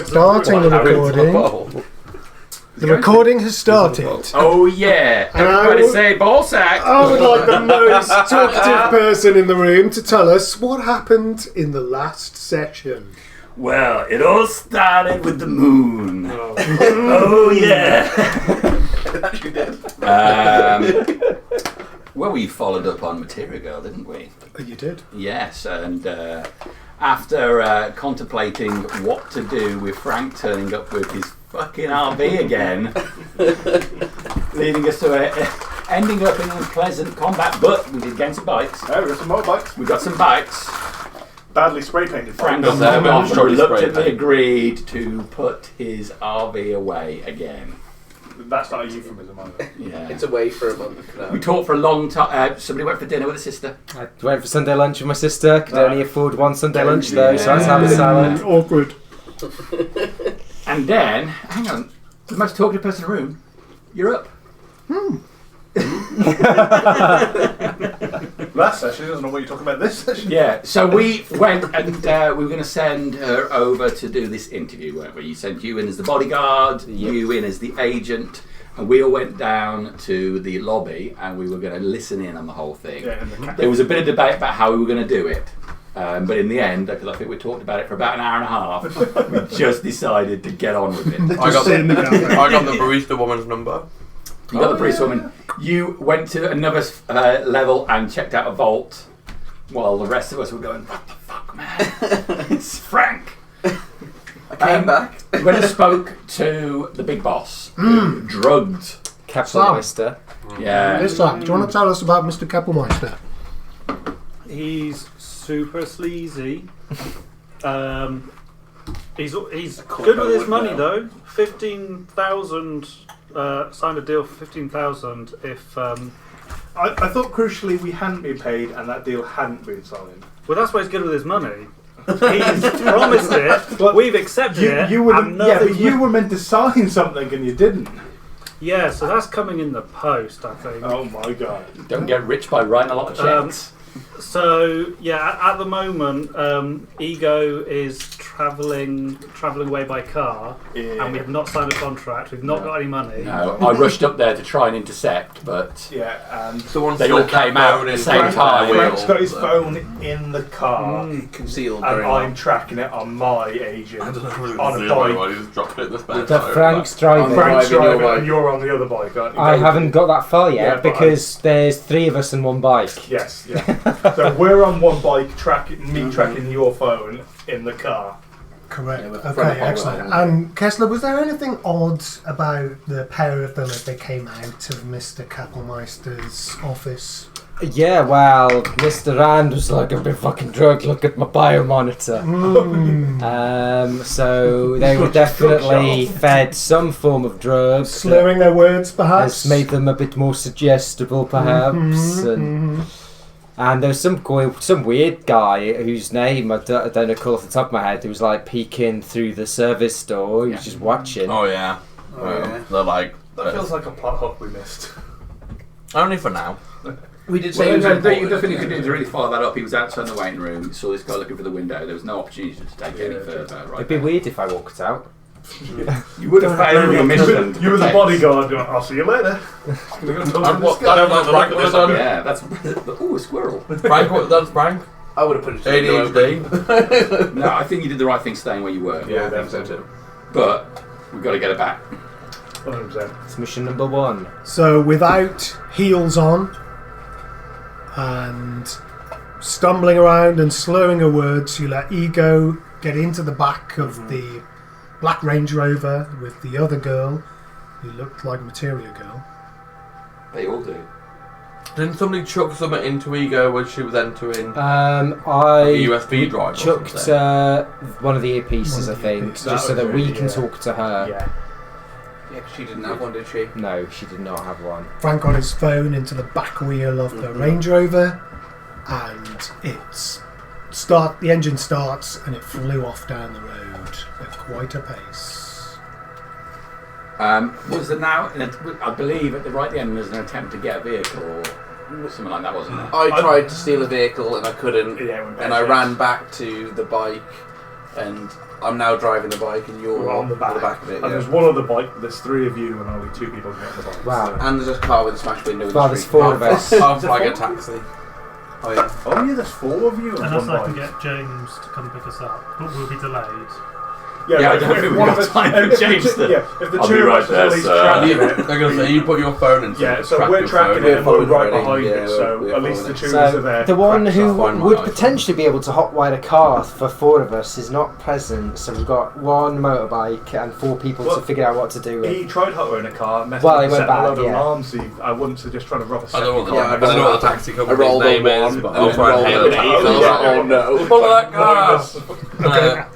starting the recording. The recording has started. Oh yeah! Everybody say ball sack! I would like the most talkative person in the room to tell us what happened in the last session. Well, it all started with the moon. Oh yeah! It actually did. Well, we followed up on Material Girl, didn't we? You did? Yes, and after contemplating what to do with Frank turning up with his fucking RV again, leading us to ending up in unpleasant combat, but we did get some bikes. Oh, we got some more bikes. We got some bikes. Badly spray painted. Frank bikes. reluctantly agreed to put his RV away again. That's not a euphemism, either. Yeah. It's away for a month now. We talked for a long time. Somebody went for dinner with a sister. I went for Sunday lunch with my sister. Could only afford one Sunday lunch though, so I was having salad. Awkward. And then, hang on, the most talkative person in the room, you're up. Last session, he doesn't know what you're talking about this session. Yeah, so we went and we were going to send her over to do this interview, weren't we? You sent you in as the bodyguard, you in as the agent, and we all went down to the lobby and we were going to listen in on the whole thing. Yeah, There was a bit of debate about how we were going to do it. But in the end, because I think we talked about it for about an hour and a half, we just decided to get on with it. I got the barista woman's number. You got the priest woman. You went to another level and checked out a vault, while the rest of us were going, "What the fuck, man? It's Frank." I came back. We went and spoke to the big boss, who drugged Capitalister. Yeah. Sam, do you want to tell us about Mr. Kappelmeister? He's super sleazy. He's good with his money though. 15,000. Signed a deal for 15,000 if. I thought crucially we hadn't been paid and that deal hadn't been signed. Well, that's why he's good with his money. He's promised it. But we've accepted it. You were you were meant to sign something and you didn't. Yeah, so that's coming in the post, I think. Oh my god! Don't get rich by writing a lot of checks. So yeah, at the moment, Ego is travelling away by car, and we have not signed a contract. We've not got any money. No, I rushed up there to try and intercept, but and they all came out at the same time. Frank's got his phone in the car, concealed, and I'm tracking it on my agent on a bike. Just dropped it in the spare Frank's driving. Frank's driving, and you're on the other bike, aren't you? I haven't got that far yet Yeah, because there's 3 of us in one bike. Yes, yeah. So we're on one bike, tracking your phone in the car. Correct. Okay, excellent. And Kessler, was there anything odd about the pair of them as they came out of Mr. Kappelmeister's office? Yeah, well, Mr. Rand was like, I've been fucking drugged, look at my biomonitor. So they were definitely fed some form of drug. Slurring their words, perhaps? Has made them a bit more suggestible, perhaps. And there was some weird guy whose name I don't know off the top of my head, who was like peeking through the service door. He was just watching. Oh yeah. They're like... That feels like a plot hook we missed. Only for now. We did say the thing you could do to really follow that up. He was outside the waiting room, saw this guy looking for the window. There was no opportunity to take any further. Right, it'd be weird if I walked out. You would have failed your mission. You were the bodyguard. I'll see you later. Yeah, that's a squirrel. Frank, that's Frank. I would have put it to ADHD. No, I think you did the right thing staying where you were. Yeah, I think so too. But we've got to get it back. 100%. It's mission number 1. So without heels on and stumbling around and slurring her words, you let Ego get into the back of the Black Range Rover with the other girl who looked like Material Girl. They all do. Didn't somebody chuck something into Ego when she was entering? I a USB drive. Chucked one of the earpieces, I think, just so that we can talk to her. Yeah, because she didn't have one, did she? No, she did not have one. Frank got his phone into the back wheel of the Range Rover, and the engine starts, and it flew off down the road at quite a pace. Was there now? I believe at the right end there's an attempt to get a vehicle or something like that, wasn't there? I tried to steal a vehicle and I couldn't, Yeah, and I ran back to the bike, and I'm now driving the bike and you're on the back. of it. And Yeah. there's one other bike, there's 3 of you and only 2 people can get on the bike. Wow. And there's a car with a smashed window in Well, the there's street. 4 of us. I'll flag a taxi. Oh yeah. Oh yeah, there's 4 of you on Unless one I can bike. get James to come pick us up, but we'll be delayed. Yeah, I but don't if think we've one got of us- time for if James to- Yeah, if the I'll be 2 right of us there, at least sir. tracking You, it. they're going to say, you put your phone in. Yeah, so track we're your tracking phone. it and We're we're right following behind already, it, yeah, so we're at least the following 2 of us So are there. the one crack who stuff. Fine, would right. potentially be able to hotwire a car for 4 of us is not present. So we've got 1 motorbike and 4 people Well, to figure out what to do with. He tried hotwiring a car, messed Well, up, he went set a bad, load of yeah. alarms. So I wouldn't suggest trying to rob a I second don't know what the, Yeah, I don't know what the taxi I company's rolled name on is, one, but and I'll then try and rolled hail on a another. taxi. Oh no. Follow that car!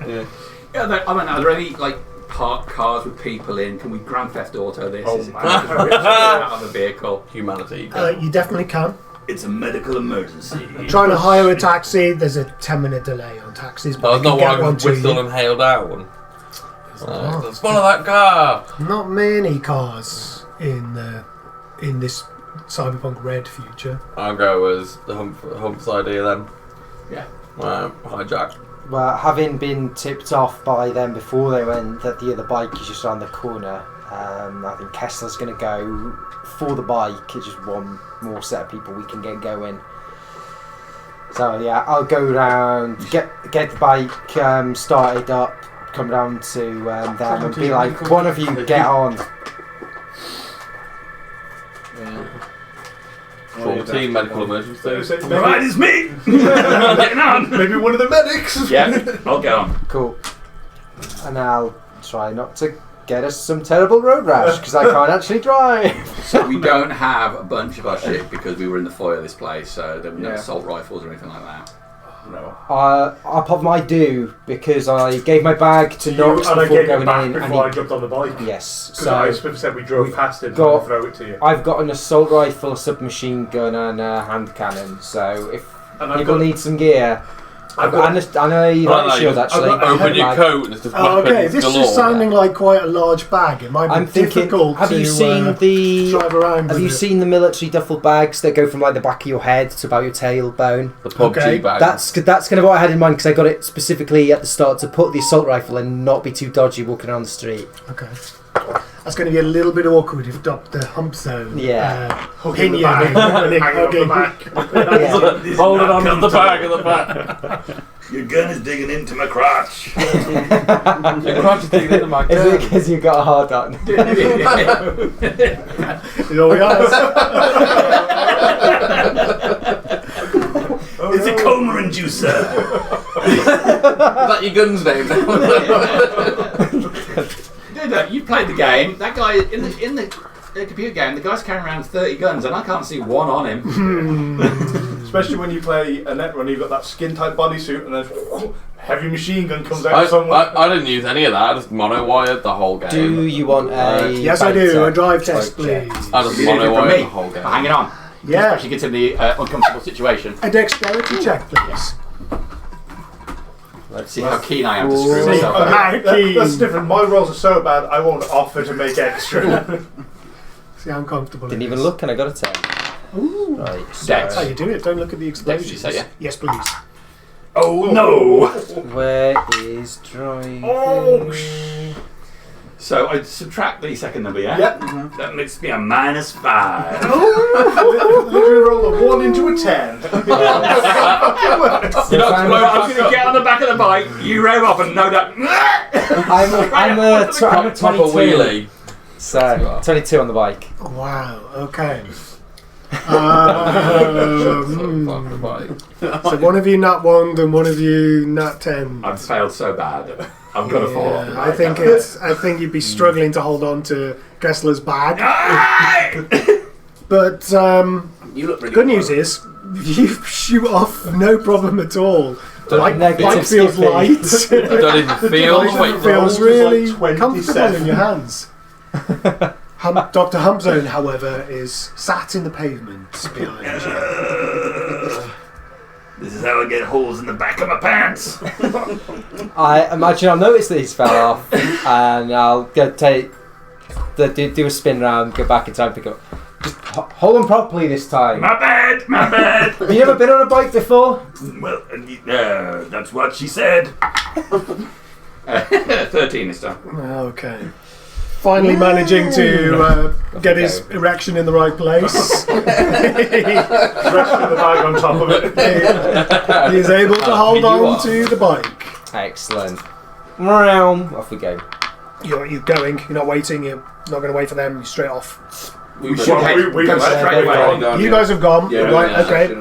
Okay. Yeah, I mean, are there any like parked cars with people in? Can we Grand Theft Auto this? Oh, Is it man. just rip somebody out of the vehicle? Humanity. You definitely can. It's a medical emergency. Trying to hire a taxi, there's a 10-minute delay on taxis, but There's you not can one get I one can to whistle you. and hail down. not. Let's follow that car! Not many cars in this Cyberpunk Red future. I'll go as the Hump's idea then. Yeah. Hijack. Well, having been tipped off by them before they went that the other bike is just around the corner, I think Kessler's going to go for the bike. It's just one more set of people we can get going. So yeah, I'll go round, get the bike started up, come down to them and be like, one of you get on. Yeah. 14 medical emergencies. Right, it's me! I'm getting on! Maybe one of the medics. Yeah, I'll get on. Cool. And I'll try not to get us some terrible road rash because I can't actually drive. So we don't have a bunch of our shit because we were in the foyer of this place, so there were no Yeah. assault rifles or anything like that. No. I'll pop my do because I gave my bag to Knox and I before gave it going back in. before I And jumped on the bike. yes, Because I so specifically said we drove past it got- and throw it to you. I've got an assault rifle, a submachine gun, and a hand cannon. So if And I've people got, need some gear, I've got, I know you Right, like shield you actually. I've got- Open your Bag. coat and it's just Oh, okay, weapons this galore. is sounding like quite a large bag. It might be I'm thinking. difficult Have to you seen the? drive around Have with you it. seen the military duffel bags that go from like the back of your head to about your tailbone? The PUBG Okay, bag. That's kind of what I had in mind because I got it specifically at the start to put the assault rifle and not be too dodgy walking around the street. Okay. That's going to be a little bit awkward if Dr. Humpzone Yeah. hugging the pinioned bag, him and hanging off the back. Yeah. Hold it on to the bag of the back. Your gun is digging into my crotch. Your crotch is digging into my Is it gun. because you got a hard on? It always has. It's a coma inducer. Is that your gun's name now? Dude, you played the game. That guy in the computer game, the guy's carrying around 30 guns, and I can't see one on him. Especially when you play a net run, you've got that skin tight bodysuit and then heavy machine gun comes out somewhere. I didn't use any of that. I just mono-wired the whole game. Do you want a? Yes, I do. fighter A drive test, type jet? please. I just You did it for mono-wired me. the whole game. Hang it on. Yeah. Especially gets in the uncomfortable situation. A dexterity check, please. Let's see how keen I am to screw See, myself okay. up. That's different. My rolls are so bad, I won't offer to make extra. See how uncomfortable Didn't it even is. look, and I got a 10. Ooh. Right. Dex. That's how you do it. Don't look at the explosions. Dex, you say, yeah? Yes, please. Oh no! Where is driving? Oh, So I subtract the second number, yeah? Yep. That makes me a -5. Literally roll a 1 into a 10. You're not I'm going to get on the back of the bike, you rev off and know that. I'm a Proper 22. wheelie. So 22 on the bike. Wow. Okay. Fuck the bike. So one of you nat 1 and one of you nat 10. I've failed so bad. I'm going to fall off the Yeah, bike. I think you'd be struggling to hold on to Kessler's bag. Aye! But You look really good news is you shoot off no problem at all. Bike Negative feels skipping. light. I don't even feel the Bike weight. feels rolls really is like comfortable 27. in your hands. Dr. Humpzone, however, is sat in the pavement behind you. This is how I get holes in the back of my pants. I imagine I'll notice that he's fell off, and I'll go do a spin round, go back in time, pick up. Just hold on properly this time. My bad, my bad. Have you ever been on a bike before? Well, that's what she said. 13 this time. Okay. Finally managing to get his erection in the right place. Resting the bag on top of it. He is able to hold on to the bike. Excellent. Off we go. You're going. You're not waiting. You're not going to wait for them. You're straight off. We should head- we go go straight straight away. away. You guys have gone. Yeah, right. yeah. Okay.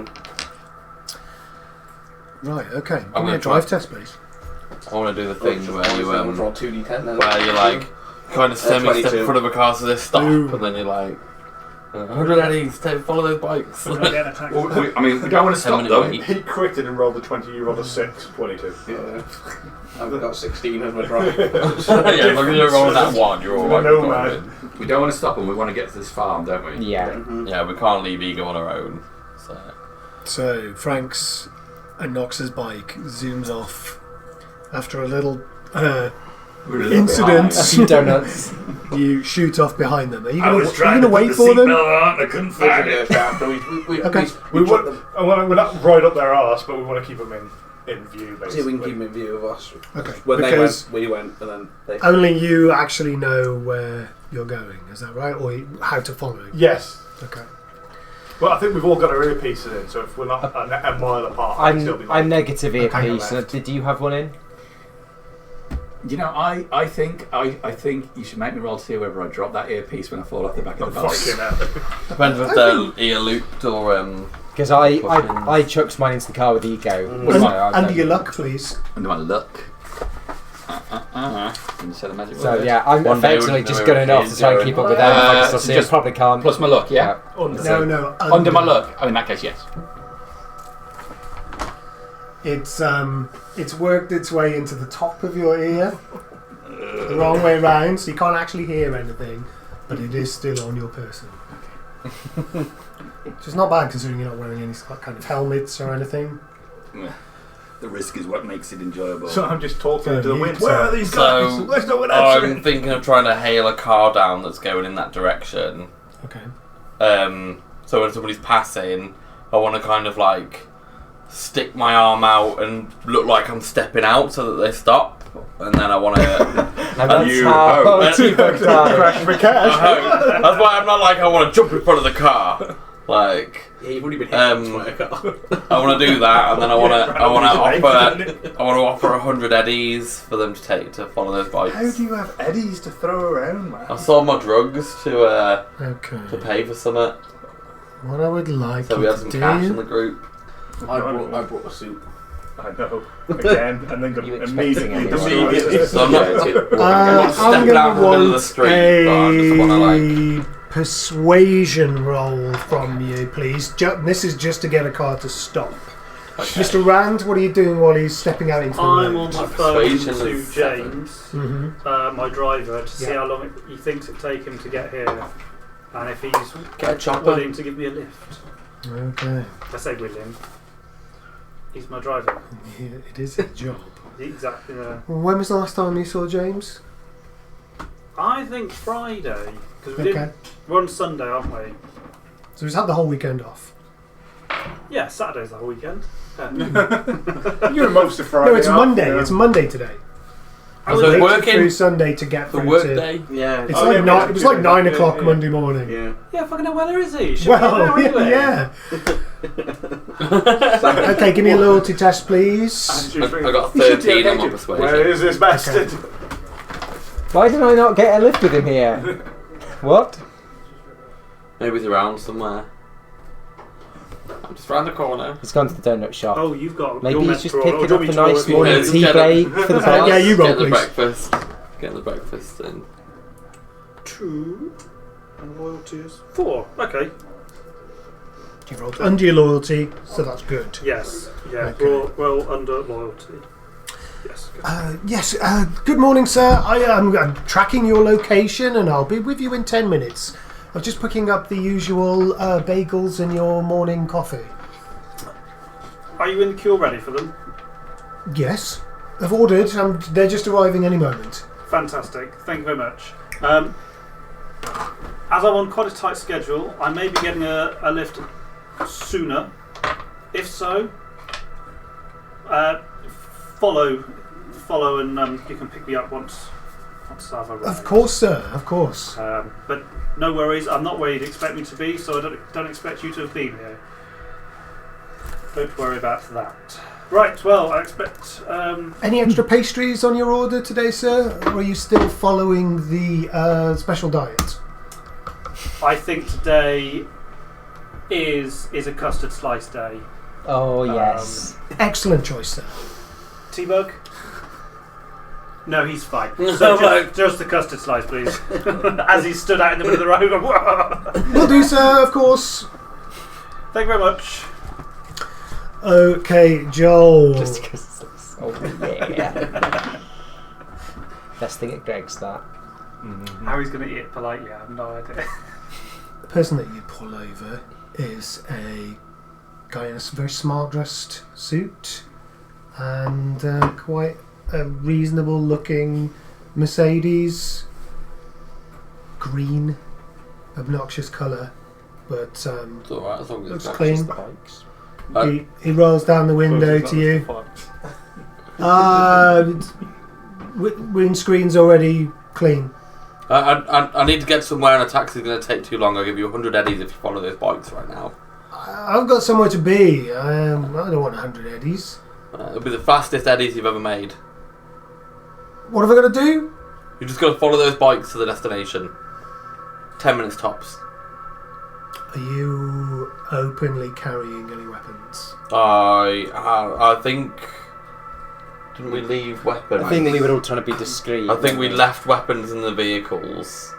Right. Okay. Give me gonna a drive test, please. I want to do the thing where you roll 2d10 then. where you like kind of semi-step in 22. front of a car so they stop, Ooh. and then you're like 100 Eddies, follow those bikes. We're not getting attacked. Well, we don't want to stop 10 them. minute He critted and rolled a 20, you rolled a 6, 22. Yeah. I've got 16 as my drive. Yeah, as long as you're rolling that one, you're all right. No, man. We don't want to stop them. We want to get to this farm, don't we? Yeah. Yeah, we can't leave Ego on her own. So Frank's and Knox's bike zooms off after a little We're a little incident. bit Few donuts. You shoot off behind them. Are you I was trying going to wait for them? on, I couldn't find it. Okay. We want, we're not right up their arse, but we want to keep them in view, See, basically. we can keep them in view of us. Okay. When they Because went, we went, and then they. only you actually know where you're going. Is that right? Or how to follow you? Yes. Okay. Well, I think we've all got our earpieces in, so if we're not a mile apart, I think it'll be I'm negative Okay. earpiece. Did you have one in? You know, I think you should make me roll to see whether I drop that earpiece when I fall off the back of the bike. fucking hell. Depends if they're ear looped or Because I chucked mine into the car with Ego. Und- So I under don't- your luck, please. Under my luck. Can you say the magic So word? yeah, I'm One day effectively we'll just know good where enough it to is try and going. keep up with them. If I can still see just them, probably can't. Plus my luck, yeah? No. Under my luck. Oh, in that case, yes. It's worked its way into the top of your ear, the wrong way round, so you can't actually hear anything, but it is still on your person. Which is not bad considering you're not wearing any kind of helmets or anything. The risk is what makes it enjoyable. So I'm just talking So to the you- wind. Where are these So, guys? There's no one I'm answering. thinking of trying to hail a car down that's going in that direction. Okay. So when somebody's passing, I want to kind of like stick my arm out and look like I'm stepping out so that they stop, and then I want to. And that's you how hope. you booked out. Crash for cash. That's why I'm not like I want to jump in front of the car. Like Yeah, you've already been hit by a car. I want to do that, and then I want to offer 100 eddies for them to take to follow those bikes. How do you have eddies to throw around, man? I sold my drugs to Okay. pay for something, What I would like so we you had to some do... cash in the group. I brought a suit. I know. Again, and then You immediately. expecting immediately. So I'm not I'm stepping going out to in the middle of the want street, but I just want to like. a persuasion roll from you, please. This is just to get a car to stop. Okay. Mr. Rand, what are you doing while he's stepping out into the I'm road? on the phone Persuasion to is 7. James, Mhm. my driver, to see Yeah. how long he thinks it take him to get here, and if he's Get a chopper. willing to give me a lift. Okay. I say willing. He's my driver. Yeah, it is a job. Exactly. When was the last time you saw James? I think Friday, because we're on Sunday, aren't we? So he's had the whole weekend off. Yeah, Saturday's the whole weekend. You're most of Friday. No, it's aren't Monday. you? It's Monday today. So Waited it's working through Sunday to get the through work to... day. Yeah. It's Oh, like yeah, nine, yeah, it was like yeah, 9 yeah, o'clock yeah. Monday morning. Yeah. Yeah, fucking hell, where is he? Should Well, we go there anyway? yeah. Okay, give me a loyalty test, please. And she's I got You should 13 on my engage it. persuasion. Where is this bastard? Why did I not get a lift with him here? What? Maybe he's around somewhere. I'm just round the corner. He's gone to the donut shop. Oh, you've got. Maybe you're he's meant just to roll. picking Do you up want a me to roll nice it? Yeah, morning just tea get break the- for the Yeah, boss. you roll, Get the please. breakfast. Get the breakfast in. 2 and loyalty is 4. Okay. You've rolled under your loyalty, so that's good. Yes. Yeah. Okay. Well under loyalty. Yes. Good. Yes, good morning, sir. I'm tracking your location and I'll be with you in 10 minutes. I'm just picking up the usual bagels and your morning coffee. Are you in the queue ready for them? Yes, I've ordered. They're just arriving any moment. Fantastic. Thank you very much. As I'm on quite a tight schedule, I may be getting a lift sooner. If so, follow follow, and you can pick me up once I've arrived. Of course, sir. Of course. But no worries. I'm not where you'd expect me to be, so I don't expect you to have been here. Don't worry about that. Right. Well, I expect. Any extra pastries on your order today, sir? Or are you still following the special diet? I think today is a custard slice day. Oh yes. Excellent choice, sir. T-Bug? No, he's fine. So just the custard slice, please. As he stood out in the middle of the road, going, "Whoa." Will do, sir. Of course. Thank you very much. Okay, Joel. Just because. Oh yeah. Best thing at Greg's that. How he's going to eat it politely, I have no idea. The person that you pull over is a guy in a very smart dressed suit and quite a reasonable looking Mercedes. Green, obnoxious colour, but It's alright as long as looks it's clean. Bikes. He rolls down the window to you. Windscreen's already clean. I need to get somewhere and a taxi's going to take too long. I'll give you 100 eddies if you follow those bikes right now. I've got somewhere to be. I don't want 100 eddies. It'll be the fastest eddies you've ever made. What have I got to do? You just got to follow those bikes to the destination. 10 minutes tops. Are you openly carrying any weapons? I think... Didn't we leave weapons? I think we were all trying to be discreet. I think we left weapons in the vehicles.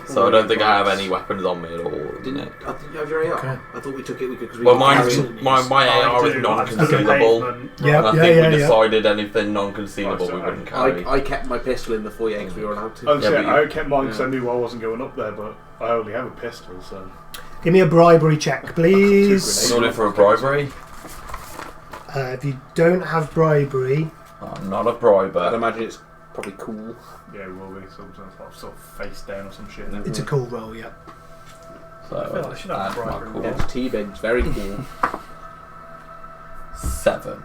So I don't think I have any weapons on me at all. Didn't it? You have your AR? Okay. I thought we took it because we Well, were my AR is non-concealable. Yeah, And I think we decided anything non-concealable we wouldn't carry. I kept my pistol in the foyer because we were allowed to. I kept mine because I knew I wasn't going up there, but I only have a pistol, so... Give me a bribery check, please. Sorry for a bribery. If you don't have bribery... I'm not a briber. I'd imagine it's probably cool. Yeah, it will be. Sometimes I'll sort of face down or some shit. It's a cool roll, yeah. So I feel like I should have that's a not bribery. cool. Yeah, T-Ben's very cool. 7.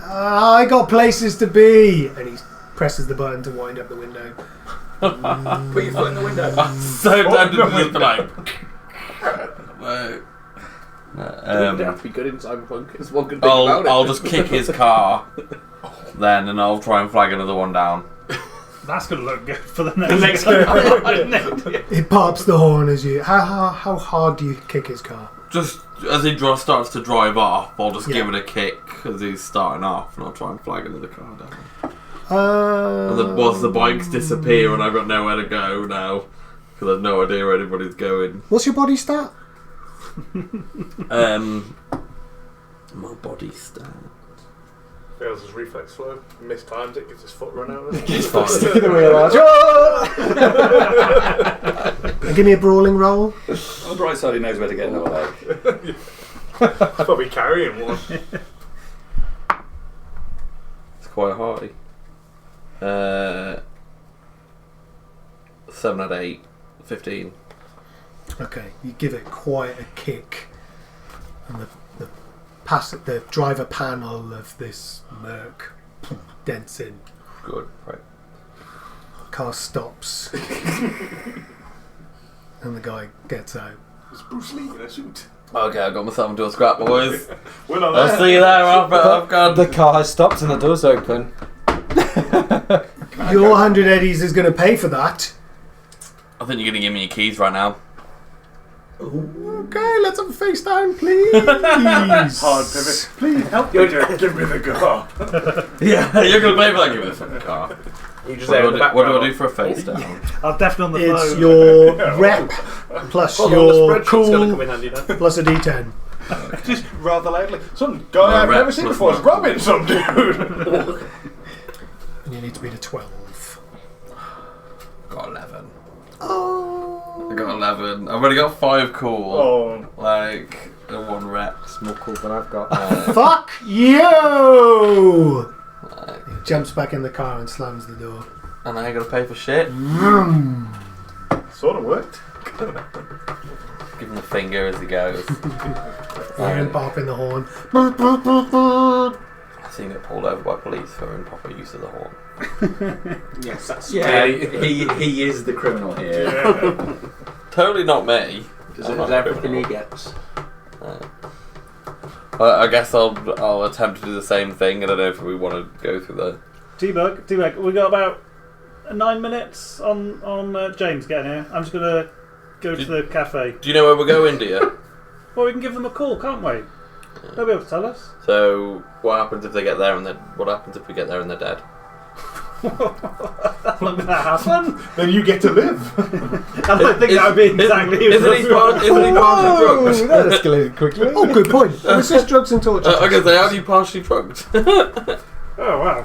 I got places to be! And he presses the button to wind up the window. Put your foot in the window. I'm so tempted to just be like... It didn't have to be good in Cyberpunk. It's one good thing about it. I'll just kick his car then, and I'll try and flag another one down. That's going to look good for the next time. He pops the horn as you... How hard do you kick his car? Just as he starts to drive off, I'll just Yeah. give it a kick as he's starting off, and I'll try and flag another car down. And once the bikes disappear and I've got nowhere to go now, because I've no idea where anybody's going. What's your body stat? My body stat. Fails his reflex flow, mistimes it, gets his foot run out of it. It's fine. The wheel arch. And give me a brawling roll. On the bright side, he knows where to get another leg. Probably carrying one. It's quite high. 7 and 8, 15. Okay, you give it quite a kick, and the driver panel of this Merc dents in. Good, right. Car stops, and the guy gets out. It's Bruce Lee in a suit. Okay, I got myself into a scrap, boys. We're not I'll there. see you there, I've gone. The car has stopped and the door's open. Your 100 eddies is going to pay for that. I think you're going to give me your keys right now. Okay, let's have a FaceTime, please. Hard pivot. Please help me, Jack. Give me the car. Yeah, you're going to pay for that. Give me the fucking car. You just What there do, in the I do, what do I background. do for a face down? I'm definitely on the It's phone. your rep plus Hold on, your the spreadsheet's going to come cool in handy now. plus a d10. Just rather loudly. Some guy My I've rep never seen plus before is my- grabbing some dude. And you need to beat a 12. Got 11. Oh. I got 11. I've already got 5 cool. Oh, Like, and 1 rep. It's more cool than I've got. Fuck you! Like, He jumps back in the car and slams the door. and I ain't going to pay for shit. sort of worked. Give him the finger as he goes. And popping the horn. Seeing it pulled over by police for improper use of the horn. Yes, that's he is the criminal here. Yeah. Totally not me. Is I'm not everything he criminal. gets? I guess I'll attempt to do the same thing. I don't know if we want to go through the. T-Bug, we got about 9 minutes on James getting here. I'm just gonna go to the cafe. Do you know where we're going, do you? Well, we can give them a call, can't we? They'll be able to tell us. So what happens if they get there and what happens if we get there and they're dead? That's not gonna happen. Then you get to live. I don't think that would be exactly. Isn't he partially drugged? That escalated quickly. Oh, good point. This is drugs and torture. I was going to say, how do you partially drugged? Oh wow.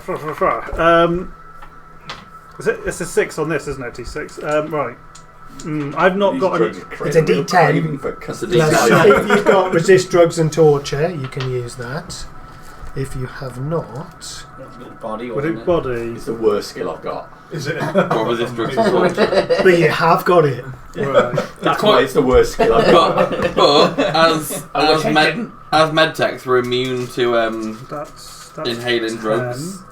It's a 6 on this, isn't it? T6. Right. I've not got any. It's a D10. That's a If you've got resist drugs and torture, you can use that. If you have not, Body, Would wasn't it body? It's the worst skill I've got. Is it? What was this drugs and torture? but you have got it. Right. That's why it's the worst skill I've got. But as medtechs, we're immune to That's inhaling 10. drugs.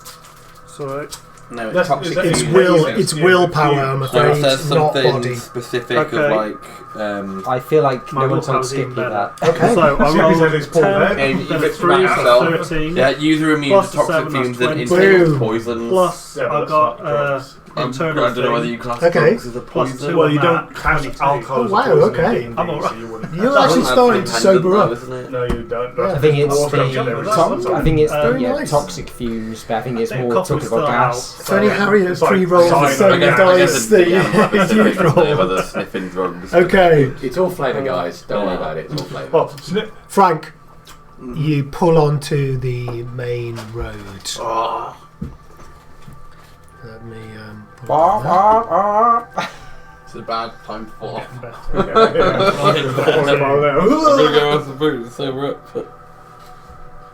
Sorry. No, That's- it's toxic. is that- fumes. It's willpower, I'm So if afraid, there's not something body. specific Okay. of like, I feel like My no one willpower told was even Skippy better. that. Okay. So I Skippy rolled said it's Paul 10, there. And you then fix 3, that so yourself. 13. yeah, user immune Plus to the toxic 7, fumes that's and 20. inhaled Boom. poisons. Plus Yeah, but I that's got not drugs. I internal don't know whether thing. you class Okay. drugs as a Plus poison. two. Well, you on don't that, class 22. alcohol as Oh, wow, a poison okay. in D&D, I'm alright. so you wouldn't. You're That actually doesn't starting have to to sober dependent up. though, isn't it? No, you don't. Yeah. I think it's Dwarf don't the get there. I think it's the Very nice. toxic fumes, but I think it's I think more coffee talking about still gas. It's only Harry It's like pre-rolls the cyanide. same dice that you roll. Whether sniffing drugs. Okay, It's all flavour, guys. Don't worry about it. It's all flavour. Well, snip. Frank, you pull onto the main road. Oh, Let me pull that. It's a bad time to fall off. I'm I'm gonna go off the boot and sober up.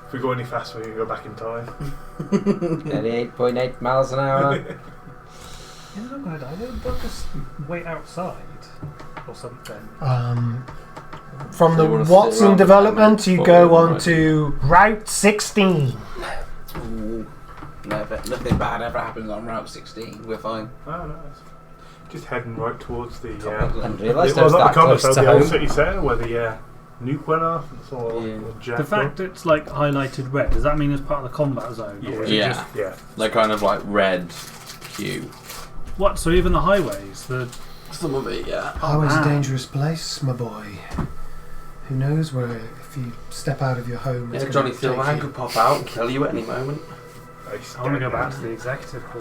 If we go any faster, we can go back in time. 38.8 miles an hour. Yeah, I'm gonna die. They'll just wait outside or something. From the So you wanna Watson sit around development, you and go follow on them, to Route 16. Ooh. Nothing bad ever happens on Route 16. We're fine. Oh, no. Just heading right towards the. I didn't realise well, there was not that the compass, close though, to the old home. city centre where the nuke went off. And it's all Yeah. jacked The fact up. it's like highlighted red, does that mean it's part of the combat zone? Yeah. Or is it Yeah. just- Yeah. They're kind of like red hue. what? So even the highways, the Some of it, yeah. Highway's wow. a dangerous place, my boy. Who knows where, if you step out of your home, it's Yeah, gonna Johnny Silverhand take you. could pop out and kill you at any moment. I want to go back to the executive hall.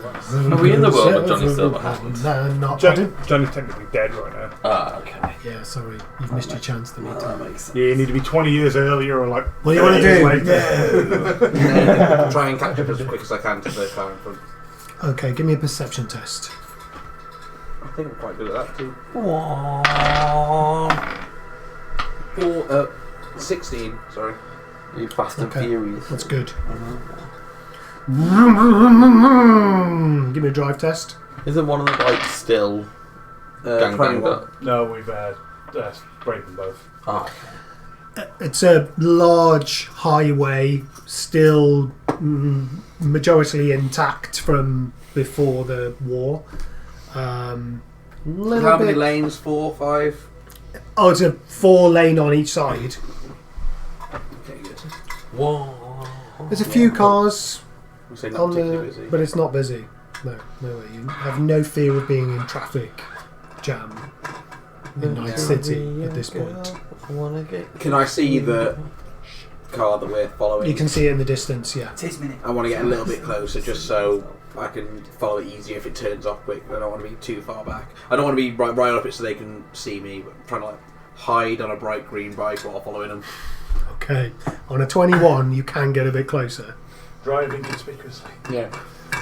Are we in the world of Johnny Silverhand? No, not. Johnny's technically dead right now. Ah, okay. Yeah, sorry, you've missed your chance to meet Well, that him. makes sense. Yeah, you need to be 20 years earlier or like. What do you want to 30 do? years later. Try and catch up as quick as I can to the car in front. Okay, give me a perception test. I think I'm quite good at that too. Aww. 16, sorry. You fast and Okay. furious. That's good. Give me a drive test. Isn't one of the bikes still gang banged 21. up? No, we've sprayed them both. Ah, It's a large highway, still majority intact from before the war. Little How many bit. lanes? 4, 5? Oh, it's a 4-lane on each side. Okay, good. whoa. There's a few cars I'll say not on particularly the, busy. but it's not busy. No way. You have no fear of being in traffic jam in Night City at this point. Can I see the car that we're following? You can see it in the distance. Yeah. I want to get a little bit closer just so I can follow it easier if it turns off quick. I don't want to be too far back. I don't want to be right up it so they can see me, but I'm trying to like hide on a bright green bike while following them. Okay. On a 21, you can get a bit closer. Drive inconspicuously. Yeah.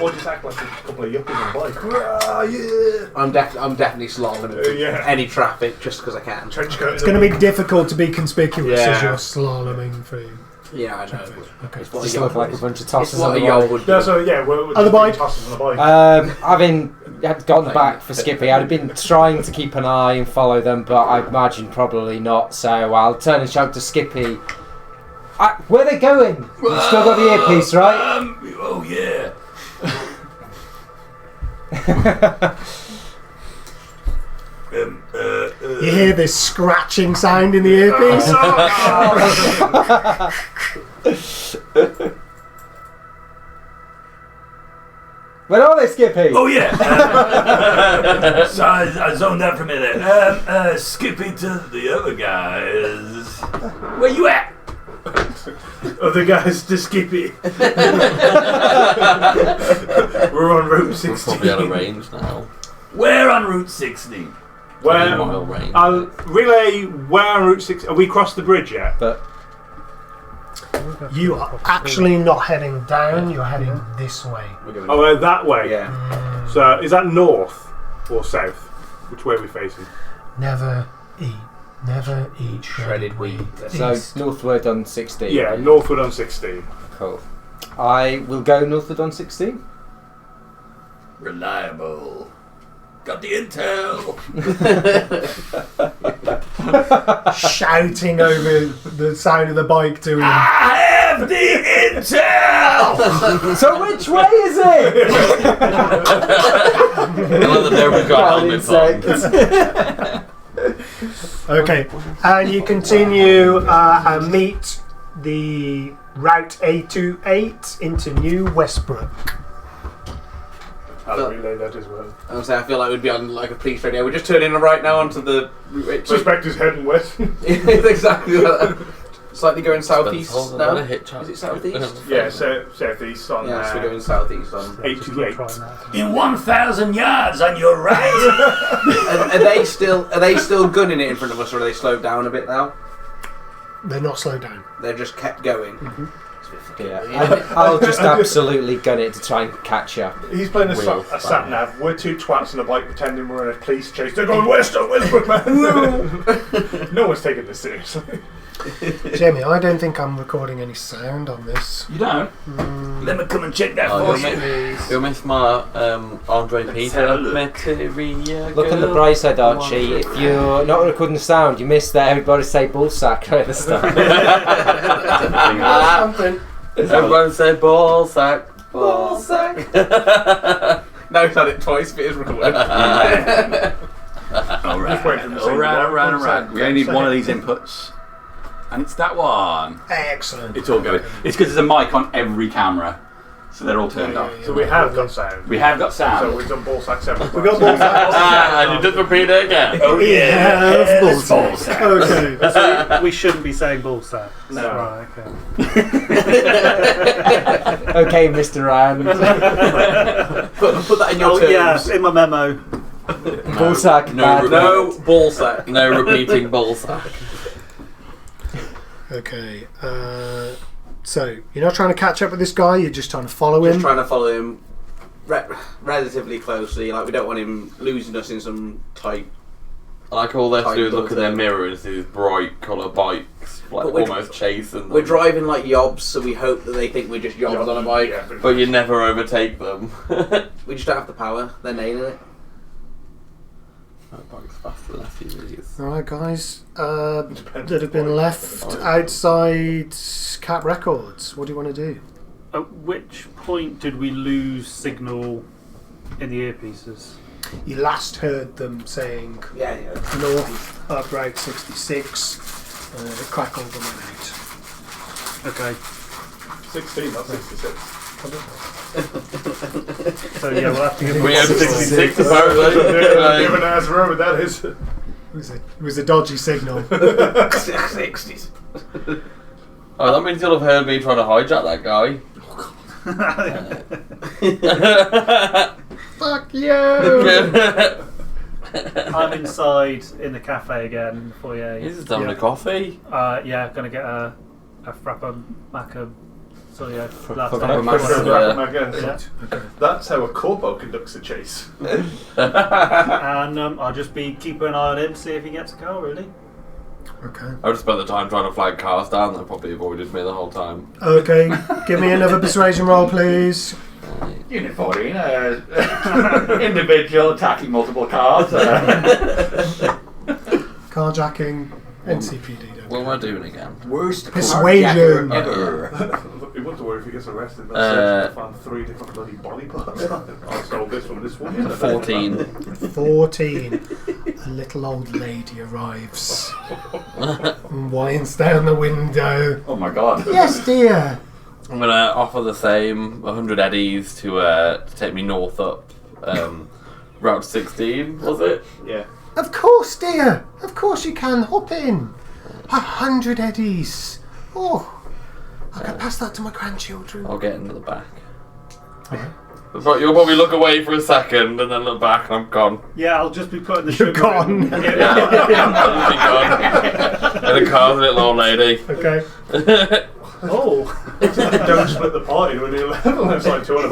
Or just act like a couple of yuppies on a bike. Hurrah, yeah! I'm definitely slaloming into Yeah. any traffic just because I can. Trench coat. It's going to be difficult to be conspicuous as Yeah. you're slaloming through Yeah, I know. traffic. Okay. It's what Just a look yard like a is. bunch of It's tosses what on a the yard road. would do. No, so yeah, we're On the bike? tosses on the bike. Having had gotten back for Skippy, I'd have been trying to keep an eye and follow them, but I imagine probably not. So I'll turn and shout to Skippy. Where are they going? You've still got the earpiece, right? Oh yeah. You hear this scratching sound in the earpiece? Where are they, Skippy? Oh yeah. So I zoned out for a minute. Skippy to the other guys. Where you at? Other guys to Skippy. We're on Route 16. We're probably out of range now. Where on Route 60? Where? Mile range. I'll relay where on Route 6. Are we crossed the bridge yet? But You are actually not heading down, you're heading this way. Oh, that way? Yeah. So, is that north or south? Which way are we facing? Never eat Shredded wheat. so East. northward on 16. Yeah, northward on 16. Cool. I will go northward on 16. Reliable. Got the intel. Shouting over the sound of the bike to him. I have the intel. So which way is it? I love that nobody's got helmets on. Okay, and you continue and meet the Route A28 into New Westbrook. I'll relay that as well. I was saying, I feel like we'd be on like a police radio. We're just turning right now onto the route. Suspect is heading west. It's exactly like that. Slightly going southeast Spencer's now. got a hitchhike. Is it southeast? Yeah, southeast on Yeah, so we're going southeast on. 828. In 1,000 yards on your right. Are they still gunning it in front of us, or are they slowed down a bit now? They're not slowed down. They've just kept going. Yeah, I'll just absolutely gun it to try and catch up. He's playing a sat nav. We're two twats on a bike pretending we're in a police chase. They're going west on Westbrook, man. No one's taking this seriously. Jamie, I don't think I'm recording any sound on this. You don't? Let me come and check that for you. You'll miss my Andre Let's Peter have a look. material. Look on the bright side, Archie. If you're not recording the sound, you missed that everybody say ballsack right at the start. Something. Everyone say ball sack. Ball sack. Now he's had it twice, but it's recorded. Alright. We only need one of these inputs. And it's that one. Excellent. It's all good. It's because there's a mic on every camera. So they're all turned off. So we have got sound. We have got So sound. we've done ball sack 7 times. We got ball sack. And you just repeat it again. Oh yeah. Yeah, ball Ball sack. sack. Okay. So we shouldn't be saying ball sack. No. Right, okay. Okay, Mr. Rand. Put that in your Oh, terms. yeah, in my memo. Ballsack. No, No ball sack. no repeating ball sack. Okay. So you're not trying to catch up with this guy. You're just trying to follow Just him. trying to follow him relatively closely. Like we don't want him losing us in some tight. Like all they have to do is look at their Tight mirror and see these bright colour bikes, like But we're- almost chasing them. We're driving like yobs, so we hope that they think we're just yobs on a bike. Yeah, But you never overtake them. We just don't have the power. They're nailing it. That bike's faster than SUVs. All right, guys. That have been left outside Cap Records. What do you want to do? At which point did we lose signal in the earpieces? You last heard them saying Yeah. north up Route 66. Crackled and went out. Okay. 16, not 66. So yeah, we'll have to give We have 66. 66 apparently. Given as road that is. It was a dodgy signal. 60s. Oh, that means you'll have heard me trying to hijack that guy. Fuck you! I'm inside in the cafe again, in the foyer. He's just having a coffee. Yeah, gonna get a frappa maca. So yeah, Frappa latte. That's how a corpo conducts a chase. And I'll just be keeping an eye on him, see if he gets a car. Really. Okay. I would have spent the time trying to flag cars down. They probably avoided me the whole time. Okay. Give me another persuasion roll, please. Unit 14, individual attacking multiple cars. Carjacking, NCPD. Don't What am I doing again? Worst Persuasion. carjacker ever. You wouldn't worry if he gets arrested. They'll find 3 different bloody body parts. I stole this from this woman. 14. 14. A little old lady arrives and winds down the window. Oh my god. Yes, dear. I'm gonna offer the same 100 eddies to take me north up Route 16. Was it? Yeah. Of course, dear. Of course you can. Hop in. 100 eddies. Oh, I can pass that to my grandchildren. I'll get into the back. Alright. But you'll probably look away for a second and then look back and I'm gone. Yeah, I'll just be putting the You're sugar gone. in. I'll be gone. And the car's a little old lady. Okay. Oh. Don't split the party to a new level. It's like 2 on a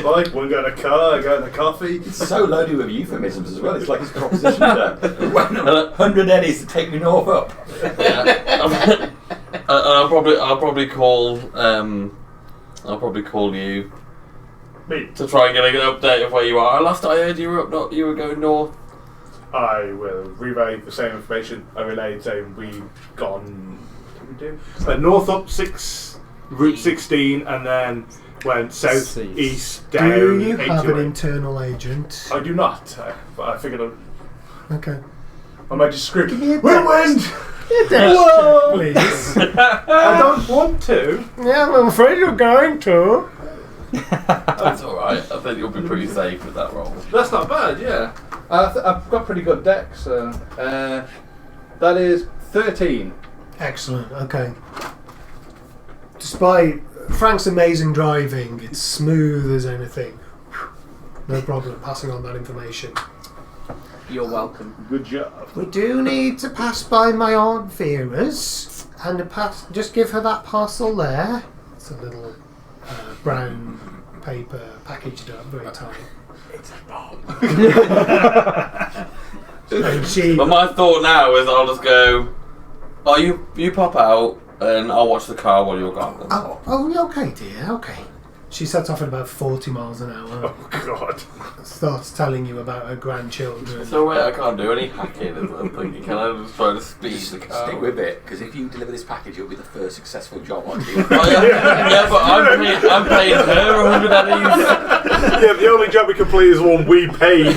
bike, 1 going in a car, going in a coffee. It's so loaded with euphemisms as well. It's like his proposition there. 100 eddies to take me north up. Yeah. I'll probably call you Me. to try and get an update of where you are. Last I heard, you were going north. I will relay the same information I relayed saying we've gone. What did we do? North up Route 16 and then went south, east, down. Do you have an 828. internal agent? I do not, but I figured Okay. I might just scream, Give me a "Whirlwind!" Whoa! Please. I don't want to. Yeah, I'm afraid you're going to. That's alright. I think you'll be pretty safe with that roll. That's not bad, yeah. I've got pretty good decks, so that is 13. Excellent. Okay. Despite Frank's amazing driving, it's smooth as anything. No problem passing on that information. You're welcome. Good job. We do need to pass by my Aunt Vera's and just give her that parcel there. It's a little brown paper packaged up, very tiny. It's a bomb. And she, But my thought now is I'll just go, oh, you pop out and I'll watch the car while you're gone. oh, okay, dear, okay. She sets off at about 40 miles an hour. Oh, God. Starts telling you about her grandchildren. So wait, I can't do any hacking. I'm thinking, can I just try to speed the car? Stick with it, because if you deliver this package, it'll be the first successful job I do. Oh, yeah, but I'm paying her 100 eddies. Yeah, the only job we complete is one we paid.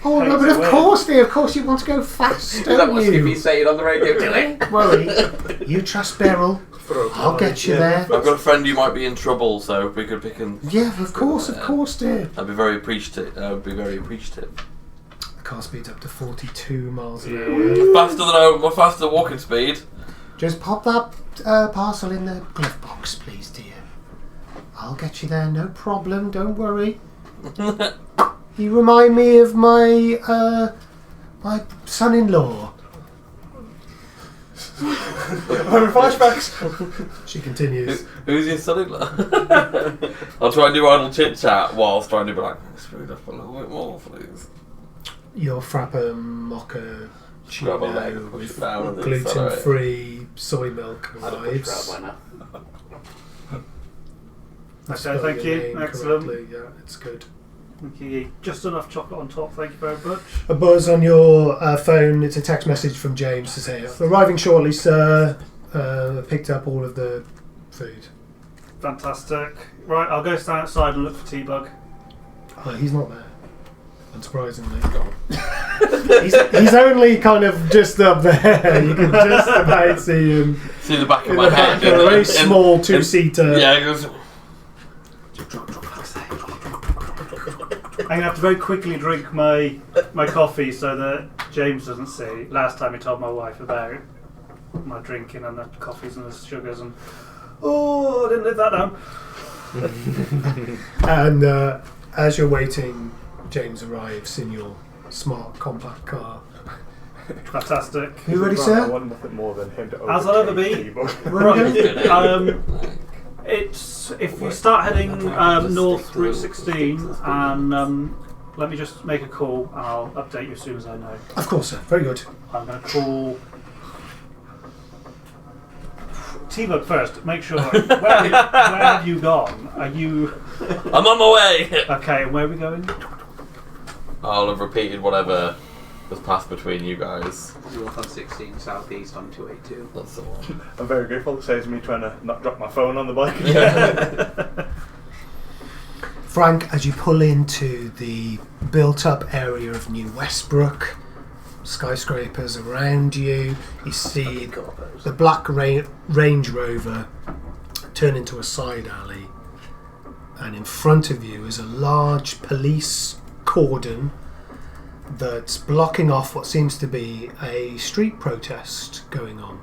Oh, no, but of course, dear, of course you want to go fast, That don't was you? me saying on the radio, Dilly. Don't worry. You trust Beryl. I'll get you there. I've got a friend who might be in trouble, so if we could pick and... Yeah, of course, dear. I'd be very appreciative. The car speeds up to 42 miles an hour. Faster than walking speed. Just pop that parcel in the glove box, please, dear. I'll get you there, no problem, don't worry. You remind me of my son-in-law. I'm in flashbacks. She continues. Who's your son-in-law? I'll try and do idle chit-chat whilst trying to be like, speed up a little bit more, please. Your frappa mocha Grab a leg, Cheeto push with it down and then gluten-free soy milk I'd have pushed arrives. her out by now. I Okay, spelled thank your you. name Excellent. correctly, yeah, it's good. Thank you. Just enough chocolate on top, thank you very much. A buzz on your phone. It's a text message from James to say, arriving shortly, sir. Picked up all of the food. Fantastic. Right, I'll go stand outside and look for T-Bug. Oh, he's not there. Unsurprisingly. he's only kind of just up there. You can just about see him. See the back of In my the back head. of a very small two-seater. Yeah, it goes... I'm going to have to very quickly drink my coffee so that James doesn't see. Last time he told my wife about my drinking and the coffees and the sugars and... Oh, I didn't live that down. And as you're waiting, James arrives in your smart compact car. Fantastic. You ready, I sir? want nothing more than him to As I'll ever overtake be. T-Bug. Right. It's if we start heading north Route 16 and let me just make a call and I'll update you as soon as I know. Of course, sir. Very good. I'm going to call T-Bug first. Make sure. Where have you gone? Are you I'm on my way! okay? And where are we going? I'll have repeated whatever Just pass between you guys. North on 16, southeast on 282. That's the one. I'm very grateful. It saves me trying to not drop my phone on the bike. Frank, as you pull into the built-up area of New Westbrook, skyscrapers around you, you see the black Range Rover turn into a side alley, and in front of you is a large police cordon that's blocking off what seems to be a street protest going on.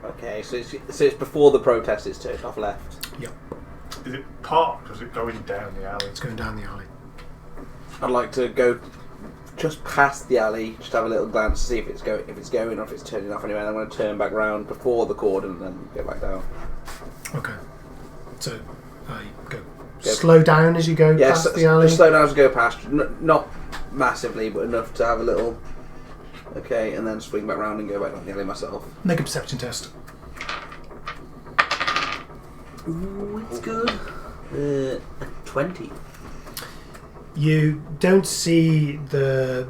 Okay, so it's before the protest is turned off left. Yep, Is it parked or is it going down the alley? it's going down the alley. I'd like to go just past the alley, just have a little glance to see if it's going or if it's turning off anyway. And I'm going to turn back round before the cordon and then go back down. Okay, so you go slow down as you go past the alley. Just slow down as I go past, not massively, but enough to have a little. Okay, and then swing back round and go back down the alley myself. Make a perception test. Ooh, it's good. 20. You don't see the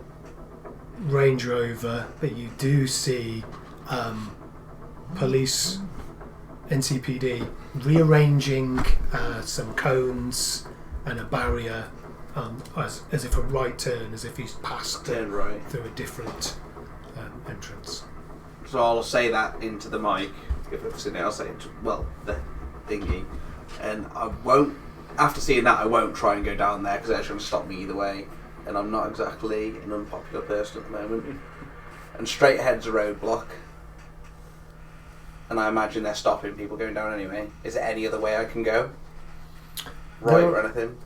Range Rover, but you do see police, NCPD, rearranging some cones and a barrier as if a right turn, as if he's passed Turn right. through a different entrance. So I'll say that into the mic. If it's in it, I'll say it to, the thingy. And I won't, after seeing that, I won't try and go down there because that's going to stop me either way. And I'm not exactly an unpopular person at the moment. And straight ahead's a roadblock. And I imagine they're stopping people going down anyway. Is there any other way I can go? Right or anything?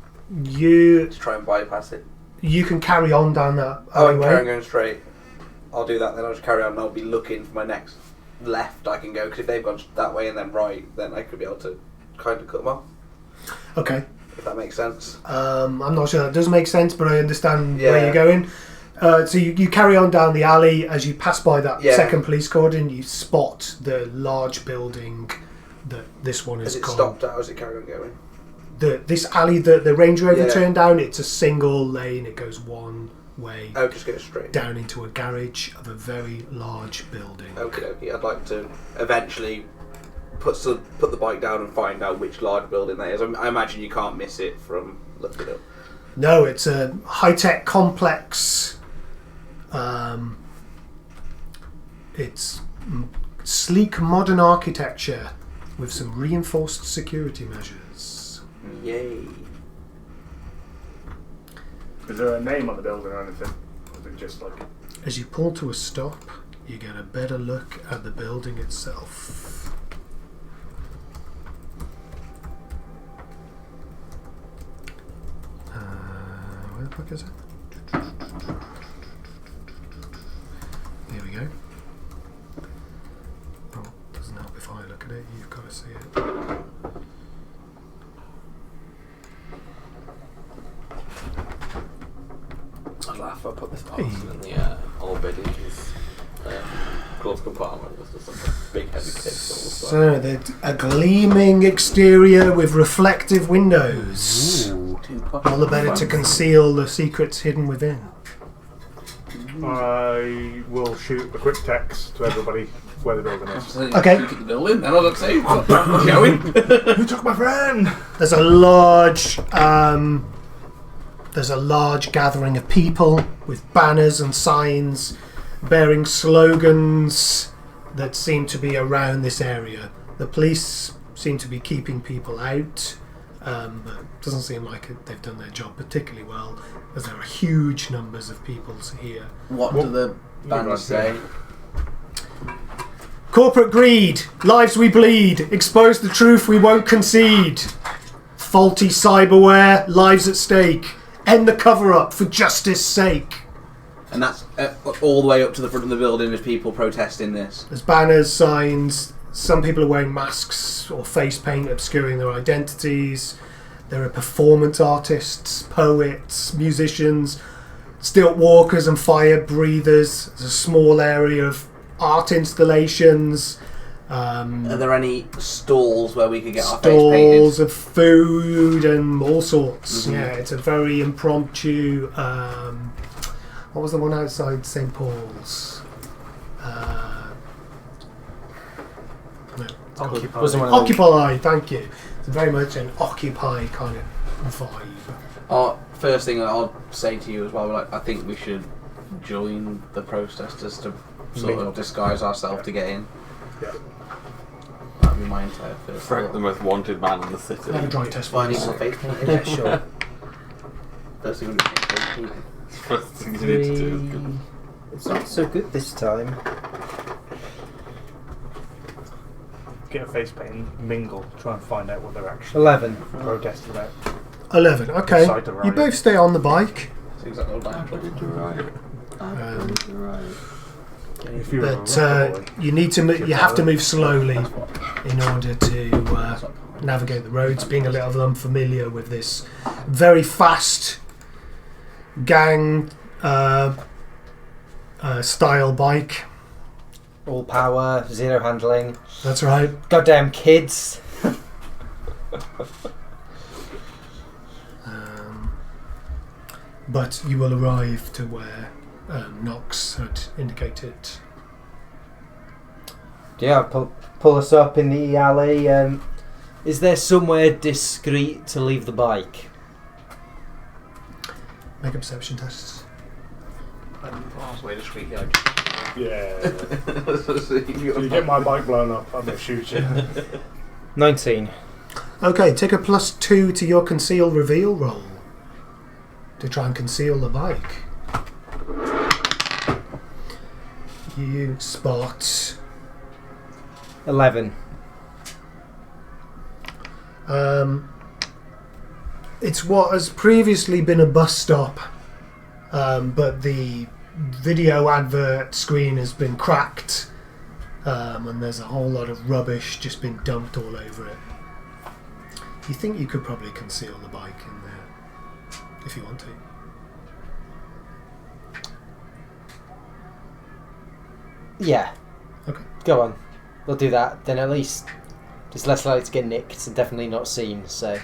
To try and bypass it. You can carry on down that Oh, I'm alleyway. going straight. I'll do that then. I'll just carry on and I'll be looking for my next left I can go. Because if they've gone that way and then right, then I could be able to kind of cut them off. Okay. If that makes sense. I'm not sure that does make sense, but I understand where you're going. So you carry on down the alley. As you pass by that second police cordon, you spot the large building that this one is called. Has it stopped out or is it carrying on going? This alley that the Range Rover turned down, it's a single lane. It goes one way. Oh, just go straight. Down into a garage of a very large building. Okay. I'd like to eventually put the bike down and find out which large building that is. I imagine you can't miss it from looking up. No, it's a high-tech complex. It's sleek modern architecture with some reinforced security measures. Yay. Is there a name on the building or anything? Or is it just like... As you pull to a stop, you get a better look at the building itself. Where the fuck is it? Here we go. Oh, doesn't help if I look at it, you've got to see it. I'd laugh if I put this parcel in the old bed in his closed compartment. There's just like a big heavy pistol. So, a gleaming exterior with reflective windows. Ooh. All the better to conceal the secrets hidden within. I will shoot a quick text to everybody where the building is. Okay. Look at the building, then I'll say, I'm going. Who took my friend? There's a large gathering of people with banners and signs bearing slogans that seem to be around this area. The police seem to be keeping people out, but it doesn't seem like they've done their job particularly well, as there are huge numbers of people here. What do the banners say? Corporate greed, lives we bleed, expose the truth we won't concede. Faulty cyberware, lives at stake. End the cover-up for justice sake. And that's all the way up to the front of the building as people protesting this. There's banners, signs. Some people are wearing masks or face paint obscuring their identities. There are performance artists, poets, musicians, stilt walkers and fire breathers. There's a small area of art installations. Are there any stalls where we could get our face painted? Stalls of food and all sorts. Mm-hmm. Yeah, it's a very impromptu What was the one outside St Paul's? No. Occupy. Wasn't one of those- Occupy, thank you. It's very much an Occupy kind of vibe. First thing I'll say to you as well, like, I think we should join the protesters to sort of disguise ourselves to get in. Yeah. That'd be my entire first Frank, thought. the most wanted man in the city. Have a dry test Finding please. more face painting. Yeah, sure. First thing would be face painting. First thing you need to do is go. It's not so good this time. Get a face paint and mingle. Try and find out what they're actually 11. protesting about. 11, okay. Inside the You riot. both stay on the bike. That's exactly what I'm trying to do. If you were a But rock boy, you have to move slowly in order to navigate the roads, being a little unfamiliar with this very fast gang style bike. All power, zero handling. That's right. Goddamn kids. But you will arrive to where Knox had indicated. Yeah, pull us up in the alley. Is there somewhere discreet to leave the bike? Make a perception test. Way discreetly. yeah. If you get my bike blown up, I'm going to shoot you. 19. Okay, take a +2 to your conceal reveal roll to try and conceal the bike. You spot 11. it's what has previously been a bus stop, but the video advert screen has been cracked, and there's a whole lot of rubbish just been dumped all over it. You think you could probably conceal the bike in there if you want to. Yeah. Okay. Go on. We'll do that. Then at least it's less likely to get nicked and definitely not seen. So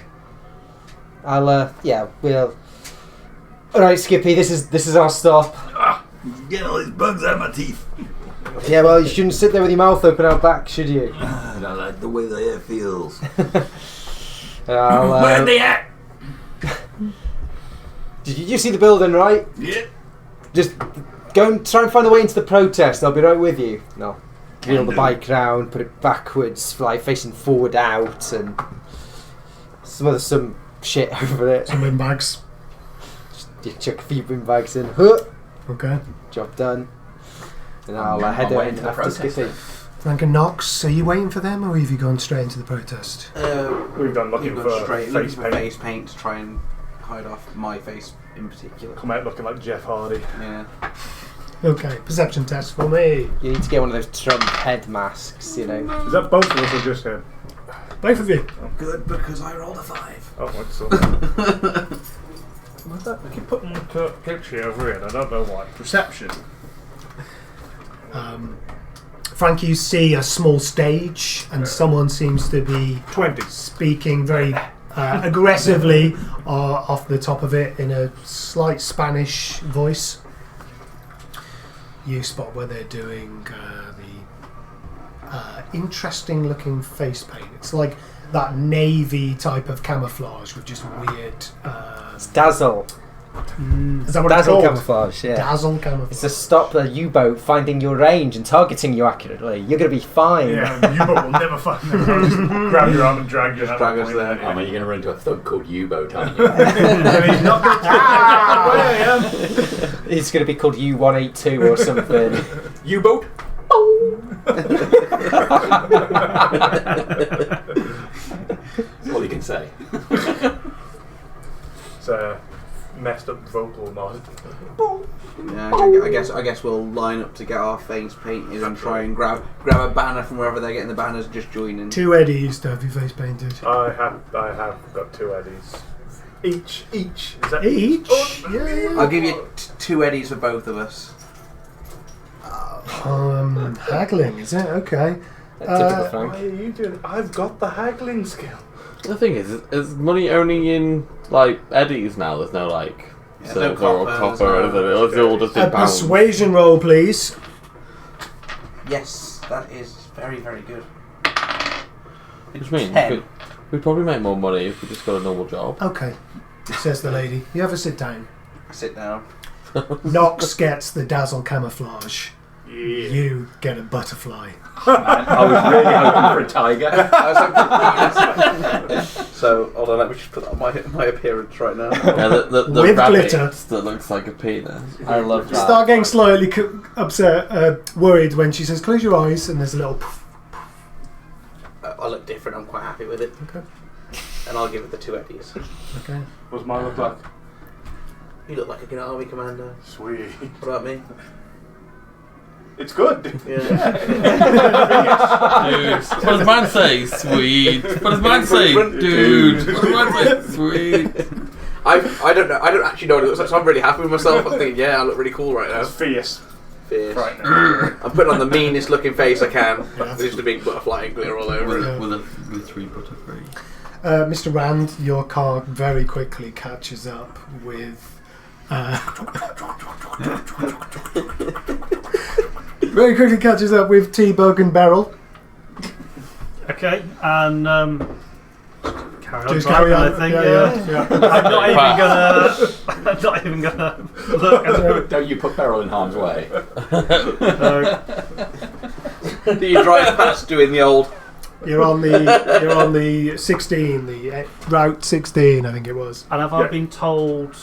we'll. All right, Skippy. This is our stop. Get all these bugs out of my teeth. Yeah. Well, you shouldn't sit there with your mouth open out back, should you? I don't like the way the air feels. Where are they at? Did you see the building, right? Yeah. Just go and try and find a way into the protest. I'll be right with you. No. Wheel the bike round, put it backwards, like facing forward out, and some shit over it. Some bin bags. You chuck a few bin bags in. Huh. Okay. Job done. And I'll I'm head way in into the after protest Skippy. Frank and Knox, are you waiting for them, or have you gone straight into the protest? We've gone looking We've for gone straight face paint. face paint to try and hide off my face in particular. Come out looking like Jeff Hardy. Yeah. Okay, perception test for me. You need to get one of those Trump head masks, you know. Is that both of us or just him? Both of you. Good, because I rolled a 5. Oh, excellent. What's that? I keep putting the picture over here and I don't know why. Perception. Frank, you see a small stage, and someone seems to be 20. speaking very aggressively off the top of it in a slight Spanish voice. You spot where they're doing the interesting looking face paint. It's like that navy type of camouflage with just weird... It's Dazzle. is that what it's Dazzle called? camouflage, yeah. Dazzle camouflage. It's to stop the U-boat finding your range and targeting you accurately. You're going to be fine. Yeah, you will never find them. I'll just grab your arm and drag you. Just drag us there. I mean, you're going to run into a thug called U-Boat, aren't you? He's not going to where I am. It's going to be called U182 or something. U-Boat? That's all you can say. It's a messed up vocal mod. Yeah, I guess we'll line up to get our face painted and try and grab a banner from wherever they're getting the banners and just join in. 2 Eddies to have your face painted. I have got 2 Eddies. Each. Is that Each? Oh, Yeah. I'll give you 2 Eddies for both of us. Haggling, is it? Okay. Typical Why Frank. are you doing? I've got the haggling skill. The thing is money only in like eddies now? There's no like silver or copper or anything. It's all just A in pounds. persuasion roll, please. Yes, that is very, very good. Which means 10. we'd probably make more money if we just got a normal job. Okay, says the lady. You have a sit down. Sit down. Nox gets the dazzle camouflage. Yeah. You get a butterfly. Man, I was really hoping for a tiger. So, hold on, let me just put that on my appearance right now. Yeah, the With rabbit glitter. that looks like a penis. I love that. Start getting slightly upset, worried when she says, "Close your eyes," and there's a little. Poof. I look different, I'm quite happy with it. Okay. And I'll give it the 2 Eddies. Okay. What's mine look like? You look like a good army commander. Sweet. What about me? It's good. Yeah. Dude, what does man say? Sweet. What does man say? Dude. What does man say? Sweet. I don't know. I don't actually know what it looks like, so I'm really happy with myself. I'm thinking, yeah, I look really cool right now. It's fierce. Fierce. Right now. I'm putting on the meanest looking face I can. There's just a big butterfly and glitter all over it. With a glittery butterfly. Mr. Rand, your car very quickly catches up with. Very quickly catches up with T-Bug and Beryl. Okay, and carry on. Just driving, carry on. I think. Yeah. I'm not even gonna look at it. Don't you put Beryl in harm's way. Do you drive past doing the old? You're on the 16, the Route 16, I think it was. And have I been told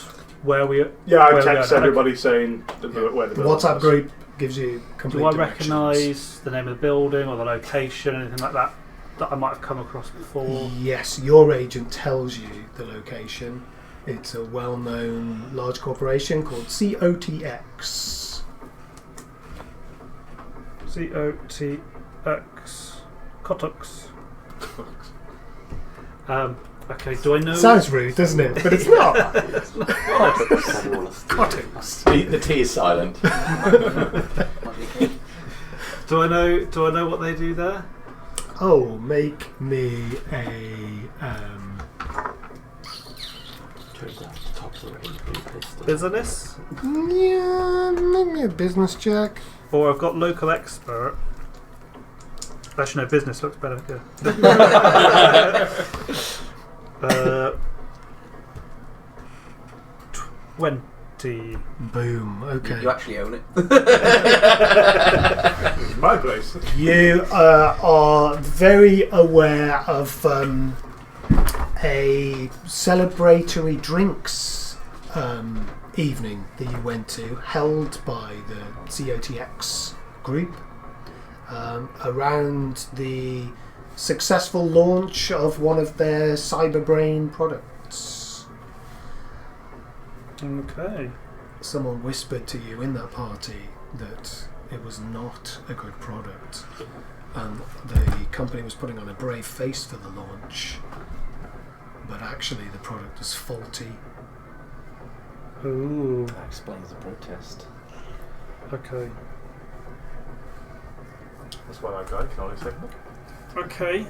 where we? Yeah, I where text we are now? everybody saying where the The building WhatsApp was. group gives you complete Do I directions. recognise the name of the building or the location, anything like that I might have come across before? Yes, your agent tells you the location. It's a well-known large corporation called COTX. COTX. Cotux. Okay, do I know? Sounds rude, doesn't it? But it's not. The T is silent. Do I know what they do there? Oh, make me a Business? yeah, make me a business check. Or I've got local expert. Actually, no, business looks better. Yeah. 20. Boom. Okay. You actually own it. It's my place. You are very aware of a celebratory drinks evening that you went to, held by the COTX group, around the successful launch of one of their Cyberbrain products. Okay. Someone whispered to you in that party that it was not a good product, and the company was putting on a brave face for the launch, but actually the product was faulty. Ooh. That explains the protest. Okay. That's what I got. I can only say. Okay.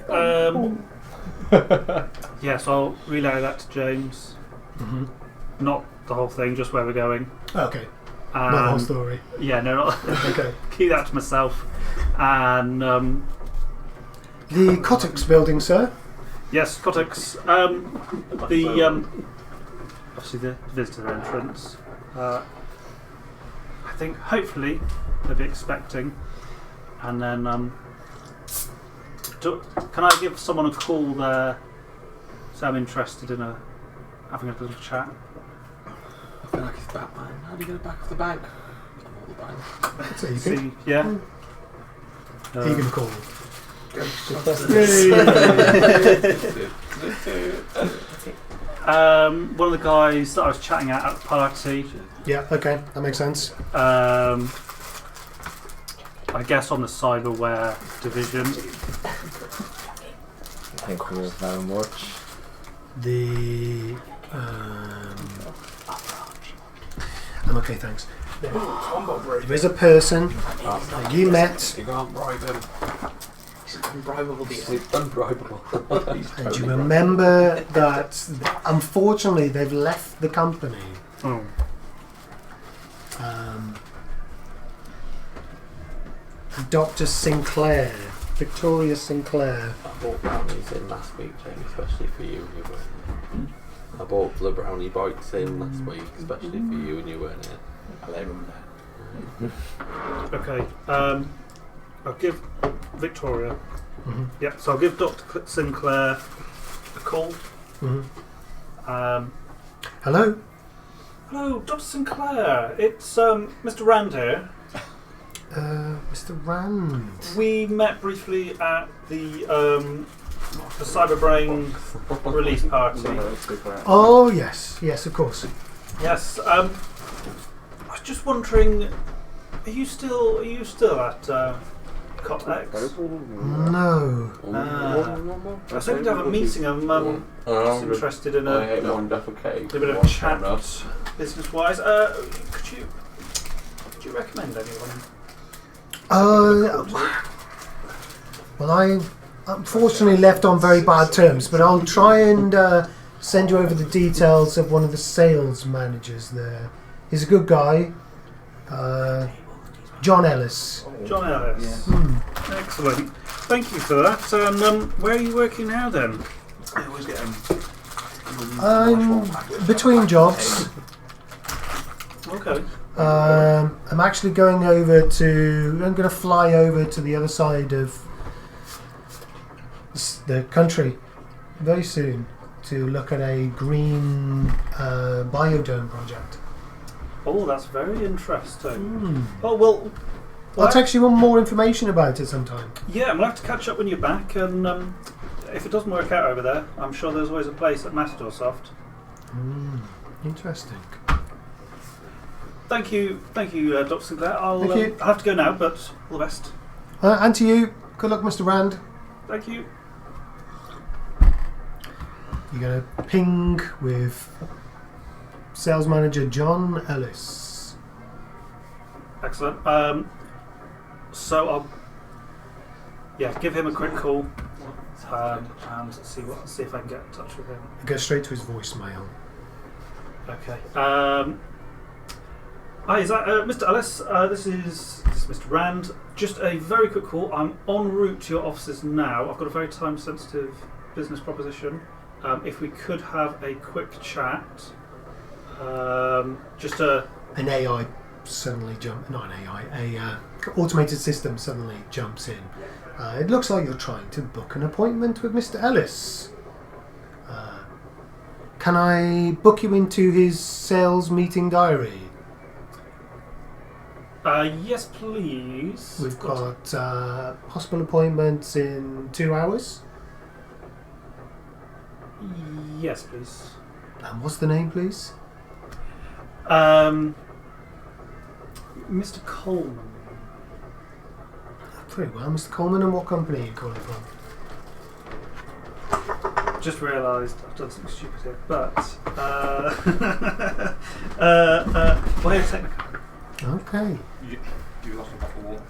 Yes, I'll relay that to James. Mm-hmm. Not the whole thing, just where we're going. Okay, not the whole story. Yeah, no, not Okay. keep that to myself. And The Cotix building, sir. yes, Cotix. Obviously the visitor entrance. I think hopefully they'll be expecting, and then can I give someone a call there? So I'm interested in having a little chat. I feel like it's Batman. How do you get it back off the bank? All the bank. So you See, can, yeah. you can call. One of the guys that I was chatting at the party. Yeah, okay, that makes sense. I guess on the cyberware division. I think we'll very much. I'm okay, thanks. There is a person that you met, You can't bribe him. It's unbribable. He's unbribable. and you remember that unfortunately they've left the company Oh. Dr. Sinclair, Victoria Sinclair. I bought brownies in last week, Jamie, especially for you and you weren't here. I bought the brownie bites in last week, especially for you and you weren't here. I let them know. Okay. I'll give Victoria. Mm-hmm. Yep. So I'll give Dr. Sinclair a call. Mm-hmm. Hello? Hello, Dr. Sinclair. It's Mr. Rand here. Mr. Rand. We met briefly at the Cyberbrain release party. Oh, yes. Yes, of course. Yes. I was just wondering, are you still at Copex? No. I was hoping to have a meeting. I'm just interested in I ate one duff of cake. a bit of chat, business-wise. Could you recommend anyone? Well, I unfortunately left on very bad terms, but I'll try and send you over the details of one of the sales managers there. He's a good guy. John Ellis. John Ellis. Yeah. Excellent. Thank you for that. And where are you working now then? I always get I'm between jobs. Okay. I'm actually I'm going to fly over to the other side of the country very soon to look at a green biodome project. Oh, that's very interesting. Mm. Oh, well, I'll text you more information about it sometime. yeah, I'm going to have to catch up when you're back, and if it doesn't work out over there, I'm sure there's always a place at Matador Soft. Interesting. Thank you, Dr. Sinclair. I'll Thank you. I'll have to go now, but all the best. And to you, good luck, Mr. Rand. Thank you. You're going to ping with sales manager John Ellis. Excellent. So I'll give him a quick call and see if I can get in touch with him. Go straight to his voicemail. Okay. Hi, is that Mr. Ellis? This is Mr. Rand. Just a very quick call. I'm en route to your offices now. I've got a very time-sensitive business proposition. If we could have a quick chat, An AI suddenly not an AI, automated system suddenly jumps in. It looks like you're trying to book an appointment with Mr. Ellis. Can I book you into his sales meeting diary? yes, please. We've got possible appointments in 2 hours. Yes, please. And what's the name, please? Mr. Coleman. Very well, Mr. Coleman. And what company are you calling from? Just realised I've done something stupid here, but Biotechnica. Okay. You lost a bottle of water.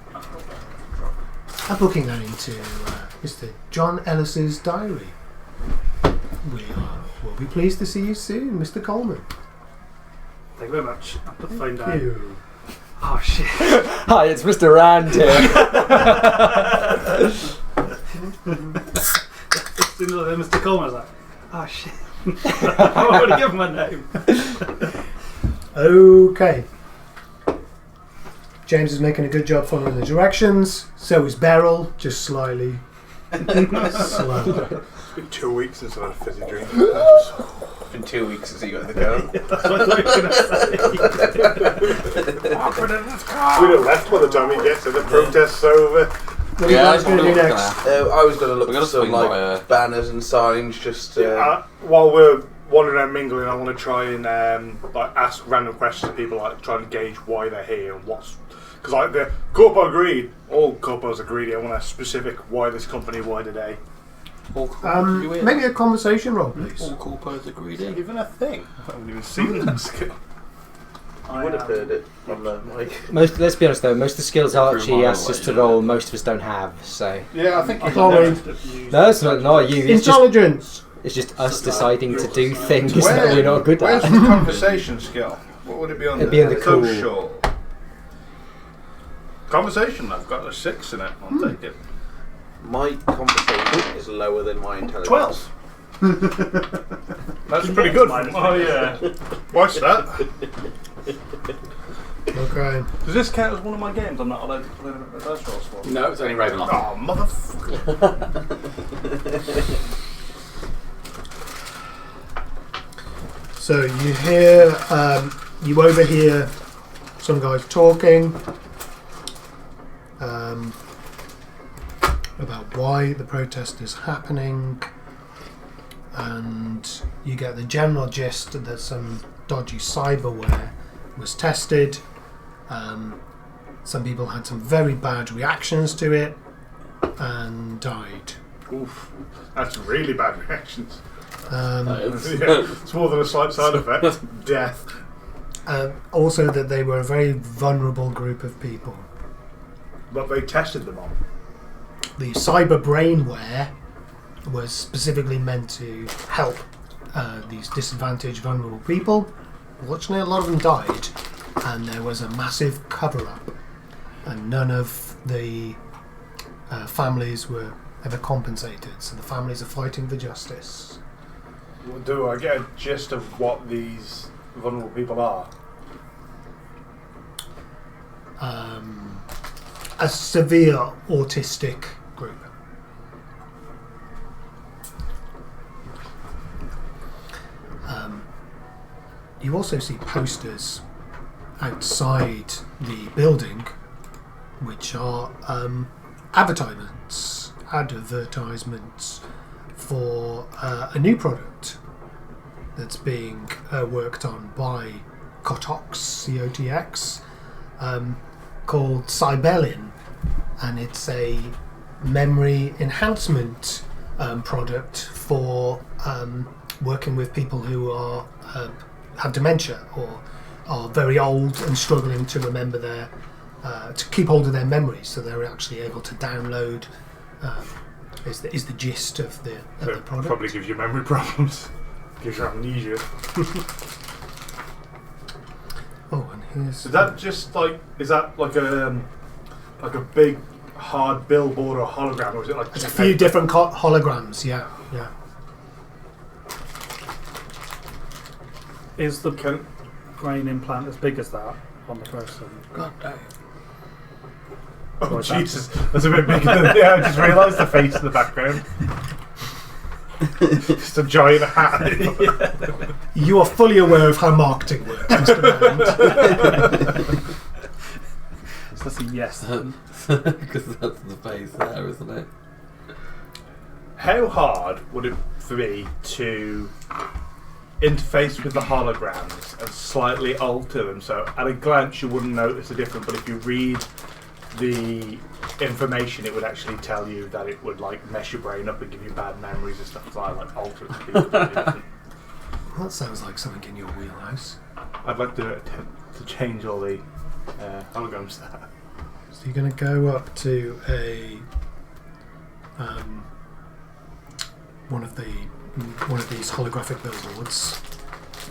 I'm booking that into Mr. John Ellis's diary. We'll be pleased to see you soon, Mr. Coleman. Thank you very much. I'll put the phone Thank down. you. Oh shit. Hi, it's Mr. Rand here. As soon as I heard Mr. Coleman, I was like, oh shit. I've already given my name. Okay. James is making a good job following the directions. So is Beryl, just slightly slow. It's been 2 weeks since I had a fizzy drink. It's been 2 weeks since you got the go. That's what I thought you were going to say. We'd have left by the time he gets to the protest's over. What are you guys going to do next? I was going to look We're for gonna some swing by, banners and signs. Just While we're wandering around mingling, I want to try and ask random questions to people, try and gauge why they're here and what's. Because the corpo agreed, all corpos agreed. I want a specific why this company, why today. Maybe a conversation roll, please. All corpos agreed. Is that even a thing? I haven't even seen that skill. I would have heard it on the mic. Let's be honest though, most of the skills Archie mile asks us away, to yeah. roll, most of us don't have, so... Yeah, I think I've you Chloe. never used No, it's not you. It's just, Intelligence! It's just us deciding to do things that Where- we're not good Where's at. the conversation skill? What would it be on It'd be under cool. Social. Conversation, I've got a 6 in it. I'll take it. My conversation is lower than my intelligence. 12. That's pretty good. Oh yeah. What's that? Okay. Does this count as one of my games? I'm not allowed to play the dice rolls for. No, it's only Ravenloft. Oh, motherfucker. So you hear, you overhear some guys talking about why the protest is happening, and you get the general gist that some dodgy cyberware was tested. Some people had some very bad reactions to it and died. Oof. That's really bad reactions. That is. Yeah, it's more than a slight side effect. Death. Also that they were a very vulnerable group of people. But they tested them on. The cyber brainware was specifically meant to help these disadvantaged, vulnerable people. Fortunately, a lot of them died, and there was a massive cover-up, and none of the families were ever compensated. So the families are fighting for justice. Do I get a gist of what these vulnerable people are? A severe autistic group. You also see posters outside the building which are advertisements for a new product that's being worked on by Cotox, C-O-T-X, called Cybelin, and it's a memory enhancement product for working with people who are have dementia or are very old and struggling to remember their to keep hold of their memories, so they're actually able to download. Is the gist of the product. Probably gives you memory problems. Gives you amnesia. Oh, and here's. Is that just like? Is that like a big hard billboard or hologram, or is it like? There's a few different holograms. Yeah. Is the brain implant as big as that on the person? God damn. Oh Jesus, that's a bit bigger than. Yeah, I just realised the face in the background. Just a giant hat. You are fully aware of how marketing works, Mr. Rand. So that's a yes. Because that's the face there, isn't it? How hard would it be to interface with the holograms and slightly alter them so at a glance you wouldn't notice the difference, but if you read the information it would actually tell you that it would like mess your brain up and give you bad memories and stuff like alter it to be completely different. That sounds like something in your wheelhouse. I'd like to change all the holograms to that. So you're going to go up to a one of these holographic billboards.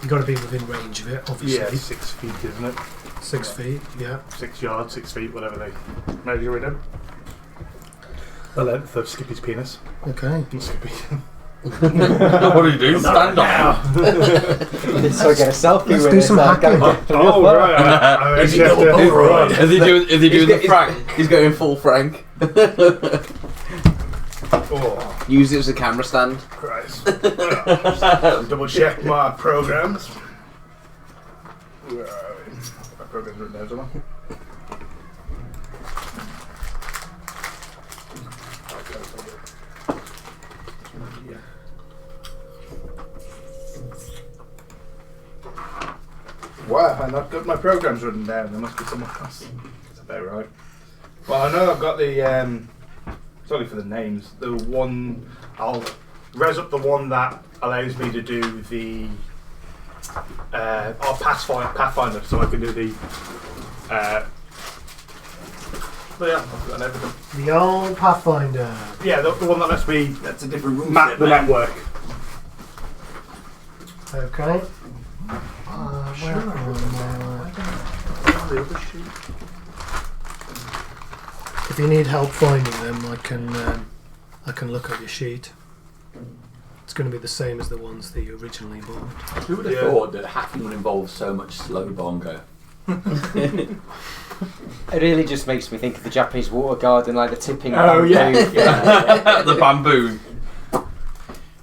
You've got to be within range of it, obviously. Yeah, 6 feet, isn't it? 6 feet, yeah. 6 yards, 6 feet, whatever they measure it in. The length of Skippy's penis. Okay. Skippy. What do you do? Stand up. So I get a selfie Let's with do it, some so I hacking. go get the Oh, real right. I Is he actually have to- right. Is he doing the Frank? He's going full Frank. Oh, Use it as a camera stand. Christ. Well, double check my programs. Where are we? My programs written down somewhere. Wow, I've not got my programs written down. There must be somewhere else. That's about right. Well, I know I've got the. Sorry for the names. The one I'll res up the one that allows me to do the Pathfinder, so I can do the. But yeah, I've got everything. The old Pathfinder. Yeah, the one that lets me That's a different room. map the network. Okay. Where am I? If you need help finding them, I can look at your sheet. It's going to be the same as the ones that you originally bought. Who would have thought that hacking would involve so much slow bongo? It really just makes me think of the Japanese water garden, like the tipping. Oh, yeah. The bamboo.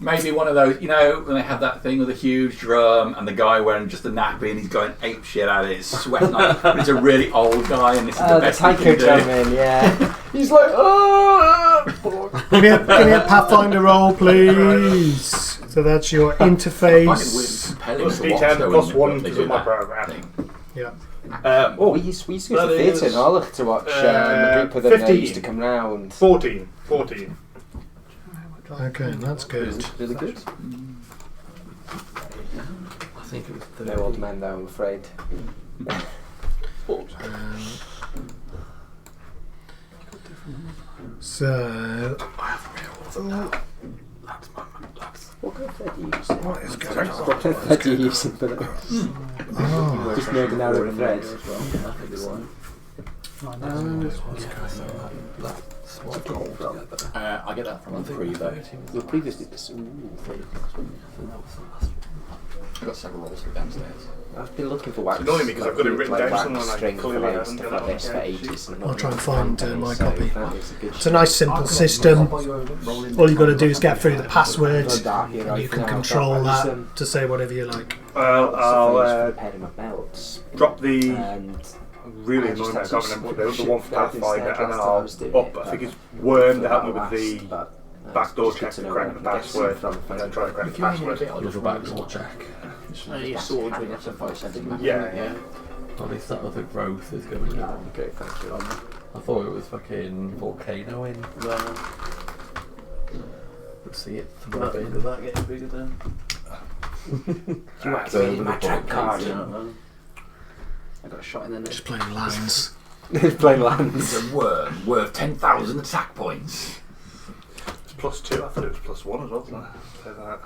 Maybe one of those, you know, when they have that thing with a huge drum and the guy wearing just a nappy and he's going ape shit at it, it's sweating on it, but it's a really old guy and this is the best he can do. Drumming, yeah. He's like, oh! Give me a Pathfinder roll, please. So that's your interface. Plus D10 plus 1 because of my program. Yeah. We used to go to the theatre and all to watch a group of them that used to come round. 14. Okay, that's good. Really good. I think it was No old men though, I'm afraid. So, What kind of thread are you using? what is going on? What kind of thread are you using for that? Oh, Just nerding out over thread. I get that from a free though. Well, previously this. I've got several rolls for downstairs. I've been looking for wax. It's annoying me because I've got it written down wax somewhere and I string clearly for haven't stuff done like it. this for ages. And I'll try and find my so copy. that is a good It's a nice simple system. All you've got to do is get through the password. You can control that to say whatever you like. I'll paired in my belts drop the and really I just annoying. I had can't some remember the one for shit Pathfinder, last and then time I I'll was doing up. it, I think but it's Worm to help me last, with the but, backdoor it's check good to to know crack what the I'm guessing password, from and then try to crack the password. Little backdoor check. your sword when you have to fight something. Yeah. At least that other growth is going on. Okay, thank you. I thought it was fucking volcano in. Let's see it from up in. that getting bigger then? You activated my track card. I got a shot in the neck. Just playing lands. Playing lands. It's a worm worth 10,000 attack points. It's +2. I thought it was +1 as well. Wasn't it? Say that.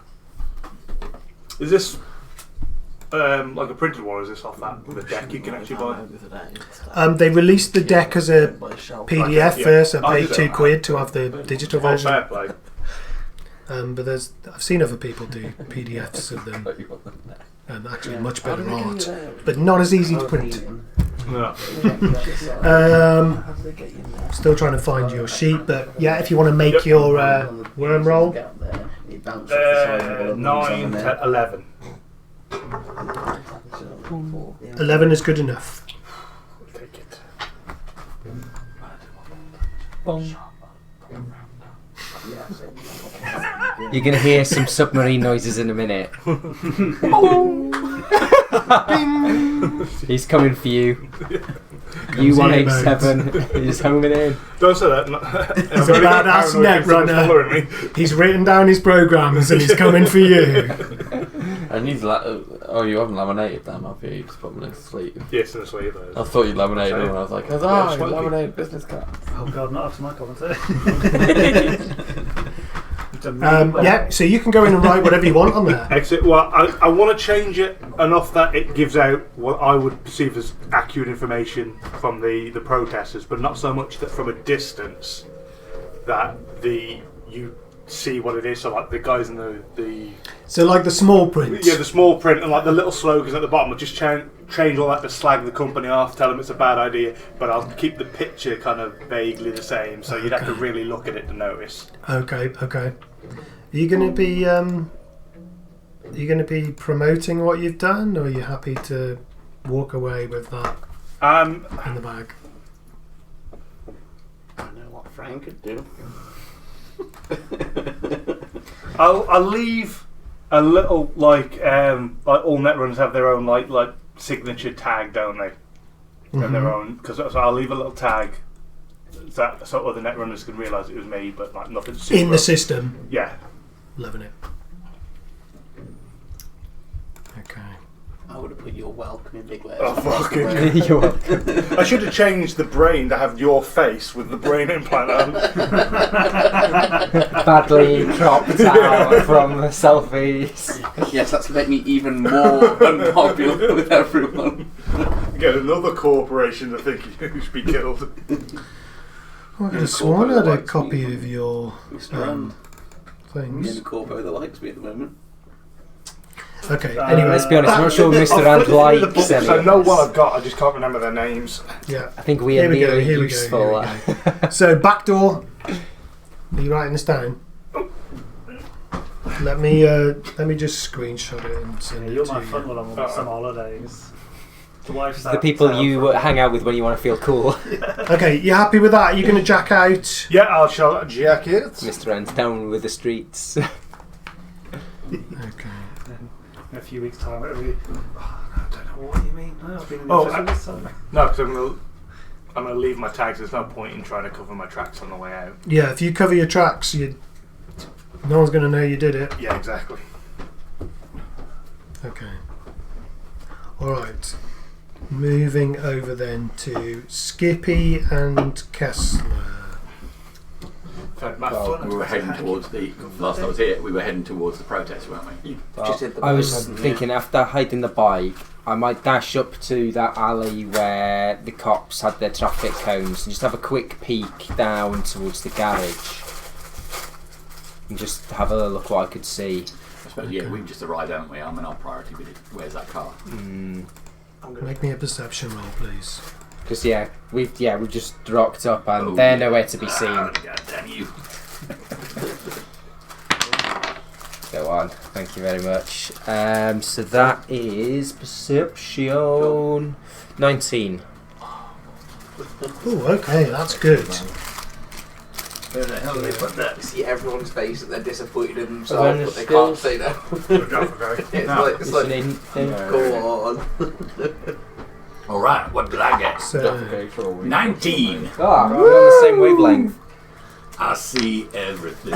Is this like a printed one? Or is this off the deck you can actually buy? They released the deck as a PDF first. I paid £2 to have the digital Oh, version. fair play. But I've seen other people do PDFs of them. Actually, much better art, but not as easy to print. No. Still trying to find your sheet, but yeah, if you want to make your worm roll, 9 to 11. 11 is good enough. Take it. You're going to hear some submarine noises in a minute. He's coming for you. U187 is homing in. Don't say that. He's a badass net runner. He's written down his programs and he's coming for you. And he's you haven't laminated them, have you? You just put them in the sleeve. Yes, in the sleeve. I thought you laminated them and I was like, huzzah, you laminated business cards. Oh god, not up to my commentary. Yeah, so you can go in and write whatever you want on there. Exit. Well, I want to change it enough that it gives out what I would perceive as accurate information from the protesters, but not so much that from a distance that you see what it is. So like the guys in the So like the small print. yeah, the small print and like the little slogans at the bottom. I'll just change all that to slag the company off, tell them it's a bad idea, but I'll keep the picture kind of vaguely the same. So you'd have to really look at it to notice. Okay. Are you going to be promoting what you've done, or are you happy to walk away with that in the bag? I know what Frank could do. I'll leave a little like all netrunners have their own like signature tag, don't they? And their own, because so I'll leave a little tag so other netrunners can realise it was me, but like nothing super In the system. Yeah. Loving it. Okay. I would have put "You're welcome" in big letters. Oh, fucking You're welcome. I should have changed the brain to have your face with the brain implant on. Badly cropped out from the selfies. Yes, that's to make me even more unpopular with everyone. Get another corporation to think you should be killed. I could have sworn I had a copy of your things. The corpo that likes me at the moment. Okay, anyway. Let's be honest, I'm not sure Mr. I've Rand flipped through the likes books, any I of know us. what I've got, I just can't remember their names. Yeah. I think we are nearly useful. Here we go. So, back door. Are you writing this down? Let me just screenshot it and send it You're to my you. fun when I'm on some holidays. The wife's The people you hang out with when you want to feel cool. Okay, you happy with that? Are you going to jack out? Yeah, I'll show Jack it. Mr. Rand's down with the streets. Okay. In a few weeks' time, it'll be. Oh, I don't know what you mean. No, I've been in the Oh, office this summer. No, because I'm gonna leave my tags. There's no point in trying to cover my tracks on the way out. Yeah, if you cover your tracks, no one's going to know you did it. Yeah, exactly. Okay. Alright. Moving over then to Skippy and Kessler. We were heading towards the. Last I was here, we were heading towards the protest, weren't we? I was thinking after hiding the bike, I might dash up to that alley where the cops had their traffic cones and just have a quick peek down towards the garage and just have a look what I could see. I suppose, yeah, we've just arrived, haven't we? I mean, our priority with it. Where's that car? Make me a perception roll, please. Because we've just rocked up and they're nowhere to be seen. God damn you. Go on, thank you very much. So that is perception 19. Oh, okay, that's good. Where the hell did they put that? See everyone's face that they're disappointed in themselves, Awareness but they skills. can't say no. Good job, okay. It's like Listening thing. go on. Alright, what did I get? So, 19! Ah, we're on the same wavelength. I see everything.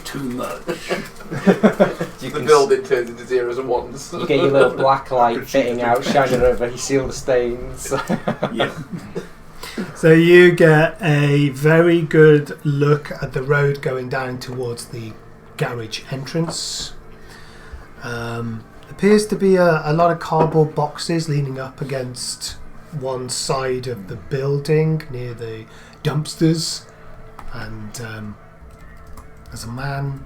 Too much. The building turns into zeros and ones. You get your little black light fitting out, shining over, you see all the stains. Yeah. so you get a very good look at the road going down towards the garage entrance. Appears to be a lot of cardboard boxes leaning up against one side of the building near the dumpsters. And there's a man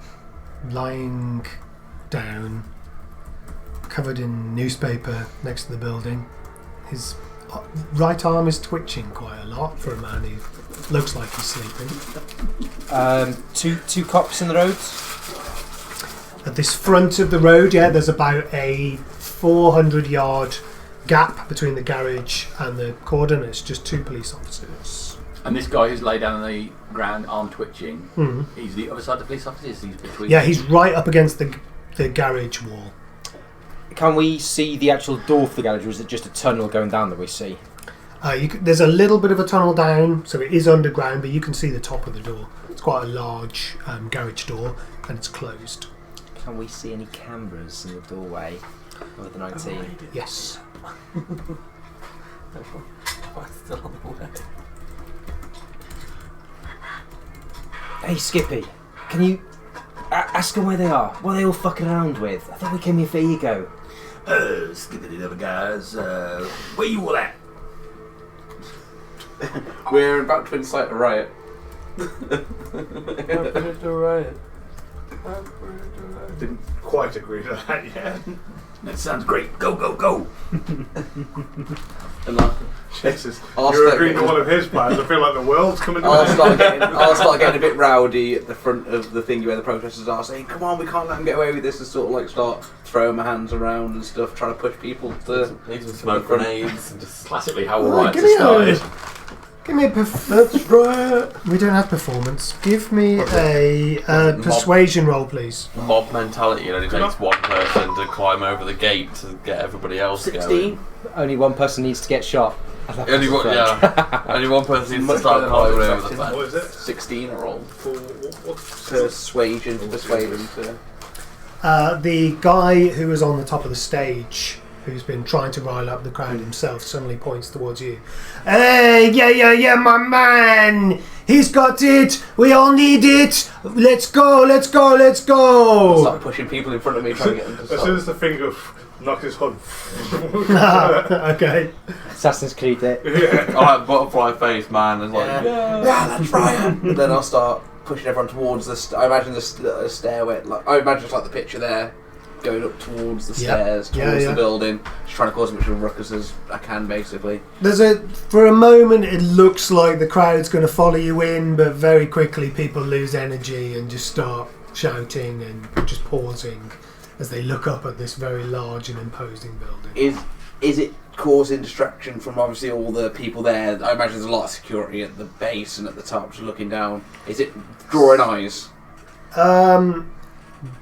lying down, covered in newspaper next to the building. His right arm is twitching quite a lot for a man who looks like he's sleeping. Two cops in the road. At this front of the road, there's about a 400-yard gap between the garage and the cordon. It's just two police officers. And this guy who's laid down on the ground, arm twitching, Mm. he's the other side of the police officers? He's between. Yeah, he's right up against the garage wall. Can we see the actual door for the garage, or is it just a tunnel going down that we see? There's a little bit of a tunnel down, so it is underground, but you can see the top of the door. It's quite a large garage door, and it's closed. Can we see any cameras in the doorway of the 19? Yes. Still on the way. Hey Skippy, can you ask them where they are? What are they all fucking around with? I thought we came here for ego. Skippy the other guys, where you all at? We're about to incite a riot. Didn't quite agree to that yet. That sounds great. Go, go, go! And like, Jesus, I'll you're start agreeing to getting- one of his plans. I feel like the world's coming to I'll an start getting a bit rowdy at the front of the thing where the protesters are, saying, "Come on, we can't let them get away with this," and sort of like start throwing my hands around and stuff, trying to push people to. Need some smoke grenades and just Classically how all Right, rights give are me started. Give me a That's right. We don't have performance. Give me a persuasion roll, please. mob mentality. It only takes one person to climb over the gate to get everybody else 16. Only one person needs to get shot. going. Only one person needs to start climbing over the What fence. is it? 16 a roll. For what's Persuasion to persuade them to. The guy who was on the top of the stage who's been trying to rile up the crowd himself, suddenly points towards you. Hey, yeah, my man! He's got it! We all need it! Let's go! Start pushing people in front of me, trying to get them to As stop. soon as the finger knocks his hood. Okay. Assassin's Creed it. Yeah. I like butterfly face, man. It's like, Yeah, that's Ryan. And then I'll start pushing everyone towards the. I imagine the stairway. Like I imagine it's like the picture there, going up towards the stairs, towards the building, just trying to cause as much of a ruckus as I can, basically. For a moment, it looks like the crowd's going to follow you in, but very quickly people lose energy and just start shouting and just pausing as they look up at this very large and imposing building. Is it causing distraction from obviously all the people there? I imagine there's a lot of security at the base and at the top, just looking down. Is it drawing eyes?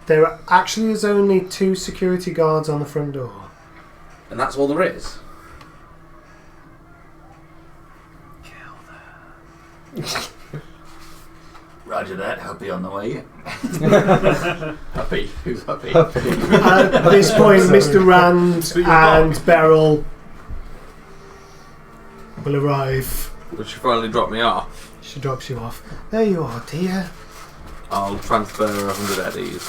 There actually is only 2 security guards on the front door. And that's all there is? Roger that. Happy on the way. Happy. Who's happy? At this point, Mr. Rand and Beryl will arrive. Will she finally drop me off? She drops you off. There you are, dear. I'll transfer 100 eddies.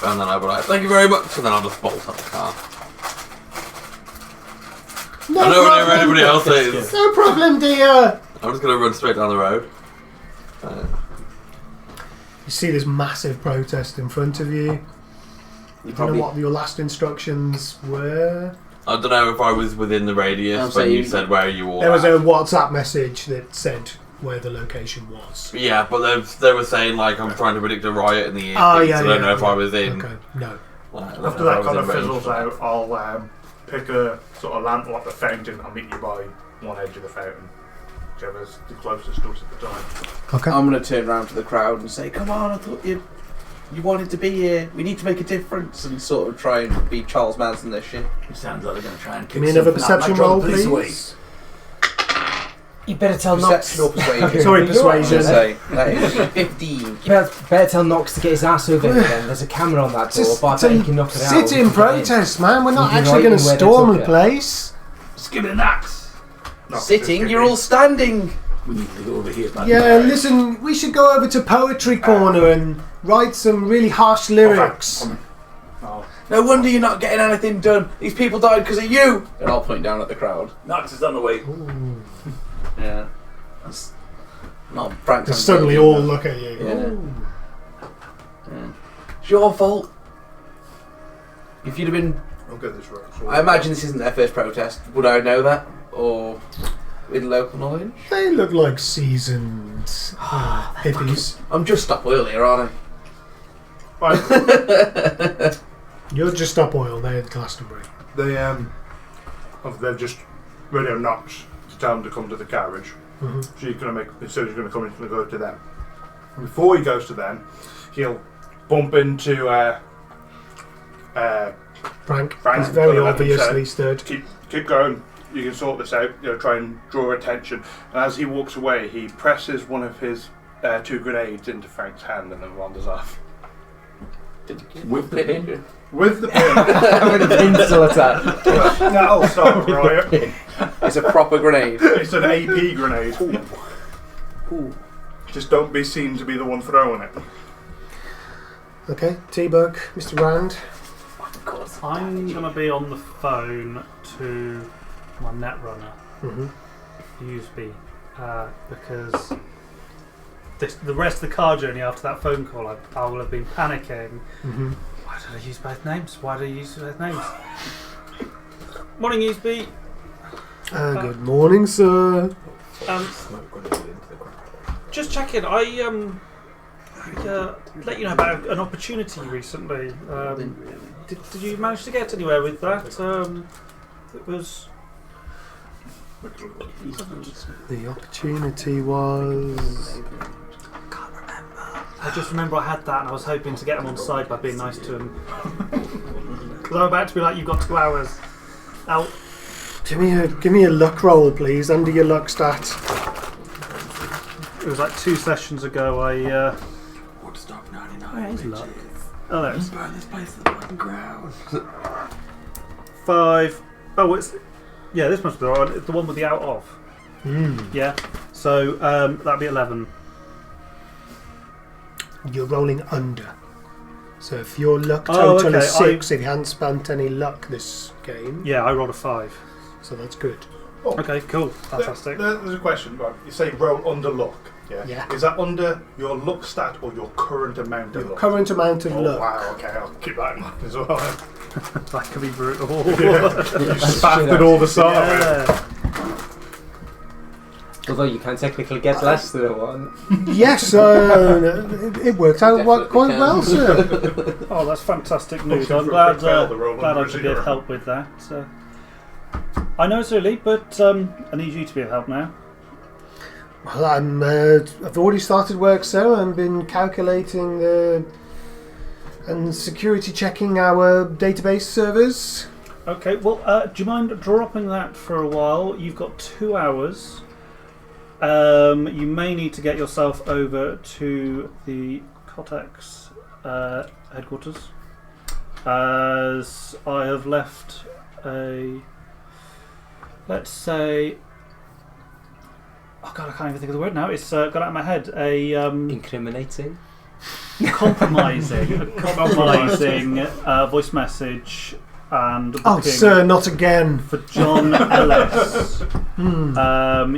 Right, and then I'll be like, thank you very much, and then I'll just bolt out the car. No I know whenever problem. anybody else is. No problem, dear. I'm just going to run straight down the road. You see this massive protest in front of you. You don't know what your last instructions were. I don't know if I was within the radius when you said where you all There was at. a WhatsApp message that said where the location was. Yeah, but they were saying like I'm trying to predict a riot in the evening, Oh, yeah, so I don't know if I was in. Okay, no. After that kind of fizzles out, I'll pick a sort of lamp like the fountain. I'll meet you by one edge of the fountain, whichever's the closest to us at the time. Okay. I'm going to turn around to the crowd and say, come on, I thought you wanted to be here. We need to make a difference, and sort of try and be Charles Manson this shit. It sounds like they're going to try and Give me another something up. perception Might draw roll, the police away. please. You better tell Nox. Perception or persuasion? Sorry, persuasion. Say, that is 15. You better tell Nox to get his ass over here then. There's a camera on that door, but I bet he can knock it out. Sit in protest, man. We're not You can actually going write to in where they storm took the it. place. Just give it an axe. No, Sitting, you're all standing. We need to go over here. Man. Yeah, listen, we should go over to Poetry Corner and write some really harsh lyrics. No wonder you're not getting anything done. These people died because of you. And I'll point down at the crowd. Knox is on the way. Ooh. Yeah. That's not Frank. They suddenly all look at you. Yeah. Yeah. It's your fault. If you'd have been... I'll get this right. So I imagine this isn't their first protest. Would I know that? Or with local knowledge? They look like seasoned hippies. I'm just Stop Oil here, aren't Right. You're just up oil, they're Glastonbury. They've just radio Knox to tell him to come to the carriage. Mm-hmm. So he's going to instead he's going to come in, he's going to go to them. And before he goes to them, he'll bump into Frank Frank, is very got 11%. obviously stood. keep going. You can sort this out. Try and draw attention. And as he walks away, he presses one of his 2 grenades into Frank's hand and then wanders off. With the pin. With the pin. With a pistol attack. That'll stop riot. I? It's a proper grenade. It's an AP grenade. Just don't be seen to be the one throwing it. Okay, T-Bug, Mr. Rand. I'm going to be on the phone to my netrunner, Useby, because the rest of the car journey after that phone call, I will have been panicking. Mm-hmm. Why did I use both names? Morning, Useby. Good morning, sir. Just checking. I let you know about an opportunity recently. Did you manage to get anywhere with that? It was. The opportunity was... I just remember I had that, and I was hoping to get him on side by being nice to him. Because I'm about to be like, "You've got 2 hours." Out. Give me a luck roll, please, under your luck stat. It was like 2 sessions ago. I Woodstock Where's 99. luck? Oh, there it is. Burn this place to the fucking ground. 5. Oh, this must be the one. It's the one with the out of. Yeah. So that'd be 11. You're rolling under. So if your luck total is 6, if you hadn't spent any luck this game, Yeah, I rolled a 5. so that's good. Okay, cool. Fantastic. There's a question, right? You say roll under luck. Yeah. Yeah. Is that under your luck stat or your current amount of Your luck? current amount of Oh, luck. wow, okay, I'll keep that in mind as well. That could be brutal. You spaffed it all the time. Yeah. Although you can technically get less than a 1. Yes, it worked out Definitely quite can. well, sir. Oh, that's fantastic news. Looking I'm for a glad, quick fail, the roll glad I under could be of zero. help with that. I know it's early, but I need you to be of help now. Well, I've already started work, sir. I've been calculating and security checking our database servers. Okay, well, do you mind dropping that for a while? You've got 2 hours. You may need to get yourself over to the Cortex headquarters, as I have left a, let's say, oh god, I can't even think of the word now. It's got out of my head. Incriminating. Compromising voice message and booking Oh, sir, not again. for John Ellis.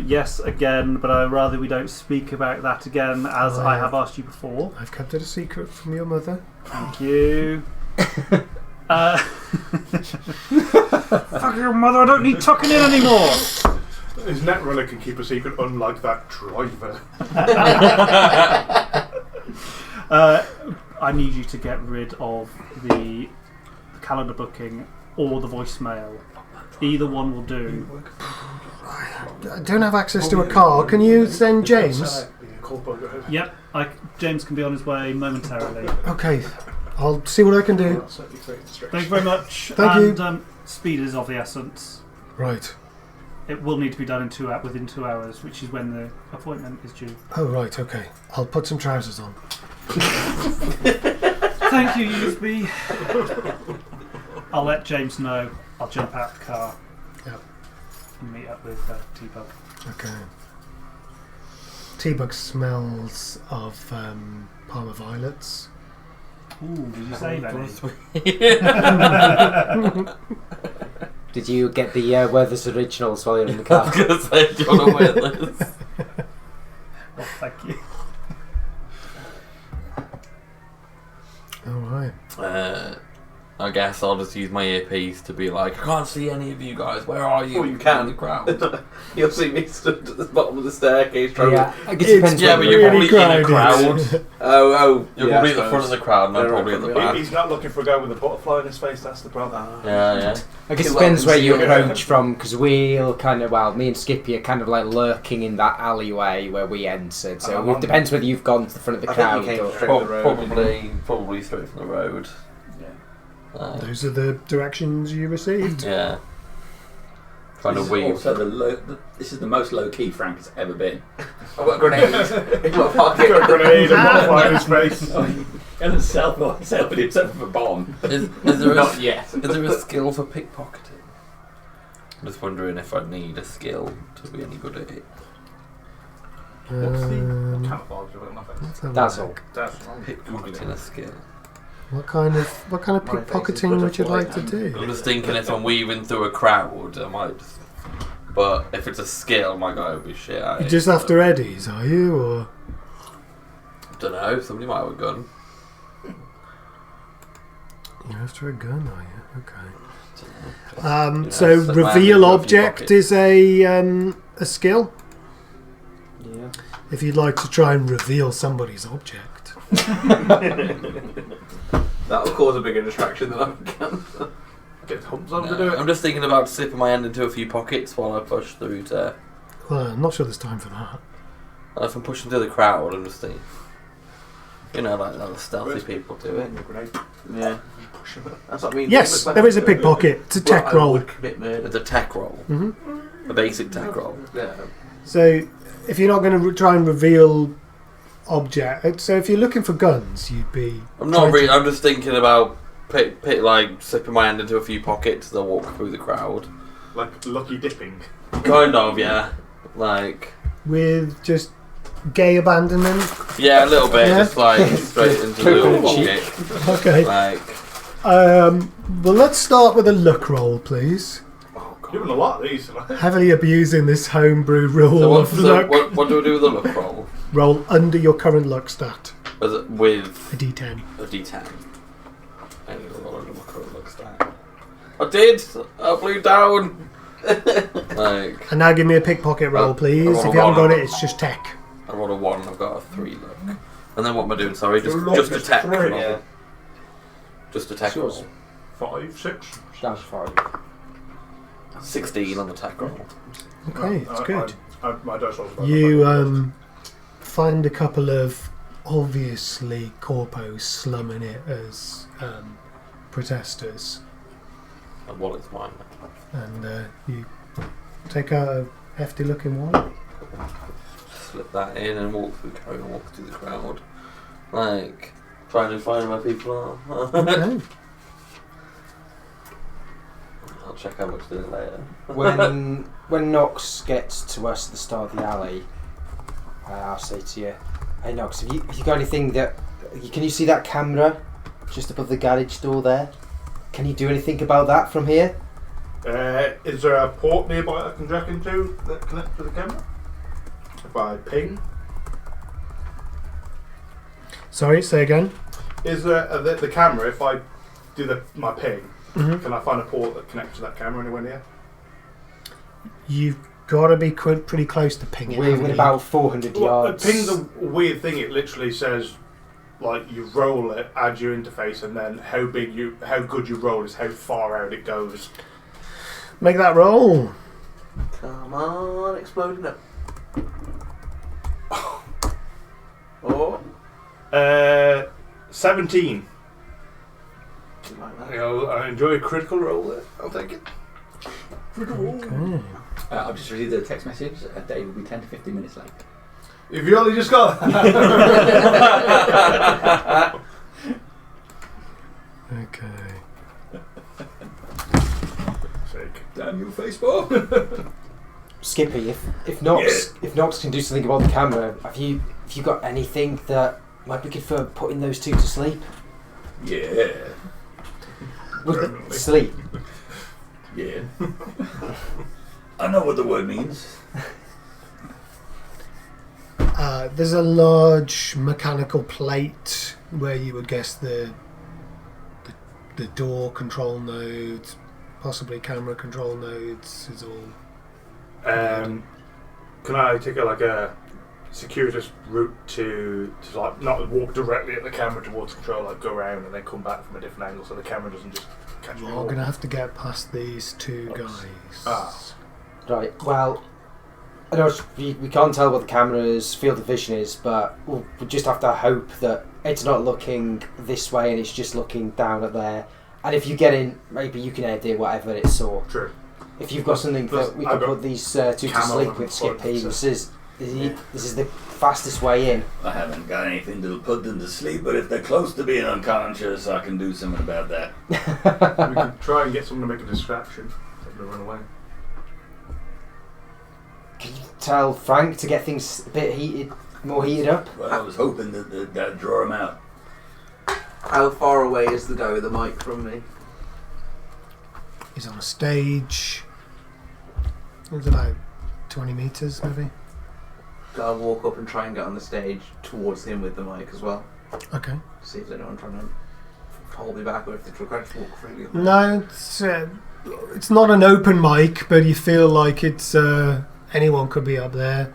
Yes, again, but I'd rather we don't speak about that again, as I have asked you before. I've kept it a secret from your mother. Thank you. Fuck your mother, I don't need tucking in anymore. His Netrunner can keep a secret, unlike that driver. I need you to get rid of the calendar booking or the voicemail. Either one will do. I don't have access to a car. Can you send James? Yep, James can be on his way momentarily. Okay, I'll see what I can do. Thank you very much. Thank you. Speed is of the essence. Right. It will need to be done in within 2 hours, which is when the appointment is due. Oh, right, okay. I'll put some trousers on. Thank you, Usby. I'll let James know. I'll jump out the car. Yep. And meet up with T-Bug. Okay. T-Bug smells of Parma violets. Ooh, did you save any? Did you get the Werther's originals while you're in the car? I was going to say, do you want to wear this? Oh, thank you. Alright. I guess I'll just use my earpiece to be like, I can't see any of you guys. Where are you? Oh, you can. In the crowd. You'll see me stood at the bottom of the staircase trying Yeah, to... I guess it depends. Yeah, what but you're you're probably doing. in a crowd. Oh, You're probably at the front of the crowd, and I'm probably at the back. He's not looking for a guy with a butterfly in his face, that's the problem. Yeah. I guess it Well, depends where you yeah. approach from, because we'll kind of, me and Skippy are kind of like lurking in that alleyway where we entered, so it depends whether you've gone to the front of the I think crowd you came or... straight from the road. Probably straight from the road. Those are the directions you received. Yeah. Trying to This is weave. also this is the most low key Frank has ever been. I've got a grenade. I've got a pocket. He's got a grenade and a butterfly in his face. And himself with himself with a bomb. Is there Not yet. Is there a skill for pickpocketing? I'm just wondering if I'd need a skill to be any good at it. What's the Let's have a That's look. all. Pickpocketing a skill. What kind of pickpocketing would you like to do? I'm just thinking if I'm weaving through a crowd, I might just... But if it's a skill, my guy would be shit at You're it. just after Eddie's, are you? Or Don't know, somebody might have a gun. you're after a gun, are you? Okay. Yeah, So set my hand reveal into a few object pockets. is a skill. Yeah. If you'd like to try and reveal somebody's object. That'll cause a bigger distraction than I can. Get humps on to No, do it. I'm just thinking about slipping my hand into a few pockets while I push through to... Well, I'm not sure there's time for that. And if I'm pushing through the crowd, I'm just thinking... You know, like the stealthy people do it. Yeah. That's what I mean. Yes, there is a pickpocket. It's a tech roll. would commit murder. It's a tech roll. hmm A basic tech roll. Yeah. So if you're not going to try and reveal object. So if you're looking for guns, you'd be. I'm not really. I'm just thinking about like slipping my hand into a few pockets as I walk through the crowd. Like lucky dipping. Kind of, yeah. Like with just gay abandonment. Yeah, a little bit. Yeah. Just like straight into the little pocket. Okay. Like. Well, let's start with a luck roll, please. Doing a lot of these. Heavily abusing this homebrew rule of luck. What do I do with the luck roll? Roll under your current luck stat. With a D10. A D10. I need to roll under my current luck stat. I did. I blew down. Like. And now give me a pickpocket roll, please. If you haven't got it, it's just tech. I rolled a 1. I've got a 3 luck. And then what am I doing? Sorry, just a tech roll. Yeah. Just a tech roll. 5, 6. That's 5. 16 on the tech roll. Okay, it's good. My dice rolls. You find a couple of obviously corpos slumming it as protesters. My wallet's mine. And you take out a hefty looking wallet. Slip that in and walk through the crowd. Like, trying to find where people are. Okay. I'll check how much they later. When Nox gets to us at the start of the alley, I'll say to you, "Hey Nox, have you got anything that? Can you see that camera just above the garage door there? Can you do anything about that from here?" Is there a port nearby I can jack into that connects to the camera? If I ping? Sorry, say again. Is there the camera, if I do my ping, Mm-hmm. can I find a port that connects to that camera anywhere near? You've got to be pretty close to pinging. We're within about 400 yards. Ping's a weird thing. It literally says, like, you roll it, add your interface, and then how good you roll is how far out it goes. Make that roll. Come on, exploding up. Oh. 17. I enjoy a critical roll there. I'll take it. Critical roll. Okay. I've just received a text message. Dave will be 10 to 15 minutes late. If you only just got Okay. Damn you, Facebook. Skippy, if Nox can do something about the camera, have you got anything that might be good for putting those two to sleep? Yeah. Sleep. Yeah. I know what the word means. There's a large mechanical plate where you would guess the door control nodes, possibly camera control nodes is all. Can I take a circuitous route to like not walk directly at the camera towards control, like go around and then come back from a different angle so the camera doesn't just catch me? You're going to have to get past these two guys. Right, well, I know we can't tell what the camera's field of vision is, but we just have to hope that it's not looking this way and it's just looking down at there. And if you get in, maybe you can edit whatever it saw. True. If you've got something that we can put these two to sleep with, Skippy, this is the fastest way in. I haven't got anything to put them to sleep, but if they're close to being unconscious, I can do something about that. We could try and get someone to make a distraction. Let them run away. Can you tell Frank to get things a bit more heated up? Well, I was hoping that'd draw him out. How far away is the guy with the mic from me? He's on a stage. It's about 20 metres, maybe. I'll walk up and try and get on the stage towards him with the mic as well. Okay. See if there's anyone trying to hold me back or if they're trying to walk freely. No, it's not an open mic, but you feel like it's anyone could be up there,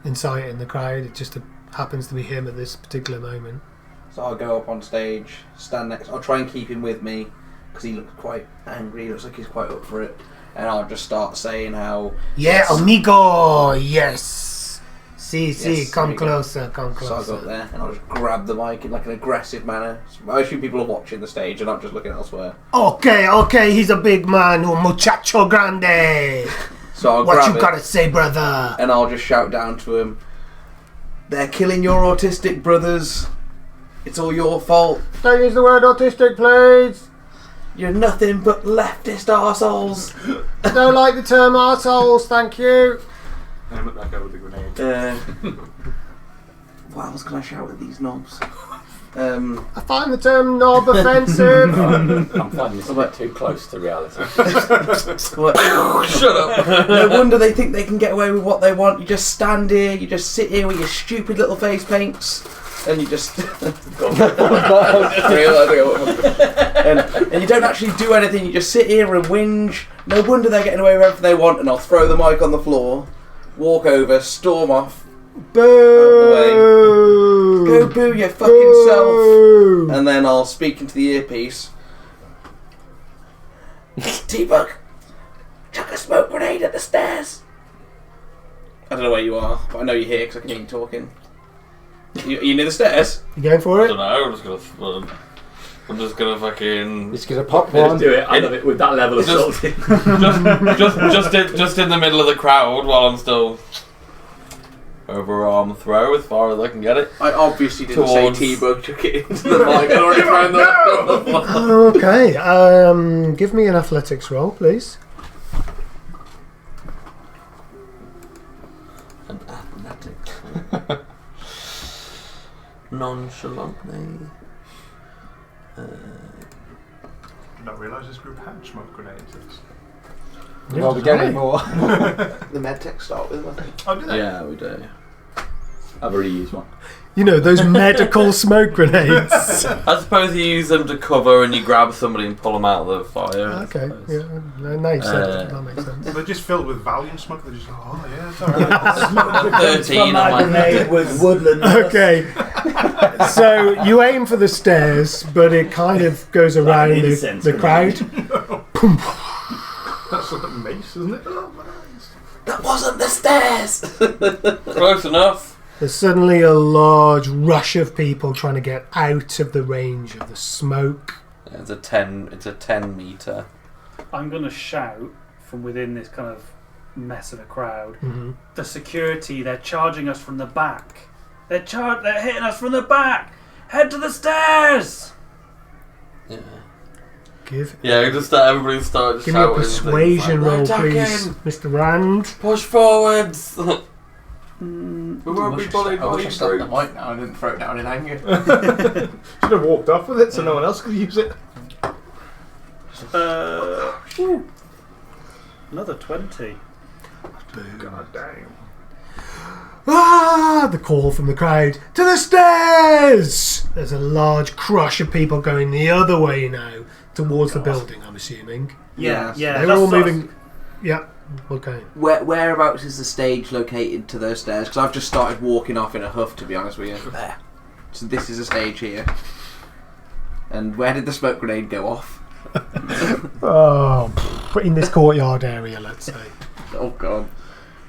inciting the crowd. It just happens to be him at this particular moment. So I'll go up on stage, stand next. I'll try and keep him with me because he looks quite angry. He looks like he's quite up for it. And I'll just start saying how... Yeah, amigo, yes. Yes, come closer, come So I'll closer. go up there and I'll just grab the mic in like an aggressive manner. I assume people are watching the stage and not just looking elsewhere. Okay, he's a big man, un muchacho grande. So I'll What grab you it gotta say, brother? and I'll just shout down to him, They're killing your autistic brothers. It's all your fault. Don't use the word autistic, please. You're nothing but leftist arseholes. I don't like the term arseholes, thank you. I'm at that guy with the grenade. What else can I shout at these knobs? I find the term knob offensive. I'm finding this a bit too close to reality. Shut up. No wonder they think they can get away with what they want. You just stand here, you just sit here with your stupid little face paints, and you just and you don't actually do anything. You just sit here and whinge. No wonder they're getting away with everything they want. And I'll throw the mic on the floor, walk over, storm off. Boo! Go boo your fucking self. And then I'll speak into the earpiece. T-Bug, chuck a smoke grenade at the stairs. I don't know where you are, but I know you're here because I can hear you talking. You near the stairs? You going for I it? don't know. I'm just gonna fucking. He's gonna pop Just one. do it. I love it with that level of Just- salty. just in the middle of the crowd while I'm still overarm throw as far as I can get it. I obviously didn't Towards- say T-Bug, chuck it into the mic. I already found that. Okay, give me an athletics roll, please. An athletic. Nonchalantly. Not realise this group had smoke grenades. Well, we don't anymore. The medtech start with, I think. Oh, did they? Yeah, we do. I've already used one. You know, those medical smoke grenades. I suppose you use them to cover and you grab somebody and pull them out of the fire. I Okay, suppose. yeah, now you said it, that makes sense. They're just filled with Valium smoke. They're just like, oh yeah, it's alright. 13 on my grenade was woodland. Okay, so you aim for the stairs, but it kind of goes Like around an the incense crowd. That's like mace, isn't it? Oh, nice. That wasn't the stairs! Close enough. There's suddenly a large rush of people trying to get out of the range of the smoke. It's a 10 meter. I'm going to shout from within this kind of mess of a crowd. Mm-hmm. The security, they're charging us from the back. They're hitting us from the back. Head to the stairs. Yeah. Everybody started Give me a shouting. persuasion things like, roll, "We're please, attacking! Mr. Rand. Push forwards! We won't be bullied I by wish I you stopped the brutes." mic now and didn't throw it down in anger. Should have walked off with it so no one else could use it. Another 20. God damn. Ah! The call from the crowd. To the stairs! There's a large crush of people going the other way now, towards the building, I'm assuming. Yeah. They're all moving. Yeah, okay. Whereabouts is the stage located to those stairs? Because I've just started walking off in a huff, to be honest with you. There. So this is a stage here. And where did the smoke grenade go off? In this courtyard area, let's say. Oh god.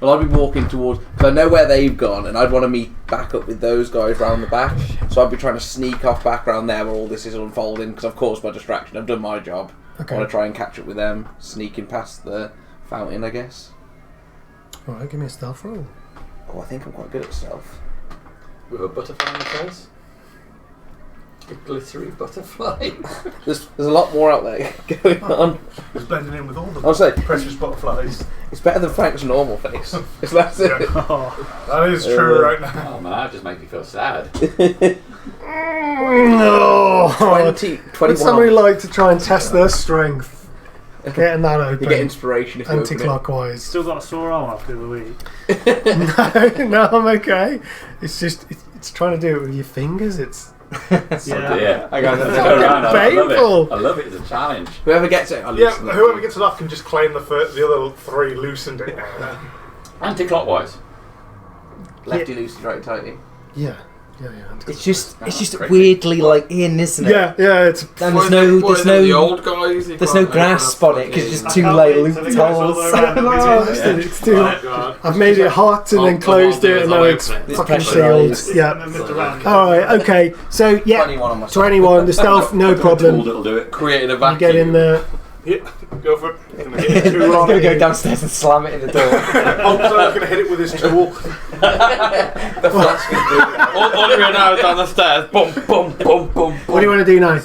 Well, I'll be walking towards, because I know where they've gone, and I'd want to meet back up with those guys round the back. So I'd be trying to sneak off back around there where all this is unfolding, because I've caused my distraction. I've done my job. Okay. I want to try and catch up with them, sneaking past the fountain, I guess. Alright, give me a stealth roll. Oh, I think I'm quite good at stealth. With a butterfly in the face. A glittery butterfly. There's a lot more out there going on. It's blending in with all the I'll say, precious butterflies. it's better than Frank's normal face. It's that's it. That is true right now. Oh man, that just makes me feel sad. No! 21 Would somebody on. like to try and test their strength? Getting that open. You get inspiration if you open it. Anti-clockwise. Still got a sore arm after the week. No, I'm okay. It's just, it's trying to do it with your fingers. It's Yeah. I got Go another. around, I love painful. it. I love it as a challenge. Whoever gets it, I'll Yeah, loosen it. whoever gets it off can just claim the other three loosened it now. Anti-clockwise. Lefty loosey, right tighty. yeah. It's just crazy. weirdly like in, isn't it? Yeah, it's And What there's is it- no what is it, the old guys? You there's can't no grasp open on a it because fucking- just two can't like wait till it goes all the loopholes. way around. it's too. Oh, God. I've made it hot and then closed it, and now it's It's fucking pressurised. sealed. Yeah. And then Mr. Rand. Alright, okay. So, yeah, 21 on my 21, the stealth, no Tool problem. that'll do it. Created a You vacuum. get in there. Yeah, go for it. He's gonna hit it He's too long. gonna go downstairs and slam it in the door. Also, he's gonna hit it with his tool. The flask is blue. All we now is down the stairs. Boom, boom, boom, boom. What do you want to do now?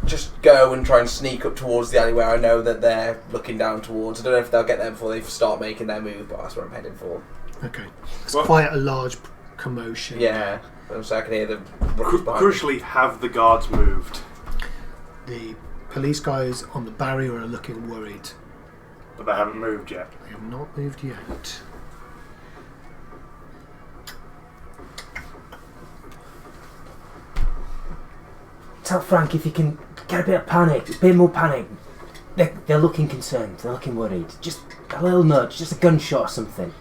Just go and try and sneak up towards the alley where I know that they're looking down towards. I don't know if they'll get there before they start making their move, but that's what I'm heading for. Okay. It's quite a large commotion. Yeah, so I can hear the ruckus behind me. Crucially, have the guards moved? The police guys on the barrier are looking worried. But they haven't moved yet. They have not moved yet. Tell Frank if you can get a bit of panic, a bit more panic. They're looking concerned, they're looking worried. Just a little nudge, just a gunshot or something.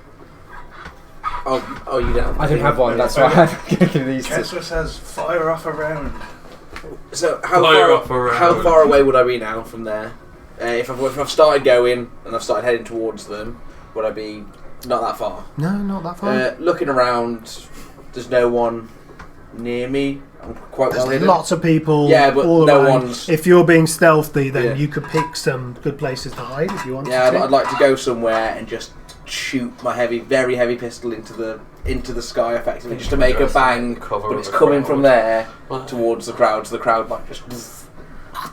Oh, you don't. I don't have one, that's why I'm going through these two. Kessler says fire off a round. So how Fire off around. how far away would I be now from there? If I've started going and I've started heading towards them, would I be not that far? No, not that far. Looking around, there's no one near me. I'm quite well There's hidden. lots of people but all no around. one's. If you're being stealthy, then Yeah. you could pick some good places to hide if you want Yeah, to. I'd like to go somewhere and just shoot my very heavy pistol into the sky, effectively, just to make a bang. Cover But of it's the coming crowd. from there towards the crowd, so the crowd might just.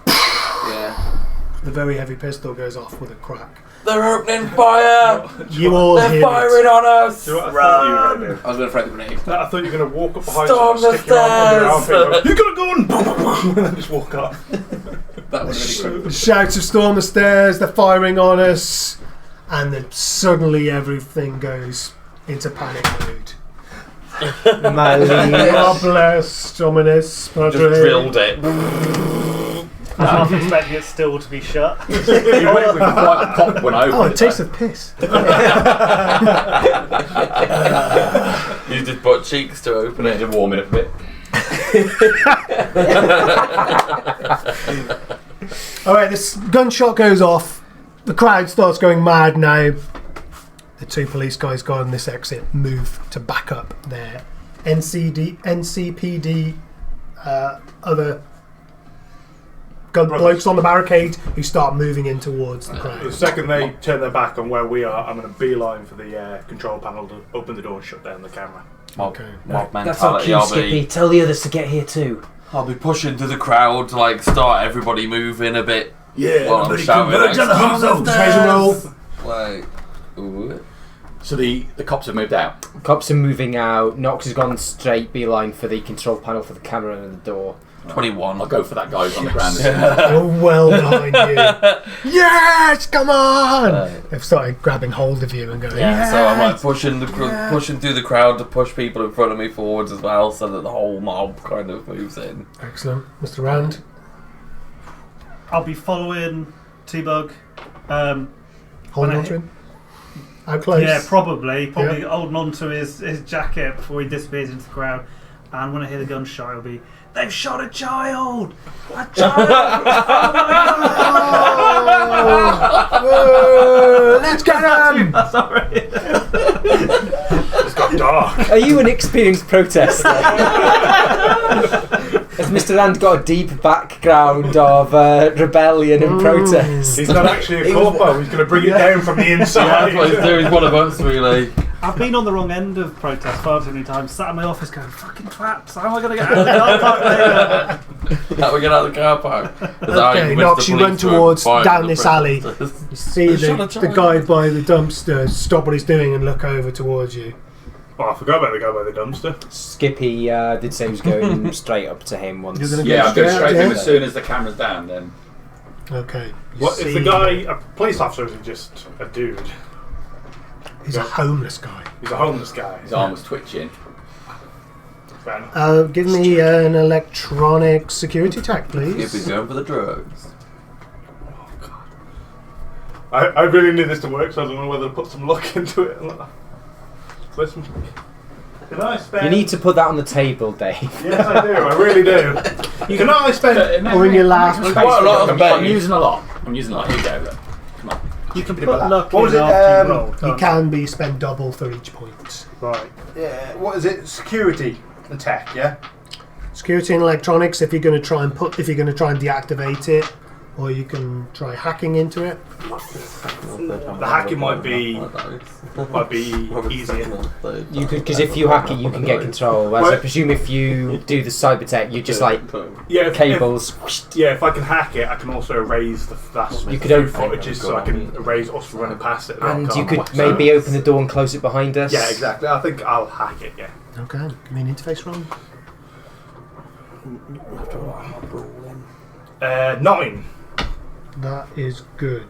Yeah. The very heavy pistol goes off with a crack. They're opening fire! You all They're hear firing it. on us! Do you know what I thought you were going to do? I was going to throw the grenade. I thought you were going to walk up behind Storm someone, the stick your arm under stairs. their armpit, and go, you got a gun! Boom, boom, boom, and then just walk off. That would have been cool. Shouts of storm the stairs, they're firing on us, and then suddenly everything goes into panic mode. My God bless, ominous, Just Padre. drilled it. I'm half expecting it still to be shut. You went with quite a pop when I opened Oh, it. it tastes of piss. Used his butt cheeks to open Need it. to warm it up a bit. Alright, this gunshot goes off. The crowd starts going mad now. The two police guys guarding this exit move to back up their NCPD other blokes on the barricade who start moving in towards the The crowd. second they turn their back on where we are, I'm going to beeline for the control panel to open the door and shut down the camera. Okay. Mob That's our mentality. cue, Skippy. Tell the others to get here too. I'll be pushing to the crowd to like start everybody moving a bit. Yeah, While I'm shouting like, "Storm the Persuasion roll. stairs!" Like, ooh. So the cops have moved out. Cops are moving out. Knox has gone straight beeline for the control panel for the camera and the door. 21. I'll go for that guy who's on the ground. You're well behind you. Yes, come on! Right. They've started grabbing hold of you and going, Yeah, so I'm like "Yes!" pushing through the crowd to push people in front of me forwards as well, so that the whole mob kind of moves in. Excellent. Mr. Rand? I'll be following T-Bug. Holding When on to him? How close? Yeah, probably holding on to his jacket before he disappears into the crowd. And when I hear the gunshot, it'll be, they've shot a child! A child! Oh, let's get him! Sorry. It's got dark. Are you an experienced protester? Has Mr. Rand got a deep background of rebellion and protest? He's not actually a corpo, he's going to bring it down from the Yeah, inside. that's what he's doing. He's one of us, really. I've been on the wrong end of protest far too many times, sat in my office going, fucking twats, how am I going to get out of the car park later? How we get out of the car park? Okay, Knox, you run towards down this alley. You see Shot a the child. guy by the dumpster stop what he's doing and look over towards you. Oh, I forgot about the guy by the dumpster. Skippy did say he was going straight up to him once. You're gonna Yeah, I'll go straight to him yeah. as soon as the camera's down then. Okay. You What is the see- guy a police officer or is he just a dude? He's a homeless guy. He's a homeless guy. His arm was twitching. Fair enough. Give me an electronic security check, If he's please. going for the drugs. I really need this to work, so I don't know whether to put some luck into it. Listen. Can I spend... You need to put that on the table, Dave. Yes, I do. I really do. Can I spend... Or in your last Quite Quite a lot of I'm bait. using a lot. Here you go. Look. Come on. You can Bit put of that. luck What was in it, after you roll. You can't can be spent double for each point. Right. Yeah, what is it? Security attack, yeah? Security and electronics. If you're going to try and deactivate it, or you can try hacking into it. The hacking might be easier. You could, because if you hack it, you can get control. Whereas I presume if you do the cyber tech, you just like cables. If I can hack it, I can also erase the You could open footages, so I can erase us running past it. And you could maybe open the door and close it behind us. Yeah, exactly. I think I'll hack it. Yeah. Okay, give me an interface roll. 9. That is good.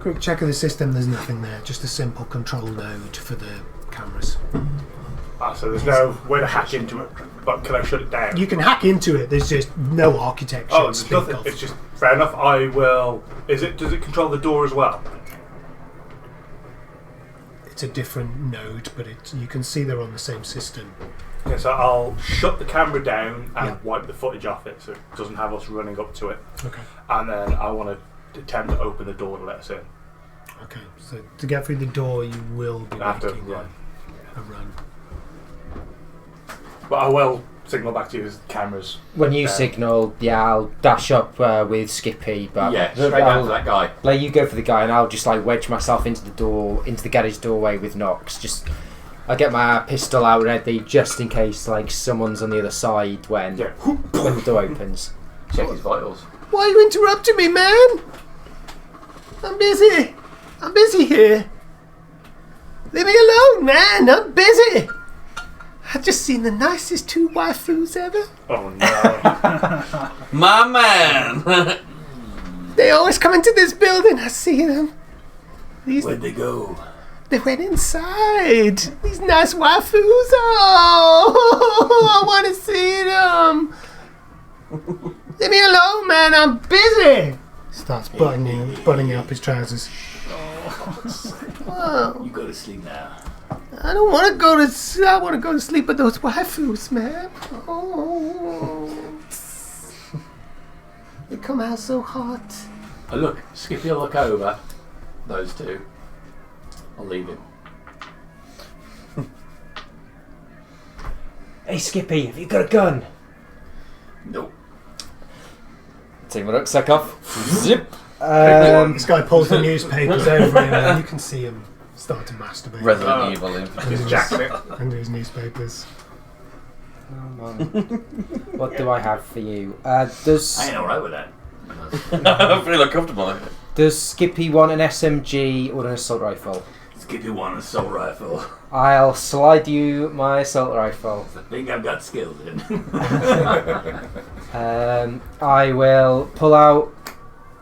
Quick check of the system, there's nothing there, just a simple control node for the cameras. So there's no way to hack into it, but can I shut it down? You can hack into it, there's just no architecture to there's speak nothing. of. It's just fair enough. I will. Does it control the door as well? It's a different node, but you can see they're on the same system. Okay, so I'll shut the camera down and wipe the footage off it, so it doesn't have us running up to it. Okay. And then I want to attempt to open the door to let us in. Okay, so to get through the door, you will be I have to making run. a run. But I will signal back to you as cameras. When you signal, I'll dash up with Skippy, but Straight down to that guy. Like you go for the guy, and I'll just like wedge myself into the garage doorway with Knox. I get my pistol out ready just in case like someone's on the other side when the door opens. Check his vitals. Why are you interrupting me, man? I'm busy. I'm busy here. Leave me alone, man. I'm busy. I've just seen the nicest 2 waifus ever. Oh no. My man! They always come into this building. I see them. Where'd they go? They went inside. These nice waifus. Oh, I want to see them. Leave me alone, man. I'm busy. Starts buttoning up his trousers. Oh, You go to sleep now. I don't want to go to. I want to go to sleep with those waifus, man. Oh, they come out so hot. Oh, look, Skippy will look over those two. I'll leave him. Hey Skippy, have you got a gun? Nope. Take my rucksack off. Zip. This guy pulls the newspapers over him, and you can see him start to masturbate Resident Evil. He's jacking it. under his newspapers. What do I have for you? Does I ain't alright with that. I feel uncomfortable. Does Skippy want an SMG or an assault rifle? Skippy want an assault rifle. I'll slide you my assault rifle. I think I've got skills in. I will pull out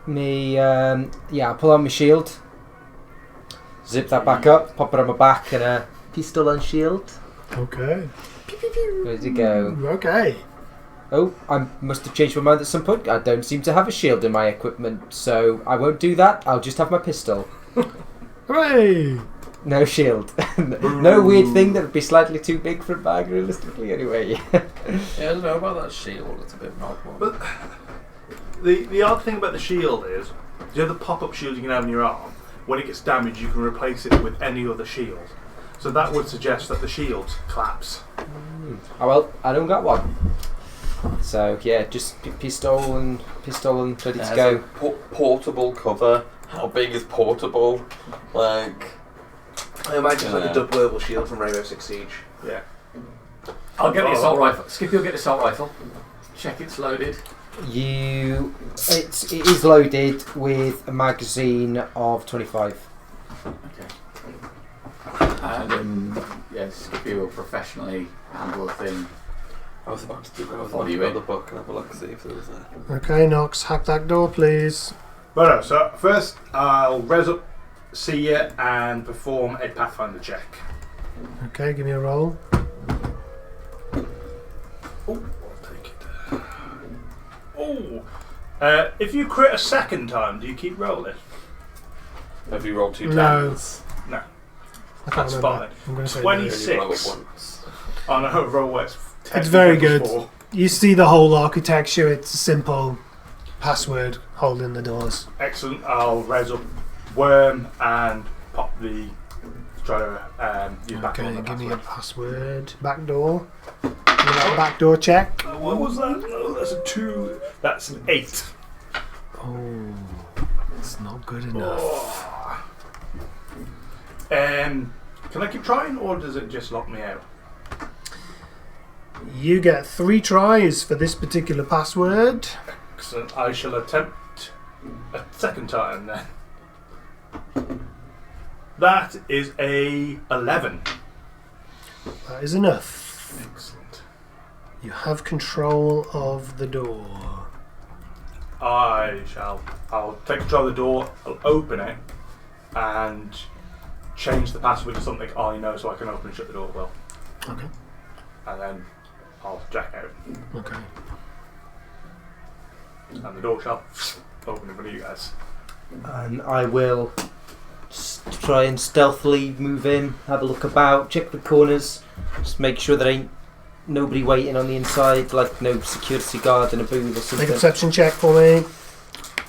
I'll pull out my shield. Zip that back up, pop it on my back, and a pistol and shield. Okay. Where'd it go? Okay. Oh, I must have changed my mind at some point. I don't seem to have a shield in my equipment, so I won't do that. I'll just have my pistol. Hooray! No shield. No weird thing that would be slightly too big for a bag, realistically, anyway. Yeah, I don't know about that shield. It's a bit of an odd one. But the odd thing about the shield is, you have the pop-up shield you can have on your arm. When it gets damaged, you can replace it with any other shield. So that would suggest that the shields collapse. Oh well, I don't got one. So yeah, just pistol and ready to go. Portable cover. How big is portable? Like, I imagine it's like a deployable shield from Rainbow Six Siege. Yeah. I'll get the assault rifle. Skippy will get the assault rifle. Check it's loaded. It is loaded with a magazine of 25. Okay. And Skippy will professionally handle the thing. I was about to do Follow you in. the book and have a look, see if there was there. Okay, Knox, hack that door, please. But no, so first I'll res up, see you, and perform a Pathfinder check. Okay, give me a roll. Oh, I'll take it. Oh, if you crit a second time, do you keep rolling? Have you rolled 2 No. tens? No. I can't That's remember. fine. I'm going to say 20. no. You roll it 6. once. Oh no, roll works. It's very good. You see the whole architecture. It's a simple password holding the doors. Excellent. I'll res up Worm and pop the. Try to use back Okay, on the give me a password. password. Back door. Give me that back door check. What was that? that's a 2. That's an 8. Oh, it's not good enough. Oh. Can I keep trying, or does it just lock me out? You get 3 tries for this particular password. Excellent. I shall attempt a second time then. That is a 11. That is enough. Excellent. You have control of the door. I'll take control of the door, I'll open it, and change the password to something I know so I can open and shut the door well. Okay. And then I'll jack out. Okay. And the door shall open in front of you guys. And I will try and stealthily move in, have a look about, check the corners, just make sure there ain't nobody waiting on the inside, like no security guard in a booth or Make a something. perception check for me.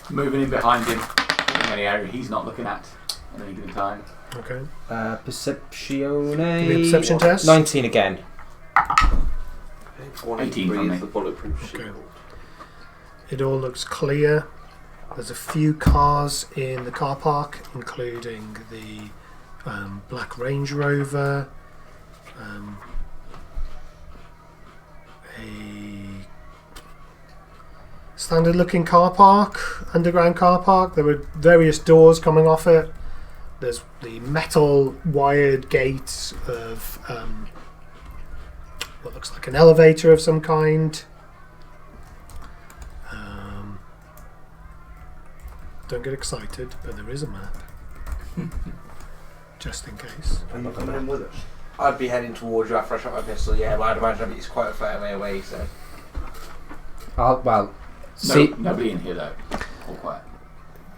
Moving in behind him in any area he's not looking at any given time. Okay. Perceptione. Give me a perception test. 19 again. 18 from me. is the bulletproof Okay. shield. It all looks clear. There's a few cars in the car park, including the black Range Rover, a standard-looking car park, underground car park. There were various doors coming off it. There's the metal wired gate of what looks like an elevator of some kind. Don't get excited, but there is a map. Just in case. I'm not coming in with us. I'd be heading towards you after I shot my pistol, yeah, but I'd imagine it's quite a fair way away, so. Nobody in here though. All quiet.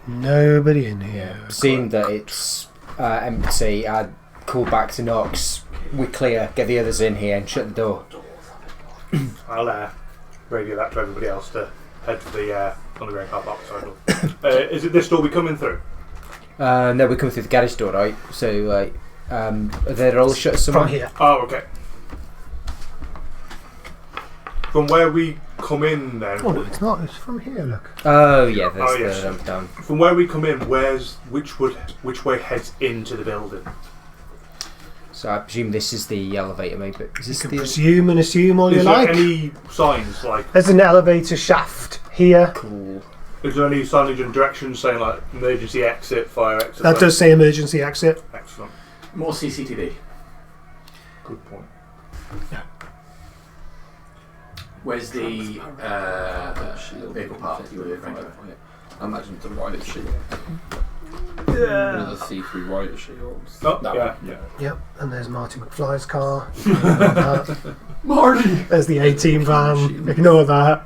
Nobody in here. Seeing that it's empty, I'd call back to Knox. We're clear, get the others in here and shut the door. I'll radio that to everybody else to head to the underground car park side. Is it this door we coming through? No, we're coming through the garage door, right? So, they're all shut somewhere. From here. Oh, okay. From where we come in then? Oh no, it's not. It's from here. Look. Oh, yeah, there's Oh, yes. the down. From where we come in, which way heads into the building? So I presume this is the elevator, maybe. Is You this can the presume and assume all you Is there like. any signs like? There's an elevator shaft here. cool? Is there any signage and directions saying like emergency exit, fire exit? That does say emergency exit. Excellent. More CCTV. Good point. Where's the vehicle park you were referring to? I imagine it's a riot shield. One of the see-through riot shields. Oh, That yeah. Yep. And there's Marty McFly's car. Marty! There's the A-Team van. Ignore that.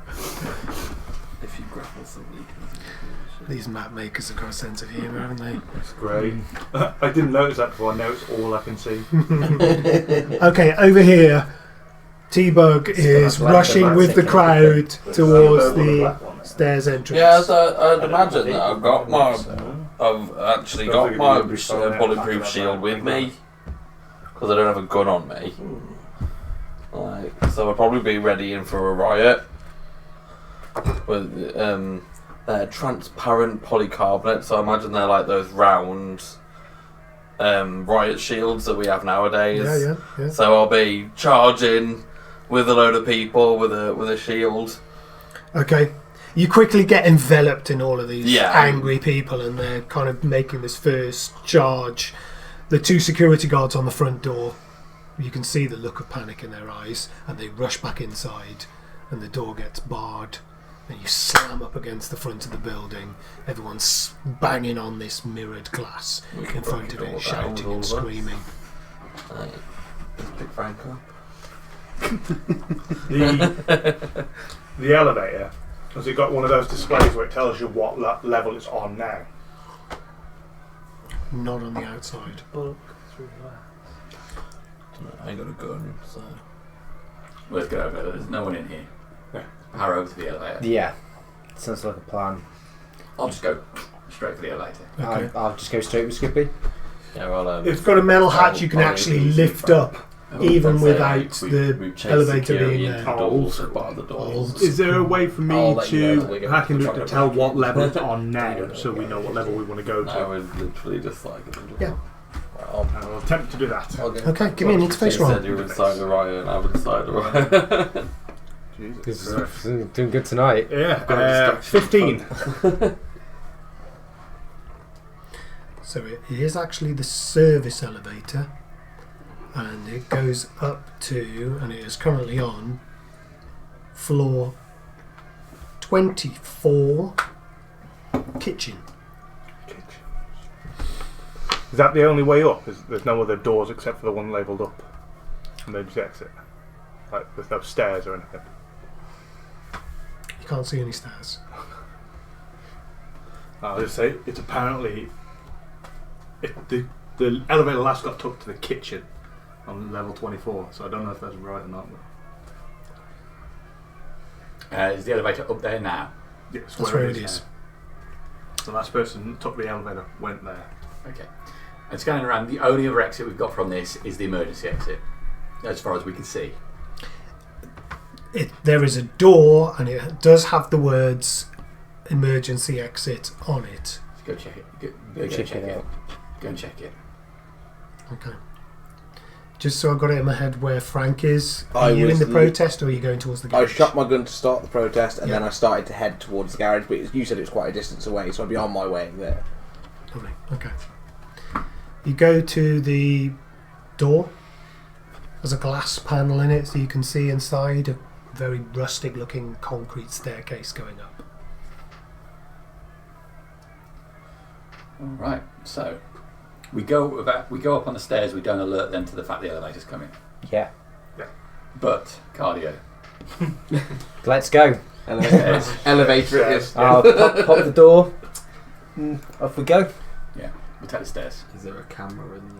If you grapple somebody, These map makers have got a sense of humour, haven't they? That's great. I didn't notice that before. Now it's all I can see. Okay, over here, T-Bug is rushing with the crowd towards the stairs entrance. yeah, so I'd imagine that I've actually got my bulletproof shield with me because I don't have a gun on me. Like, so I'd probably be ready in for a riot. With they're transparent polycarbonate, so I imagine they're like those round riot shields that we have nowadays. Yeah. So I'll be charging with a load of people with a shield. Okay. You quickly get enveloped in all of these Yeah. angry people, and they're kind of making this first charge. The 2 security guards on the front door, you can see the look of panic in their eyes, and they rush back inside, and the door gets barred, and you slam up against the front of the building. Everyone's banging on this mirrored glass in front of it, shouting and screaming. Right. Let's pick Frank up. The elevator, has it got one of those displays where it tells you what level it's on now? Not on the outside. I ain't got a gun, so. Let's go over there. There's no one in here. Yeah. Power over to the elevator. Yeah, sounds like a plan. I'll just go straight for the elevator. Okay. I'll just go straight with Skippy. Yeah, well, It's got a metal hatch you can actually lift up even Say, without like, the we've chased elevator security being into there. doors and by the doors. Is there a way for me I'll let you know to when we get hack into to it to try tell to what level it's on now, so we know what level we want to go No, to? we're literally just like. Yeah. Well, I'll attempt to do that. Okay, give me an interface she roll. said you were inside the riot and I was inside the riot. Jesus Christ. Doing good tonight. Yeah, 15. So it is actually the service elevator, and it goes up to, and it is currently on floor 24, kitchen. Is that the only way up? There's no other doors except for the one labelled up? Emergency exit? Like, there's no stairs or anything? You can't see any stairs. I'll just say, it's apparently... The elevator last got took to the kitchen on level 24, so I don't know if that's right or not. Is the elevator up there now? Yes, That's where it is. now. The last person that took the elevator went there. Okay. And scanning around, the only other exit we've got from this is the emergency exit, as far as we can see. There is a door, and it does have the words emergency exit on it. Let's go check it. Go Check it out. Go and check it. Okay. Just so I've got it in my head where Frank is. I Are you in was the the- protest, or are you going towards the I garage? shot my gun to start the protest, and Yeah. then I started to head towards the garage. But you said it was quite a distance away, so I'd be on my way there. Lovely. Okay. You go to the door. There's a glass panel in it, so you can see inside a very rustic-looking concrete staircase going up. All right. So we go up on the stairs. We don't alert them to the fact the elevator's coming. Yeah. But cardio. Let's go. Elevator it is. I'll pop the door. Off we go. We take the stairs. Is there a camera in there?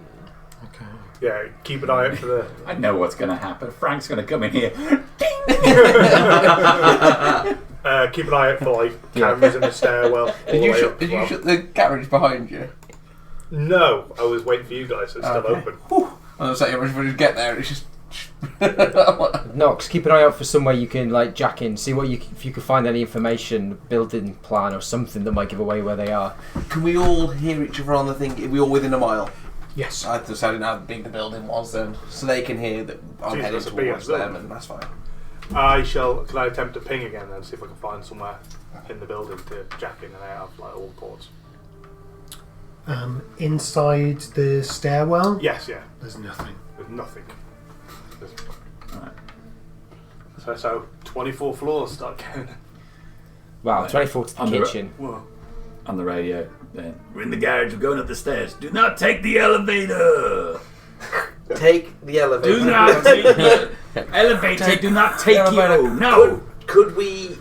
Okay. Yeah, keep an eye out for the... I know what's going to happen. Frank's going to come in here. keep an eye out for, like, cameras in the stairwell. Did you shut the garage behind you? No, I was waiting for you guys, so it's still Okay. open. I was saying, everybody just get there, and it's just... Nox, keep an eye out for somewhere you can like jack in. See what if you can find any information, building plan or something that might give away where they are. Can we all hear each other on the thing? Are we all within a mile? Yes. I just didn't know how big the building was then, so they can hear that I'm Jesus, heading that's a big towards ass them, building. and that's fine. Can I attempt to ping again then, see if I can find somewhere in the building to jack in and out of, like, all ports? Inside the stairwell, Yes, yeah. there's nothing. There's nothing. Right. So 24 floors start counting. Wow, Right. 24 to the On the kitchen. Whoa. On the radio, then we're in the garage. We're going up the stairs. Do not take the elevator. Take the elevator. Do not take the elevator. Do not take you. No. Could we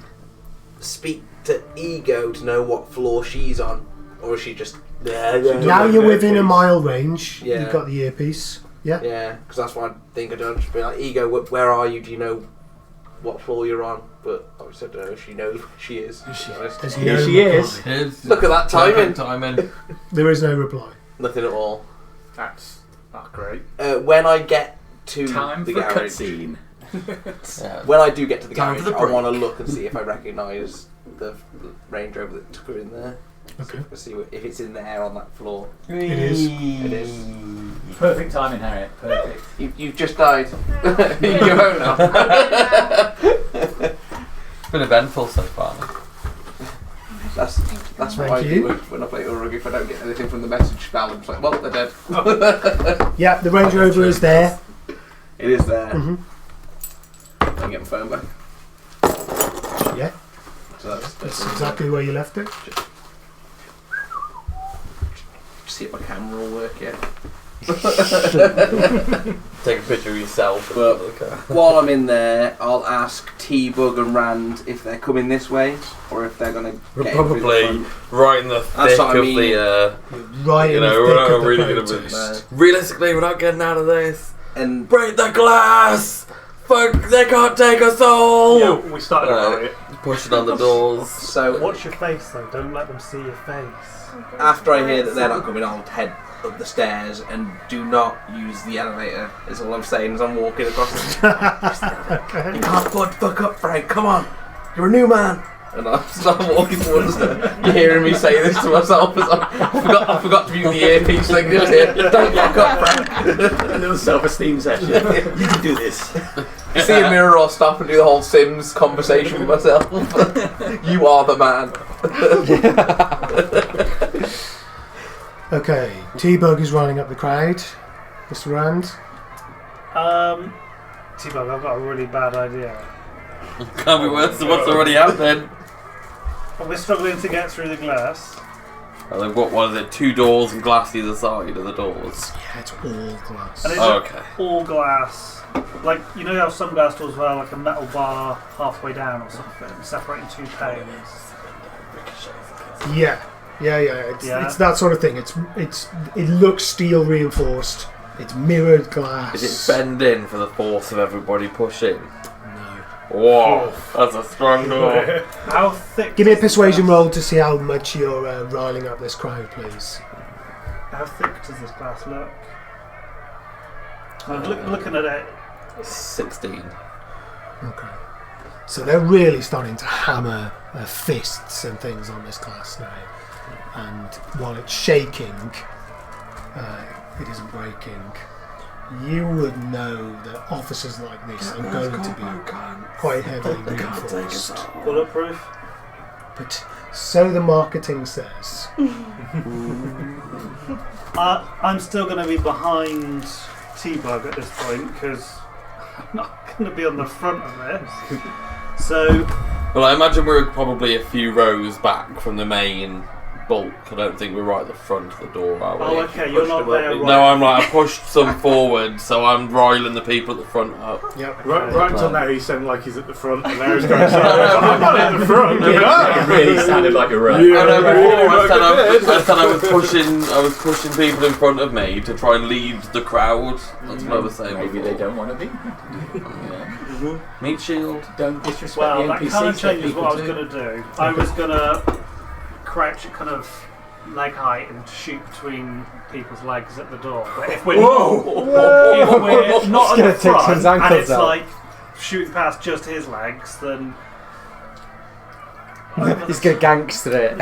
speak to Ego to know what floor she's on? Or is she just... Now you're within a mile range. Yeah. You've got the earpiece. Yeah. Yeah, because that's what I think I'd just be like, Ego, where are you? Do you know what floor you're on? But obviously I don't know if she knows where she is. to be honest. There's Here no she reply. is. Here's Look at that timing. timing. There is no reply. Nothing at all. That's not great. When I get to Time the for garage, cutscene. Yeah. when I do get to the Time garage, for the I break. want to look and see if I recognise the Range Rover that took her in there. Okay. See if it's in there on that floor. It is. It is. Perfect timing, Harriet. Perfect. You've just died. Your owner. It's been eventful so far. That's what Thank I you. do when I play Urug. If I don't get anything from the message spell, I'm just like, well, they're dead. Yeah, the Range Rover is there. It is there. hmm I can get my phone back. Yeah, So that's exactly where you left it. See if my camera will work yet. Take a picture of yourself. But while I'm in there, I'll ask T-Bug and Rand if they're coming this way or if they're going to We're get in through the probably front. right in the thick what I of mean. the. Right You in know, the we're thick not of the really gonna protest. Realistically, we're not getting out of this. And Break the glass! Fuck, they can't take us all! Yeah, we started a riot. Pushing on the doors. So Watch your face though, don't let them see your face. after I hear that they're not coming, I'll head up the stairs and do not use the elevator. Is all I'm saying as I'm walking across. You can't fuck up, Frank. Come on, you're a new man. And I start walking towards the stairs. You're hearing me say this to myself as I forgot to mute the earpiece thing just here. Don't fuck up, Frank. A little self-esteem session. You can do this. You see a mirror, I'll stop and do the whole Sims conversation with myself. You are the man. Okay, T-Bug is running up the crowd. Mr. Rand. T-Bug, I've got a really bad idea. Can't be worse than what's already happening. We're struggling to get through the glass. Oh, they've got, what is it, 2 doors and glass either side of the doors. Yeah, it's all glass. And it's Okay. all glass. Like, you know how some glass doors have like a metal bar halfway down or something, separating 2 panes? Yeah. It's that sort of thing. It looks steel reinforced. It's mirrored glass. Is it bend in for the force of everybody pushing? No. Whoa, that's a strong door. How thick? Give me a does this persuasion glass- roll to see how much you're riling up this crowd, please. How thick does this glass look? I'm looking at it. 16. Okay. So they're really starting to hammer fists and things on this glass now. And while it's shaking, it isn't breaking. You would know that officers like this are going to be quite heavily reinforced. Bulletproof? But so the marketing says. I'm still going to be behind T-Bug at this point because I'm not going to be on the front of this. So, Well, I imagine we're probably a few rows back from the main bulk. I don't think we're right at the front of the door, are we? oh, okay, you're not there. Right. No, I'm right. I pushed some forward, so I'm riling the people at the front up. Yep. Right until now, he's sounding like he's at the front, and now he's going, I'm not at the front. It really sounded like a run. Yeah. I know before I Yeah. said I was pushing people in front of me to try and lead the crowd. That's what I was saying. Maybe before. they don't want to be. Yeah. Meat shield. Don't disrespect Well, the that NPCs. kind of changes people what I was do. going to do. I was going to crouch at kind of leg height and shoot between people's legs at the door. But if we're if we're not at gonna the take front Tim's and ankles it's out. like shooting past just his legs, then He's going to gangster it.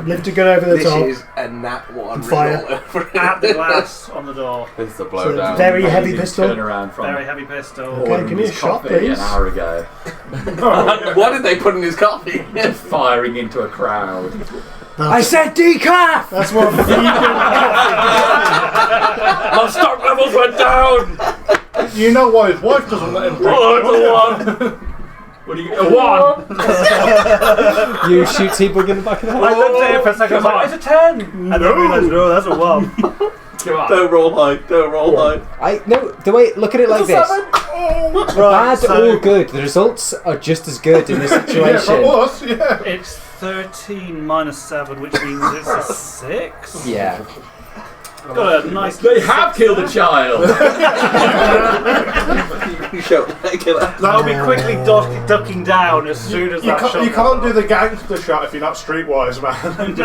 Lift a gun over the This top. is a nat 1 Fire. at the glass on the door. This is a So blowdown. very heavy Amazing pistol. Turnaround from Very heavy pistol. Okay, ordering give me a his shot, coffee please. an hour ago. What did they put in his coffee? Firing into a crowd. I said decaf! That's what My stock levels went down. You know why his wife doesn't let him drink. Oh, it's a 1. What do you get? A 1! You shoot T-Bug in the back of the head. I looked at it for a second, I was like, it's a 10! And then I realised, no, that's a 1. Come on. Don't roll high. Don't roll high. Look at it like this. Bad or good, the results are just as good in this Yeah, situation. for us, yeah. It's 13 minus 7, which means it's a 6. Yeah. Got a nice. They have killed a child! I'll be quickly ducking down as soon as that shot. You can't do the gangster shot if you're not streetwise, man. You've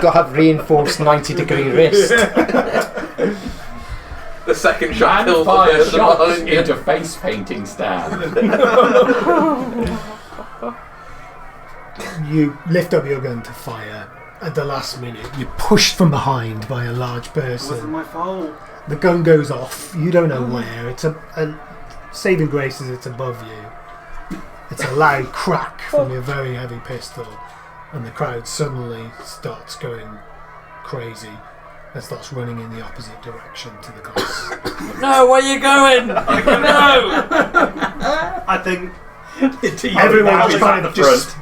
got to have reinforced 90-degree wrist. The second shot And kills the fire person shots behind you. into face painting stand. you lift up your gun to fire. At the last minute, you're pushed from behind by a large It wasn't person. my fault. The gun goes off. You don't know where. It's a saving grace is it's above you. It's a loud crack from your very heavy pistol, and the crowd suddenly starts going crazy and starts running in the opposite direction to the glass. No, where are you going? No. I think Everyone's kind of just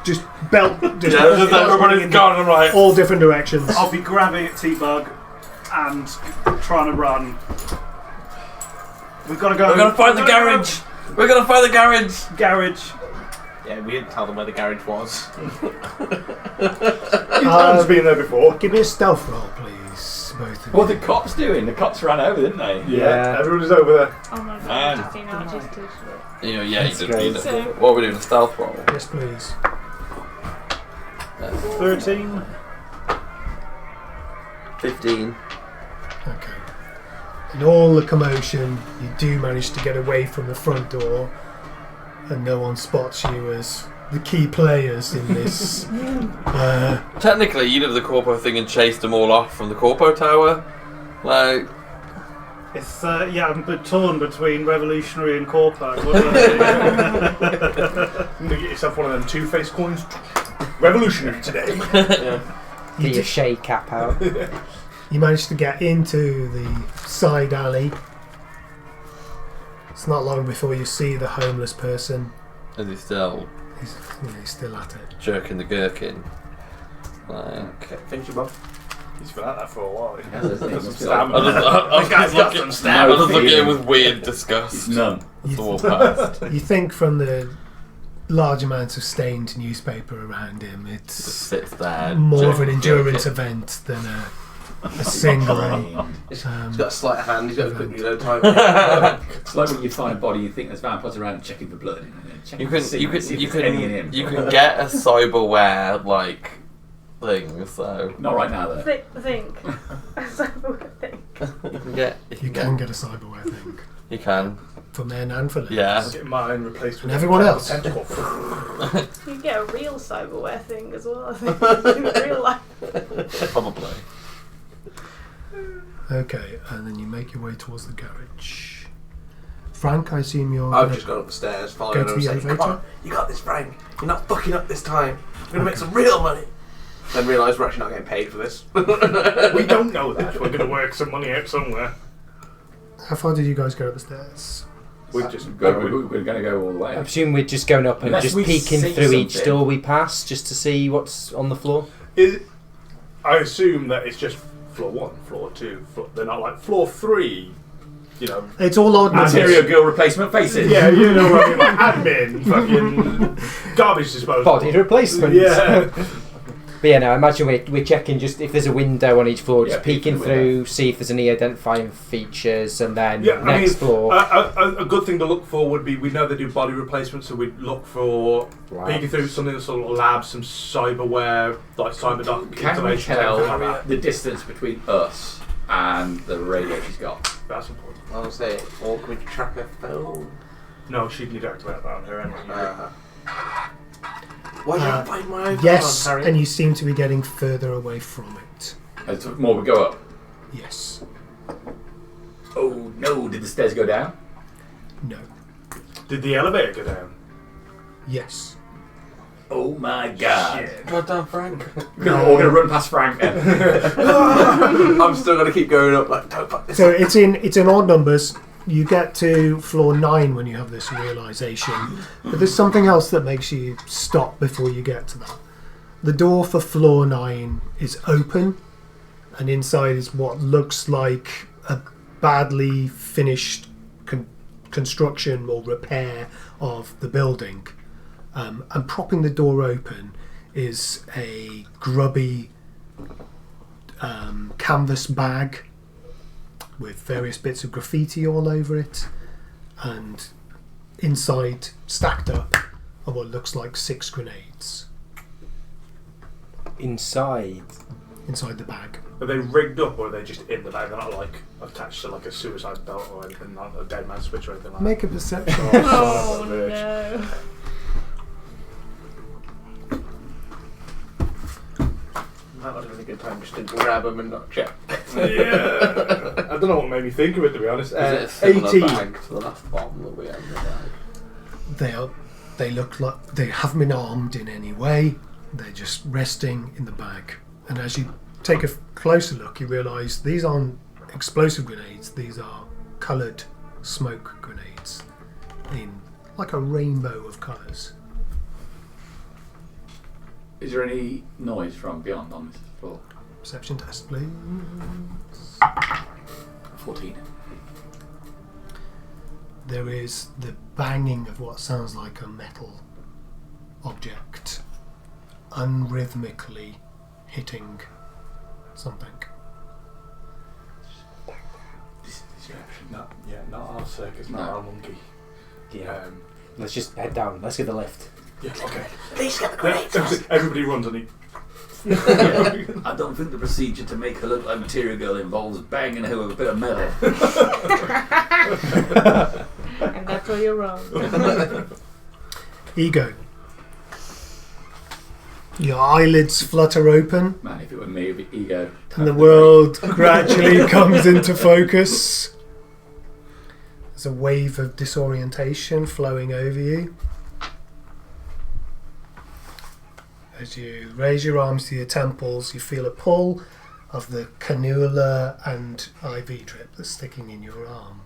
belt, just Everybody's gone. I'm like, all different directions. I'll be grabbing at T-Bug and trying to run. We've got to go. we're gonna find the garage. We're gonna find the garage. Garage. Yeah, we didn't tell them where the garage was. He's been there before. Give me a stealth roll, please, both of What you. are the cops doing? The cops ran over, didn't they? Yeah. Everyone is over there. Oh my god, Man. I've just seen artistic shit. You know, yeah, That's you great. did. So- What are we doing? A stealth roll? Yes, please. 13. 15. Okay. In all the commotion, you do manage to get away from the front door, and no one spots you as the key players in this. Technically, you did the corpo thing and chased them all off from the corpo tower. Like, It's I'm torn between revolutionary and corpo. What do I You get yourself one of them two-faced coins. Revolutionary today. Get your shade cap out. You manage to get into the side alley. It's not long before you see the homeless person. is he still He's still at it. jerking the gherkin? Like, Okay, finish him off. He's been at that for a while. Yeah, there's Got things some to be like- stamina. the guy's got some stamina. I just look at him with weird disgust. None. That's all past. You think from the large amounts of stained newspaper around him, Just it's sits there. more of an jerking endurance gherkin. event than a single. He's got a slight hand, he's got a quick reload time. It's like when you find a body, you think there's vampires around and checking for blood. And checking You can for you see can you if there's any in him. can you can get a cyberware like thing. So Not right now, though. Think. think. you can get You can get a cyberware thing you can. for men and for ladies. Yeah. Get mine replaced with And everyone else. tentacle. You get a real cyberware thing as well, I think. In real life. Probably. Okay, and then you make your way towards the garage. Frank, I assume you're. I've gonna just gone up the stairs, go following to him, the saying, "Come elevator. on, you got this, Frank. You're not fucking up this time. We're gonna make some real money." Then realise we're actually not getting paid for this. We don't know that. We're going to work some money out somewhere. How far did you guys go up the stairs? We're just We're going to go all the way. I presume we're just going up and Unless just we peeking see through each something. door we pass, just to see what's on the floor. I assume that it's just floor 1, floor 2, they're not like floor 3, you know. It's all odd numbers. Material girl replacement faces. Yeah, you know what I mean, like admin, fucking garbage disposal. Body replacement. Yeah. But yeah, no, I imagine we're checking just if there's a window on each floor, just Yeah, peek peeking through the through, see if there's any identifying features, and then Yeah, next floor. a good thing to look for would be, we know they do body replacements, so we'd look for peeking through something that's sort of lab, some cyberware, like cyberdoc Can we installation. tell everything like that. the distance between us and the radio she's got? That's important. I'll say, or can we track her phone? No, she'd need to activate that on her end. Why did I find my iPhone? Yes, Harry? and you seem to be getting further away from it. As more we go up. Yes. Oh no! Did the stairs go down? No. Did the elevator go down? Yes. Oh my god! Goddamn Frank. We're all going to run past Frank then. I'm still gonna keep going up. Like, don't fuck this. So it's in odd numbers. You get to floor 9 when you have this realization, but there's something else that makes you stop before you get to that. The door for floor 9 is open, and inside is what looks like a badly finished construction or repair of the building. And propping the door open is a grubby canvas bag with various bits of graffiti all over it, and inside, stacked up, are what looks like 6 grenades Inside. inside the bag. Are they rigged up, or are they just in the bag? They're not like attached to like a suicide belt or anything, like a dead man switch or anything like Make a perception. that. Oh Verge. no. That would have been a good time just to grab them and not check. Yeah. I don't know what made me think of it, to be honest. Is it a similar 18. bag to the last bomb that we had in the bag? They look like they haven't been armed in any way. They're just resting in the bag. And as you take a closer look, you realise these aren't explosive grenades. These are coloured smoke grenades in like a rainbow of colours. Is there any noise from beyond on this floor? Perception test, please. 14. There is the banging of what sounds like a metal object unrhythmically hitting something. Not our circus, not our monkey. Yeah. Let's just head down. Let's get the lift. Yeah, okay. Please get the grenades. Everybody runs and he. I don't think the procedure to make her look like Material Girl involves banging her with a bit of metal. And that's where you're wrong. Ego. Your eyelids flutter open, Man, if it were me, it'd be Ego. and the world gradually comes into focus. There's a wave of disorientation flowing over you. As you raise your arms to your temples, you feel a pull of the cannula and IV drip that's sticking in your arm.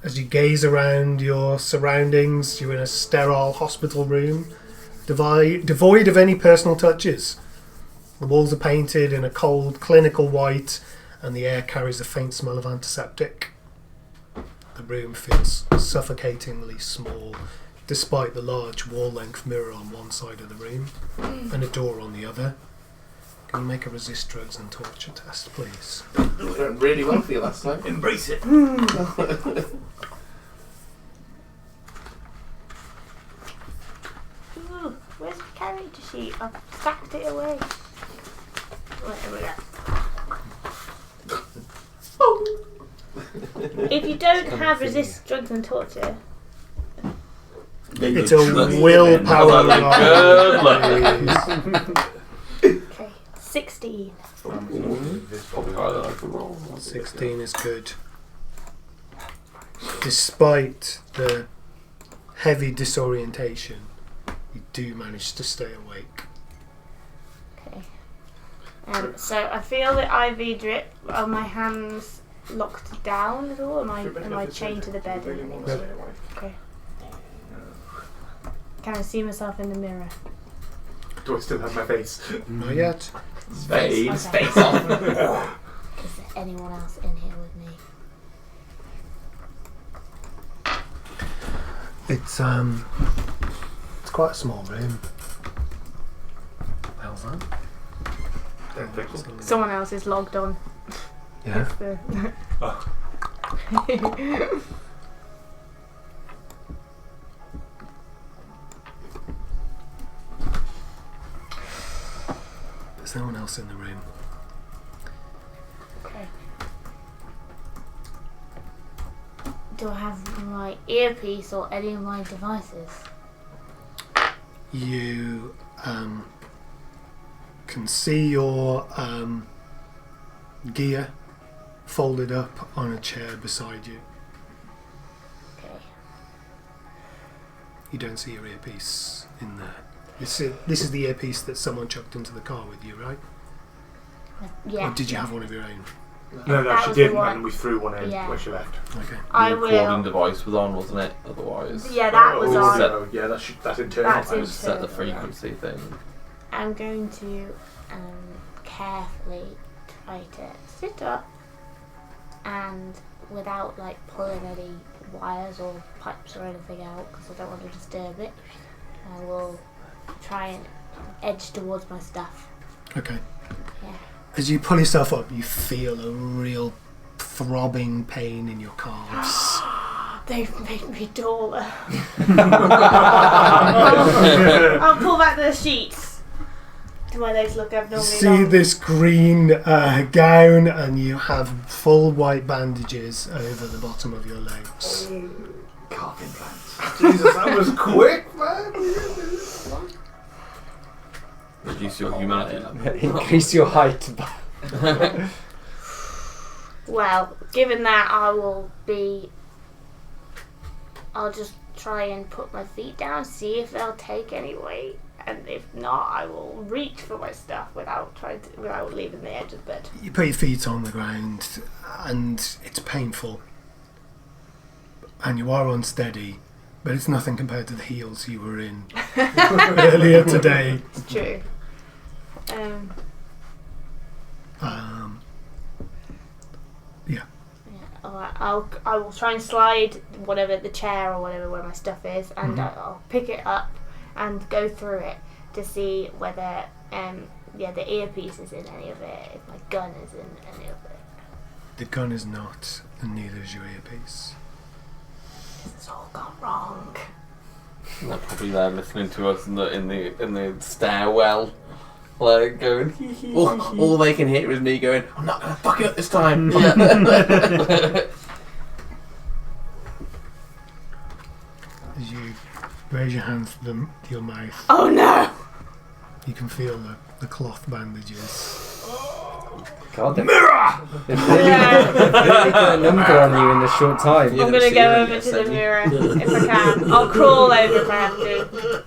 As you gaze around your surroundings, you're in a sterile hospital room, devoid of any personal touches. The walls are painted in a cold, clinical white, and the air carries a faint smell of antiseptic. The room feels suffocatingly small, despite the large wall-length mirror on one side of the room and a door on the other. Can you make a resist drugs and torture test, please? It went really well for you last time. Embrace it. Ooh, where's the character sheet? I've stacked it away. Whatever that. If you don't have resist drugs and torture, It's a willpower Good luck. okay, 16. Probably higher than I could roll. 16 is good. Despite the heavy disorientation, you do manage to stay awake. Okay. So I feel the IV drip. Are my hands locked down at all? Am I chained to the bed? Or anything? Okay. Can I see myself in the mirror? Do I still have my face? Not yet. Fade. Okay. Face off. Is there anyone else in here with me? It's quite a small room. How's that? Don't think so. Someone else is logged on. Yeah. It's the- Oh. There's no one else in the room. Okay. Do I have my earpiece or any of my devices? You can see your gear folded up on a chair beside you. Okay. You don't see your earpiece in there. This is the earpiece that someone chucked into the car with you, right? Yeah. Or did you have one of your own? No, That she was the didn't, one. and we threw one in Yeah. where she left. Okay. I The recording will. device was on, wasn't it? Otherwise, Yeah, that was Oh, on. no, yeah, that's internal. That's I just set the internal, yeah. frequency thing. I'm going to carefully try to sit up and without like pulling any wires or pipes or anything out because I don't want to disturb it. I will try and edge towards my stuff. Okay. Yeah. As you pull yourself up, you feel a real throbbing pain in your calves. They've made me taller. I'll pull back the sheets. Do my legs look abnormally See long? this green gown, and you have full white bandages over the bottom of your legs. Calf implants. Jesus, that was quick, man. Reduce your humanity. Increase your height. Well, given that, I'll just try and put my feet down, see if they'll take any weight, and if not, I will reach for my stuff without leaving the edge of the bed. You put your feet on the ground, and it's painful, and you are unsteady, but it's nothing compared to the heels you were in earlier today. It's true. Yeah. Alright, I will try and slide whatever the chair or whatever where my stuff is, and I'll pick it up and go through it to see whether the earpiece is in any of it, if my gun is in any of it. The gun is not, and neither is your earpiece. It's all gone wrong. They're probably there listening to us in the stairwell, like going. Hee hee. All they can hear is me going, I'm not going to fuck it up this time. As you raise your hand to your mouth, Oh no! you can feel the cloth bandages. God, they've really got a number on you in a short time. I'm gonna go over to the mirror if I can. I'll crawl over if I have to.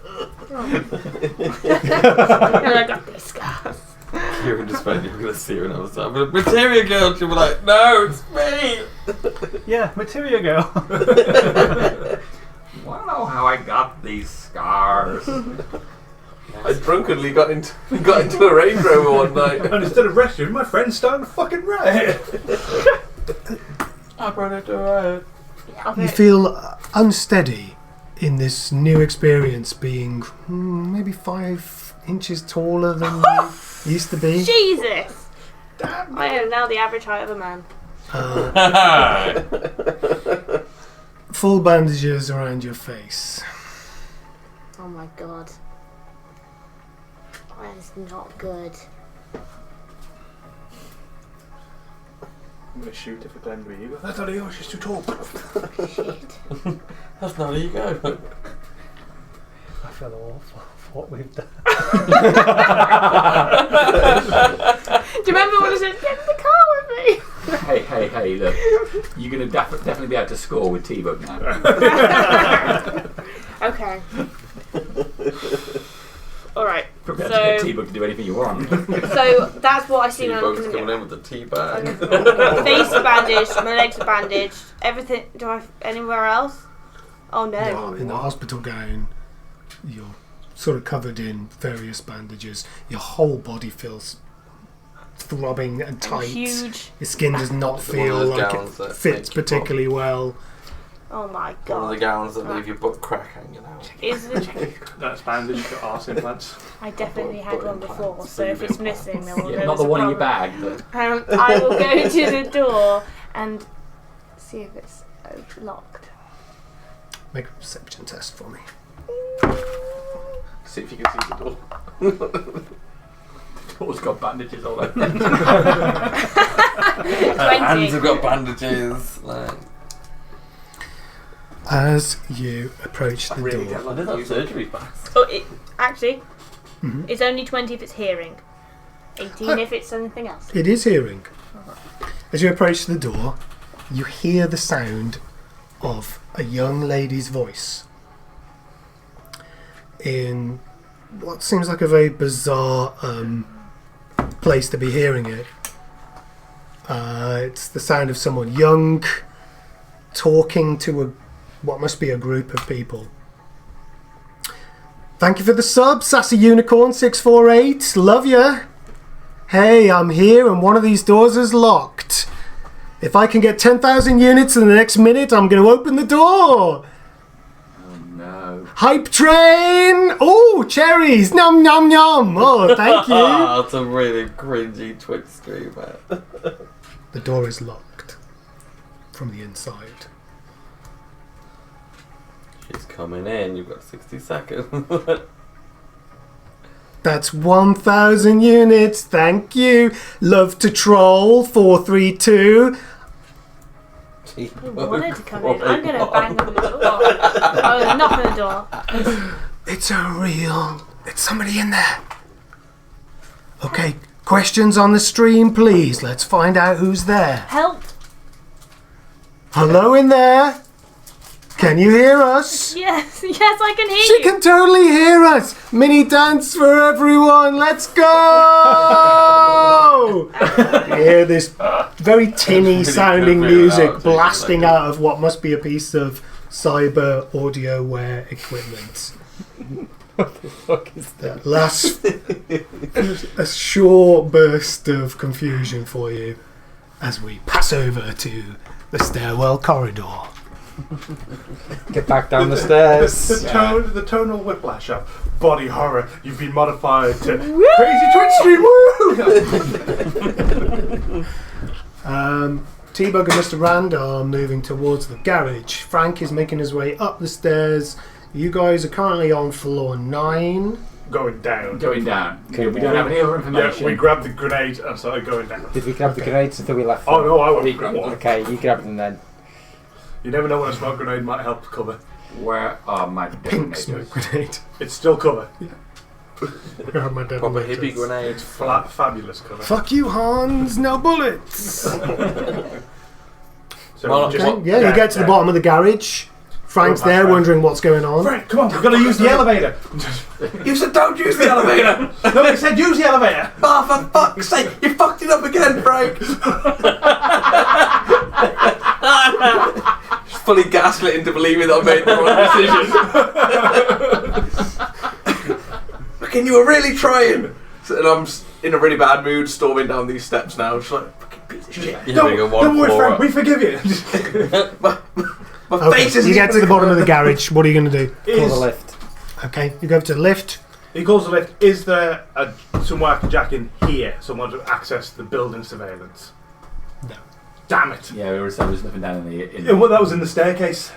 And I got these scars. Kieran just found you were going to see her another time. But Materia Girl, she'll be like, no, it's me! Yeah, Materia Girl. Wanna know how I got these scars? I drunkenly got into a Range Rover one night. And instead of rescuing, my friend started a fucking riot. I brought it to riot. You feel unsteady in this new experience, being maybe 5 inches taller than you used to be. Jesus! I am now the average height of a man. Full bandages around your face. Oh my god. That is not good. I'm going to shoot if I blend with you. That's not you, she's too tall. Shit. That's not how you go. I feel awful for what we've done. Do you remember when I said, get in the car with me? Hey, look. You're going to definitely be able to score with T-Bug now. Okay. Alright. Prepare to get T-Bug to do anything you want. So that's what I see when I look T-Bug's in the coming mirror. in with the tea bag. My face is bandaged, my legs are bandaged. Everything. Do I anywhere else? Oh no. You're in the hospital gown. You're sort of covered in various bandages. Your whole body feels throbbing and tight. Huge. Your skin does not One of feel those like gowns it that fits make you particularly well. Oh my One of god. the gowns that leave your butt crack hanging out. Is the That's bandaged, got arse implants. I definitely had one before, so if it's missing, then we'll Yeah, know not the there's a one in your problem. bag. But I will go to the door and see if it's locked. Make a perception test for me. See if you can see the door. door's got bandages all over. Her hands have got bandages. Like. As you approach the Really door, don't I did have surgery back. Oh, actually, Mhm. it's only 20 if it's hearing. 18 if it's anything else. it is hearing. As you approach the door, you hear the sound of a young lady's voice in what seems like a very bizarre place to be hearing it. It's the sound of someone young talking to what must be a group of people. Thank you for the sub, Sassy Unicorn 648. Love ya. Hey, I'm here and one of these doors is locked. If I can get 10,000 units in the next minute, I'm going to open the door. Oh no. Hype train! Oh, cherries! Nom nom nom! Oh, thank you. That's a really cringy Twitch stream, man. The door is locked from the inside. She's coming in, you've got 60 seconds. That's 1,000 units, thank you. Love to troll, 432. I wanted to come in. I'm going to bang on the door. Oh, knock on the door. It's it's somebody in there. Okay, questions on the stream, please. Let's find out who's there. Help. Hello in there. Can you hear us? Yes, I can hear She you. can totally hear us. Mini dance for everyone. Let's go! You hear this very tinny really sounding good figure music out, blasting like out of what must be a piece of cyber audio wear equipment. What the fuck is that? Last a short burst of confusion for you as we pass over to the stairwell corridor. Get back down the stairs. The tonal whiplash of body horror. You've been modified to crazy Twitch stream. Woo! T-Bug and Mr. Rand are moving towards the garage. Frank is making his way up the stairs. You guys are currently on floor 9. Going down. Going down. Okay, We don't have any other information. Yeah, we grabbed the grenade and started going down. Did we grab the grenades until we left? Oh them? no, I won't He grab grabbed one. Okay, you grabbed them then. You never know when a smoke grenade might help cover. Where are my Pink detonators? smoke grenade. It's still cover. Where are my Proper detonators? hippie grenade. Fabulous cover. Fuck you, Hans. No bullets. So Well, just- Okay, yeah, you get to the bottom of the garage. Frank's there wondering what's going on. Frank, come on, we've got to use the elevator. You said don't use the elevator! No, I said use the elevator. Oh, for fuck's sake, you fucked it up again, Frank! Just fully gaslit into believing that I made the wrong decision. Fucking, you were really trying! So, and I'm in a really bad mood, storming down these steps now, just like, fucking piece of shit. Yeah, we go one Don't worry, floor Frank, up. we forgive you. My Okay, face is you get to the bottom of the garage. What are you going to do? Call the lift. Okay, you go up to the lift. He calls the lift. Is there somewhere I can jack in here? Someone to access the building surveillance? No. Damn it. Yeah, we were saying there's nothing down in the. Yeah, well, that was in the staircase.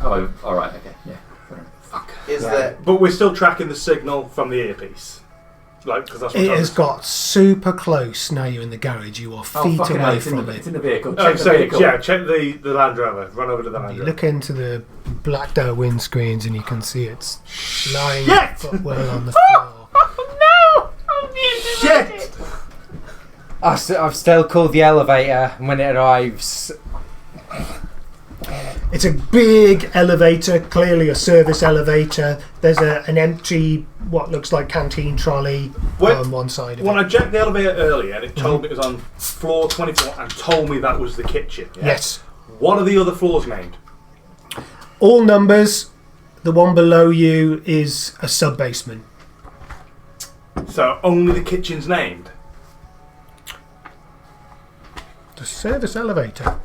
Oh, alright, okay, yeah. Fair enough. Fuck. Is there... But we're still tracking the signal from the earpiece. Like, because that's what It I has was- got super close. Now you're in the garage. You are Oh, feet fucking hell, away it's in from the, it. it's in the vehicle. Oh, Check so, the vehicle. yeah, check the Land Rover. Run over to the Land You Rover. look into the blacked out windscreens and you can see it's lying Shit! footwell on the floor. Shit! I've still called the elevator, and when it arrives, It's a big elevator, clearly a service elevator. There's an empty, what looks like canteen trolley on one side of When it. I checked the elevator earlier, and it told me it was on floor 24 and told me that was the kitchen. Yeah? Yes. What are the other floors named? All numbers. The one below you is a sub-basement. So only the kitchen's named? The service elevator.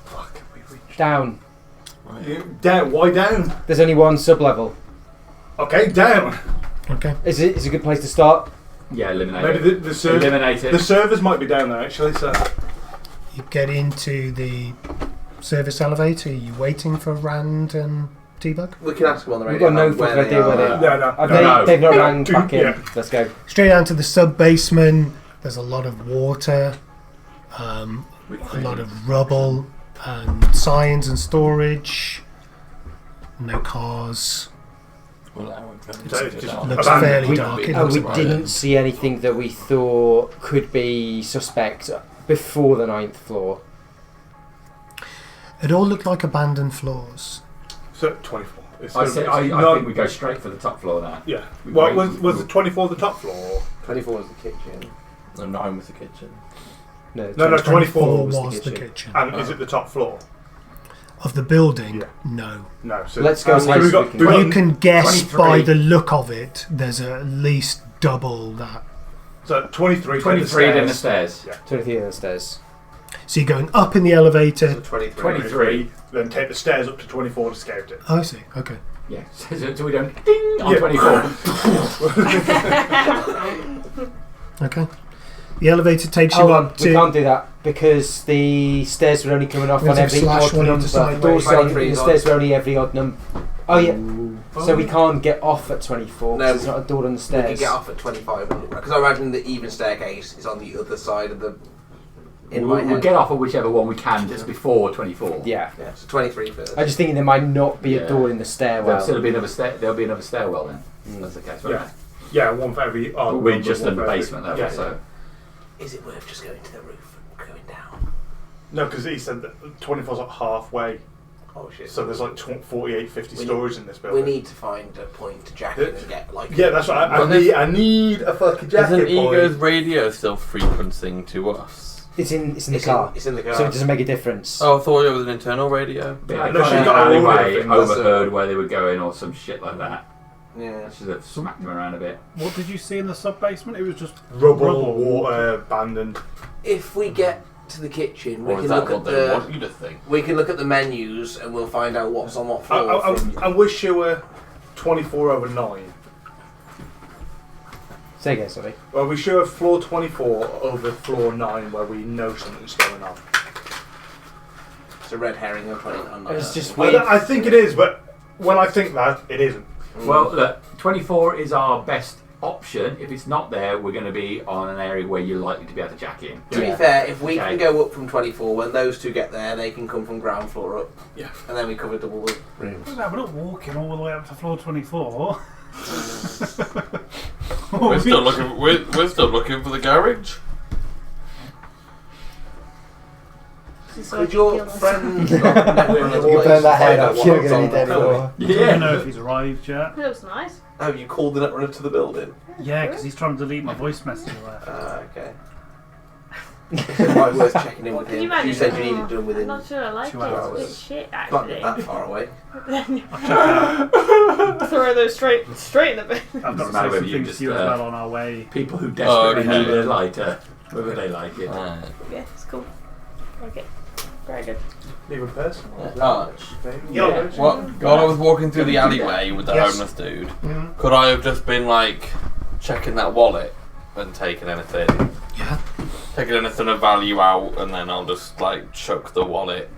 Fuck, we reached. down. Down, why down? There's only one sub-level. Okay, down. Okay. Is it? Is it a good place to start? Yeah, eliminate Maybe it. the servers. Eliminate it. The servers might be down there actually, so. You get into the service elevator. Are you waiting for Rand and T-Bug? We can ask them on the We've radio. got no where fucking they idea where are. they are. No. They've not No. rang back in. Yeah. Let's go. Straight down to the sub-basement. There's a lot of water, a lot of rubble, and signs and storage. No cars. Well, I won't try and So sit it's it just down. Looks Abandoned. fairly dark. It Oh, looks we like- didn't see anything that we thought could be suspect before the 9th floor. It all looked like abandoned floors. So 24. It's I no- think we go straight for the top floor now. Yeah. We What wait- was the 24 the top floor? 24 is the kitchen. No, 9 was the kitchen. No, No, 24 was was the the kitchen. And is it the top floor? Of the building, Yeah. no. No. So Let's go so place we got, we can we go. got, You can guess 23. by the look of it, there's at least double that. so 23. 23 then the stairs. 23 on the stairs. So you're going up in the elevator. So 23. 23. Then take the stairs up to 24 to scout it. Oh, I see. Okay. Yeah, so we don't ding on Yeah. 24. Okay. The elevator takes you Oh, up we to. can't do that because the stairs were only coming off on Music every slash odd one number. into sideways. Doors on, 23 the is stairs were only every odd number. Oh yeah. So we Oh. can't get off at 24 No, because there's not a door on the We stairs. can get off at 25 because I imagine the even staircase is on the other side of the. In my We'll head. get off of whichever one we can just before 24. Yeah. Yeah, so 23 first. I'm just thinking there might not be Yeah. a door in the There'll stairwell. still be another there'll be another stairwell then. That's the case, right? Yeah. Yeah, one for every. But we're just in the basement level, Yeah. so. Is it worth just going to the roof and going down? No, because he said that 24's like halfway. Oh shit. So there's like 48, 50 We stories in this we building. need to find a point to jack in and get like. Yeah, that's right. Well, I need a fucking jacket Isn't Ego's point. radio still frequencing to us? It's in the It's car. it's in the car. So it doesn't make a difference. Oh, I thought it was an internal radio. Yeah, I No, got she's an got a alleyway, radio thing, that's overheard where they were going or some shit like that. Yeah. I should have smacked them around a bit. What did you see in the sub basement? It was just Rubble, water, abandoned. If we get to the kitchen, we Or is can that look what at they the. want you to think? We can look at the menus and we'll find out what's on what floor. I from- wish you were 24 over 9. Say again, sorry. Well, we should have floor 24 over floor 9 where we know something's going on. It's a red herring or 20. It was just Well, weird. I think it is, but when I think that, it isn't. Well, look, 24 is our best option. If it's not there, we're going to be on an area where you're likely to be able to jack in. To be fair, if we can go up from 24, when those two get there, they can come from ground floor up. Yeah. And then we cover double the rooms. No, we're not walking all the way up to floor 24. We're still looking. We're still looking for the garage. Could your friend... You burn that head up, you're going to be dead for. I don't know if he's arrived yet. It looks nice. Oh, you called the netrunner to the building? Yeah, because he's trying to delete my voice message. Okay. It might be worth checking in with Can him. you imagine? You said you needed it done I'm within... not sure I like 2 it. It's a hours. bit shit, Can't actually. get that far away. Throw those straight in the bin. I've got Doesn't to matter say whether some you things just, to you as well on our way. People who desperately okay. need a lighter, whether they like it. Yeah, it's cool. Okay. Very good. Leave a person. Yeah. While I was walking through the alleyway with the Yes. homeless dude, Mhm. could I have just been like checking that wallet and taking anything? Yeah. Taking anything of value out, and then I'll just like chuck the wallet.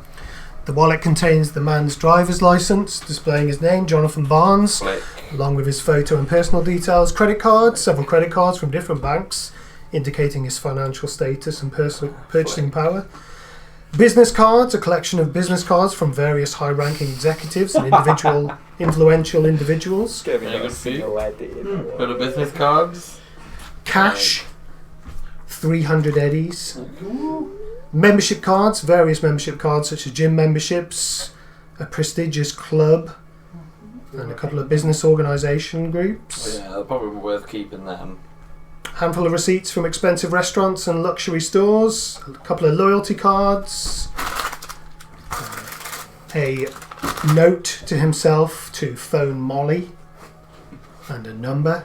The wallet contains the man's driver's license, displaying his name, Jonathan Barnes, Click. along with his photo and personal details, credit cards, several credit cards from different banks, indicating his financial status and personal purchasing power. Business cards, a collection of business cards from various high-ranking executives and influential individuals. Very good for you. Bit of business cards. Cash, 300 eddies. Membership cards, various membership cards such as gym memberships, a prestigious club, and a couple of business organisation groups. Yeah, they'll probably be worth keeping them. Handful of receipts from expensive restaurants and luxury stores, a couple of loyalty cards, a note to himself to phone Molly, and a number.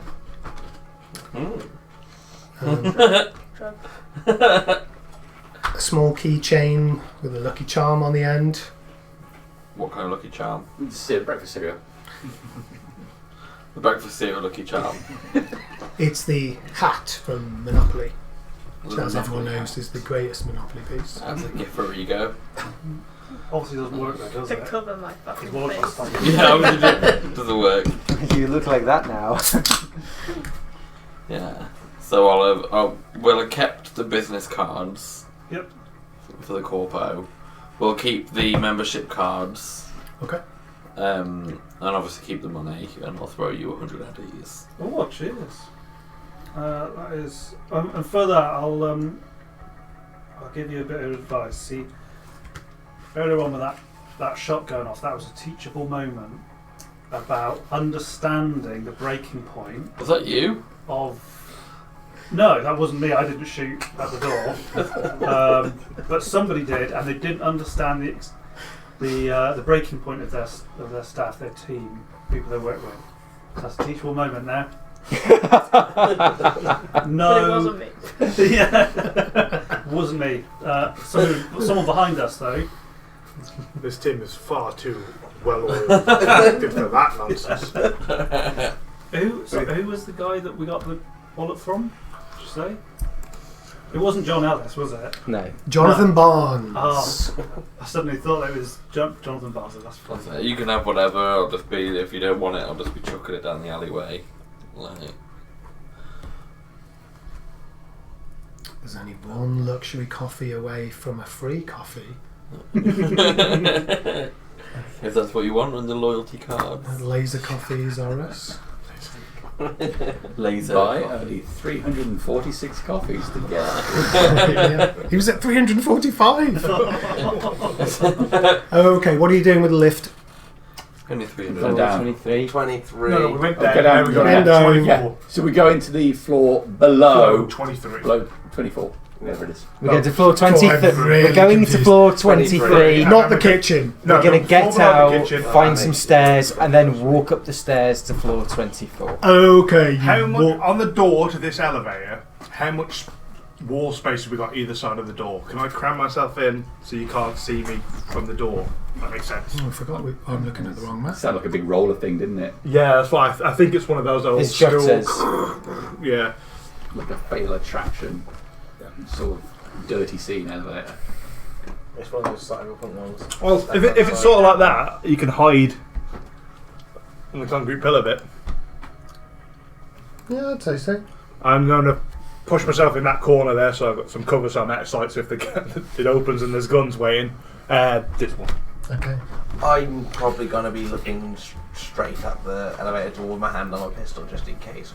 A small keychain with a lucky charm on the end. What kind of lucky charm? Breakfast cereal. The breakfast cereal lucky charm. It's the hat from Monopoly, which, as everyone knows, is the greatest Monopoly piece. That's a gift for Rigo. Obviously doesn't work though, does To it? cover my fucking His wallet face. must have- Yeah, it doesn't work. You look like that now. Yeah. So we'll have kept the business cards. Yep. For the corpo. We'll keep the membership cards. Okay. And obviously keep the money, and I'll throw you 100 eddies. Oh, cheers. That is, and further, I'll give you a bit of advice. See, earlier on with that shot going off, that was a teachable moment about understanding the breaking point Was that you? of. No, that wasn't me. I didn't shoot at the door, but somebody did, and they didn't understand the breaking point of their staff, their team, people they work with. That's a teachable moment now. No, But it wasn't me. yeah, wasn't me. Someone behind us though. This team is far too well-oiled and effective for that nonsense. Who was the guy that we got the wallet from? Did you say? It wasn't John Ellis, was it? No. Jonathan Barnes. Oh, I suddenly thought it was Jonathan Barnes. That's That's funny. it. You can have whatever. I'll just be, if you don't want it, I'll just be chucking it down the alleyway. Like, There's only one luxury coffee away from a free coffee. if that's what you want, run the loyalty cards. And Laser Coffees are us. Laser. Buy only 346 coffees to get. Yeah. He was at 345. Okay, what are you doing with the lift? Only 300. Go down. 23. 23. No, we went Okay, down. down, Now we got went down. down. 24. Yeah. So we go into the floor below. 23. Below 24. Whatever it is. We're going to floor 23. I'm really We're going to confused. floor 23. Not the kitchen. No, We're going the to get floor below the out, kitchen. find some stairs, and then walk up the stairs to floor 24. Okay, you How much walk. on the door to this elevator? How much wall space have we got either side of the door? Can I cram myself in so you can't see me from the door? That makes sense. Oh, I forgot. I'm looking at the wrong map. Sounded like a big roller thing, didn't it? Yeah, that's why I think it's one of those old His school. shutters. Yeah, like a fatal attraction, sort of dirty scene elevator. It's one of those Cyberpunk ones. Well, if it's sort of like that, you can hide in the concrete pillar bit. Yeah, I'd say so. I'm going to push myself in that corner there, so I've got some cover, so I'm out of sight. So if it opens and there's guns waiting, this one. Okay. I'm probably going to be looking straight at the elevator door with my hand on my pistol just in case.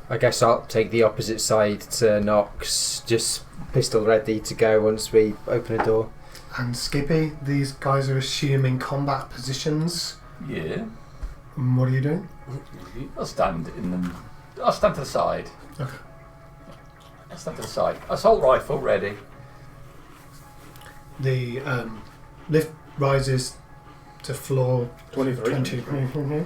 I guess I'll take the opposite side to Nox, just pistol ready to go once we open a door. And Skippy, these guys are assuming combat positions. Yeah. What are you doing? I'll stand to the side. Okay. I'll stand to the side. Assault rifle ready. The lift rises to floor 23. 22.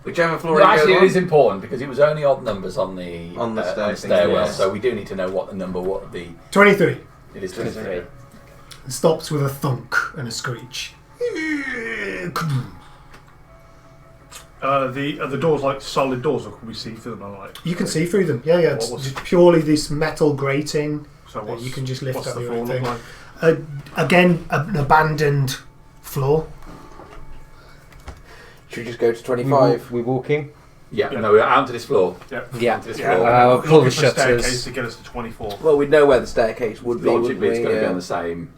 Whichever floor Well, it actually, it goes is important because it was only odd numbers on the stairwell, yes. so we do need to know what the number. What the 23. it is 23. It stops with a thunk and a screech. The doors like solid doors, or can we see through them? Like You can see through them. Yeah, yeah. It's What was- just purely this metal grating. so that what's, you can just lift what's up the the floor right look thing. like? Again, an abandoned floor. Should we just go to 25? We walking? Yeah, Yeah. no, we're out to this floor. Yeah. To this Yeah, floor. I'll pull the looking for a staircase shutters. to get us to 24. Well, we'd know where the staircase would be. Logically, wouldn't it's we? going to be Yeah. on the same.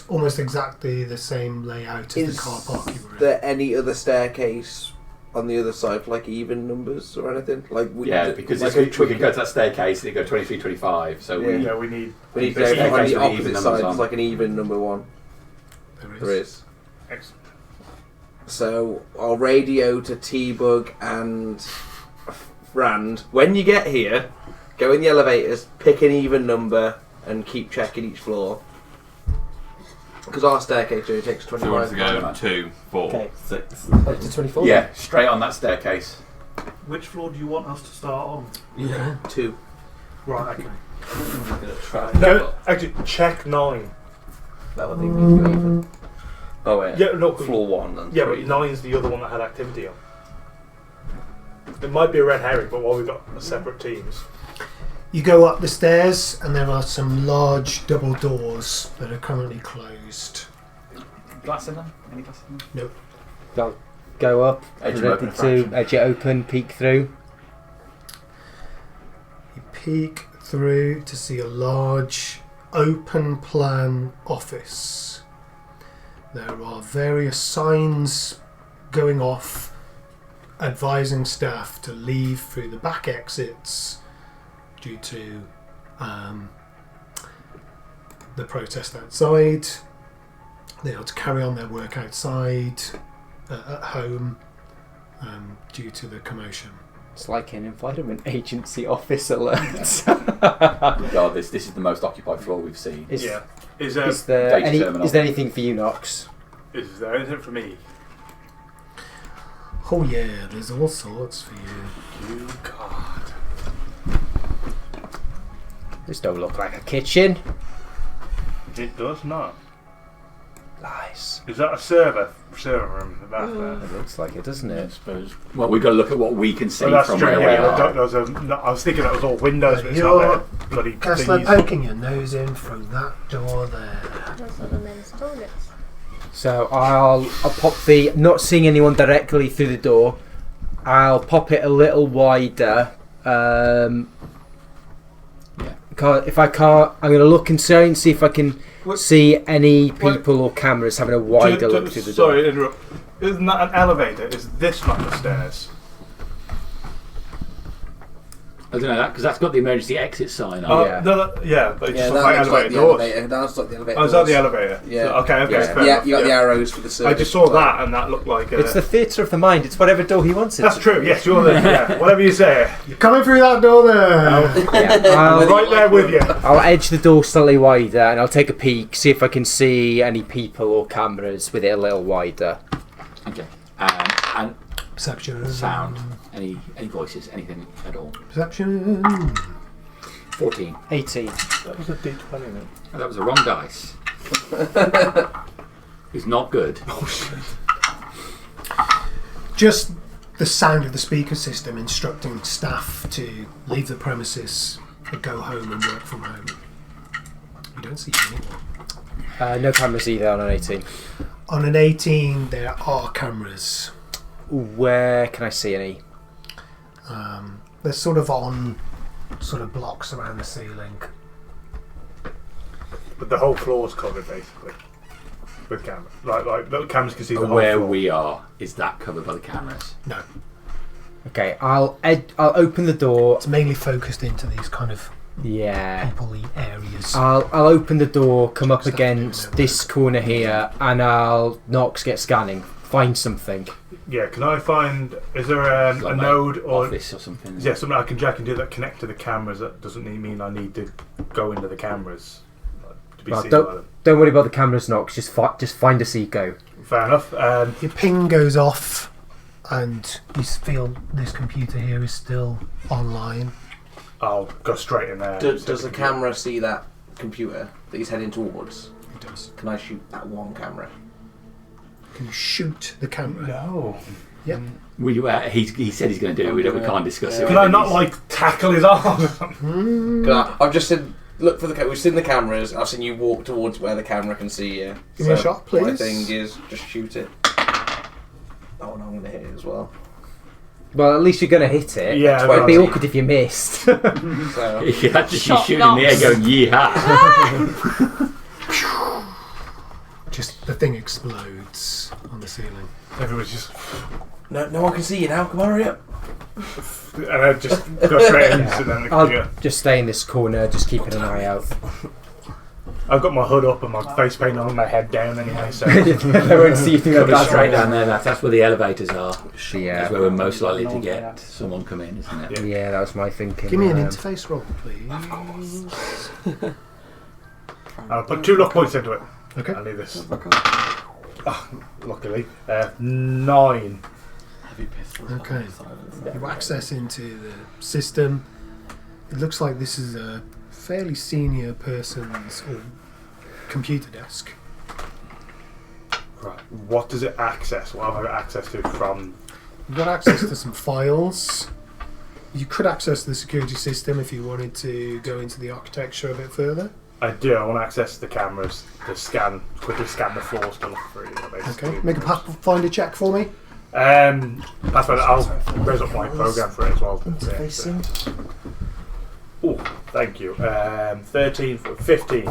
Almost exactly the same layout as Is the car park you were in. there any other staircase on the other side for like even numbers or anything? Like Yeah, because like we could go to that staircase and it go 23, 25. So Yeah. Yeah, we need. we need to There's go on staircase the with opposite even side. numbers It's on. like an even number one. There is. Excellent. So I'll radio to T-Bug and Rand. When you get here, go in the elevators, pick an even number, and keep checking each floor. Because our staircase only takes So we want 25. to go 2, 4, Okay. 6. Up to 24? yeah, straight on that staircase. Which floor do you want us to start on? Yeah. 2. Right, okay. I'm going to try. No, actually, check 9. That would be even. Oh, wait. Yeah, no, Floor 1 and yeah, 3. but 9's the other one that had activity on. It might be a red herring, but while we've got separate teams. You go up the stairs, and there are some large double doors that are currently closed. Glass in them? Any glass in them? I'll go up, Edge them ready open a to fraction. edge it open, peek through. You peek through to see a large open plan office. There are various signs going off advising staff to leave through the back exits due to the protest outside. They are to carry on their work outside at home due to the commotion. It's like an environment agency office alert. God, this is the most occupied floor we've seen. Is, Yeah. Is is there Data any? terminal. Is there anything for you, Nox? there anything for me? Oh yeah, there's all sorts for you. You God. This don't look like a kitchen. It does not. Nice. Is that a server room? The back there? It looks like it, doesn't I it? suppose. Well, we've got to look at what we can see Well, that's from true. where Yeah, we are. I was thinking that was all windows, but it's You're- not there. Bloody Kessler thingies. poking your nose in through that door there. Those are the men's toilets. So I'll pop the, not seeing anyone directly through the door, I'll pop it a little wider. If I can't, I'm going to look inside and see if I can see any people or cameras having a wider look through the door. Sorry to interrupt. Isn't that an elevator? Is this not the stairs? I don't know that because that's got the emergency exit sign on. Yeah. Yeah, but it's Yeah, just that like looks elevator like the doors. elevator. That looks like the elevator. Oh, is that the doors. elevator? Yeah. So, okay, Yeah. fair Yeah, enough, you got the arrows for the service. I just saw that and that looked like a... It's the theatre of the mind. It's whatever door he wants it. That's to true, yes, you're there. Yeah, whatever you say. You're coming through that door there. be. Yeah, I'm right there with you. I'll edge the door slightly wider and I'll take a peek, see if I can see any people or cameras with it a little wider. Okay. And Perception. sound. Any voices? Anything at all? Perception. 14. 18. That was a D20 then. Oh, that was the wrong dice. It's not good. Just the sound of the speaker system instructing staff to leave the premises and go home and work from home. You don't see anyone. No cameras either on an 18. On an 18, there are cameras. Where can I see any? They're sort of on sort of blocks around the ceiling. But the whole floor's covered basically with cameras. Like the cameras can see the whole Where floor. we are, is that covered by the cameras? No, Okay, I'll open the door. it's mainly focused into these kind of Yeah. people-y areas. I'll open the door, come up Stuff against going over this corner here, and I'll get scanning. Find something. Yeah, can I find? Is there Like a my node or office or something? yeah, something I can jack and do that connect to the cameras? That doesn't mean I need to go into the cameras to be Well, seen by them. Don't worry about the cameras, Knox. Just find a Seco. Fair enough. Your ping goes off, and you feel this computer here is still online. I'll go straight in there. Does the camera see that computer that he's heading towards? It does. Can I shoot that one camera? Can you shoot the camera? No. Yep. He said he's going to do it. We can't discuss it. Can I not like tackle his arm? I've just said look for the. We've seen the cameras. I've seen you walk towards where the camera can see you. Give me a shot, please. My thing is just shoot it. Oh, and I'm going to hit it as well. Well, at least you're going to hit it. Yeah, It'd be well, awkward if you missed. So You had to Shot shoot in the air going, yeehaw. Just the thing explodes on the ceiling. Everyone's just no one can see you now. Come on, hurry up. and I just go straight into the I'll computer. just stay in this corner, just keeping an eye out. I've got my hood up and my face paint on, my head down anyway. So They won't see you through the Cover back straight down there. That's where the elevators are. Yeah. That's where we're most likely to get someone come in, isn't it? Yeah, that was my thinking. Give me an interface roll, please. I'll put 2 luck points into it. Okay. I need this. Luckily, 9. Okay. You access into the system. It looks like this is a fairly senior person's computer desk. Right. What does it access? What have I got access to from? You've got access to some files. You could access the security system if you wanted to go into the architecture a bit further. I do. I want to access the cameras to quickly scan the floors to look through. Basically. Okay. Make a pathfinder check for me. That's what I'll raise up my program for it as well. Interfacing. Oh, thank you. 13 for 15.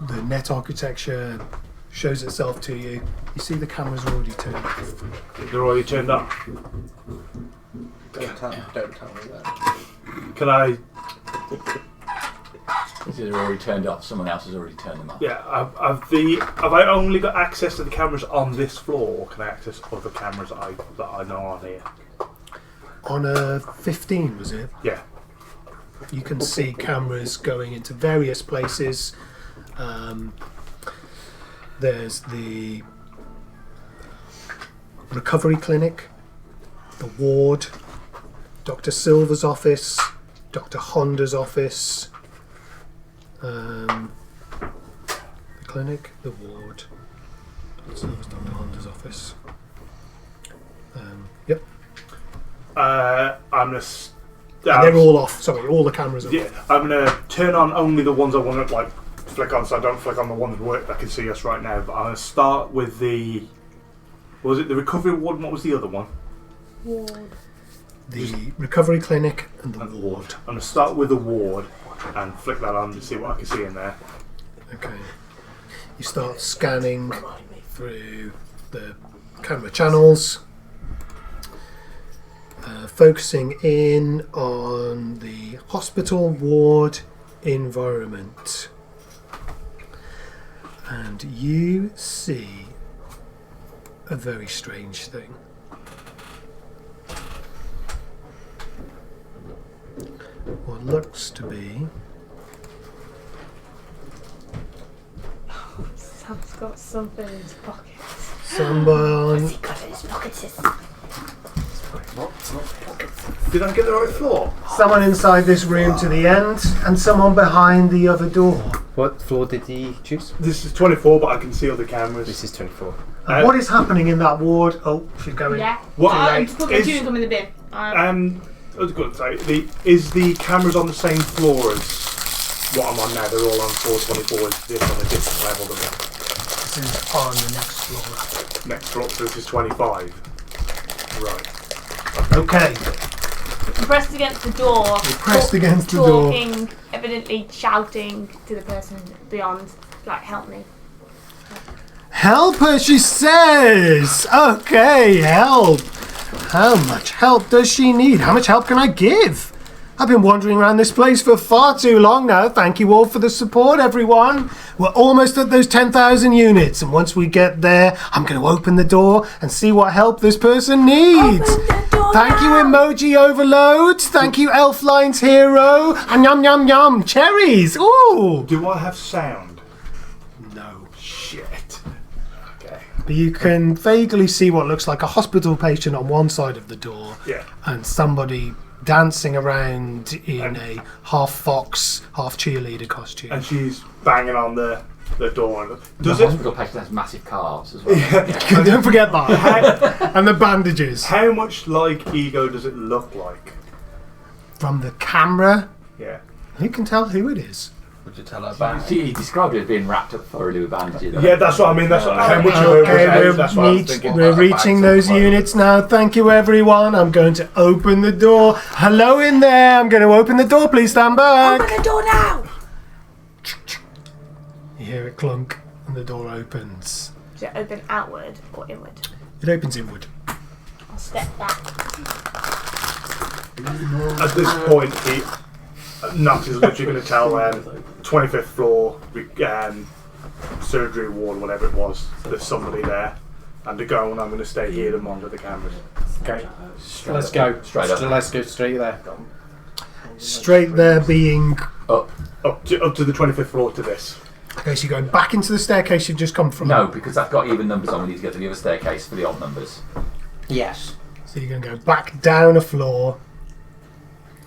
The net architecture shows itself to you. You see the cameras are already turned off. They're already turned on. Don't tell me that. Can I? They're already turned off. Someone else has already turned them off. Yeah. Have I only got access to the cameras on this floor, or can I access other cameras that I know are here? On a 15, was it? Yeah. You can see cameras going into various places. There's the recovery clinic, the ward, Dr. Silver's office, Dr. Honda's office, the clinic, the ward, Dr. Silver's, Dr. Honda's office. Yep. I'm gonna. And they're all off. Sorry, all the cameras are Yeah, off. I'm gonna turn on only the ones I want to flick on, so I don't flick on the ones that can see us right now. But I'm gonna start with the. Was it the recovery ward? And what was the other one? The recovery clinic and the ward. I'm gonna start with the ward and flick that on to see what I can see in there. Okay. You start scanning through the camera channels, focusing in on the hospital ward environment. And you see a very strange thing. What looks to be Sam's got something in his pockets. someone. He got in his pockets. Did I get the right floor? Someone inside this room to the end, and someone behind the other door. What floor did he choose? This is 24, but I can see all the cameras. This is 24. What is happening in that ward? Oh, she's going. Yeah. What Just put my chewing gum in the bin. I was going to say, is the cameras on the same floor as what I'm on now? They're all on floor 24. Is this on a different level than that? This is on the next floor. Next floor, so this is 25. Right. Okay. I'm pressed against the door. You're pressed against the door. Talking, evidently shouting to the person beyond, like, help me. Help her, she says! Okay, help! How much help does she need? How much help can I give? I've been wandering around this place for far too long now. Thank you all for the support, everyone. We're almost at those 10,000 units, and once we get there, I'm going to open the door and see what help this person needs. Thank you, Emoji Overload. Thank you, Elfline's Hero. And yum, yum, yum. Cherries. Ooh. Do I have sound? No. Shit. Okay. But you can vaguely see what looks like a hospital patient on one side of the door. Yeah. And somebody dancing around in a half fox, half cheerleader costume. And she's banging on the door. Does the it? hospital patient has massive calves as well. Yeah. Don't forget that. And the bandages. How much like Ego does it look like? From the camera, Yeah. you can tell who it is. Would you tell her back? He described it as being wrapped up thoroughly with bandages. Yeah, that's what I mean. That's what, how much of Okay, it was. That's what I was thinking. we're reaching those units now. Thank you, everyone. I'm going to open the door. Hello in there. I'm going to open the door. Please stand back. Open the door now! You hear it clunk, and the door opens. Does it open outward or inward? It opens inward. I'll step back. At this point, Nux is literally going to tell 25th floor surgery ward, whatever it was, there's somebody there, and to go, and I'm going to stay here to monitor the cameras. Okay. Let's go. Straight up. Let's go straight there. Straight there being... Up to the 25th floor to this. Okay, so you're going back into the staircase you've just come from. No, because that's got even numbers on. We need to get to the other staircase for the odd numbers. Yes. So you're going to go back down a floor,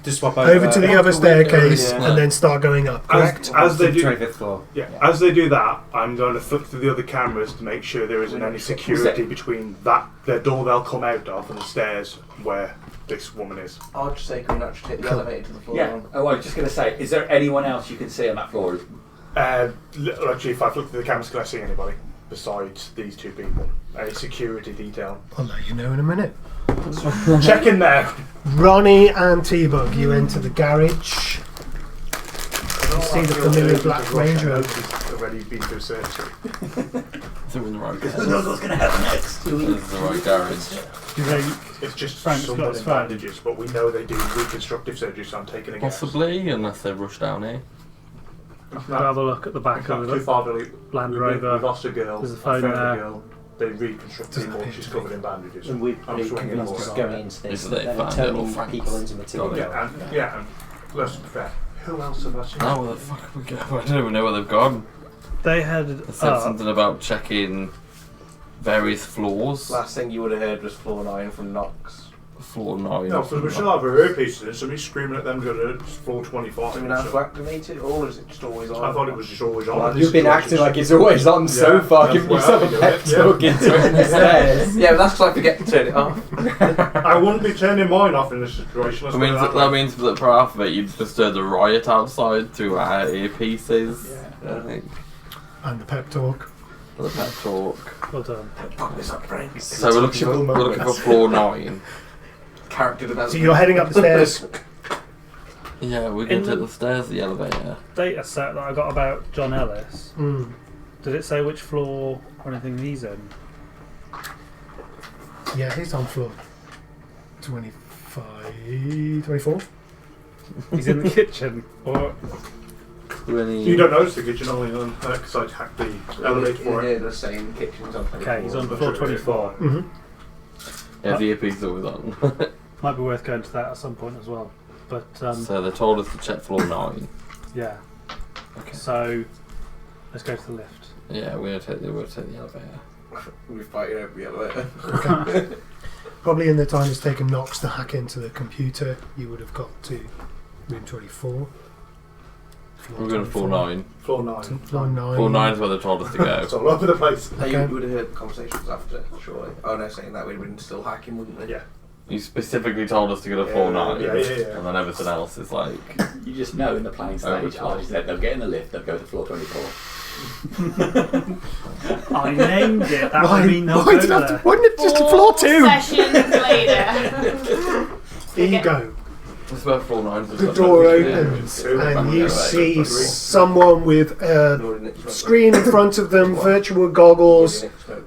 Just swap over to the other staircase, Yeah. and then start going up, correct? As they do, 25th floor. yeah, as they do that, I'm going to flip through the other cameras to make sure there isn't any security between the door they'll come out of and the stairs where this woman is. I'll just say, can we not just take the Cool. elevator to the floor? Yeah. Oh, I was just going to say, is there anyone else you can see on that floor? Actually, if I flip through the cameras, can I see anybody besides these two people? Any security detail? I'll let you know in a minute. Check in there. Ronnie and T-Bug, you enter the garage. You see the familiar black Range Rover. Already been through surgery. We're in the right Who garage. knows what's going to happen next? This is the right garage. Do you think It's just Frank's got someone his in phone? bandages, but we know they do reconstructive surgery, so I'm taking a guess. Possibly, unless they rush down here. I'll have a look at the back of Not too the far, Billy. Land We Rover. lost a girl. There's a phone I found there. a girl. They reconstructed her. She's covered in bandages. And we've I'm been swinging convinced more. going into this, Is that they they're found turning little Franks? people into material. Yeah, and let's be fair. Who else have I seen? Oh, where the fuck have we go? I don't even know where they've gone. They headed They said up. something about checking various floors. Last thing you would have heard was floor 9 from Knox. Floor 9. No, because we still have our earpieces in. Somebody's screaming at them going to floor 25. Do we now have to activate it, or is it just always on? I thought it was just always on. You've been acting like it's always on so Yeah, far, that's giving why yourself I a do pep it, yeah. talk into it in the stairs. Yeah, but that's because I forget to turn it off. I wouldn't be turning mine off in this situation. I mean, that means that for half of it, you've just heard the riot outside through our earpieces. I think. And the pep talk. The pep talk. Well done. So we're looking for floor 9. Character development. So you're heading up the stairs. Yeah, we're going to take the stairs, the elevator. Data set that I got about John Ellis. Mm. Did it say which floor or anything he's in? Yeah, he's on floor 24. He's in the kitchen, or You don't notice the kitchen only on because I hacked the elevator for Yeah, it. the same kitchen's on. okay, he's on floor 24. Mm-hmm. Yeah, the earpiece is always on. Might be worth going to that at some point as well. But So they told us to check floor 9. yeah, Okay. so let's go to the lift. Yeah, we're going to take the elevator. We're fighting over the elevator. Probably in the time it's taken Knox to hack into the computer, you would have got to room 24. We're going to floor 9. Floor 9. Floor 9. Floor 9 is where they told us to go. It's all over the place. You would have heard the conversations after, surely. Oh no, saying that we'd have been still hacking, wouldn't they? Yeah. You specifically told us to go to floor 9. Yeah. And then everything else is like... You just know in the planning stage, Overtime. Archie said they'll get in the lift, they'll go to floor 24. I named it. That would mean they'll go there. Wouldn't it just floor 2? Sessions later. Here you go. This is where floor 9 is. The door opens and you see someone with a screen in front of them, virtual goggles,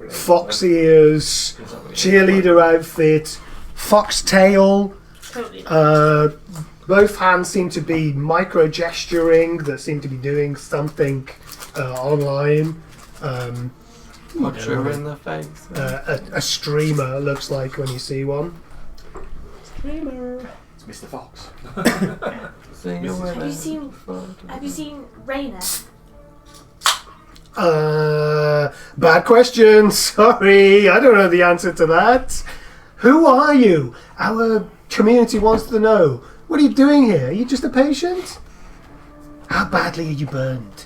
fox ears, cheerleader outfit, fox tail. Totally. Both hands seem to be micro gesturing. They seem to be doing something online. Lecture in the face. A streamer looks like when you see one. It's Mr. Fox. Have you seen Raina? Bad question. Sorry, I don't know the answer to that. Who are you? Our community wants to know. What are you doing here? Are you just a patient? How badly are you burned?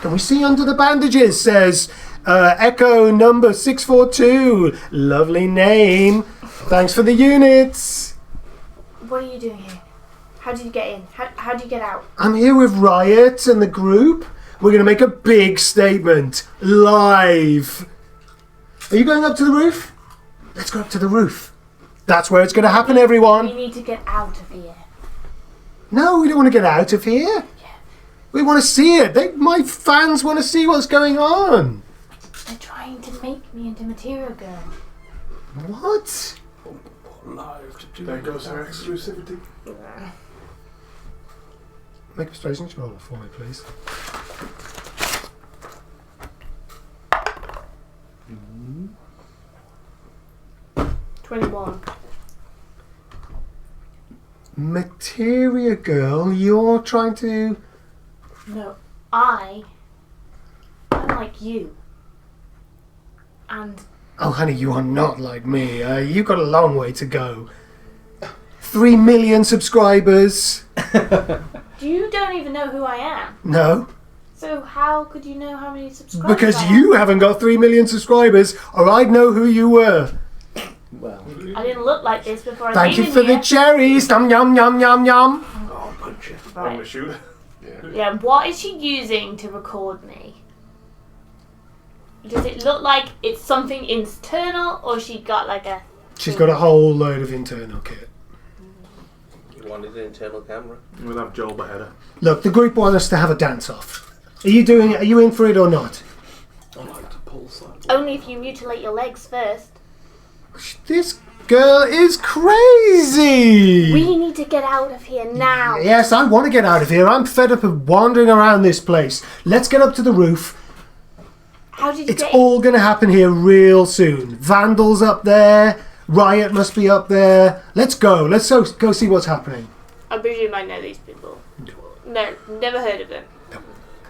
Can we see under the bandages? Says Echo number 642. Lovely name. Thanks for the units. What are you doing here? How did you get in? How did you get out? I'm here with Riot and the group. We're going to make a big statement. Live. Are you going up to the roof? Let's go up to the roof. That's where it's going to happen, We everyone. need to get out of here. No, we don't want to get out of here. We want to see it. My fans want to see what's going on. They're trying to make me into Material Girl. What? There goes our exclusivity. Make a persuasion roll for me, please. Mm-hmm. 21. Materia girl, you're trying to... No, I'm like you. And Oh, honey, you are not like me. You've got a long way to go. 3 million subscribers. you don't even know who I am. No, So how could you know how many subscribers because I have? you haven't got 3 million subscribers, or I'd know who you were. Well, I didn't look like this before I Thank came you in for here. the cherries. Yum, yum, yum, yum, yum. Oh, punch it. I'm Right. going to shoot. Yeah, what is she using to record me? Does it look like it's something internal, or she got like a... She's got a whole load of internal kit. You wanted an internal camera. We'll have Joel beheader. Look, the group want us to have a dance-off. Are you doing it? Are you in for it or not? I like to pull side. Only if you mutilate your legs first. This girl is crazy. We need to get out of here now. Yes, I want to get out of here. I'm fed up of wandering around this place. Let's get up to the roof. How did you It's get all going to happen here real soon. Vandals up there. Riot must be up there. Let's go. Let's go see what's happening. I presume I know these people. No, never heard of them.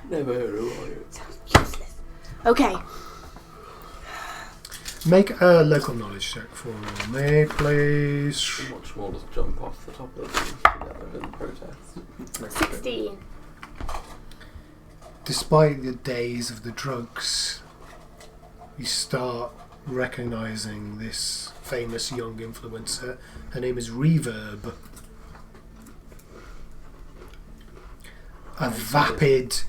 Never heard of it. Sounds useless. Okay. Make a local knowledge check for me, please. Much more just jump off the top of the roof together in protest. 16. Despite the days of the drugs, you start recognizing this famous young influencer. Her name is Reverb. A vapid,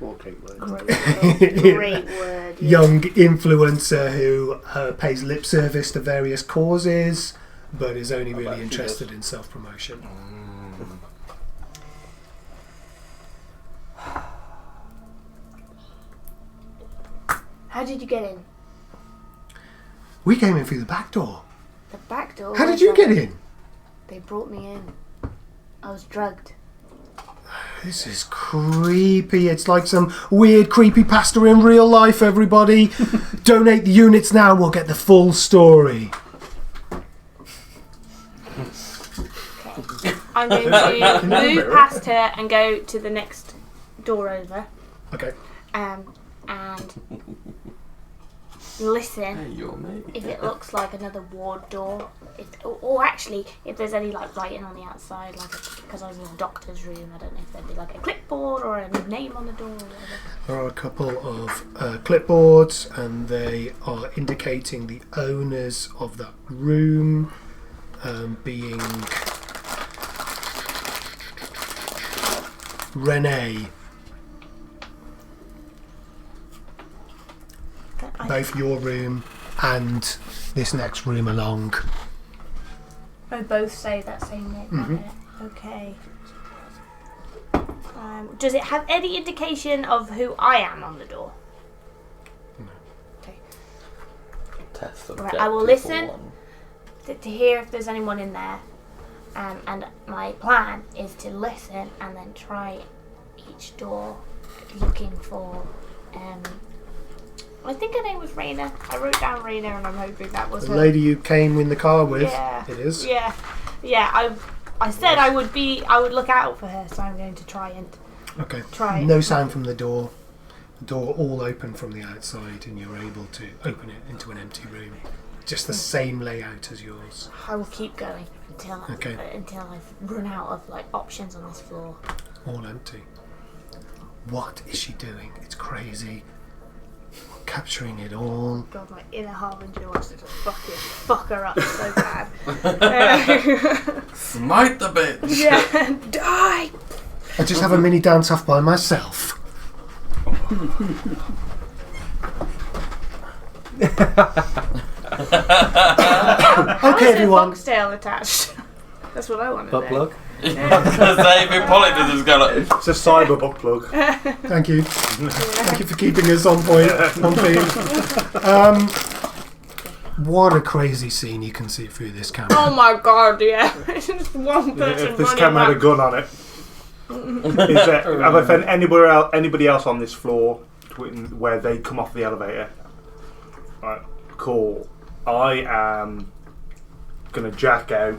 Great word. Yeah. young influencer who pays lip service to various causes, but is only really interested in self-promotion. How did you get in? We came in through the back door. The back door. How did was you like- get in? They brought me in. I was drugged. This is creepy. It's like some weird creepy pasta in real life, everybody. Donate the units now, we'll get the full story. I'm going to move past her and go to the next door over. Okay. And listen Hey, you're me. if it looks like another ward door, or actually if there's any like writing on the outside, like because I was in a doctor's room, I don't know if there'd be like a clipboard or a name on the door or whatever. There are a couple of clipboards, and they are indicating the owners of that room, being Renee. Both your room and this next room along. They both say that same name. Mhm. Okay. Does it have any indication of who I am on the door? Okay. Test Right, I will listen to hear if there's anyone in there. And my plan is to listen and then try each door looking for... I think her name was Raina. I wrote down Raina and I'm hoping that was The her. lady you came in the car with. Yeah. It is. Yeah. I said I would look out for her, so I'm going to try and... Okay. Try. No sound from the door. The door all open from the outside, and you're able to open it into an empty room. Just the same layout as yours. I will keep going until I've run out of like options on this floor. All empty. What is she doing? It's crazy. Capturing it all. God, my inner harbinger wants to just fucking fuck her up so bad. Smite the bitch! Yeah, die! I just have a mini dance off by myself. How Okay, is there everyone. foxtail attached? That's what I want to Butt know. plug. I was going to say, if you pull it, does just go like... It's a cyber book plug. Thank you. Thank you for keeping us on point. On theme. What a crazy scene you can see through this camera. Oh my god, yeah. It's just one person If this running camera had a around. gun on it. Have I found anybody else on this floor where they come off the elevator? Right, cool. I am gonna jack out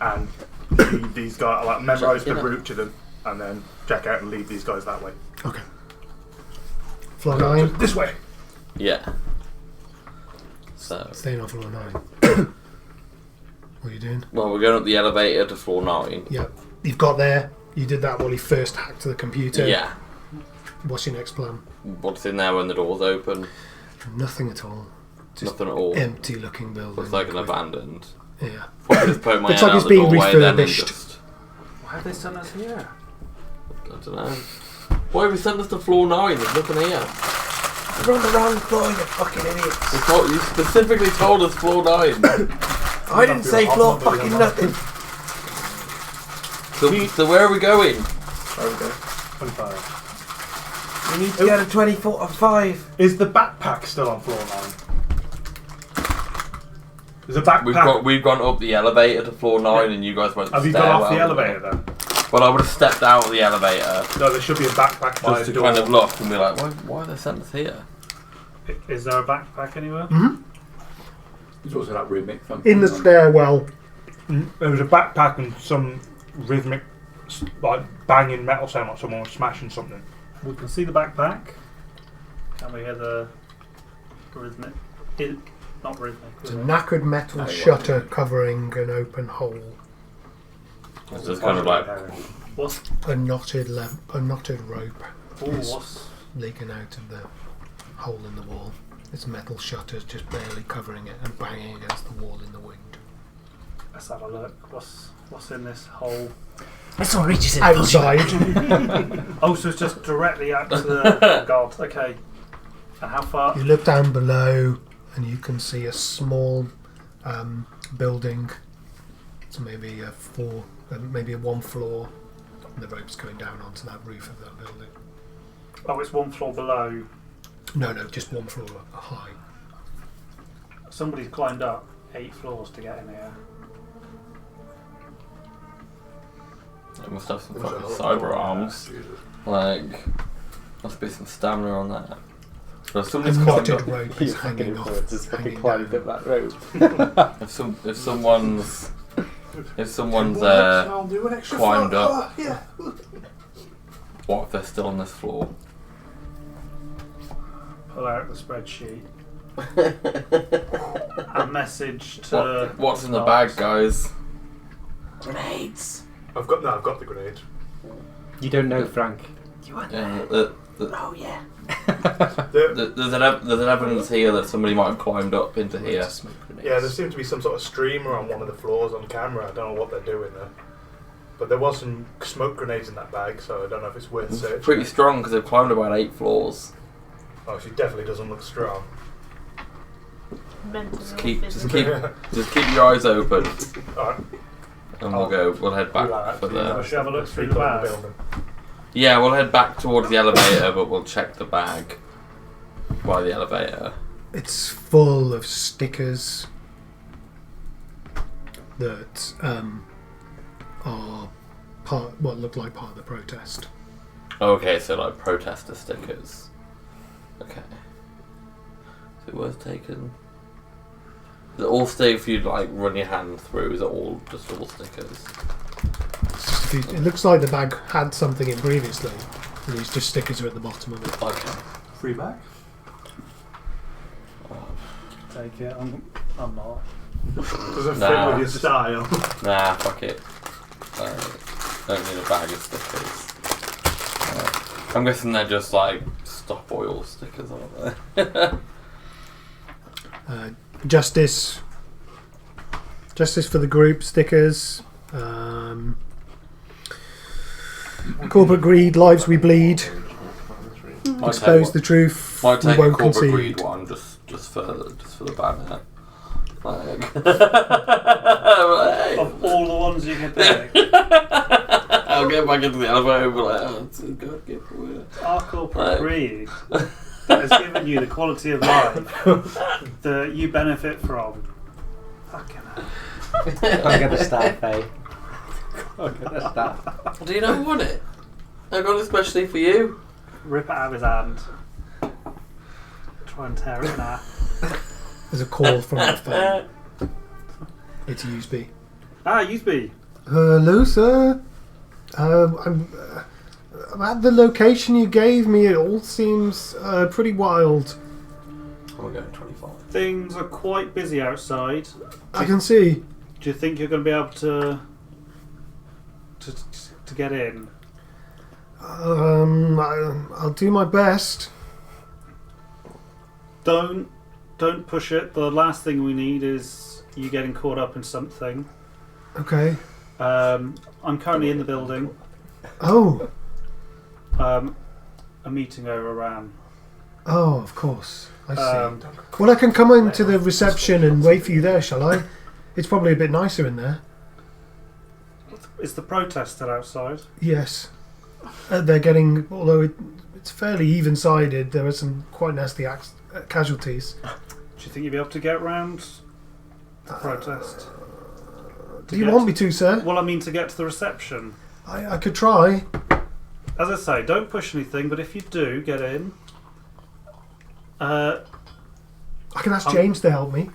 and lead these guys, like memorise the route to them, and then jack out and lead these guys that way. Okay. Floor 9. This way. Yeah. So, Staying on floor 9. What are you doing? well, we're going up the elevator to floor 9. Yep. You've got there. You did that while he first hacked the computer. Yeah. What's your next plan? What's in there when the door's open? Nothing at all. Just Nothing at all. empty looking building. Looks like an abandoned. Yeah. Probably just poke my Looks head like out it's the being doorway then and refurbished. just... Why have they sent us here? I don't know. Why have we sent us to floor 9? There's nothing here. You're on the wrong floor, you fucking idiots. You specifically told us floor 9. I didn't say floor fucking nothing. So where are we going? There we go. 25. You need to get a 24 or 5. Is the backpack still on floor 9? There's a backpack. We've gone up the elevator to floor 9 and you guys went to Have the you gone off the stairwell. elevator then? Well, I would have stepped out of the elevator No, there should be a backpack by just the to door. kind of look and be like, why are they sent us here? Is there a backpack anywhere? There's also that rhythmic thump. In the stairwell. There was a backpack and some rhythmic, like banging metal sound, like someone was smashing something. We can see the backpack. Can we hear the rhythmic? Not rhythmic. It's a knackered metal shutter covering an open hole. It's just kind of like, What's A knotted rope what's leaking out of the hole in the wall. It's metal shutters just barely covering it and banging against the wall in the wind. let's have a look. What's in this hole? This one reaches in. Outside. Oh, so it's just directly out to the oh god. Okay. And how far? You look down below and you can see a small building. It's maybe maybe a 1 floor. And the rope's going down onto that roof of that building. Oh, it's 1 floor below. No, just 1 floor high. Somebody's climbed up 8 floors to get in here. it must have some fucking cyber arms. Like, must be some stamina on that. So if A somebody's climbed knotted up, rope is hanging off. Just fucking hanging climbed down. up that rope. if someone's climbed up, what if they're still on this floor? Pull out the spreadsheet. a message to. What's in the bag, guys? Grenades. I've got the grenade. You don't know, Frank. Oh yeah. There's an evidence here that somebody might have climbed up into here. Yeah, there seemed to be some sort of streamer on one of the floors on camera. I don't know what they're doing there. But there was some smoke grenades in that bag, so I don't know if it's worth searching. Pretty strong because they've climbed about 8 floors. Oh, she definitely doesn't look strong. Just keep your eyes open, Alright. and we'll head back for the. Should we have a look through the bag? Yeah, we'll head back towards the elevator, but we'll check the bag by the elevator. It's full of stickers that are what look like part of the protest. Okay, so like protester stickers. Okay. Is it worth taking? Is it all stickers if you like run your hand through? Is it all just all stickers? It looks like the bag had something in previously. And these just stickers are at the bottom of it. Okay. Free bag? Take it. I'm not. Doesn't Nah. fit with your style. Nah, fuck it. Don't need a bag of stickers. I'm guessing they're just like stop oil stickers, aren't they? Justice for the group stickers. Corporate greed, lives we bleed. Expose the truth. Might We take a won't corporate concede. greed one just for the banner. Like, Of all the ones you can pick, I'll get back into the elevator and be like, oh, it's a good gift for you. our corporate greed that has given you the quality of life that you benefit from. Fucking hell. I'll get the staff, eh? I'll get the staff. Do you not want it? I got it especially for you. Rip it out of his hand. Try and tear it in half. There's a call from the phone. It's Useby. Ah, Useby. Hello, sir. I'm at the location you gave me. It all seems pretty wild. We're going 25. Things are quite busy outside. I can see. Do you think you're going to be able to get in? I'll do my best. Don't push it. The last thing we need is you getting caught up in something. Okay. I'm currently in the building. Oh. A meeting overran. Oh, of course. I see. Well, I can come into the reception and wait for you there, shall I? It's probably a bit nicer in there. Is the protest still outside? Yes. They're getting, although it's fairly even-sided, there are some quite nasty casualties. Do you think you'll be able to get round the protest? Do you want me to, sir? Well, I mean to get to the reception. I could try. As I say, don't push anything, but if you do get in... I can ask James to help me.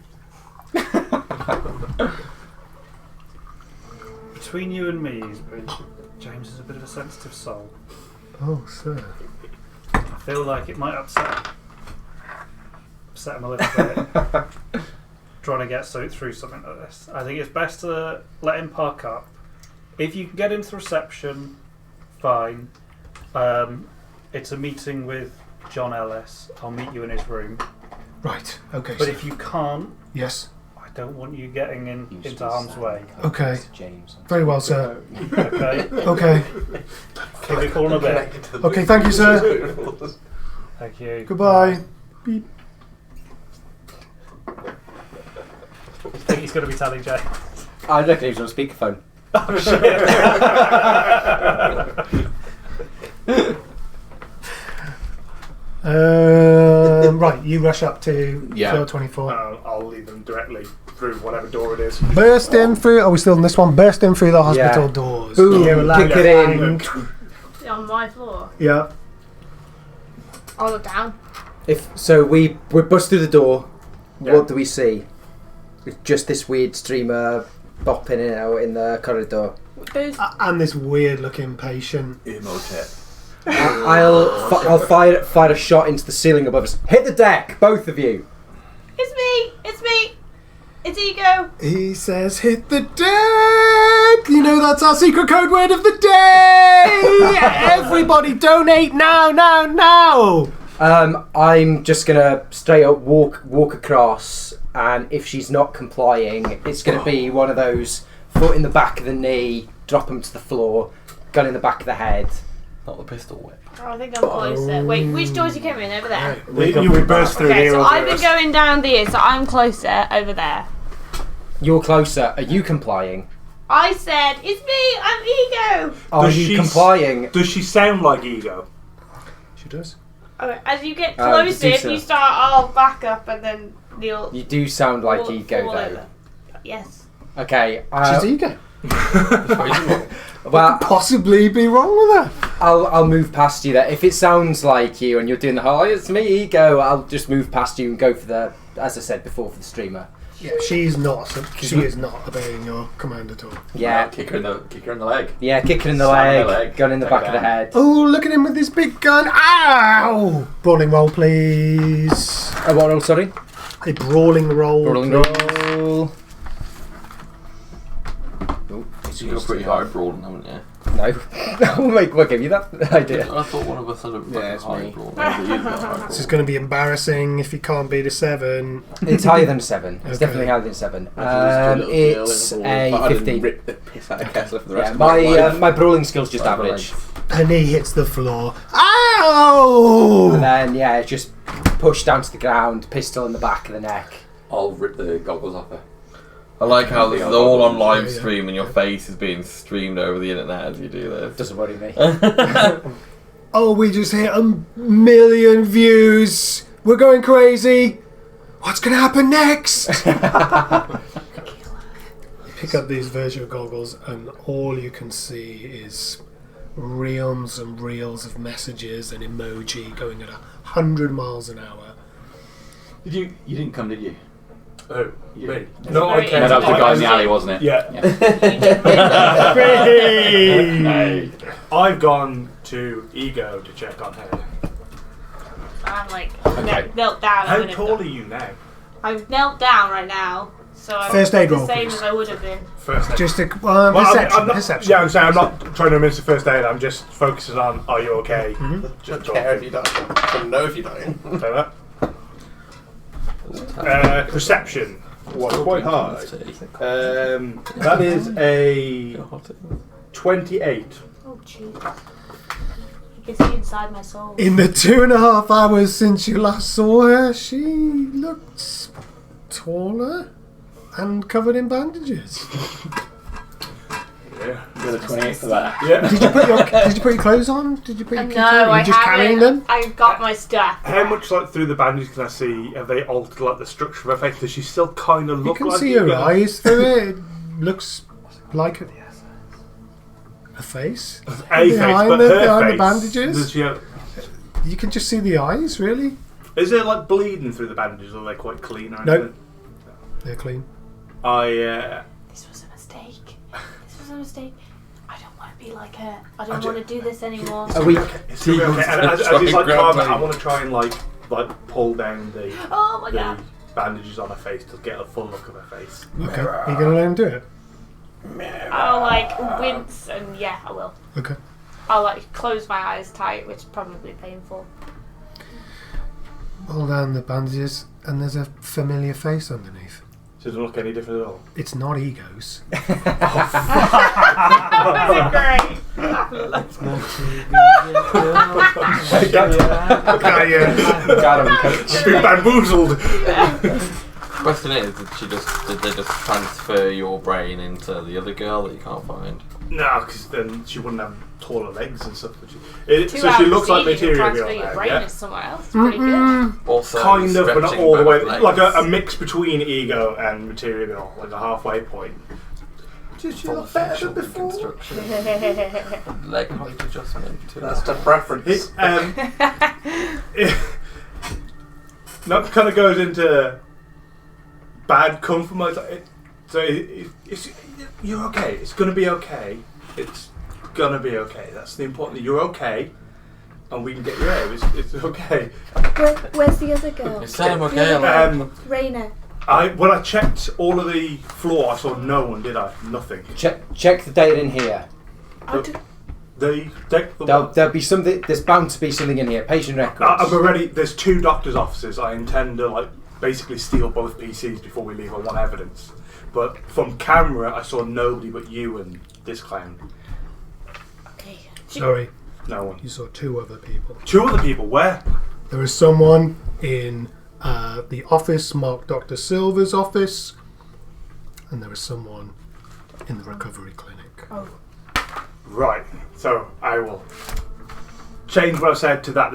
Between you and me, James is a bit of a sensitive soul. Oh, sir. I feel like it might upset him a little bit. Trying to get through something like this. I think it's best to let him park up. If you can get into the reception, fine. It's a meeting with John Ellis. I'll meet you in his room. Right, okay, But sir. if you can't, Yes. I don't want you getting into harm's way. Okay. Very well, sir. Okay? Okay. Give me a call in a bit. Okay, thank you, sir. Thank you. Goodbye. Beep. I think he's going to be telling Jay. I reckon he was on speakerphone. Oh shit! Right, you rush up to Yeah. floor 24. I'll lead them directly through whatever door it is. Burst in through. Are we still in this one? Burst in through the hospital doors. Boom, Hear a loud kick it in. bang. On my floor. Yeah. I'll look down. We bust through the door. Yeah. What do we see? It's just this weird streamer bopping in and out in the corridor. Who's And this weird-looking patient. Emotep. I'll fire a shot into the ceiling above us. Hit the deck, both of you. It's ego. He says, hit the deck! You know that's our secret code word of the day! Everybody donate now! I'm just gonna straight up walk across, and if she's not complying, it's gonna be one of those foot in the back of the knee, drop him to the floor, gun in the back of the head. Not the pistol whip. Oh, I think I'm closer. Wait, which doors you came in? Over there? You would burst through Okay, here. so or I've been burst. going down here, so I'm closer over there. You're closer. Are you complying? I said, it's me, I'm ego! Are Does you she complying? Does she sound like Ego? She does. Okay, as you get do closer, if so. you start, I'll back up and then you'll You do sound like fall ego though. over. Yes. Okay. She's ego. Well, Possibly be wrong with her. I'll move past you there. If it sounds like you and you're doing the whole, it's me, ego, I'll just move past you and go for the, as I said before, for the streamer. Yeah, she is not obeying your command at all. Yeah. Kick her in the leg. Yeah, kick her in the Slam leg, gun in the Take back it of the down. head. Oh, look at him with his big gun. Ow! Brawling roll, please. What roll, sorry? A brawling roll. Rolling please. roll. Oh, it's You've got pretty high brawling, haven't you? No. What gave you that idea? I thought one of us had a Yeah, it's high me. brawling. This is going to be embarrassing if you can't beat a 7. It's higher than 7. It's Okay. definitely higher than 7. It's I a didn't 15. rip the piss out of Kessler for the Yeah, rest of my life. my brawling skill's just average. Her knee hits the floor. Ow! And then, yeah, it's just pushed down to the ground, pistol in the back of the neck. I'll rip the goggles off her. I like how this is all on live Yeah, yeah. stream and your face is being streamed over the internet as you do this. Doesn't worry me. Oh, we just hit 1 million views. We're going crazy. What's going to happen next? You pick up these virtual goggles and all you can see is realms and reels of messages and emoji going at 100 miles an hour. You didn't come, did you? Oh, You me. didn't. No, I Very can't. No, that was the guy in the I- alley, wasn't it? Yeah. Hey. I've gone to Ego to check on her. I'm like Okay. knelt down. How tall are you now? I've knelt down right now, so I'm First aid the roll, same please. as I would have been. First aid. Just a Well, perception. I'm not, Perception. Yeah, I'm saying I'm not trying to administer first aid. I'm just focusing on, are you okay? Don't care if you die. I don't know if you're dying. Say that. Perception was quite hard. That is a 28. Oh jeez. You can see inside my soul. In the 2.5 hours since you last saw her, she looked taller and covered in bandages. Yeah. You got a 28 for that. Yeah. Did you put your clothes on? Did you put your No, clothes on? Are I you just carrying haven't. them? I've got my stuff. How much like through the bandages can I see? Have they altered like the structure of her face? Does she still kind of You look can like see her Ego? eyes through it. It looks like a face. A face, Behind but the- her behind the face. bandages? Does she have, You can just see the eyes, really. is it like bleeding through the bandages, or are they quite clean? Or No. anything? They're clean. This was a mistake. This was a mistake. I don't want to be like her. I don't want to do this anymore. Are we? It's gonna be okay. And as he's like calming, I want to try and like pull down the Oh my god. bandages on her face to get a full look of her face. Okay. Are you going to let him do it? I'll like wince and yeah, I will. Okay. I'll like close my eyes tight, which is probably painful. Pull down the bandages, and there's a familiar face underneath. So it doesn't look any different at all. It's not Ego's. That was great. Got him, coach. Been bamboozled. Question is, did they just transfer your brain into the other girl that you can't find? No, because then she wouldn't have taller legs and stuff. Would she? 2 So hours she looks like sleep, you can material transfer girl your now, brain yeah? is somewhere else. It's pretty good. Also, Kind of, but not stretching all the way. both legs. Like a mix between Ego and material girl, like a halfway point. Did she Full look better facial than before? reconstruction. Leg height adjustment. That's the preference. That kind of goes into bad compromise. You're okay. It's gonna be okay. It's gonna be okay. That's the important thing. You're okay, and we can get you out. It's okay. Where's the other girl? It's Sam, okay? Um, Raina. When I checked all of the floor, I saw no one. Did I? Nothing. Check the data in here. There'll be something. There's bound to be something in here. Patient records. I'm already. There's 2 doctors' offices. I intend to basically steal both PCs before we leave. I want evidence. But from camera, I saw nobody but you and this clown. Okay. Sorry, No one. you saw 2 other people. 2 other people. Where? There is someone in the office marked Dr. Silver's office, and there is someone in the recovery clinic. Oh. Right. So I will change what I said to that.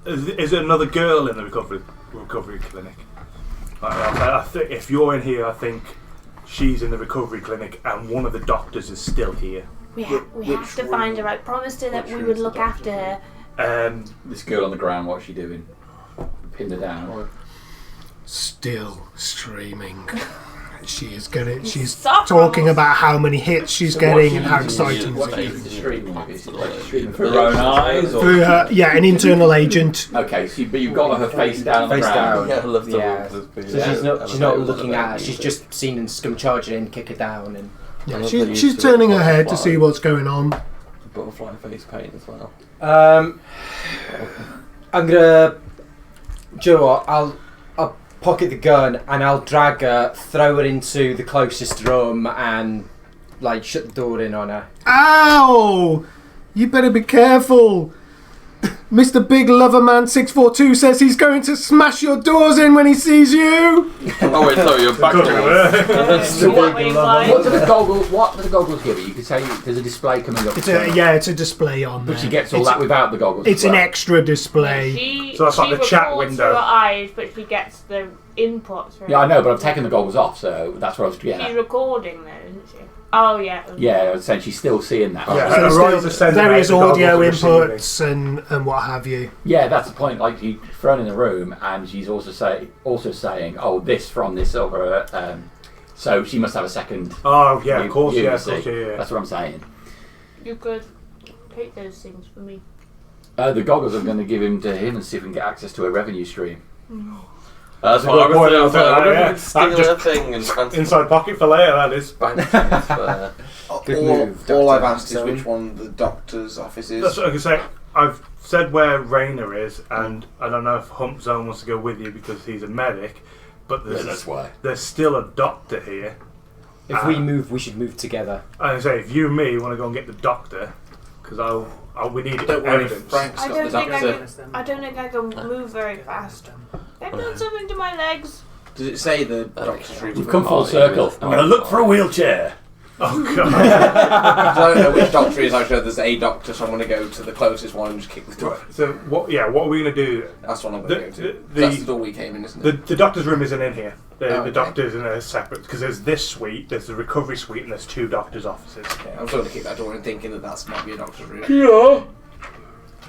Is there another girl in the recovery clinic? I think if you're in here, I think she's in the recovery clinic, and one of the doctors is still here. We have to find her. I promised her that we would look after her. This girl on the ground, what's she doing? Pinned her down. Still streaming. She's Stop. talking about how many hits she's getting and how exciting What's it she is. streaming with? Is it like streaming through her own eyes? Or? Through her, an internal agent. Okay, but you've got her face down on the Face ground. down. I love the Yeah. ones that's So she's not looking at her. She's just seen and scum charge her in, kick her down, and Yeah, she's turning her head to see what's going on. Butterfly face paint as well. I'm gonna. Do you know what? I'll pocket the gun and I'll drag her, throw her into the closest room, and shut the door in on her. Ow! You better be careful. Mr. Big Lover Man 642 says he's going to smash your doors in when he sees you. Oh wait, sorry, you're back to So what do the goggles give you? You could say there's a display coming up. It's a display on there. But she gets all that without the goggles. It's an extra display. So that's like the chat records window. through her eyes, but she gets the input through. Yeah, I know, but I've taken the goggles off, so that's what I was getting She's at. recording though, isn't she? Oh yeah. Yeah, I was saying she's still seeing that. Yeah. So Right, there's the still sender various makes the audio goggles inputs and what have you. Yeah, that's the point. Like she's thrown in the room, and she's also saying, "Oh, this from this over." So she must have a second. Oh yeah, of course, you yeah, see. yeah. That's what I'm saying. You could take those things for me. The goggles I'm going to give him to him and see if we can get access to a revenue stream. That's a what good I point. was saying. I wonder Yeah. if we could steal That just- a thing and transfer Inside pocket for later, that is. bank transfer. Good move, All I've Doctor asked is Amazon. which one the doctor's office is. That's what I can say. I've said where Rainer is, and I don't know if Hump Zone wants to go with you because he's a medic, but That's why. there's still a doctor here. If we move, we should move together. And I say, if you and me want to go and get the doctor, because we need Don't worry, evidence. Frank's I got don't the think doctor. I don't think I can move very fast. I've done something to my legs. Does it say the doctor's room? You've come full circle. I'm going to look for a wheelchair. Oh god. I don't know which doctor it is. I'm sure there's a doctor, so I'm going to go to the closest one and just kick the door. So what? Yeah, what are we going to do? That's what I'm going to go to. The- That's the door we came in, isn't it? The doctor's room isn't in here. The okay. doctor's in a separate, because there's this suite, there's the recovery suite, and there's 2 doctors' offices. Yeah, I'm still going to kick that door in thinking that might be a doctor's room. Yeah.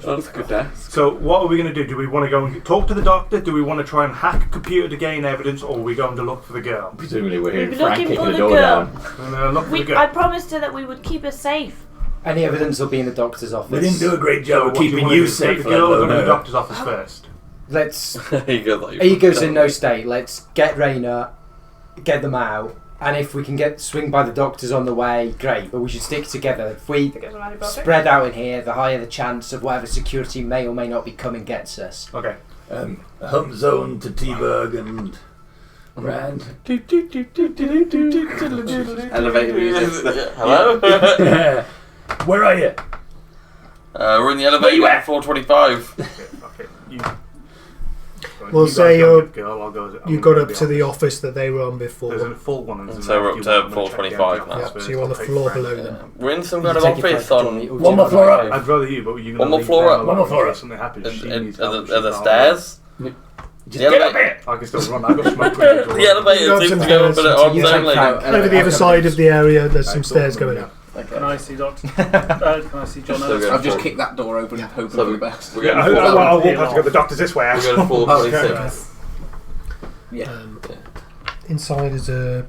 That's a good desk. So what are we going to do? Do we want to go and talk to the doctor? Do we want to try and hack a computer to gain evidence, or are we going to look for the girl? Presumably we're hearing We're Frank looking kicking for the the door girl. down. I'm going to look for the girl. I promised her that we would keep her safe. Any evidence will be in the doctor's office. We didn't do a great So job what of do you keeping wanna you do? safe. Take the let girl or alone go to the her. doctor's office first? Let's. Ego's Ego's in no state. Let's get Rainer, get them out, and if we can swing by the doctors on the way, great. But we should stick together. If we To get some antibiotics. spread out in here, the higher the chance of whatever security may or may not be coming gets us. Okay. Hump Zone to T-Berg and Rand. Elevator music. Hello? Where are you? We're in the elevator at 425. Okay. We'll You say guys go with the girl, I'll go. You got up to the office that they were on before. There's a full one. And there's So we're an up empty to one. I'm gonna check 425 the now. empty So you're on the I'll take floor Frank. below them. We're in some You kind of take your office Frank, on. Johnny, or One more floor up. I'd rather you, but you're One going more to floor up. One more floor up. Something happens. She Are needs help. the She's not stairs? Just get up here! I can still run. I've got smoke. With The elevator seems to go up in arms You take only. Frank. Over the other side of the area, there's some stairs going up. Can I see Doctor? Can I see John? Still Ellis? good. I've just kicked that door open, hoping So for the best. We're Yeah, going I'll to walk have to go. The doctor's this way. We're going to actually. 446. Yeah. Inside is a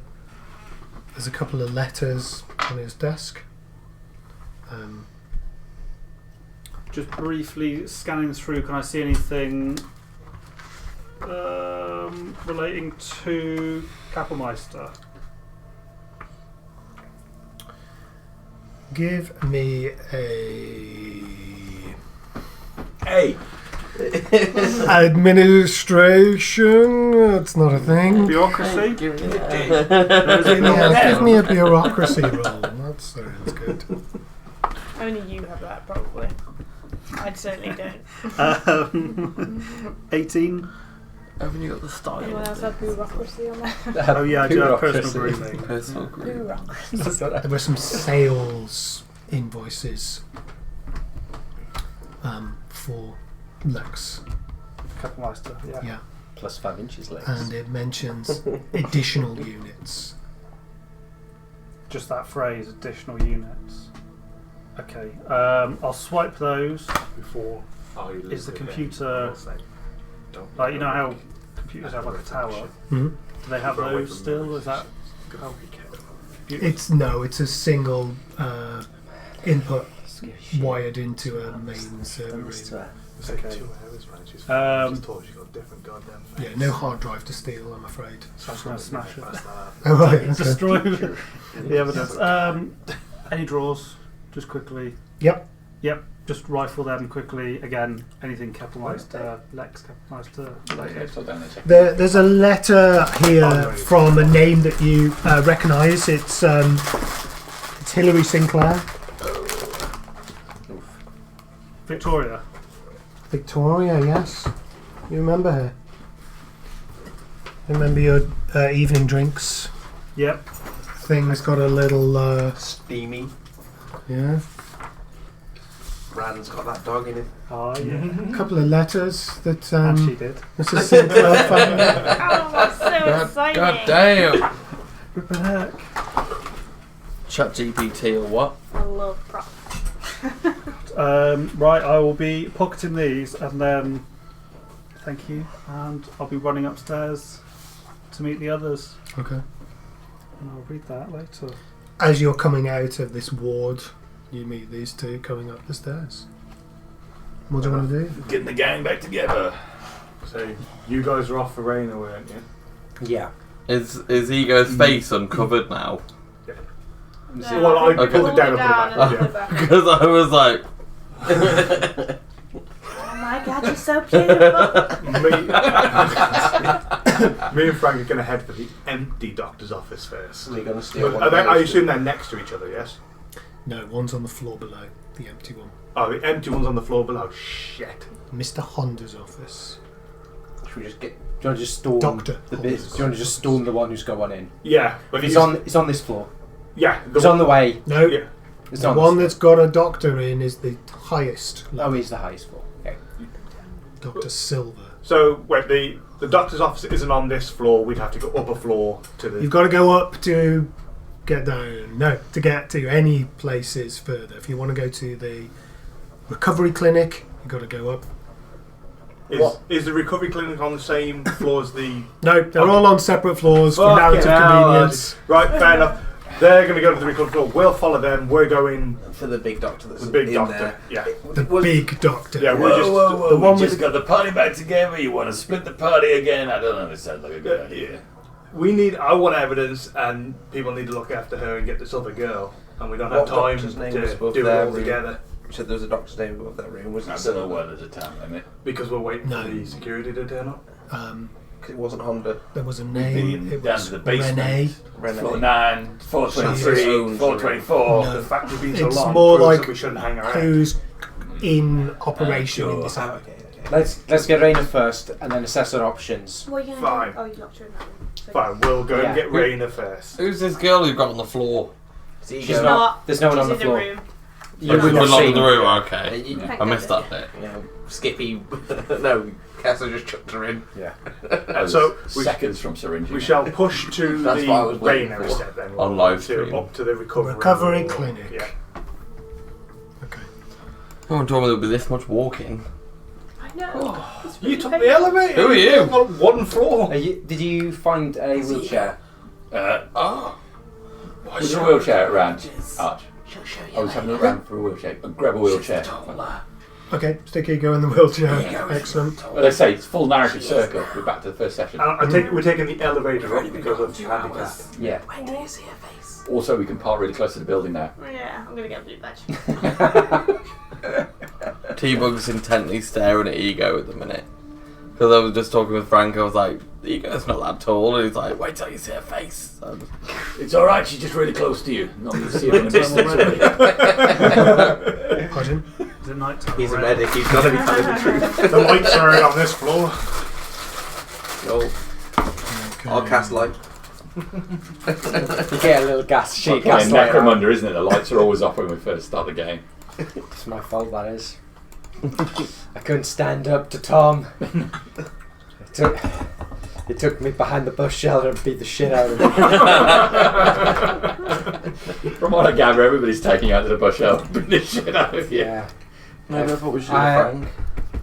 couple of letters on his desk. Just briefly scanning through, can I see anything relating to Kapellmeister. Give me a Hey! administration. That's not a thing. Bureaucracy. Give me a bureaucracy roll. That sounds good. Only you have that, probably. I certainly don't. 18. Haven't you got the style? Anyone else have bureaucracy on that? Oh yeah, I do have personal grooming. Personal grooming. Bureaucracy. There were some sales invoices for Lex. Kapellmeister, yeah. Yeah. Plus 5 inches legs. And it mentions additional units. Just that phrase, additional units. Okay, I'll swipe those. Before Is the computer like, you know how computers have like a tower? Hmm? Do they have those still? Is that how It's a single input wired into a main server room. It's Okay. like 2 hours, man. She's Um, told you got different goddamn Yeah, no hard drive to steal, I'm afraid. So I'm going to smash it. Oh, right. Okay. Destroy the evidence. Any draws? Just quickly. Yep. Yep. Just rifle them quickly. Again, anything Kapellmeister, Lex Kapellmeister related. There's a letter here from a name that you recognise. It's Hilary Sinclair. Victoria. Victoria, yes. You remember her? Remember your evening drinks? Yep. Thing's got a little, Steamy. yeah, Rand's got that dog in it. Oh, yeah. a couple of letters that And she did. Mrs. Sinclair found. Oh, that's so exciting. God damn! Ripping heck. Chat GPT or what? I love props. Right, I will be pocketing these and then thank you, and I'll be running upstairs to meet the others. Okay. And I'll read that later. As you're coming out of this ward, you meet these two coming up the stairs. What do you want to do? Getting the gang back together. So you guys are off for Raina, weren't you? Yeah. Is Ego's face uncovered now? No, Well, I Okay. pulled it down and and put it back. Yeah. Because I was like, Oh my god, you're so beautiful. Me and Frank are going to head for the empty doctor's office first. We're going to steal one. I assume they're next to each other, yes? No, one's on the floor below, the empty one. Oh, the empty one's on the floor below. Shit. Mr. Honda's office. Should we just get? Do you want to just storm Doctor the bit? Do you want to just storm the one who's going in? Yeah, but It's on this floor. Yeah, It's on the way. No, Yeah. It's the on one this that's got a doctor in is the highest floor. Oh, level. he's the highest floor. Okay. Dr. Silver. So wait, the doctor's office isn't on this floor. We'd have to go up a floor to the. You've got to go up to get down. No, to get to any places further. If you want to go to the recovery clinic, you've got to go up. Is the recovery clinic on the same floor as the? No, they're all on separate floors for narrative convenience. Right, fair enough. They're going to go to the recovery floor. We'll follow them. We're going For the big doctor that's the big in doctor. there. Yeah. The big doctor. Yeah, we're just the one we with just got the party back together. You want to split the party again? I don't know. This sounds like a good idea. I want evidence, and people need to look after her and get this other girl, and we don't have What time doctor's to name was above do it their all room? together You said there was a doctor's name above that room, wasn't I it? don't know where there's a time limit. because we're waiting No. for the security to turn up. Because it wasn't Honda. There was a name. It Down was to the basement. Renee. Floor Renee. 9, 423, 424. No. The fact we've been so It's long more proves like that we shouldn't hang around. who's in operation in Sure. this Oh, hour. okay. Let's get Raina first, and then assess our options. What are you going Fine. to do? Oh, you locked her in that room. So Fine, we'll go Yeah. and get Raina first. who's this girl you got on the floor? She's She's not. There's no one on She's the in floor. room. You We're would not locked in seen. the room, okay. Thank I missed God. that bit. You know, Skippy. No, Kessa just chucked her in. So we, Seconds from syringing. we shall push to That's the what I was waiting Raina for. instead then. On We'll live to- stream. Up to the recovery Clinic. Yeah. Okay. Oh, told me there'll be this much walking. I know. It's You really took painful. the elevator. Who are you? On one floor. Did you find a wheelchair? Where's your wheelchair around? Arch. I was having a look around for a wheelchair. Grab a wheelchair. Okay, Sticky, go in the wheelchair. Excellent. Well, they say it's full narrative circle. We're back to the first session. I take it we're taking the elevator up because of handicap. Yeah. When do you see a face? Also, we can park really close to the building now. Yeah, I'm gonna get a blue badge. T-Bug's intently staring at Ego at the minute. Because I was just talking with Frank, I was like, Ego's not that tall, and he's like, wait till you see her face. So It's alright, she's just really close to you. Not to see her in a distance already. Pardon? Is it night time? He's a medic, he's got to be telling the truth. The lights are out on this floor. Yo, I'll cast light. You get a little gas sheet. Like Gas playing light Necromunda, isn't it? The lights are always off when we first start the game. It's my fault, that is. I couldn't stand up to Tom. It took me behind the bus shelter and beat the shit out of him. From what I gather, everybody's taking out to the bus shelter, beating the shit out of you. Yeah. maybe I thought we should I- have Frank.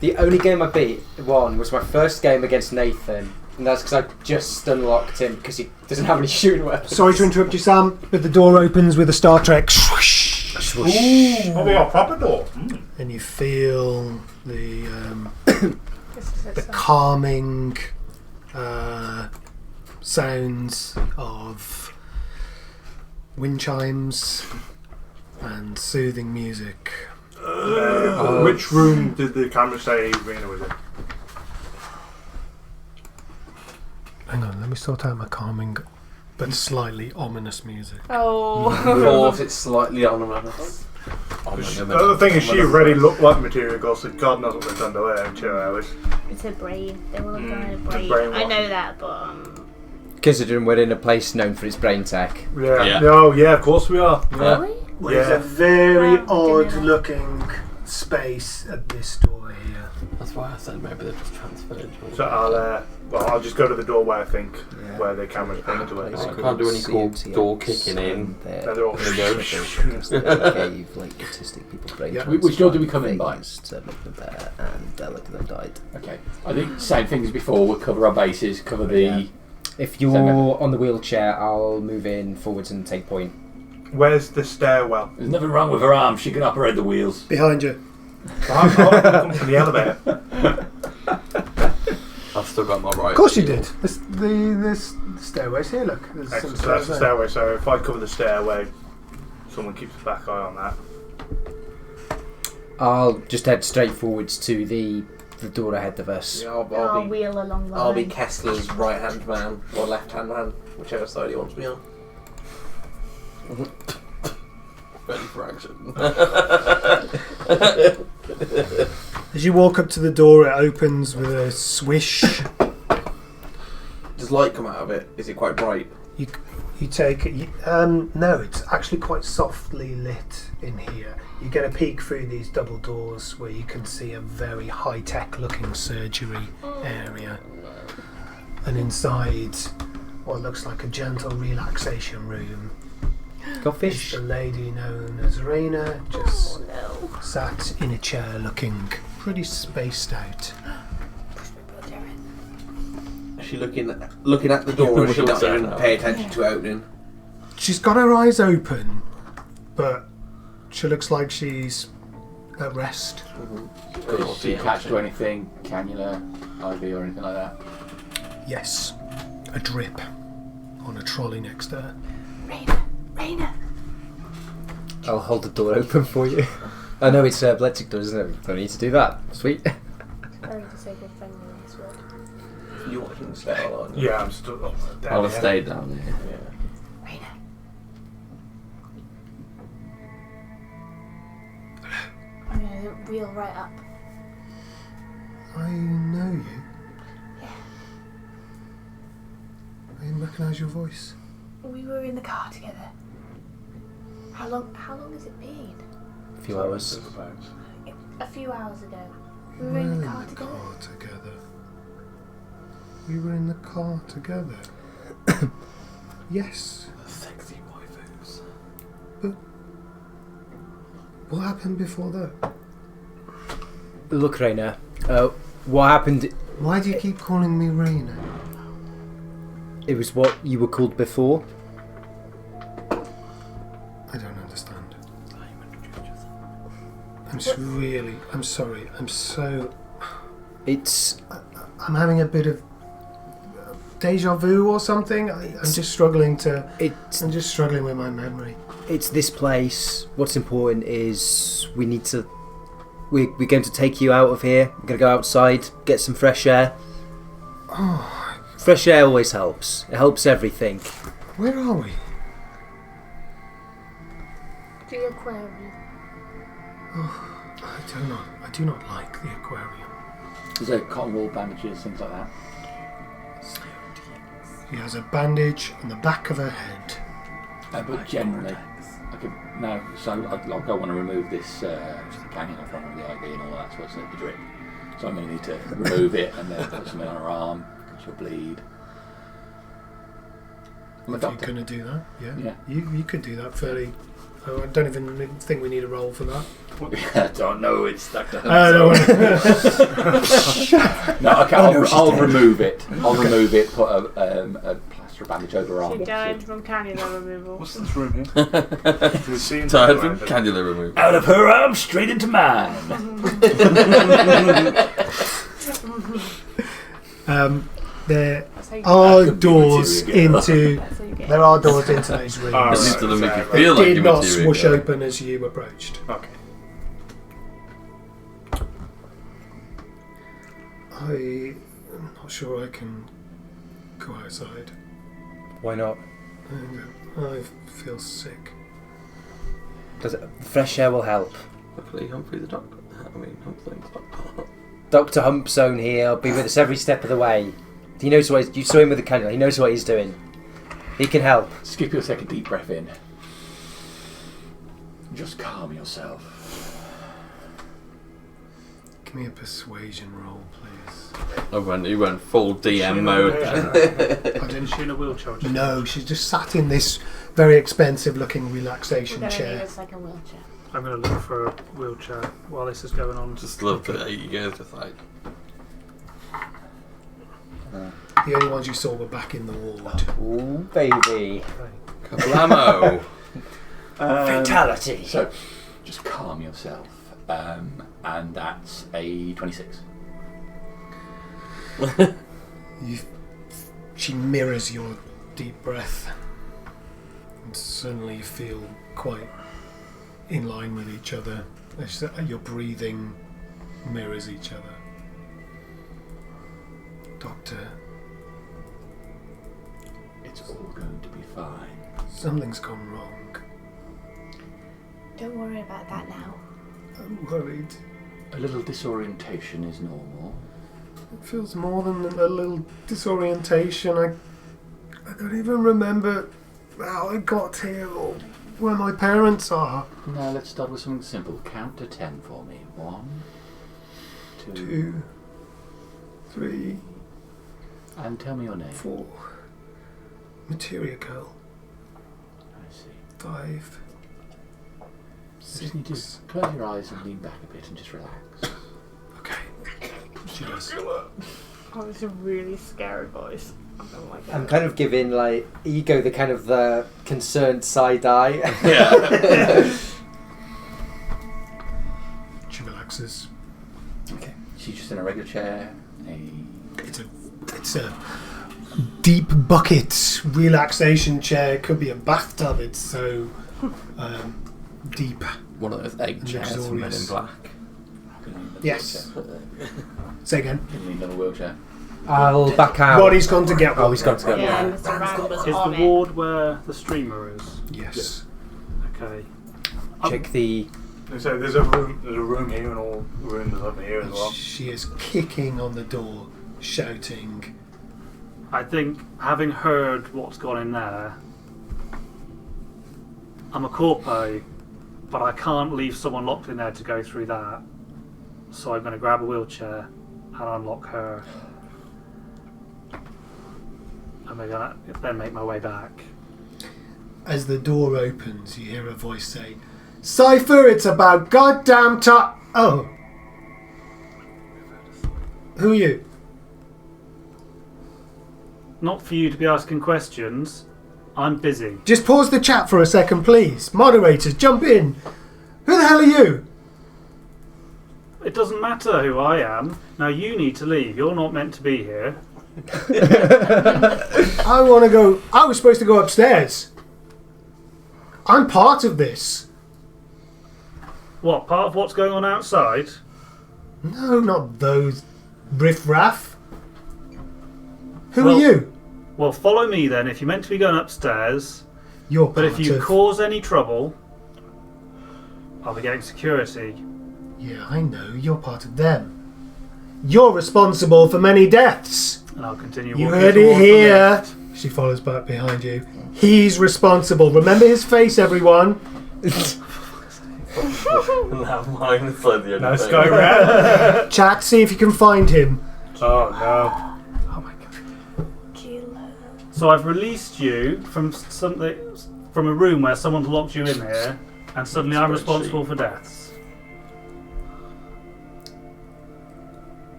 The only game I won was my first game against Nathan, and that's because I just unlocked him because he doesn't have any shooting weapons. Sorry to interrupt you, Sam, but the door opens with a Star Trek swoosh. Oh, we got a proper door. And you feel the This is calming sounds of wind chimes and soothing music. Which room did the camera say Rena was in? Hang on, let me sort out my calming but slightly ominous music. Oh. Of course, it's slightly ominous. The thing is, she already looked like Material Girl, so God knows what they've done to her in 2 hours. It's a brain. They will have done a the brain. brain I one. know that, but Considering we're in a place known for its brain tech. Yeah. No, yeah, of course we are. Yeah. really? There's Yeah. a very Wow, didn't know. odd looking space at this door here. That's why I said maybe they just transferred. So I'll just go to the door where I think Yeah. where the camera's pointing to it. I can't do any cool door kicking in. They're all There you go. Gave like autistic people brain Yeah. Which door do we come in by? to make them better, and lucky them died. Okay. I think same thing as before. We'll cover our bases, cover the. Yeah. If you're on the wheelchair, I'll move in forwards and take point. Where's the stairwell? There's nothing wrong with her arm. She can operate the wheels. Behind you. I'll come from the elevator. I've still got my right. Of course you did. This stairway's here, look. There's some Excellent. So that's the stairs stairway. So if I cover the stairway, someone keeps a back eye on that. I'll just head straight forwards to the door ahead of us. Yeah, I'll I'll be wheel along the I'll be line. Kessler's right hand man or left hand man, whichever side he wants me on. Ready for action. As you walk up to the door, it opens with a swish. Does light come out of it? Is it quite bright? You take it. No, it's actually quite softly lit in here. You get a peek through these double doors where you can see a very high-tech looking surgery area. And inside, what looks like a gentle relaxation room, Got is fish? the lady known as Raina, just Oh no. sat in a chair looking pretty spaced out. Is she looking at the door, or is she not even pay attention to it opening? She's got her eyes open, but she looks like she's at rest. Is she attached to anything? Cannula, IV, or anything like that? Yes, a drip on a trolley next to her. Raina. I'll hold the door open for you. I know it's a Bledzig door, isn't it? Don't need to do that. Sweet. I need to say good friend in this world. You're watching the stairwell, aren't you? Yeah, I'm still down I'll have here. stayed down there. Yeah. Raina. I'm gonna wheel right up. I know you. Yeah. I didn't recognise your voice. We were in the car together. How long has it been? A few hours. A few hours ago. We We were in the car together. We were in the car together. Yes. Sexy waifus. What happened before that? Look, Raina. What happened? Why do you keep calling me Raina? It was what you were called before. I don't understand. I'm sorry. It's I'm having a bit of deja vu or something. I'm just struggling with my memory. It's this place. What's important is we're going to take you out of here. We're going to go outside, get some fresh air. Oh, Fresh air always helps. It helps everything. where are we? The aquarium. I do not like the aquarium. Is there cotton wool bandages, things like that? She has a bandage on the back of her head. But generally, so I'll go want to remove this hanging off front of the IV and all that sort of stuff, the drip. So I'm going to need to remove it and then put something on her arm, because she'll bleed. I'm a If you're doctor. going to do that, Yeah. You could do that fairly. Oh, I don't even think we need a roll for that. I don't know, it's Dr. No. No, okay, I'll remove it. I'll remove it, put a plaster bandage over her arm. She died from cannula removal. What's this room here? We've seen Tired that from around it. cannula removal. Out of her arm, straight into mine. There That's how you are could be doors material. into. That's how you get There are doors into those rooms. Oh, At least right, it'll make you exactly. feel They like did you're not material. swoosh open as you approached. Okay. I'm not sure I can go outside. Why not? I feel sick. Fresh air will help. Hopefully Humphrey's the doctor. Humphrey's the doctor. Dr. Humpzone here. He'll be with us every step of the way. He knows what you saw him with the cannula. He knows what he's doing. He can help. Skip your second deep breath in. Just calm yourself. Give me a persuasion roll, please. He went full DM mode. I didn't she in a wheelchair. Just No, she's just sat in this very expensive-looking We're relaxation going to need chair. a second wheelchair. I'm going to look for a wheelchair while this is going on. Just love that you guys just like. The only ones you saw were back in the ward. Ooh, baby. Kablamo! Fatality. So, just calm yourself. And that's a 26. She mirrors your deep breath. And suddenly you feel quite in line with each other. Your breathing mirrors each other. Doctor, It's all going to be fine. something's gone wrong. Don't worry about that now. I'm worried. A little disorientation is normal. It feels more than a little disorientation. I don't even remember how I got here or where my parents are. Now let's start with something simple. Count to 10 for me. 1, 2, 2, 3, and tell me your name. 4. Materia girl. I see. 5, You just need to 6. close your eyes and lean back a bit and just relax. Okay. She does. Oh, it's a really scary voice. I don't like it. I'm kind of giving like Ego the kind of the concerned side eye. Yeah. She relaxes. Okay. She's just in a regular chair. It's a deep bucket relaxation chair. It could be a bathtub. It's so deep. One of those egg chairs from Men in Luxurious. Black. Yes. Say again. You need another wheelchair. I'll back out. Roddy's gone to get one. Oh, he's gone to get Yeah, one. Mr. Randall's is on the it. ward where the streamer is? Yes. Okay. Check the. So there's a room here and all rooms over here as well. She is kicking on the door, shouting. I think, having heard what's gone in there, I'm a corpo, but I can't leave someone locked in there to go through that. So I'm going to grab a wheelchair and unlock her. And we're going to then make my way back. As the door opens, you hear a voice say, "Cypher, it's about goddamn time." Oh. Who are you? Not for you to be asking questions. I'm busy. Just pause the chat for a second, please. Moderators, jump in. Who the hell are you? It doesn't matter who I am. Now you need to leave. You're not meant to be here. I want to go. I was supposed to go upstairs. I'm part of this. What, part of what's going on outside? No, not those riff-raff. Who Well- are you? Well, follow me then. If you're meant to be going upstairs, You're but if part you of... cause any trouble, I'll be getting security. Yeah, I know. You're part of them. You're responsible for many deaths. And I'll continue You walking heard it towards the here. lift. She follows back behind you. He's responsible. Remember his face, everyone. Now mine is like the only Nice thing. guy round. Chat, see if you can find him. Oh no. So I've released you from a room where someone's locked you in here, and suddenly I'm responsible for deaths.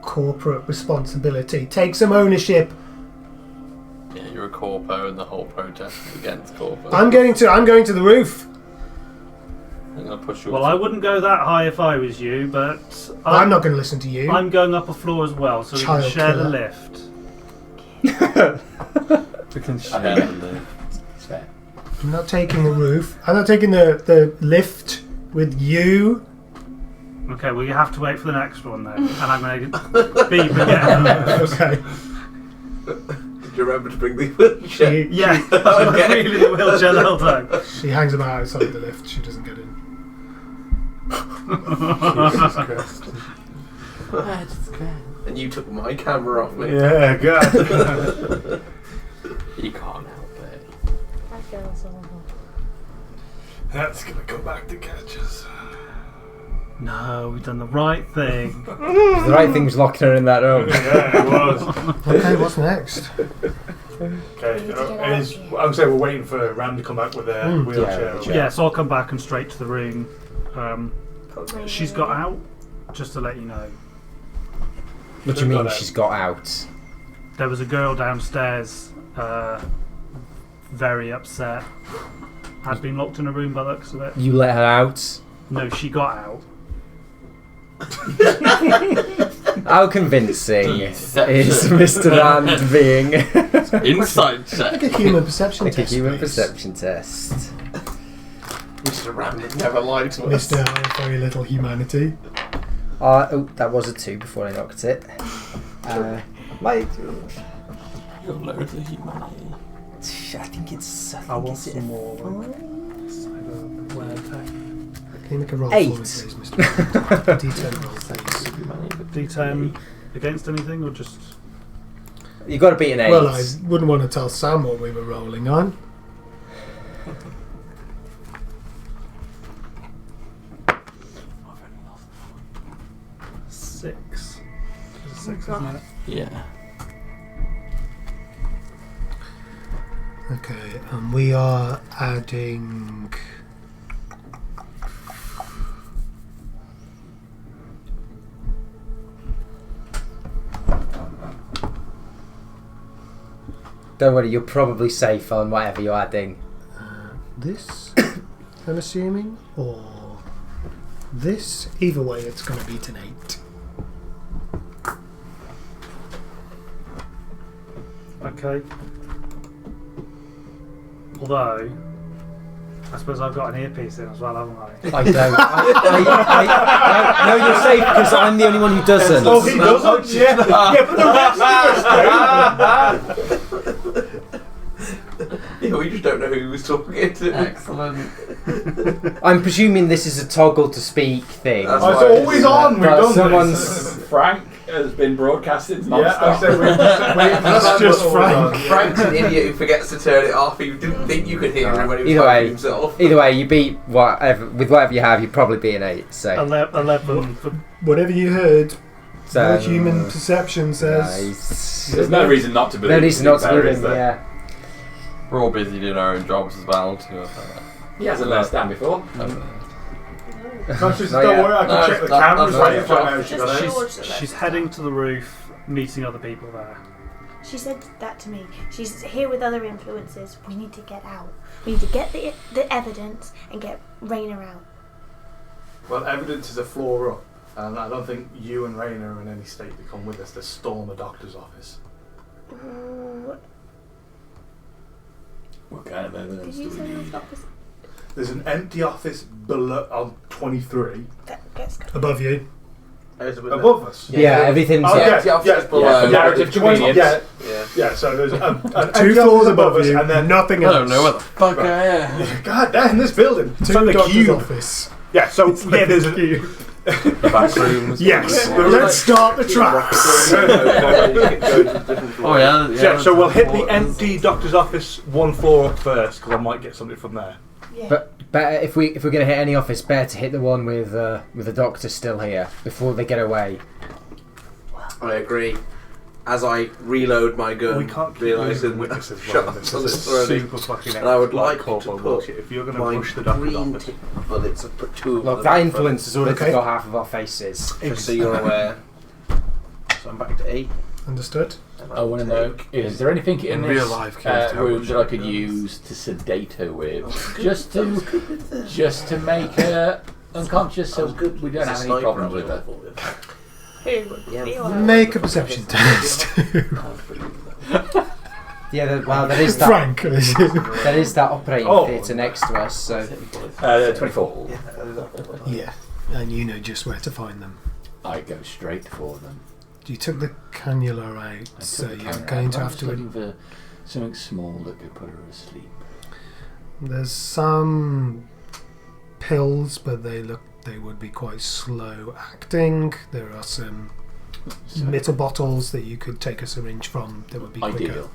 Corporate responsibility. Take some ownership. Yeah, you're a corpo and the whole protest is against corpo. I'm going to the roof. I'm going to push you Well, I wouldn't go that high if I was you, but I'm not going to listen to you. I'm going up a floor as well, so we Child can share killer. the lift. We can share the lift. It's fair. I'm not taking the roof. I'm not taking the lift with you. Okay, well you have to wait for the next one then, and I'm going to beep again. Okay. Did you remember to bring the wheelchair? Yeah, Okay. really the wheelchair the whole time. She hangs about outside the lift. She doesn't get in. Jesus Christ. And you took my camera off me. Yeah, God. You can't help it. I feel so awful. That's gonna come back to catch us. No, we've done the right thing. The right thing was locking her in that room. Yeah, it was. Okay, what's next? Okay, We need to get out is, here. I would say we're waiting for Ram to come back with a wheelchair. Yeah, so I'll come back and straight to the room. Put Raina She's in. got out, just to let you know. What do you mean she's got out? There was a girl downstairs, very upset. Had been locked in a room by the looks of it. You let her out? No, she got out. How convincing Deception. is Mr. Rand being? Inside check. Like a human perception Like a test. human please. perception test. Mr. Random never lied to us. Mr. I have very little humanity. Oh, that was a 2 before I knocked it. My, You're loads of humanity. I think it's. I want some more cyberware tech. Can you make a roll 8. for me, please, Mr. D10 roll, please. D10 against anything or just... You got to beat an 8. Well, I wouldn't want to tell Sam what we were rolling on. Six. It's a 6, Oh, isn't it? Yeah. Okay, and we are adding... Don't worry, you're probably safe on whatever you're adding. this, I'm assuming, or this. Either way, it's going to beat an 8. Okay. Although, I suppose I've got an earpiece in as well, haven't I? I don't. No, you're safe because I'm the only one who doesn't. Oh, he doesn't? Yeah. Yeah, but the rest of us do. Yeah, we just don't know who he was talking to. Excellent. I'm presuming this is a toggle to speak thing. That's Oh, it's why always on. We've But done someone's- this. Frank has been broadcasted Yeah, I non-stop. said we're just Frank. Frank's an idiot who forgets to turn it off. He didn't think you could hear him when he was Either talking way. to himself. Either way, you beat whatever with whatever you have. You probably beat an 8. So, 11 for... Whatever you heard, so no human perception says... Nice. There's no reason not to believe. No reason not to there, believe is him. there? Yeah. We're all busy doing our own jobs as well. Too. He hasn't let us down before. Don't Not worry, yet. I can No, check the that- cameras that's right right. now. She Just got out. George that She's left. heading to the roof, meeting other people there. She said that to me. She's here with other influences. We need to get out. We need to get the evidence and get Raina out. Well, evidence is a floor up. And I don't think you and Raina are in any state to come with us to storm a doctor's office. Ooh, What kind of did evidence you do say we there was need? office? There's an empty office below on 23 That gets Above you. above us. Yeah, everything's Oh, yeah, The office yeah, below. for narrative convenience. Yeah, Yeah. yeah. So there's an 2 empty floors office above us, you, and then nothing I else. don't know what the fuck I am. God damn, this building. It's 2 like a doctor's cube. office. Yeah. So yeah, there's a Back rooms. Yes, Yeah. let's start the traps. Oh yeah. Yeah, so we'll hit the empty doctor's office 1 floor up first because I might get something from there. Yeah. But better if we're gonna hit any office, better to hit the one with the doctor still here before they get away. I agree. As I reload my gun, We can't keep realising losing witnesses. shots on the It's surrounding. super fucking. And I would like call to by put bullshit. If you're going to my rush the doctor's green office, tip bullets, I put 2 of Look, them that in influence has already Okay. got half of our faces. front, just so you're aware. So I'm back to 8. Understood. And I want to know, is there anything in Real this life kills room that I could terrible. use to sedate her with, just to make her unconscious, so we don't have any problems with her? Who would Yeah. feel Make a perception test. Yeah, well, there is that. Frank. There is that operating Oh. theatre next to us. So 24. Yeah, and you know just where to find them. I go straight for them. You took the cannula out, I took so the you're camera going out. to I'm have just to. looking for something small that could put her asleep. There's some pills, but they would be quite slow acting. There are some metal bottles that you could take a syringe from that would be quicker. Ideal.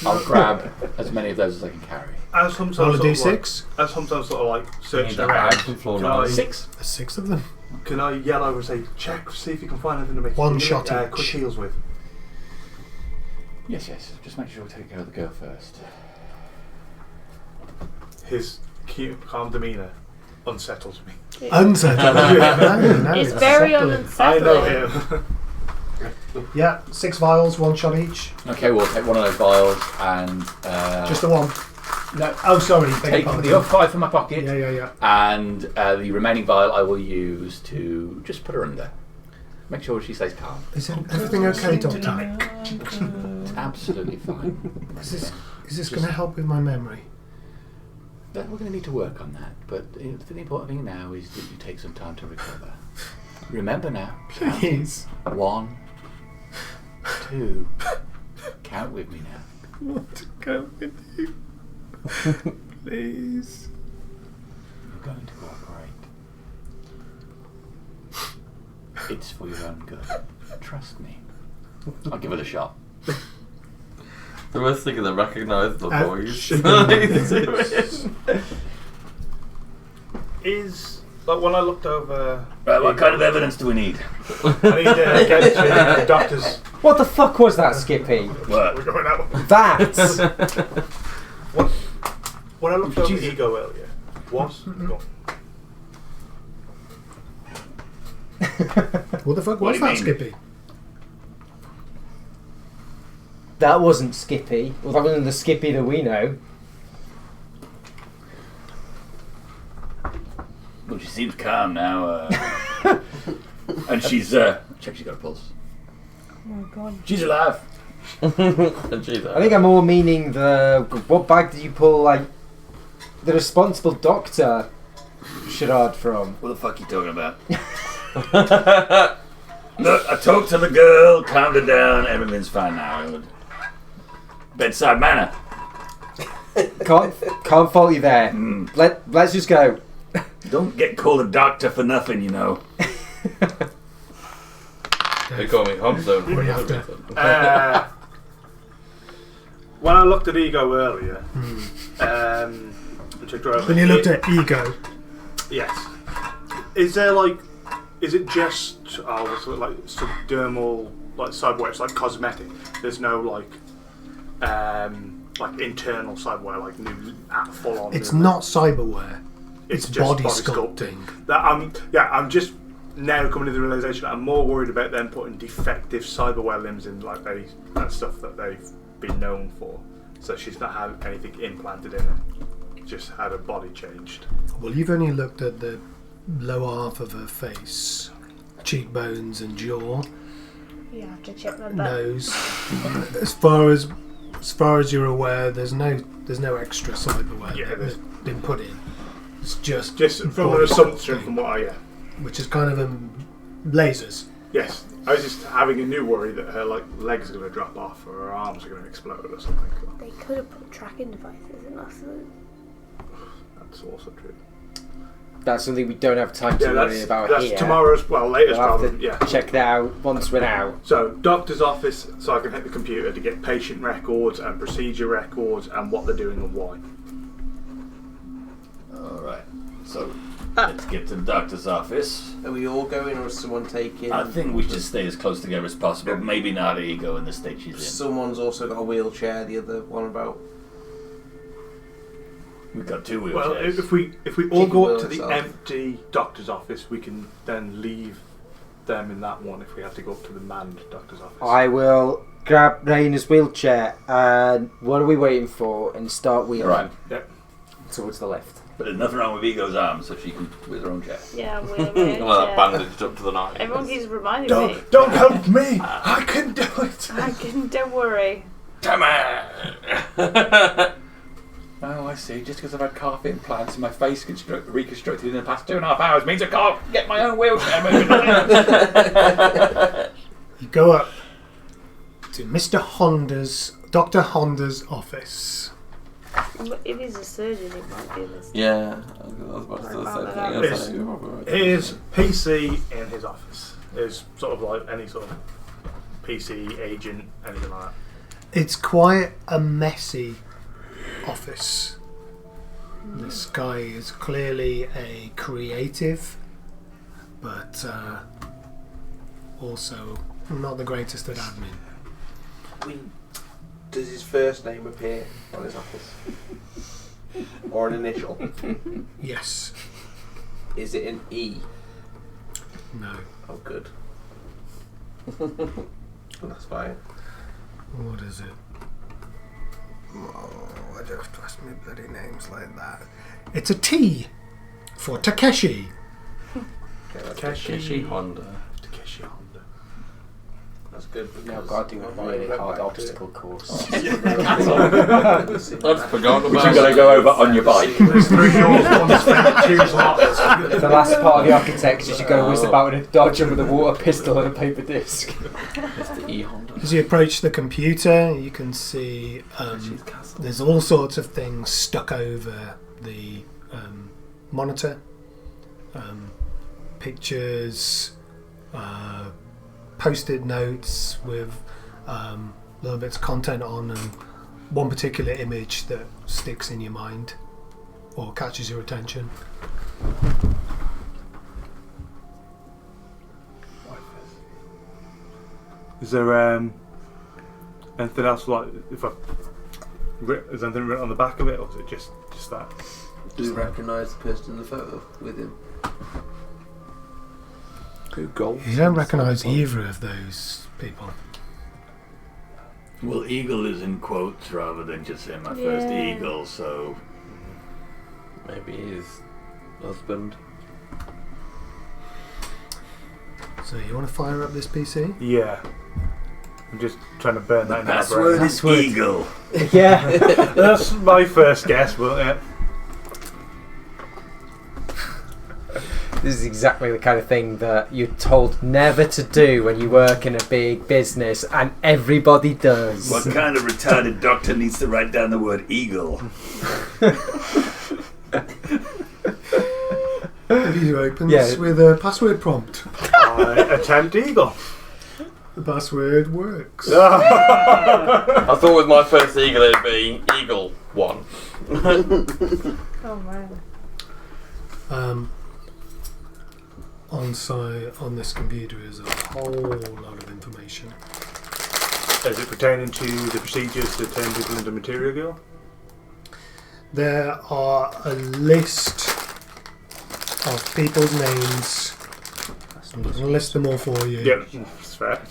I'll grab as many of those as I can carry. as sometimes Roll a sort of like, d6. as sometimes sort of like searching that around. bag from floor Can nine. I, 6. There's 6 of them. can I yell over and say, check, see if you can find anything to make One shot quick each. heals with? Yes. Just make sure we take care of the girl first. His cute, calm demeanour unsettles me. Unsettled. No, It's very unsettling. I know unsettling. him. Yeah, 6 vials, 1 shot each. Okay, we'll take one of those vials and Just the one. no. Oh, sorry. beg Take your the pardon. other 5 from my pocket, Yeah. and the remaining vial I will use to just put her under. Make sure she stays calm. Is everything okay, Doctor? It's absolutely fine. Is this going to help with my memory? But we're going to need to work on that. But the important thing now is that you take some time to recover. Remember now. Please. 1, 2. Count with me now. I want to go with you. Please. You're going to cooperate. It's for your own good. Trust me. I'll give it a shot. The worst thing is I recognise the voice. Is, like, when I looked over... Right, what kind of evidence do we need? I need to get to the doctor's... what the fuck was that, Skippy? What? We're going out. That. When I looked over Ego earlier, was... Go on. What the fuck What was do you that, mean? Skippy? That wasn't Skippy. Well, that wasn't the Skippy that we know. Well, she seems calm now. And she's, check she's got a pulse. Oh my god. She's alive. And she's I think I'm more meaning what bag did you pull like the responsible doctor charade from? What the fuck are you talking about? Look, I talked to the girl, calmed her down, everything's fine now. Bedside manner. Can't fault you there. Let's just go. Don't get called a doctor for nothing, you know. They call me Hobson. What are you after? When I looked at Ego earlier, I checked her over. When you looked at Ego, Yes. Is there like... Is it just... what's it, like subdermal... Like cyberware? It's like cosmetic. There's no like internal cyberware, like new full on. it's not cyberware. It's It's just body body sculpting. That I'm just now coming to the realization I'm more worried about them putting defective cyberware limbs in like that stuff that they've been known for. So she's not had anything implanted in her. Just had her body changed. Well, you've only looked at the lower half of her face, cheekbones and jaw, You have to check my butt. nose. as far as you're aware, there's no extra cyberware Yeah, that's been put in. It's just from an assumption from what I which is kind of lasers. Yes, I was just having a new worry that her legs are going to drop off or her arms are going to explode or something. They could have put tracking devices in us. That's also true. That's something we don't have time to worry about that's here. tomorrow's, latest We'll have problem. to Yeah. check that out once we're out. So, doctor's office, so I can hit the computer to get patient records and procedure records and what they're doing and why. Alright, so let's get to the doctor's office. Are we all going, or is someone taking? I think we should stay as close together as possible. Maybe not Ego in the state she's in. Someone's also got a wheelchair. The other one about. We've got 2 wheelchairs. Well, if we all Chicken go will up to the itself. empty doctor's office, we can then leave them in that one if we have to go up to the manned doctor's office. I will grab Raina's wheelchair and what are we waiting for? And start wheeling Right. Yep. towards the left. But there's nothing wrong with Ego's arm, so she can with her own chair. Yeah, I'm with it. Well, Yeah. bandaged up to the nine. Everyone keeps reminding me. Don't help me! I can do it! Don't worry. Come on! Oh, I see. Just because I've had calf implants and my face reconstructed in the past 2.5 hours means I can't get my own wheelchair moving. You go up to Dr. Honda's office. If he's a surgeon, he might be this. Yeah, I was about to say the same thing. His PC in his office is sort of like any sort of PC agent, anything like that. It's quite a messy office. This guy is clearly a creative, but also not the greatest at admin. Does his first name appear on his office? Or an initial? Yes. Is it an E? No. Oh, good. That's fine. What is it? Oh, I don't have to ask me bloody names like that. It's a T for Takeshi. Takeshi Honda. Takeshi Honda. That's good. Now I've got to do a really hard obstacle course. I've forgotten Which about you've got to go over on your bike. There's 3 doors, one's for choose lots. The last part of the architecture, you go whiz about in a dodger with a water pistol and a paper disc. It's the E Honda. As you approach the computer, you can see there's all sorts of things stuck over the monitor. Pictures, post-it notes with little bits of content on, and one particular image that sticks in your mind or catches your attention. Is there anything else like is anything written on the back of it, or is it just that? Do you recognise the person in the photo with him? You don't recognise either of those people. Well, eagle is in quotes rather than just saying my first eagle, so Maybe his husband. So you want to fire up this PC? Yeah. I'm just trying to burn that in my password brain. is eagle. Yeah. That's my first guess, but yeah. This is exactly the kind of thing that you're told never to do when you work in a big business, and everybody does. What kind of retarded doctor needs to write down the word eagle? It opens Yeah. with a password prompt. I attempt eagle. The password works. I thought with my first eagle it'd be Eagle 1. Oh man. On site on this computer is a whole lot of information. Is it pertaining to the procedures to turn people into material girl? There are a list of people's names. I'm not going to list them all for you. Yep, that's fair.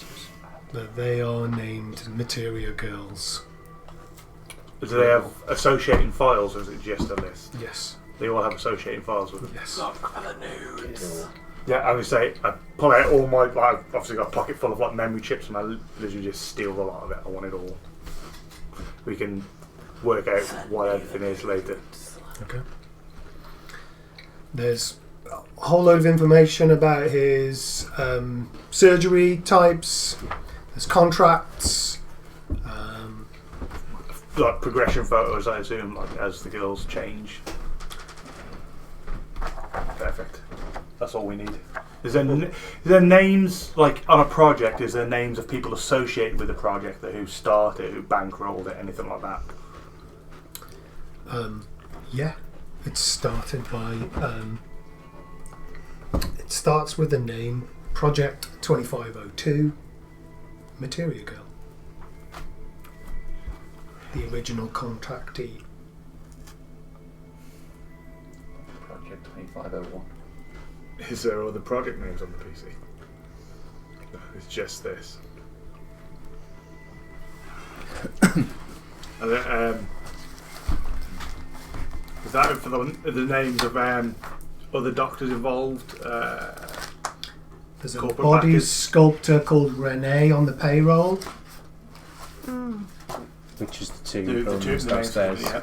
But they are named Materia Girls. Do they have associating files, or is it just a list? Yes. They all have associating files with them. Yes. Yeah, I would say I pull out all my. Like, I've obviously got a pocket full of like memory chips, and I literally just steal a lot of it. I want it all. We can work out what everything is later. Okay. There's a whole load of information about his surgery types. There's contracts. Like progression photos, I assume, like as the girls change. Perfect. That's all we need. Is there names, like on a project, is there names of people associated with the project, who started, who bankrolled it, anything like that? Yeah. It's started by... it starts with the name Project 2502 Materia Girl. The original contactee. Project 2501. Is there other project names on the PC? No, it's just this. And then, is that for the names of other doctors involved? There's a corporate body backers? sculptor called Renee on the payroll. Which is the two The two rooms names, downstairs. yeah.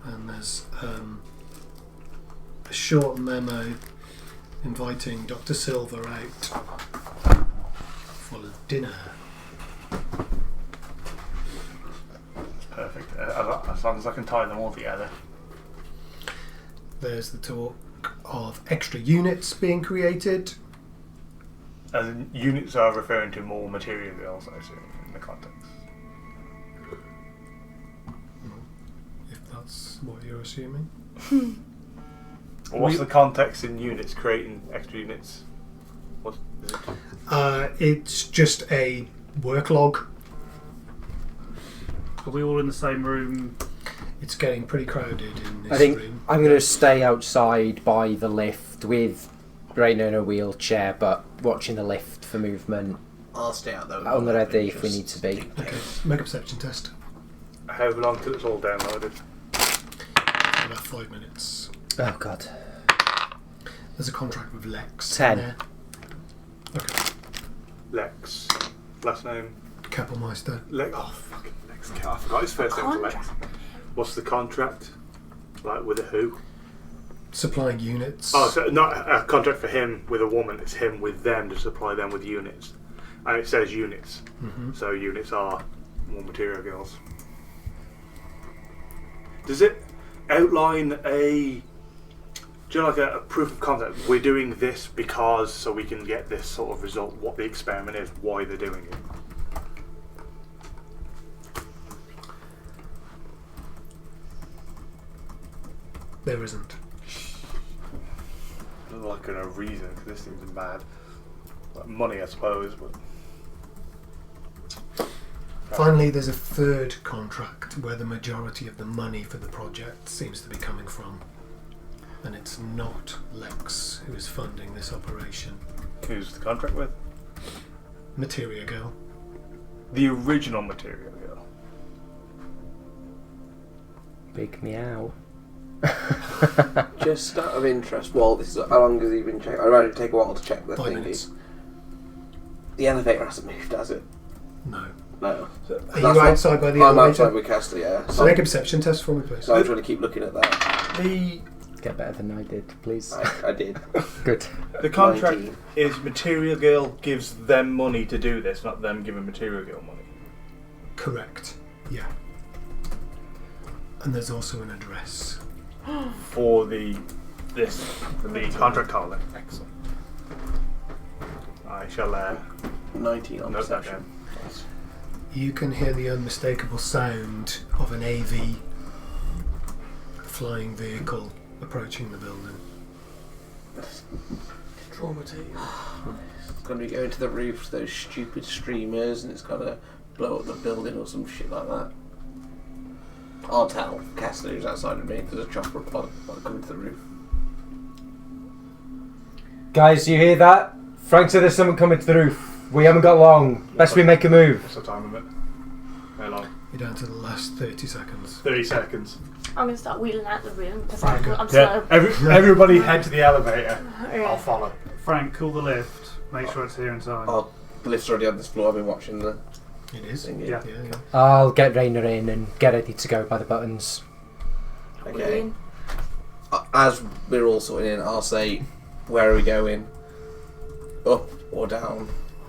And there's a short memo inviting Dr. Silver out for dinner. Perfect. As long as I can tie them all together. There's the talk of extra units being created. As in, units are referring to more material girls, I assume, in the context. If that's what you're assuming. What's the context in units, creating extra units? What is it? It's just a work log. Are we all in the same room? It's getting pretty crowded in this I think room. I'm going to stay outside by the lift with Raina in a wheelchair, but watching the lift for movement. I'll stay out though. On the ready if we need to be. Okay, make a perception test. How long till it's all downloaded? About 5 minutes. Oh god. There's a contract with Lex. 10. in there. Okay. Lex. Last name? Kappelmeister. Oh, fucking Lex. I forgot his first name was Lex. What's the contract? Like, with a who? Supplying units. Oh, so not a contract for him with a woman, it's him with them to supply them with units. And it says units. Mhm. So units are more material girls. Does it outline a... Do you know, like a proof of concept? We're doing this because, so we can get this sort of result, what the experiment is, why they're doing it. There isn't. Like a reason, because this seems bad. Like money, I suppose, but... Finally, there's a third contract where the majority of the money for the project seems to be coming from. And it's not Lex who is funding this operation. Who's the contract with? Materia Girl. The original material girl. Big meow. Just out of interest, how long has he been checking? I'd rather take a while to check the 5 thing. minutes. The elevator hasn't moved, has it? No. No. Are you outside by the I'm elevator? outside with Castle, yeah. So make a perception test for me, please. So I'm trying to keep looking at that. Get better than I did, please. I did. Good. The contract 19. is Material Girl gives them money to do this, not them giving Material Girl money. Correct. Yeah. And there's also an address. For the contract holder. Excellent. I shall 19 on note that perception. down. You can hear the unmistakable sound of an AV flying vehicle approaching the building. It's going to be going to the roof to those stupid streamers and it's going to blow up the building or some shit like that. I'll tell Castle who's outside of me. There's a chopper pod coming to the roof. Guys, you hear that? Frank said there's someone coming to the roof. We haven't got long. Best we make a move. What's the time of it? How long? You're down to the last 30 seconds. 30 seconds. I'm going to start wheeling out the room because Frank. I'm Yeah. slow. Everybody head to the elevator. Yeah. I'll follow. Frank, call the lift. Make sure it's here in time. Oh, the lift's already on this floor. I've been watching the It is. thing. Yeah. Yeah. I'll get Rainer in and get ready to go by the buttons. Okay. Wheeling. As we're all sorting in, I'll say, where are we going? Up or down?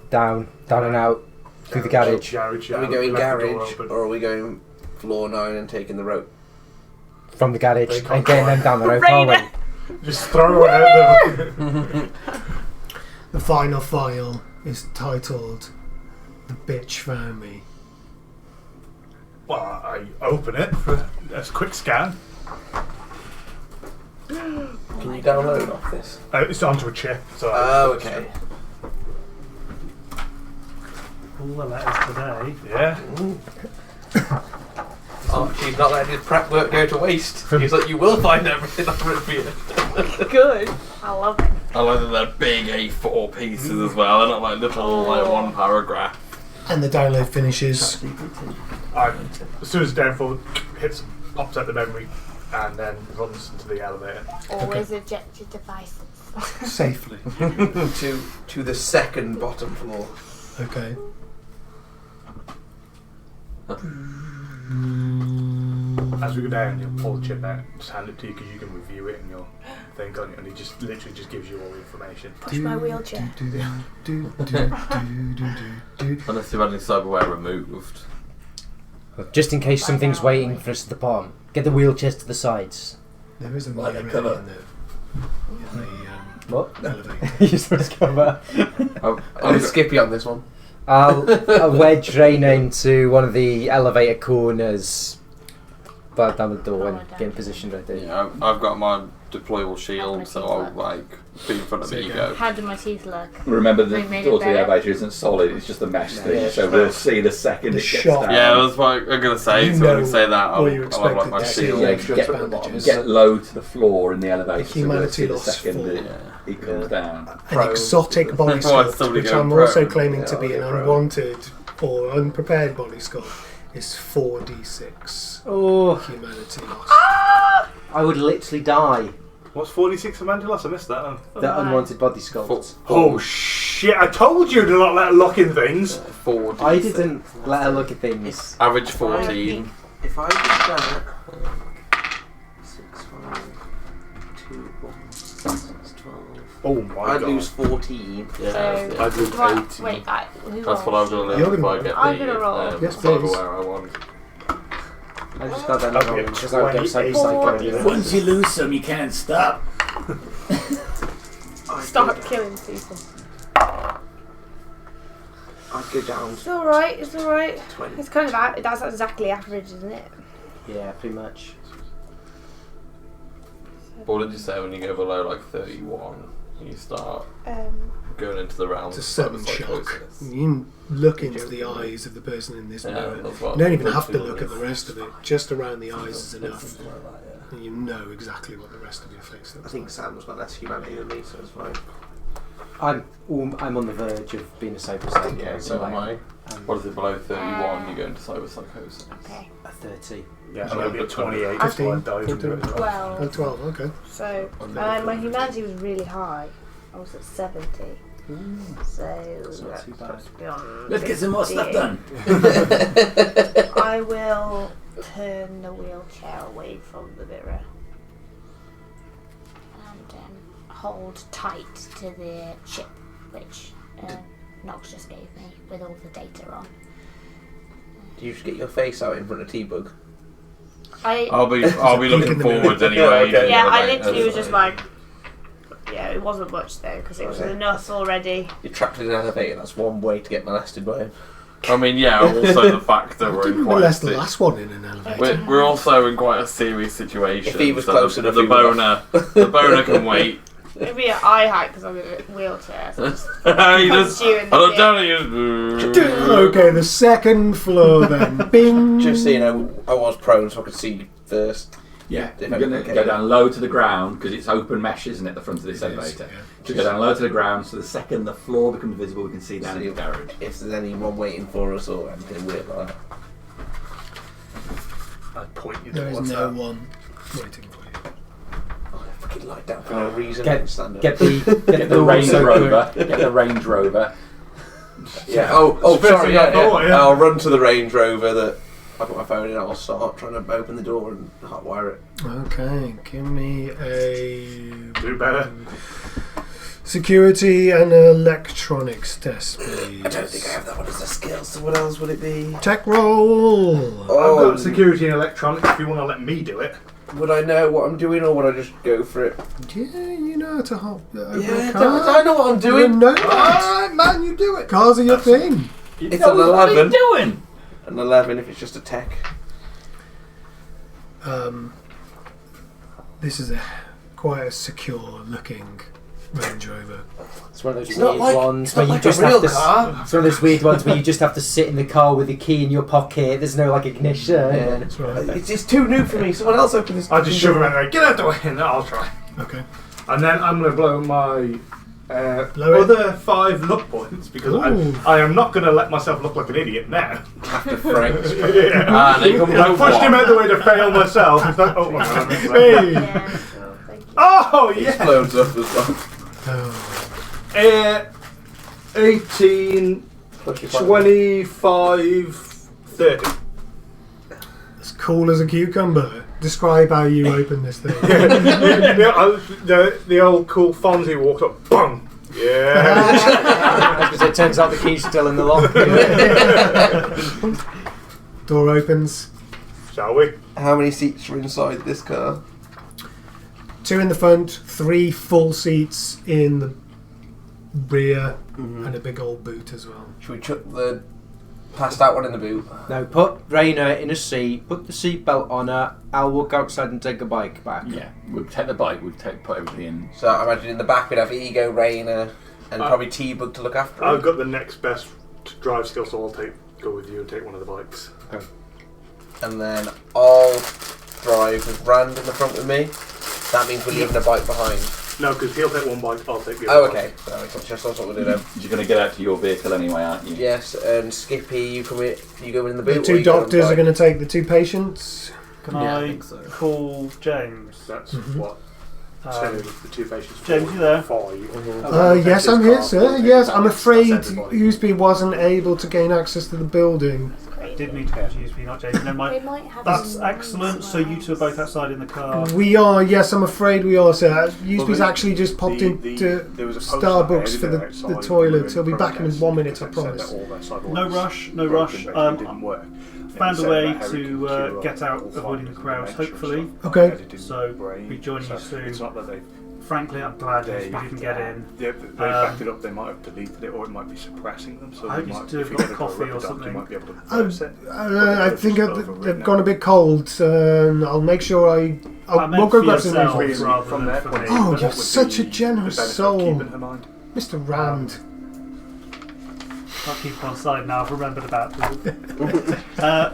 Down and out through the garage. Are we going garage or are we going floor 9 and taking the rope? From the garage They and can't getting fly. them down the rope, are we? Just throw it out there. The final file is titled "The Bitch Found Me." Well, I open it for a quick scan. Can you download off this? It's onto a chip. So Oh, okay. All the letters today. Yeah. Oh, she's not letting his prep work go to waste. He's like, you will find everything I've written for you. Good. I love it. I like that they're big A4 pieces as well. They're not like little like one paragraph. And the download finishes. As soon as downfall hits, pops out the memory, and then runs into the elevator. Always eject your devices. Safely. to the second bottom floor. Okay. As we go down, you'll pull the chip out, just hand it to you because you can review it and you'll think on it, and it just literally just gives you all the information. Push my wheelchair. Unless you've had any cyberware removed. Just in case something's now, waiting wait. for us at the bottom. Get the wheelchairs to the sides. There is a Like mirror a cover. in the What? elevator. You just cover. I'm Skippy on this one. I'll wedge Rainer into one of the elevator corners, but down the door and get in position ready. Yeah, I've got my deployable shield, so I'll like be in front of me. You go. How do my teeth look? Remember, the We made door it to the better. elevator isn't solid; it's just a mesh thing. Yeah, So we'll see the second The it gets shot. down. Yeah, that's what I'm gonna say. You So when I know say that, I'll what you have like my expected to see. shield. Yeah, Just get, bandages. get low to the floor in the elevator. So we'll Humanity see the lost second four. it comes down. An exotic body Why is sculpt, somebody which going I'm also prone? claiming to Yeah, be an I'll go prone. unwanted or unprepared body sculpt, is 4d6 Oh, humanity lost. I would literally die. What's 46 Amanda loss? I missed that. The unwanted body sculpt. Oh shit! I told you to not let her lock in things. 4D. I didn't let her look at things. Average 14. If I did that, 6, 5, 2, 1, 6, 12. Oh my I'd god! lose 14. Yeah, So, I'd lose right, 18. wait, who that's what I'm gonna You're do if I gonna get roll. I'm the gonna roll. Yes, please. cyberware I want. I just got that Okay, wrong because I would go 28. psycho. Once you lose some, you can't stop. Start killing people. I'd go down It's alright, it's alright. 20. It's kind of, that's exactly average, isn't it? Yeah, pretty much. What did you say when you go below like 31? You start going into the realms It's a of sudden shock. psychosis. You look into the eyes of the person in this Yeah, mirror. that's what You don't even have to feeling look at the is. rest of it. Just around the eyes is enough. Something like that, yeah. And you know exactly what the rest of your face I looks think like. Sam's got less humanity than me, so it's fine. I'm on the verge of being a cyber psycho. Yeah, so am I. What is it below 31? You go into cyber psychosis. Okay. A 30. Yeah, I'm gonna be at 28 I before I think- dive into it. 12. Oh, 12, okay. So, my humanity was really high. I was at 70. So, That's not too bad. that's beyond Let's get some more stuff 50. done. I will turn the wheelchair away from the mirror And hold tight to the chip which Nox just gave me with all the data on. Do you just get your face out in front of T-Bug? I'll be Peek looking in the mirror. forwards anyway. Okay. Yeah, I Like, literally was that's just fine. like, yeah, it wasn't much though because it was Okay. enough already. You're trapped in an elevator, that's one way to get molested by him. I mean, yeah. Also, the fact that we're in Didn't quite a molest the last one in an elevator. we're also in quite a serious situation. If he was so close the, enough, the he would boner can wait. Maybe an eye hack because I'm in a wheelchair. So He punch just, you in the I'm dick. telling you. Okay, the second floor then. Bing! Just so you know, I was prone so I could see first. Yeah, If you're I'm going to okay. go down low to the ground because it's open mesh, isn't it, the front of this It is, elevator? yeah. So go down low to the ground, so the second the floor becomes visible, we can see down in the garage. If there's anyone waiting for us or anything weird like that. I'd point you There is towards no that. one waiting for you. Oh, I fucking lied down for no reason. Get Stand up. the Get the Range Rover. Get the Range Rover. Yeah. Oh, First sorry. thing I Yeah, thought, yeah. yeah. I'll run to the Range Rover that I put my phone in. I'll start trying to open the door and hotwire it. Okay, give me a Do better. security and electronics test, please. I don't think I have that one as a skill. So what else would it be? Tech roll. I've Oh, got security and electronics if you want to let me do it. would I know what I'm doing, or would I just go for it? Yeah, you know how to hop over Yeah, a car. I know what I'm doing. No, alright, man, you do it. Cars are your thing. It's an What are you 11. doing? An 11 if it's just a tech. This is quite a secure-looking Range Rover. It's one of those It's weird not like, ones it's where not you like just a real have to. car. It's one of those weird ones where you just have to sit in the car with the key in your pocket. There's no like ignition. Yeah. That's right. It's too new for me. Someone else open this. I just shove him out there. Get out the way, and I'll try. Okay. And then I'm going to blow my Blow it. other 5 luck points because Ooh. I am not going to let myself look like an idiot now. After Frank's. Yeah. They come I pushed him out the way to fail myself. It's like, oh, hey. Yeah. Thank you. Oh, He yeah. explodes up as well. Oh. 18, 25, 30. As cool as a cucumber. Describe how you open this thing. The old cool Fonzie walked up, bang! Yeah! Because it turns out the key's still in the lock. Door opens. Shall we? How many seats are inside this car? 2 in the front, 3 full seats in the rear, Mm-hmm. and a big old boot as well. Should we chuck the passed out one in the boot? No, put Raina in a seat, put the seatbelt on her, I'll walk outside and take a bike back. Yeah, we'll take the bike. Put everything in. So I imagine in the back we'd have Ego, Raina, and probably T-Bug to look after I've him. got the next best drive skill, so I'll go with you and take one of the bikes. And then I'll drive with Rand in the front with me. That means we're leaving a bike behind. No, because he'll take one bike, I'll take the Oh, other. okay. So that's what we'll do then. You're going to get out to your vehicle anyway, aren't you? Yes, and Skippy, you go in the boot. The 2 doctors are going to take the 2 patients. Can Yeah, I I think so. call James? That's Mhm. what? The 2 patients. James, you there? 5. Yes, I'm here, sir. Yes, I'm afraid That's everybody. Usby wasn't able to gain access to the building. I did need to confuse me, not James. Never They mind. might have That's some excellent. So you two are both outside in the car. We are, yes, I'm afraid we are, sir. Usby's the- actually just popped into there was a post Starbucks up for there the outside toilet. with He'll be back in protest 1 minute, I because they said promise. that all their side No orders rush, no broken, rush. basically didn't work. Found It a way said about how we to can cure get out, all avoiding the findings of crowds, dementia and hopefully. stuff. Okay. Editing So, brain. be joining you So soon. It's not that they've Frankly, I'm glad you didn't get in. They backed it up. They might have deleted it, or it might be suppressing them. So I they hope you might, do if have you got get a coffee direct or doctor, something. You might be able to I reverse it. think they've gone a bit cold. I'll make sure I we'll meant go for grab some yourself. reasons. rather From than their for point me. of view, Oh, what you're would such be a generous the benefit of soul. keeping her mind? Mr. Rand. I'll keep it on side now. I've remembered about it.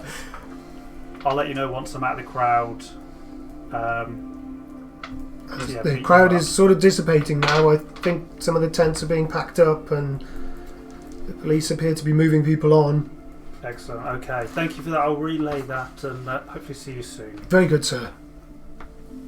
I'll let you know once I'm out of the crowd. Yeah, The beat crowd you is up. sort of dissipating now. I think some of the tents are being packed up and the police appear to be moving people on. Excellent. Okay. Thank you for that. I'll relay that and hopefully see you soon. Very good, sir.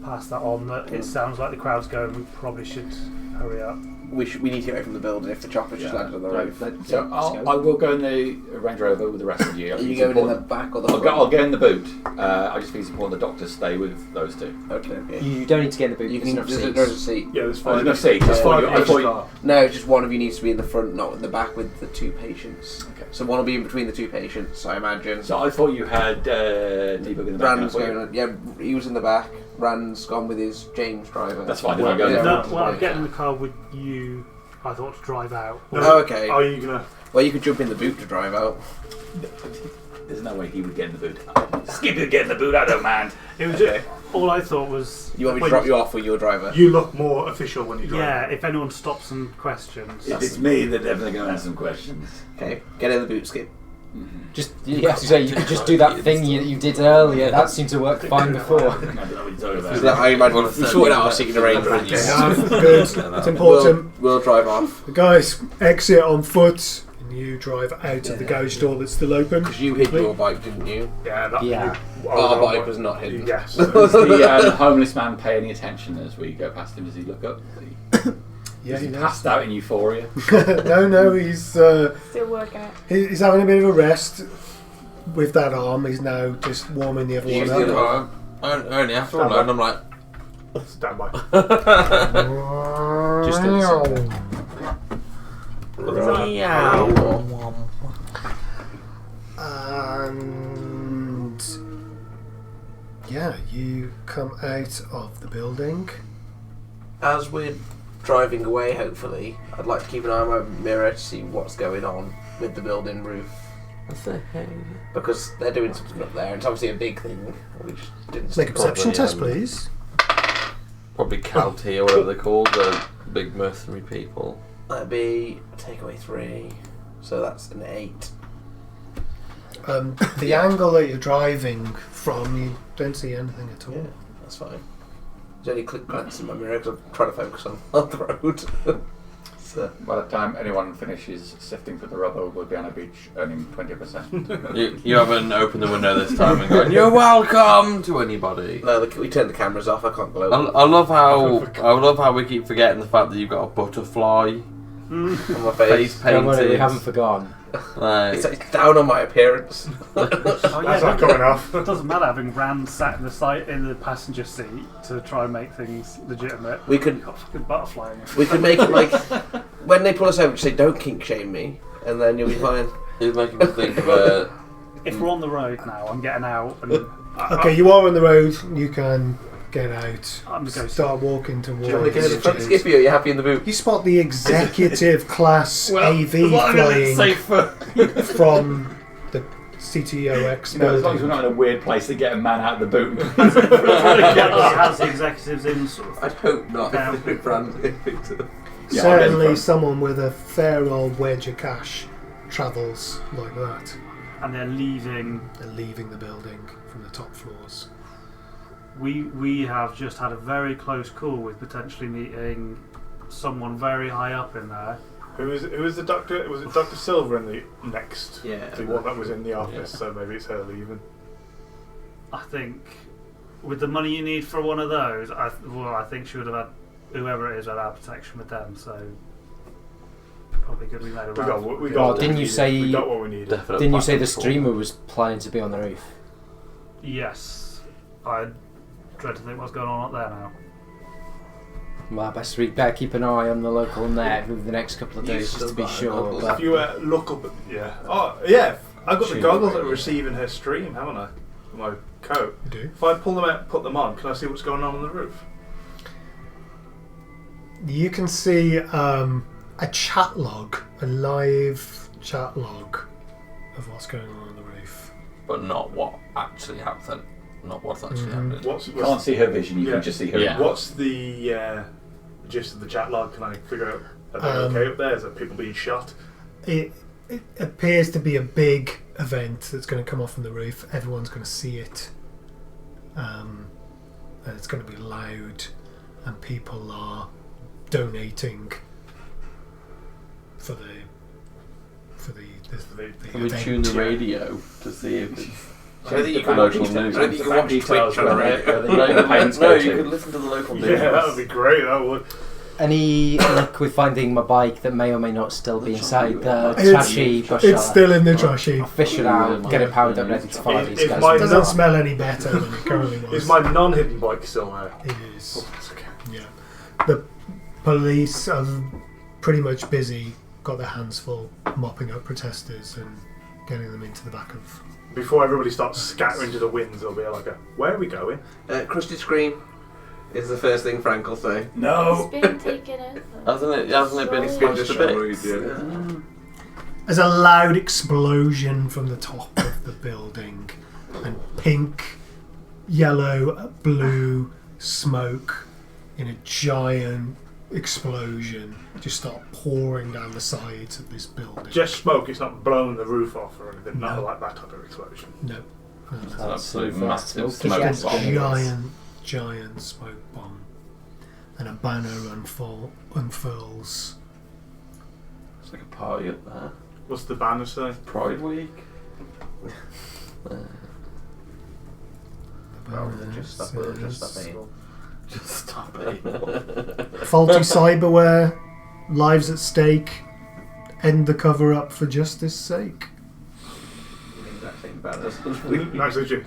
Pass that on. That it sounds like the crowd's going. We probably should hurry up. We need to get away from the building if the chopper just landed on the roof. So I will go in the Range Rover with the rest of you. Are you going in the back or the front? I'll go in the boot. I just think it's important the doctors stay with those 2. Okay. Yeah. You don't need to get in the boot. You There's can. enough There's a seats. seat. Yeah, there's Oh, 5. there's no seats. There's 5 I in each thought- car. No, just one of you needs to be in the front, not in the back with the 2 patients. Okay. So one will be in between the 2 patients, I imagine. So I thought you had D-Bug in the back. Rand's going on. Yeah, he was in the back. Rand's gone with his James driver. That's fine, then I'll go in Yeah. the No, front. well, I'm getting in the car with you. I thought to drive out. No, Oh, okay. Are you gonna? Well, you could jump in the boot to drive out. There's no way he would get in the boot. Skip you get in the boot, I don't mind. It was Okay. all I thought was. You want me to when- drop you off with your driver? You look more official when you drive. Yeah, if anyone stops and questions. If it's me, they're definitely going to ask some questions. Okay, get in the boot, Skip. Just you have to say you could just do that thing you did earlier. That seemed to work fine before. I don't know what you're talking Because about. I imagine we sorted out our seating arrangements. Yeah, good. It's important. We'll drive off. The guys exit on foot and you drive out of the garage door that's still open. Because you hid your bike, didn't you? Yeah. Our bike was not hidden. Yes. Does the homeless man pay any attention as we go past him? Does he look up? Yeah, Is he he does. passed out in euphoria? No, he's Still working it. he's having a bit of a rest with that arm. He's now just warming the other Use one the up. other arm. Only after one load, I'm like, Stand by. Just inside. And yeah, you come out of the building. As we're driving away, hopefully, I'd like to keep an eye on my mirror to see what's going on with the building roof. Because they're doing something up there, and it's obviously a big thing. We just didn't Make a perception Probably, test, please. probably Calty or whatever they're called, the big mercenary people. That'd be take away 3, so that's an 8. The angle that you're driving from, you don't see anything at all. Yeah, that's fine. There's only click glance in my mirror because I'm trying to focus on the road. So. By the time anyone finishes sifting through the rubble, we'll be on a beach earning 20%. You haven't opened the window this time and gone, "You're welcome" to anybody. No, we turned the cameras off. I can't glow. I love how we keep forgetting the fact that you've got a butterfly on my face face. Don't worry, painted. we haven't forgotten. Like, It's down on my appearance. Oh, That's yeah, not coming off. it doesn't matter having Rand sat in the passenger seat to try and make things legitimate. We could Got a fucking butterfly in it. we could make it like when they pull us over, just say don't kink shame me, and then you'll be fine. it's making me think of a. If we're on the road now, I'm getting out and Okay, you are on the road. You can get out. I'm going to Start walking Do you want me towards. to get in the front skippy, or are you happy in the boot? You spot the executive class AV flying from the CTOX You know, as long as we're building. not in a weird place to get a man out of the boot. has the executives in sort of. I'd hope not. Yeah. If it ran Yeah, Certainly, I'll someone with a fair old wedge of cash travels like that. And they're leaving. They're leaving the building from the top floors. We have just had a very close call with potentially meeting someone very high up in there. Who is the doctor? Was it Dr. Silver in the next? Yeah. The one that was in the office, so maybe it's her leaving. I think with the money you need for one of those, I think she would have had whoever it is had our protection with them. So probably good we made a round. We got Didn't you say? we got what we needed. Definite Didn't you say the backup streamer was planning to be on the roof? Yes, I dread to think what's going on up there now. Well, we better keep an eye on the local net over the next couple of You days just still to be got sure. goggles. But If you look up, oh yeah, I've got the Stream goggles that radio. are receiving her stream, haven't I? My coat. You do. If I pull them out, put them on, can I see what's going on the roof? You can see a chat log, a live chat log of what's going on the roof. But not what actually happened. Not what's actually Mhm. happened. You can't see her vision, you Yeah. can just see her. Yeah. What's the gist of the chat log? Can I figure out? Are they okay up there? Is there people being shot? It appears to be a big event that's going to come off from the roof. Everyone's going to see it, and it's going to be loud, and people are donating for the Can we event. tune the radio to see if it's I don't think you the can local watch news? I don't think you can watch Twitch on the radio. No, you could listen to the local news. Yeah, that would be great. That would. any luck with finding my bike that may or may not still be inside the It's- trashy bush? It's still in the trashy. I'll fish it out, get it powered up, ready to follow these If guys. my- It doesn't smell any better than it currently was. Is my non-hidden bike still there? It is. Oh, that's okay. Yeah. The police are pretty much busy, got their hands full, mopping up protesters and getting them into the back of. Before everybody starts scattering to the winds, there'll be like a, where are we going? Crusted screen is the first thing Frank will say. No! It's been taken over. Hasn't it been smashed to bits? There's a loud explosion from the top of the building, and pink, yellow, blue smoke in a giant explosion just start pouring down the sides of this building. Just smoke, it's not blowing the roof off or anything, No. not like that type of explosion. No. It's an absolute massive Just smoke yes, bomb. Giant smoke bomb, and a banner unfurls. It's like a party up there. What's the banner say? Pride Week. Just stop it. Just stop it. Faulty cyberware, lives at stake, end the cover up for justice sake. The exact same banner. Nice that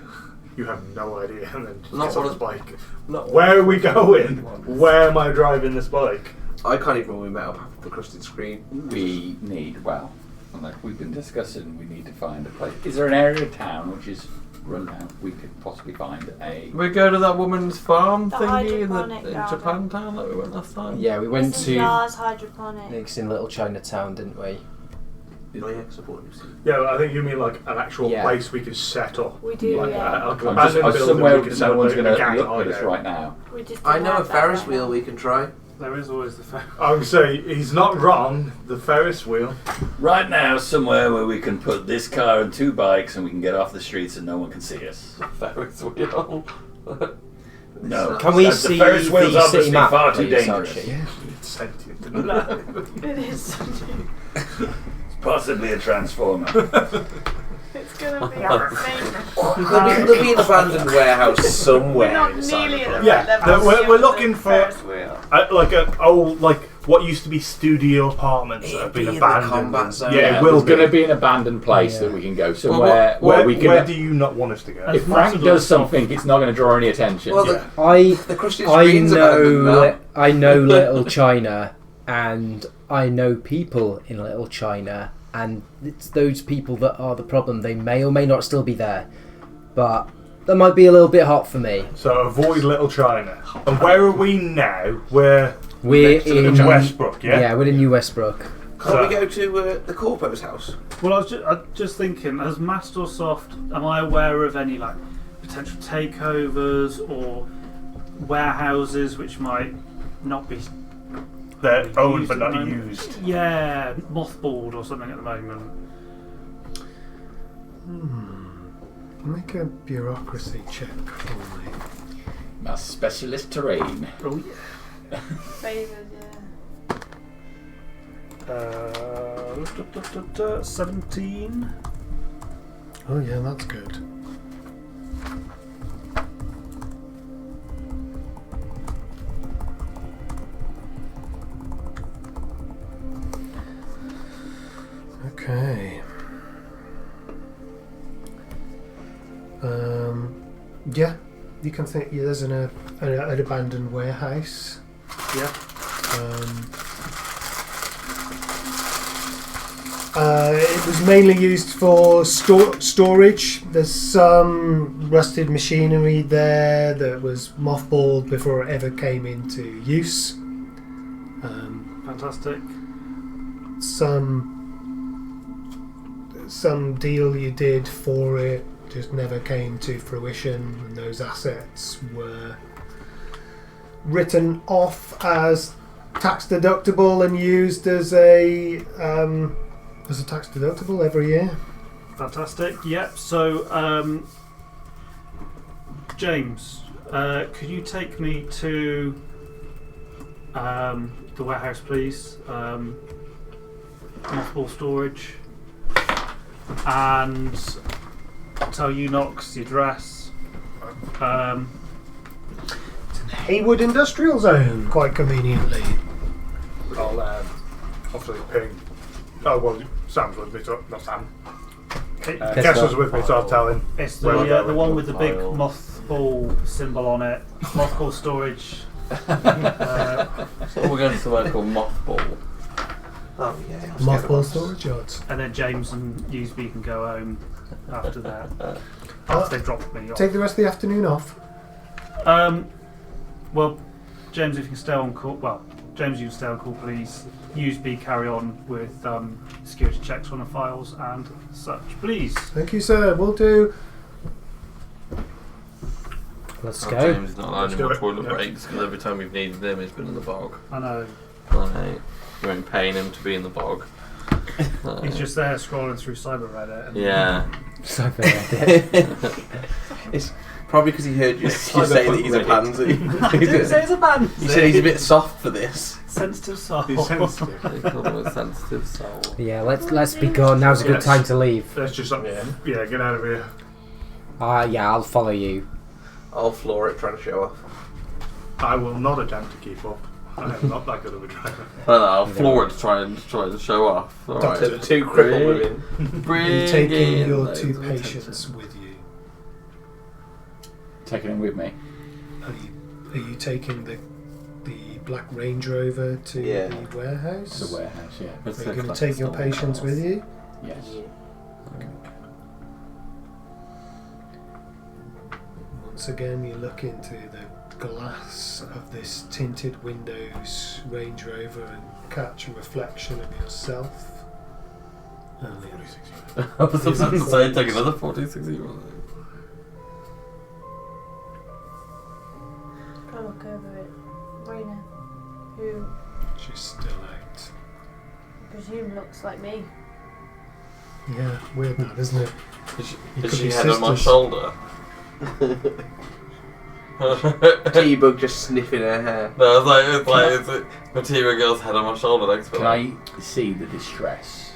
you have no idea, and then just Not gets on what his bike. Not Where are we going? Where am I driving this bike? I can't even remember we met up after the crusted screen. We need, well, like we've been discussing, we need to find a place. Is there an area of town which is run down? We could possibly find a. We go to that woman's farm The thingy in hydroponic garden. Japantown that we went last time. Yeah, we went This is to Lars Hydroponic. Nick's in Little Chinatown, didn't we? Oh yeah, support you. Yeah, I think you mean like an actual Yeah. place we can set up. We do, Like, yeah. like an I'm just, abandoned building somewhere we can no set one's up going a to gang look hide at us out. right now. We just I didn't know a have that Ferris right wheel now. we can try. There is always the fact. I would say he's not wrong. The Ferris wheel. Right now, somewhere where we can put this car and 2 bikes and we can get off the streets and no one can see us. Ferris wheel. No. Can we the see Ferris wheel's the city obviously map, far too please, dangerous. Archie? Yeah, it's sentient. It is. It's possibly a transformer. It's gonna be famous. There'll be an abandoned warehouse somewhere. We're not in nearly at the Cyberpunk. Yeah, right level. no, we're of looking the for- Ferris wheel. Like an old, like what used to be studio apartments that have It'd been be in the abandoned. combat zone. Yeah, it will there's going to be. be an abandoned place that we can go somewhere Where, where we can. where do you not want us to go? If Frank does something, it's not going to draw any attention. Well, Yeah. the crusted screen's abandoned now. I know Little China, and I know people in Little China, and it's those people that are the problem. They may or may not still be there, but that might be a little bit hot for me. So avoid Little China. And where are we now? We're We're next to in Westbrook, yeah? Yeah, we're in New Westbrook. Can't we go to the Corpo's house? Well, I was just thinking, as Mastersoft, am I aware of any like potential takeovers or warehouses which might not be? They're owned used but at not the moment? used. Yeah, mothballed or something at the moment. Make a bureaucracy check for me. My specialist terrain. Oh yeah. Favoured, yeah. 17. Oh yeah, that's good. Okay. Yeah, you can think. Yeah, there's an abandoned warehouse. Yeah. It was mainly used for storage. There's some rusted machinery there that was mothballed before it ever came into use. Fantastic. Some deal you did for it just never came to fruition, and those assets were written off as tax deductible and used as a tax deductible every year. Fantastic. Yep. So, James, could you take me to the warehouse, please? Mothball storage, and tell Unox the address. Haywood Industrial Zone, quite conveniently. I'll obviously ping. Oh well, Sam's with me, so not Sam. Kessel's with me, so I'll tell him. It's Where we're the going. one with the big mothball symbol on it. Mothball storage. So we're going to somewhere called Mothball. Oh yeah. Mothball storage yards. And then James and Usby can go home after that. After they've dropped me off. Take the rest of the afternoon off. Well, James, if you can stay on call. Well, James, you can stay on call, please. Usby carry on with security checks on the files and such, please. Thank you, sir. We'll do. Let's Oh, go. James is not allowed Let's any do more it. toilet Yep. breaks because every time we've needed him, he's been in the bog. I know. Right. You ain't paying him to be in the bog. He's just there scrolling through Cyber Reddit. And Yeah. Cyber Reddit. It's Probably because he heard you say that he's a pansy. I didn't say he's a pansy. He said he's a bit soft for this. Sensitive soul. He's sensitive. They call him a sensitive soul. Yeah, let's be gone. Now's a good Yes. time to leave. Let's just yeah, get out of here. Yeah, I'll follow you. I'll floor it, trying to show off. I will not attempt to keep up. I am not that good of a driver. I'll floor it to try and show off. Alright. To the two crippled women. Are you taking your 2 patients with you? Taking him with me. Are you taking the Black Range Rover to the warehouse? The warehouse, yeah. Are you going to take your patients with you? Yes. Once again, you look into the glass of this tinted windows Range Rover and catch a reflection of yourself. I was about to say, take another 40-60. Go look over it. Raina, who She's still out. I presume looks like me. Yeah, weird that, isn't it? Is she head on my shoulder? T-Bug just sniffing her hair. No, it's like Material Girl's head on my shoulder next to Can her. I see the distress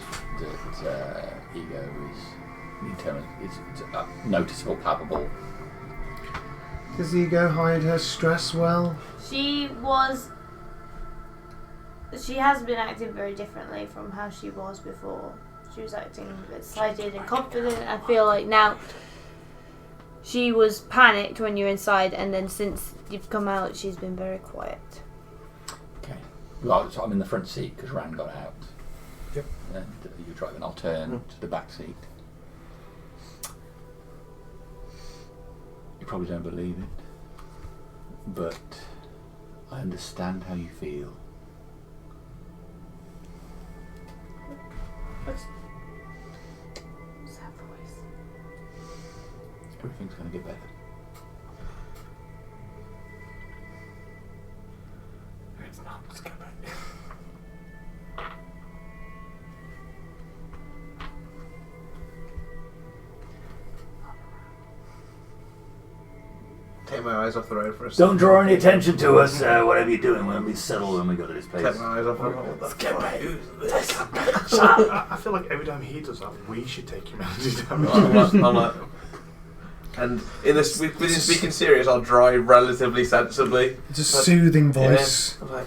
that Ego is it's noticeable, palpable? Does Ego hide her stress well? She has been acting very differently from how she was before. She was acting excited and confident. I feel like now she was panicked when you're inside, and then since you've come out, she's been very quiet. Okay. Well, so I'm in the front seat because Ran got out. Yep. And you're driving. I'll turn to the back seat. You probably don't believe it, but I understand how you feel. What's that voice? Everything's going to get better. It's not. Let's get back. Take my eyes off the road for a Don't draw any attention to us, whatever you're doing, when we settle when we go to this place. Take my eyes off the road. Let's get back. I feel like every time he does that, we should take humanity damage. I'm like, and in this, within speaking serious, I'll drive relatively sensibly. It's a soothing voice. I'm like,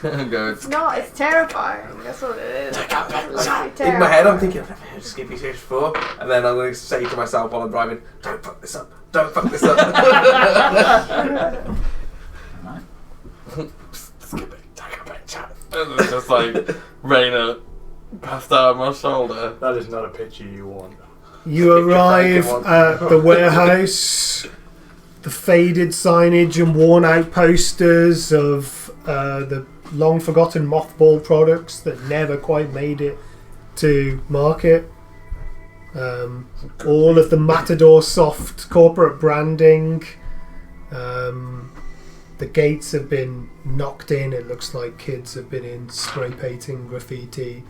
Go. It's not. It's terrifying. That's what it is. in my head, I'm thinking, I've never heard Skippy Serious before, and then I'm going to say to myself while I'm driving, "Don't fuck this up! Don't fuck this up!" Skip it. Take a back chat. And it's just like Raina passed out on my shoulder. That is not a picture you want. You arrive at the warehouse. The faded signage and worn out posters of the long forgotten mothball products that never quite made it to market. All of the Matador Soft corporate branding. The gates have been knocked in. It looks like kids have been in spray painting, graffiti,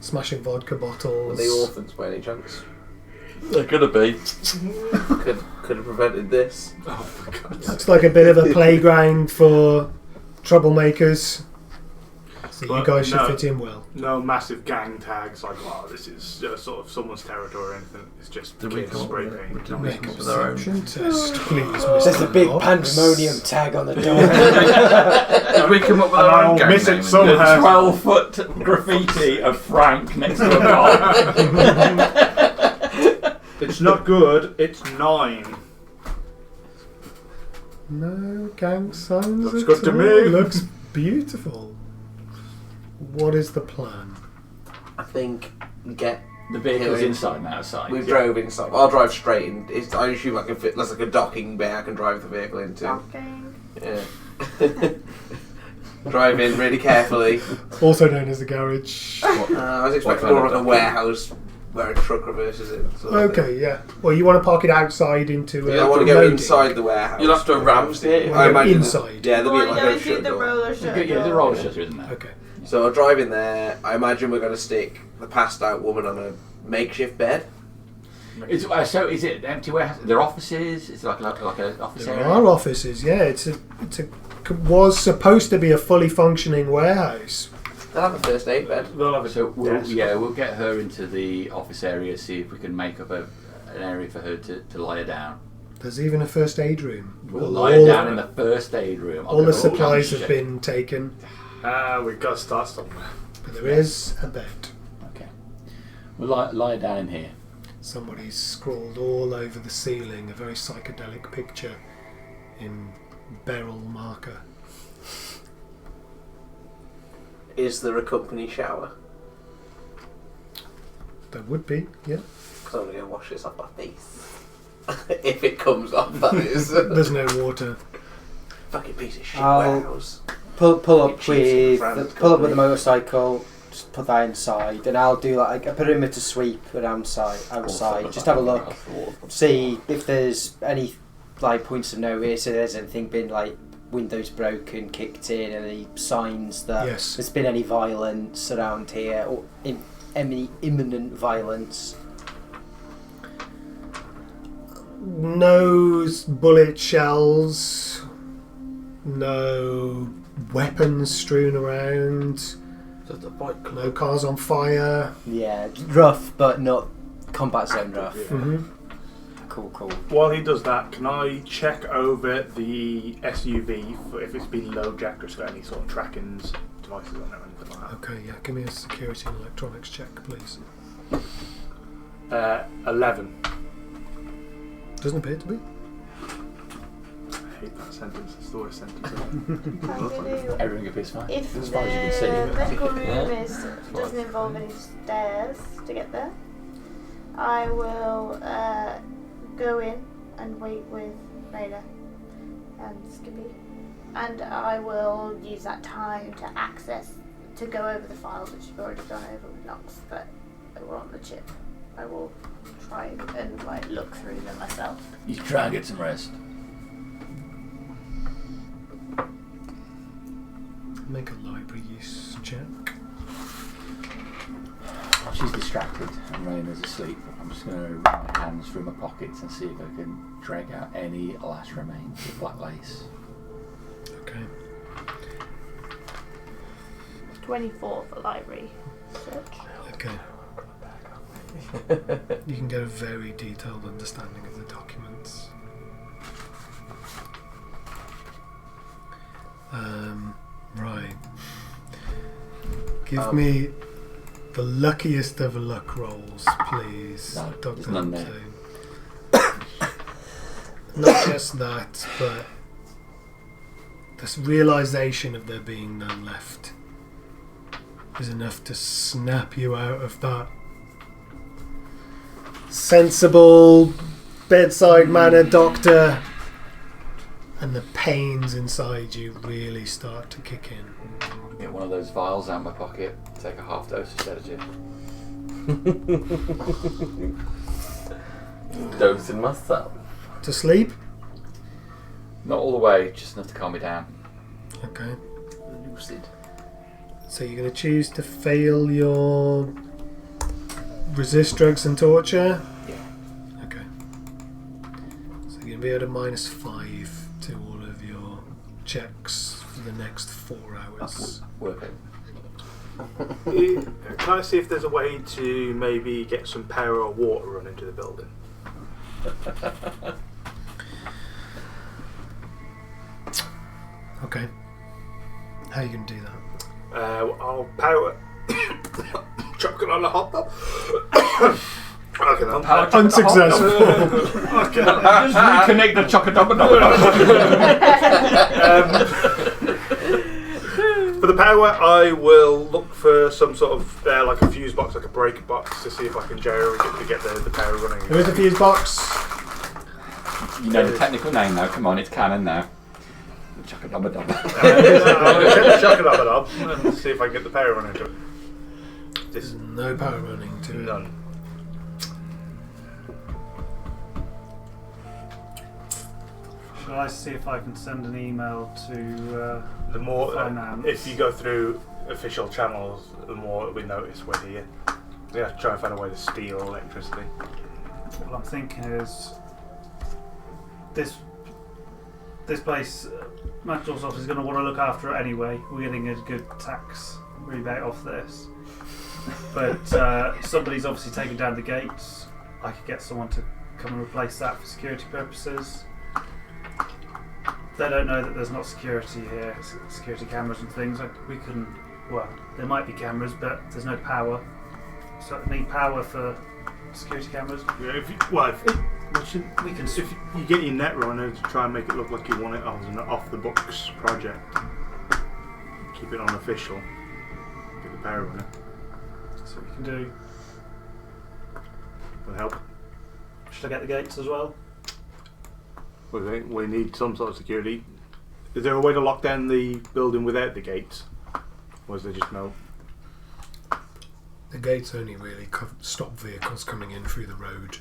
smashing vodka bottles. Are they orphans by any chance? They're gonna be. Could have prevented this. Oh, for God's sake. Looks like a bit of a playground for troublemakers. So you But guys should no. fit in well. No massive gang tags like, oh, this is sort of someone's territory or anything. It's just Did we kids come up spray with painting. Did we Make come a up with our own? perception test, please, There's Mr. a big Knox. pandemonium tag on the door. Did we come up with And our I'll own gang miss it name? somehow. 12-foot graffiti of Frank next to a bar. It's not good. It's 9. No gang signs. Looks at good to all. me. Looks beautiful. What is the plan? I think get. The vehicle's inside and outside. We drove inside. I'll drive straight in. I assume I can fit. That's like a docking bay I can drive the vehicle into. Docking. Yeah. Drive in really carefully. Also known as the garage. I was expecting more like a warehouse where a truck reverses in. Sort of thing. Okay, yeah. Well, you want to park it outside into. I want to go inside the warehouse. You'll have to ramp it. I imagine inside. Yeah, there'll Well, be you like don't a do shut the door. roller shutter. Yeah, the roller shutter, isn't there? Okay. So I'll drive in there. I imagine we're going to stick the passed out woman on a makeshift bed. So is it empty warehouse? There are offices? It's like an office There area? are offices, yeah. Was supposed to be a fully functioning warehouse. They'll have a first aid bed. They'll have a So desk. we'll get her into the office area, see if we can make up an area for her to lie her down. There's even a first aid room. We'll lie her down in the first aid room. All the supplies have been taken, We've got to start somewhere. but there is a bed. Okay. We'll lie down in here. Somebody's scrawled all over the ceiling a very psychedelic picture in beryl marker. Is there a company shower? There would be, yeah. Because I'm going to go wash this off my face. If it comes off, that is. There's no water. Fucking piece of shit I'll- warehouse. Pull up Chiefs with and the, friends pull up with the company. motorcycle. Just put that inside, and I'll do like a perimeter sweep around outside. Just have a look, see if there's any like points of notice. If there's anything been like windows broken, kicked in, any signs that Yes. there's been any violence around here or any imminent violence. No bullet shells. No weapons strewn around. Just a bike club. No cars on fire. Yeah, rough, but not combat zone rough. Mm-hmm. Cool. While he does that, can I check over the SUV for if it's been low jacked or it's got any sort of trackings, devices on it or anything like Okay, yeah. Give me a security and electronics check, please. that? 11. Doesn't appear to be. I hate that sentence. It's the worst sentence ever. I'm gonna, Everything appears fine. if As the far as you can see. medical room Yeah. doesn't involve any stairs to get there, I will go in and wait with Rayla and Skippy, and I will use that time to go over the files which you've already gone over with Nox, but they were on the chip. I will try and like look through them myself. You should try and get some rest. Make a library use check. While she's distracted and Raina's asleep, I'm just going to run my hands through my pockets and see if I can drag out any last remains of black lace. Okay. 24 for library search. Okay. You can get a very detailed understanding of the documents. Right. Give me the luckiest of luck rolls, please, No, Dr. there's none there. Upton. Not just that, but this realization of there being none left is enough to snap you out of that sensible bedside manner doctor, and the pains inside you really start to kick in. Get one of those vials out of my pocket, take a half dose of sedative. Dosing myself. To sleep? Not all the way, just enough to calm me down. Okay. Lucid. So you're going to choose to fail your resist drugs and torture? Yeah. Okay. So you're going to be at a -5 to all of your checks for the next 4 hours. Working. Can I see if there's a way to maybe get some power or water run into the building? Okay. How are you going to do that? I'll power. Chocolate on the hot dog. Okay, then. Unsuccessful. Okay. Just reconnect the chocolate. For the power, I will look for some sort of like a fuse box, like a breaker box, to see if I can jerry it to get the power running. There is a fuse box. You know the technical name now, come on, it's canon now. Chocolate. I'll get the chocolate on it up and see if I can get the power running to it. There's no power running to it. None. Shall I see if I can send an email to The more, finance? if you go through official channels, the more we notice we're here. We have to try and find a way to steal electricity. what I'm thinking is this place, Maxwell's office is going to want to look after it anyway. We're getting a good tax rebate off this. But somebody's obviously taken down the gates. I could get someone to come and replace that for security purposes. They don't know that there's not security here, security cameras and things. We couldn't. Well, there might be cameras, but there's no power. So I need power for security cameras. Yeah, if you get your net runner to try and make it look like you want it as an off-the-books project, keep it unofficial, get the power runner. That's what we can do. Will help. Should I get the gates as well? We need some sort of security. Is there a way to lock down the building without the gates? Or is there just no? The gates only really stop vehicles coming in through the road.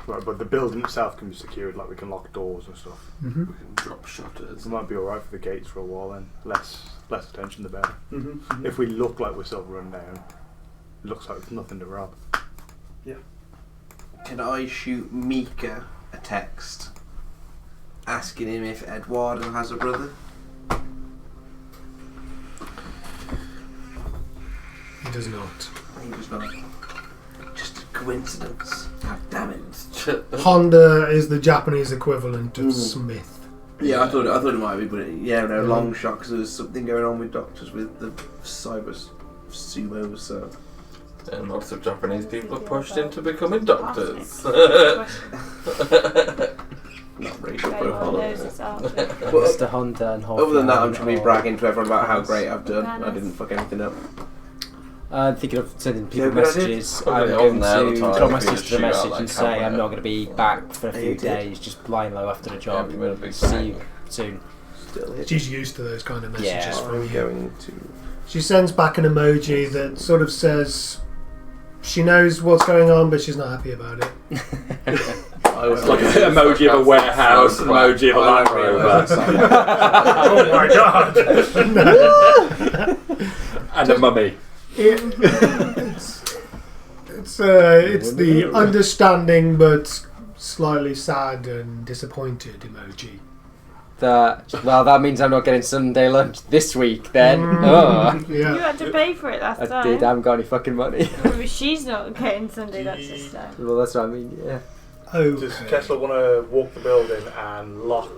Right, but the building itself can be secured, like we can lock doors and stuff. Mm-hmm. We can drop shutters. It might be alright for the gates for a while then. Less attention the better. Mm-hmm. If we look like we're still run down, it looks like there's nothing to rob. Yeah. Can I shoot Mika a text asking him if Eduardo has a brother? He does not. He was not. Just a coincidence. God damn it. Honda is the Japanese equivalent of Smith. Yeah, I thought it might be, but long shot because there was something going on with doctors with the cyber sumo. So And lots of Japanese people are pushed into becoming doctors. not racial Everyone knows profiling. it's Archie. Mr. Honda and Other than that, I'm just Hoffman going to be or- bragging to everyone about how great I've done. I didn't fuck anything up. I'm thinking of sending people Yeah, but I did. messages. Put I'm it going on there all the to time, drop a if message you to the shoot out message that and say camera. I'm not going to be back for a Yeah, few you did. days, just lying low after the Yeah, job. we made a big See bang. you soon. Still hit. She's used to those kind of messages Yeah. from I'm you. going to. She sends back an emoji that sort of says she knows what's going on, but she's not happy about it. It's like an emoji of a warehouse, an emoji of a Land Rover. Oh my god! And a mummy. It's the understanding but slightly sad and disappointed emoji. Well, that means I'm not getting Sunday lunch this week then. Oh. You Yeah. had to pay for it last I time. did, I haven't got any fucking money. Maybe she's not getting Sunday lunch this time. Well, that's what I mean, yeah. Does Okay. Kessler want to walk the building and lock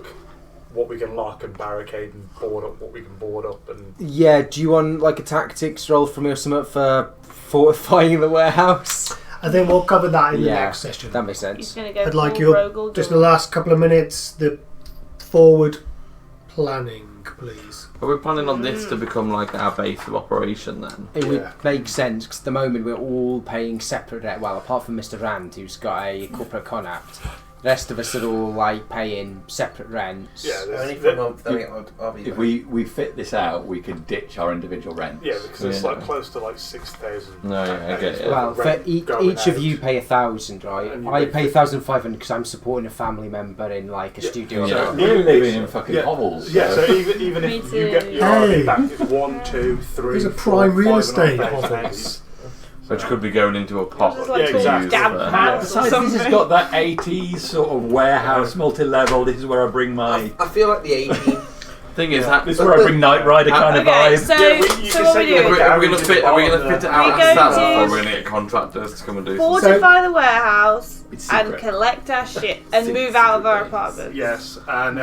what we can lock and barricade and board up what we can board up and Yeah, do you want like a tactics roll from me or something for fortifying the warehouse? I think we'll cover that in the Yeah, next session. That makes He's sense. going to go I'd like full your Rogel just the Dawn. last couple of minutes, the forward planning, please. Are we planning on this to become like our base of operation then? It Yeah. would make sense because at the moment we're all paying separate rent. Well, apart from Mr. Rand, who's got a corporate con act, the rest of us are all like paying separate rents. yeah, Only there's, from RV. If we fit this out, we could ditch our individual rents. yeah, because it's Yeah. like close to like 6,000. No, yeah, I get it. Well, for Rent each going of out. you pay 1,000, right? And you I pay pay 1,500 because I'm supporting a family member in like a Yeah. studio. Yeah. apartment. We're living in fucking Yeah. hovels. Yeah, so- so even Me if you get your Hey. RV back, it's 1, 2, 3. These are 4, prime real 5,500 estate pounds. hovels. Which could be going into a pot. This is like Yeah, exactly. damp for- house or Besides, this has something. got that 80s sort of warehouse, multi-level. This is where I bring my. I feel like the 18. Thing is, Yeah. This is where I bring Knight Rider kind of Okay, vibe. so, Yeah, you so can what say we you're doing? a Are we going to fit it out We're ourselves going or to- are we going to get contractors to come and do something? Fortify the warehouse It's and secret. collect our shit and move out of our apartment. Yes, and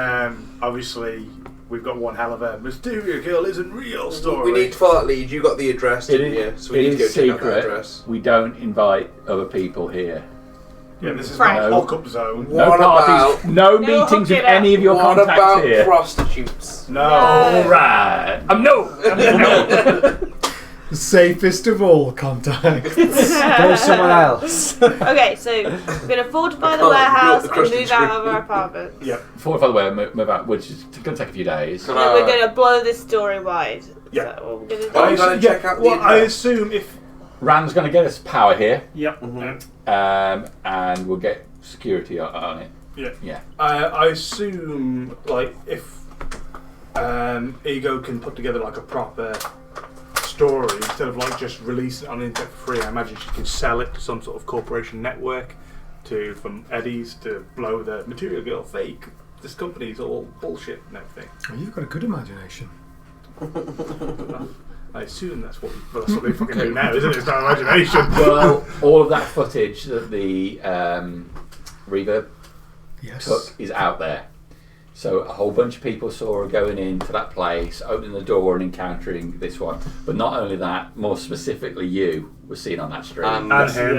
obviously we've got one hell of a Mysterio Kill isn't real story. We need to follow that lead. You got the address, It didn't you? is, So we it need to go is check out that secret. address. We don't invite other people here. Yeah, this is Frank. not lock-up zone. No What parties, about- no No meetings with hooking up. any of your What contacts about here. prostitutes? No. All right. No. The safest of all contacts. Go somewhere else. Okay, so we're going to fortify the Oh, warehouse you're and the move out of our apartment. Yeah. Fortify the way, move out, which is going to take a few days. And then we're going to blow this story wide. Yeah. Is that what we're going to do? Oh, you gotta check out the well, I address. assume if Rand's going to get us power here, Yep. and we'll get security on it. Yeah. I assume like if Ego can put together like a proper story instead of like just release it on the internet for free, I imagine she can sell it to some sort of corporation network from Eddie's to blow the Material Girl fake. This company's all bullshit and everything. Well, you've got a good imagination. I assume that's what we fucking do now, isn't it? It's not imagination. Well, all of that footage that the Reverb took is out there. So a whole bunch of people saw her going into that place, opening the door and encountering this one. But not only that, more specifically you were seen on that stream. And him.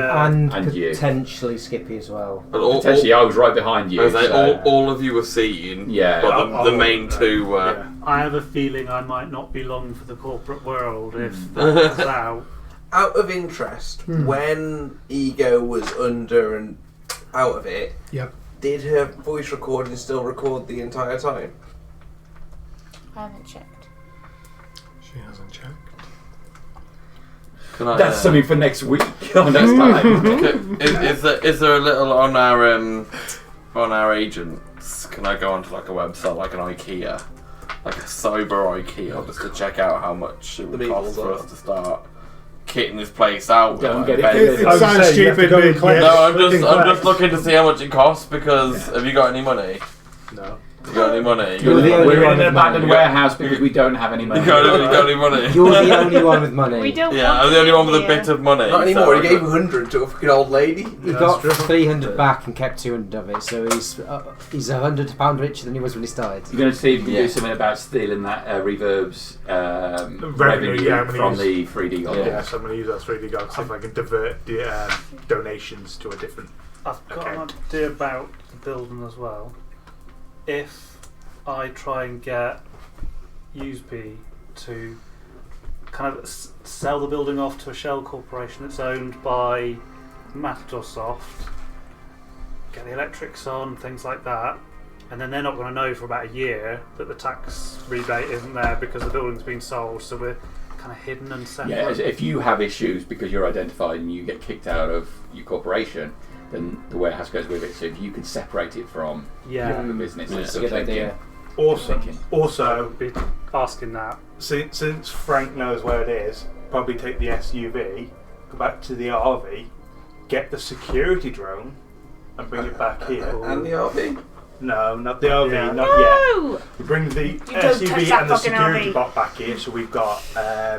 And you. potentially Skippy as well. Potentially I was right behind you. All of you were seen, yeah. but the main two were... Yeah. I have a feeling I might not be long for the corporate world if that was out. Out of interest, when Ego was under and out of it, Yep. did her voice recording still record the entire time? I haven't checked. She hasn't checked. Can I, That's something for next week or next time. Is there a little on our agents? Can I go onto like a website like an IKEA, like a cyber IKEA, just to check out how much it would cost for us to start kitting this place out? Don't with, get like, it. It sounds stupid, but yes. No, I'm just looking to see how much it costs because have you got any money? No. You got any money? We're in an abandoned warehouse because we don't have any money. You got any money? You're the only one with money. We don't. Yeah, want I'm the only to one with a be bit of money. Not anymore. so- He gave 100 to a fucking old lady. He got 300 back and kept 200 of it, so he's £100 richer than he was when he started. You're going to see if you can Yeah. do something about stealing that Reverb's Revenue, yeah, I'm gonna from use- the 3D gold. Yeah, so I'm going to use that 3D guide, see if I can divert the donations to a different. I've got Okay. an idea about the building as well. If I try and get USP to kind of sell the building off to a shell corporation that's owned by Microsoft, get the electrics on, things like that, and then they're not going to know for about a year that the tax rebate isn't there because the building's been sold, so we're kind of hidden and separate. Yeah, if you have issues because you're identified and you get kicked out of your corporation, then the warehouse goes with it. So if you can separate it from the business, That's a good idea. Also, be asking that. since Frank knows where it is, probably take the SUV, go back to the RV, get the security drone, and bring it back here. And the RV? No, not the RV, Yeah. not No! yet. We bring the don't touch SUV that and the fucking security RV. bot back here, so we've got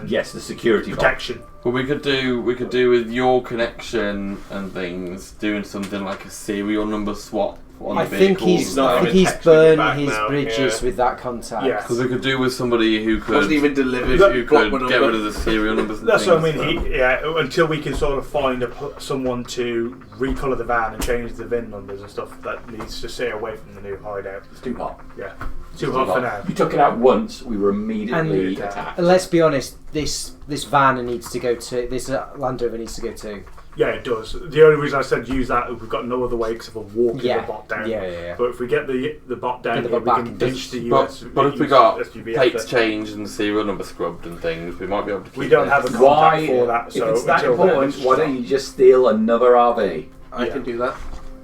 yes, the security box. protection. Well, we could do with your connection and things, doing something like a serial number swap on I the think vehicles. he's burned back his now, bridges with that contact. Yeah. Because we could do with somebody who could Wasn't even delivered. who Block could one get number. rid of the serial numbers. And That's things, what I mean. Until we can sort of find someone to recolour the van and change the VIN numbers and stuff, that needs to stay away from the new hideout. It's too hot. Yeah, too hot for now. You took it out once, we were immediately And- attacked. Let's be honest, this van needs to go to, this Land Rover needs to go to. Yeah, it does. The only reason I said use that is we've got no other way except for walking Yeah. the bot down. Yeah. But if we get the bot down Get the here, bot we back can and ditch the But, US. but if we got SUV plates after. changed and serial number scrubbed and things, we might be able to keep We don't it. have a contact Why, for that. if So it's that until then, important, it's why don't you just steal another RV I can do that.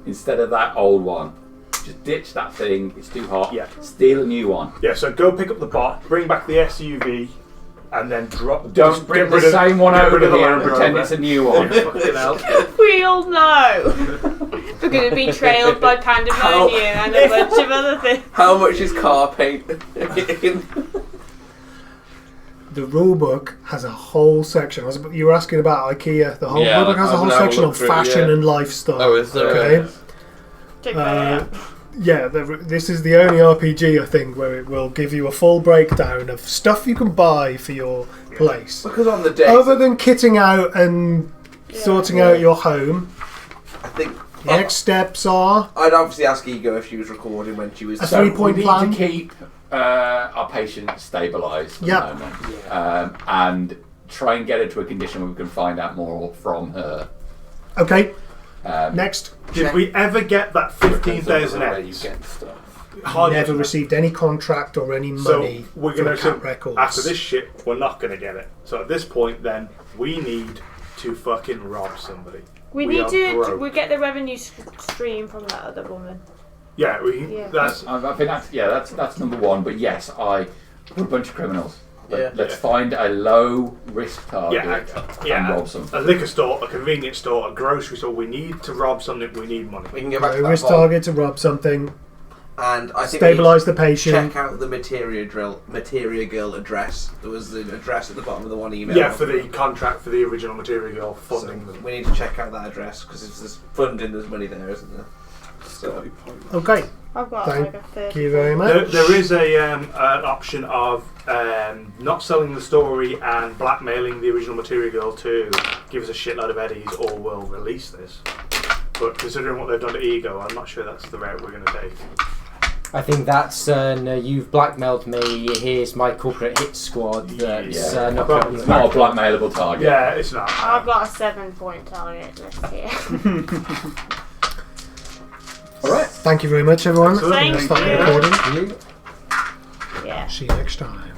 instead of that old one? Just ditch that thing, it's too hot. Yeah. Steal a new one. Yeah, so go pick up the bot, bring back the SUV, and then drop. Don't just bring get the rid of- same one get rid over of the here Land and pretend Rover. it's a new one. Fucking hell. We all know. We're going to be trailed by pandemonium and a bunch of other things. How much is car paint? The rulebook has a whole section. You were asking about IKEA. The whole Yeah, rulebook has a I've whole never section on looked through it, fashion yeah. and lifestyle. Oh, is there? Okay. Check that out. Yeah, this is the only RPG I think where it will give you a full breakdown of stuff you can buy for your place. Because on the day, Other than kitting out and sorting out your home, I think the next steps are I'd obviously ask Ego if she was recording when she was. A So we 3-point need plan. to keep our patient stabilised at Yep. the moment, and try and get her to a condition where we can find out more from her. okay. Um, Next, Did we ever get that 15,000 where you X? get stuff. Hardly never ever. received any contract or any So money we're from going Cat to Records. after this shit, we're not going to get it. So at this point, then we need to fucking rob somebody. We We need are to. broke. We get the revenue stream from that other woman. Yeah, Yeah. that's I think that's number one. But yes, I put a bunch of criminals Let's find a low risk target and rob A something. liquor store, a convenience store, a grocery store. We need to rob something. We need money. We can go back to Low that risk vault, target to rob something. and I think Stabilise the we patient. check out the materia girl address. There was the address at the bottom of the one email. Yeah, for the contract for the original material girl funding them. We need to check out that address because if there's funding, there's money there, isn't there? So, Okay. I've got Thank like a 30. you very much. There is an option of not selling the story and blackmailing the original material girl to give us a shitload of eddies, or we'll release this. But considering what they've done to Ego, I'm not sure that's the route we're going to take. I think that's no, you've blackmailed me. Here's my corporate hit squad. That's not Well, going It's to not a blackmailable target. Yeah, it's not. I've got a 7-point target list here. Alright. Thank you very much, everyone. Thank Let's start you. recording. Yeah. See you next time.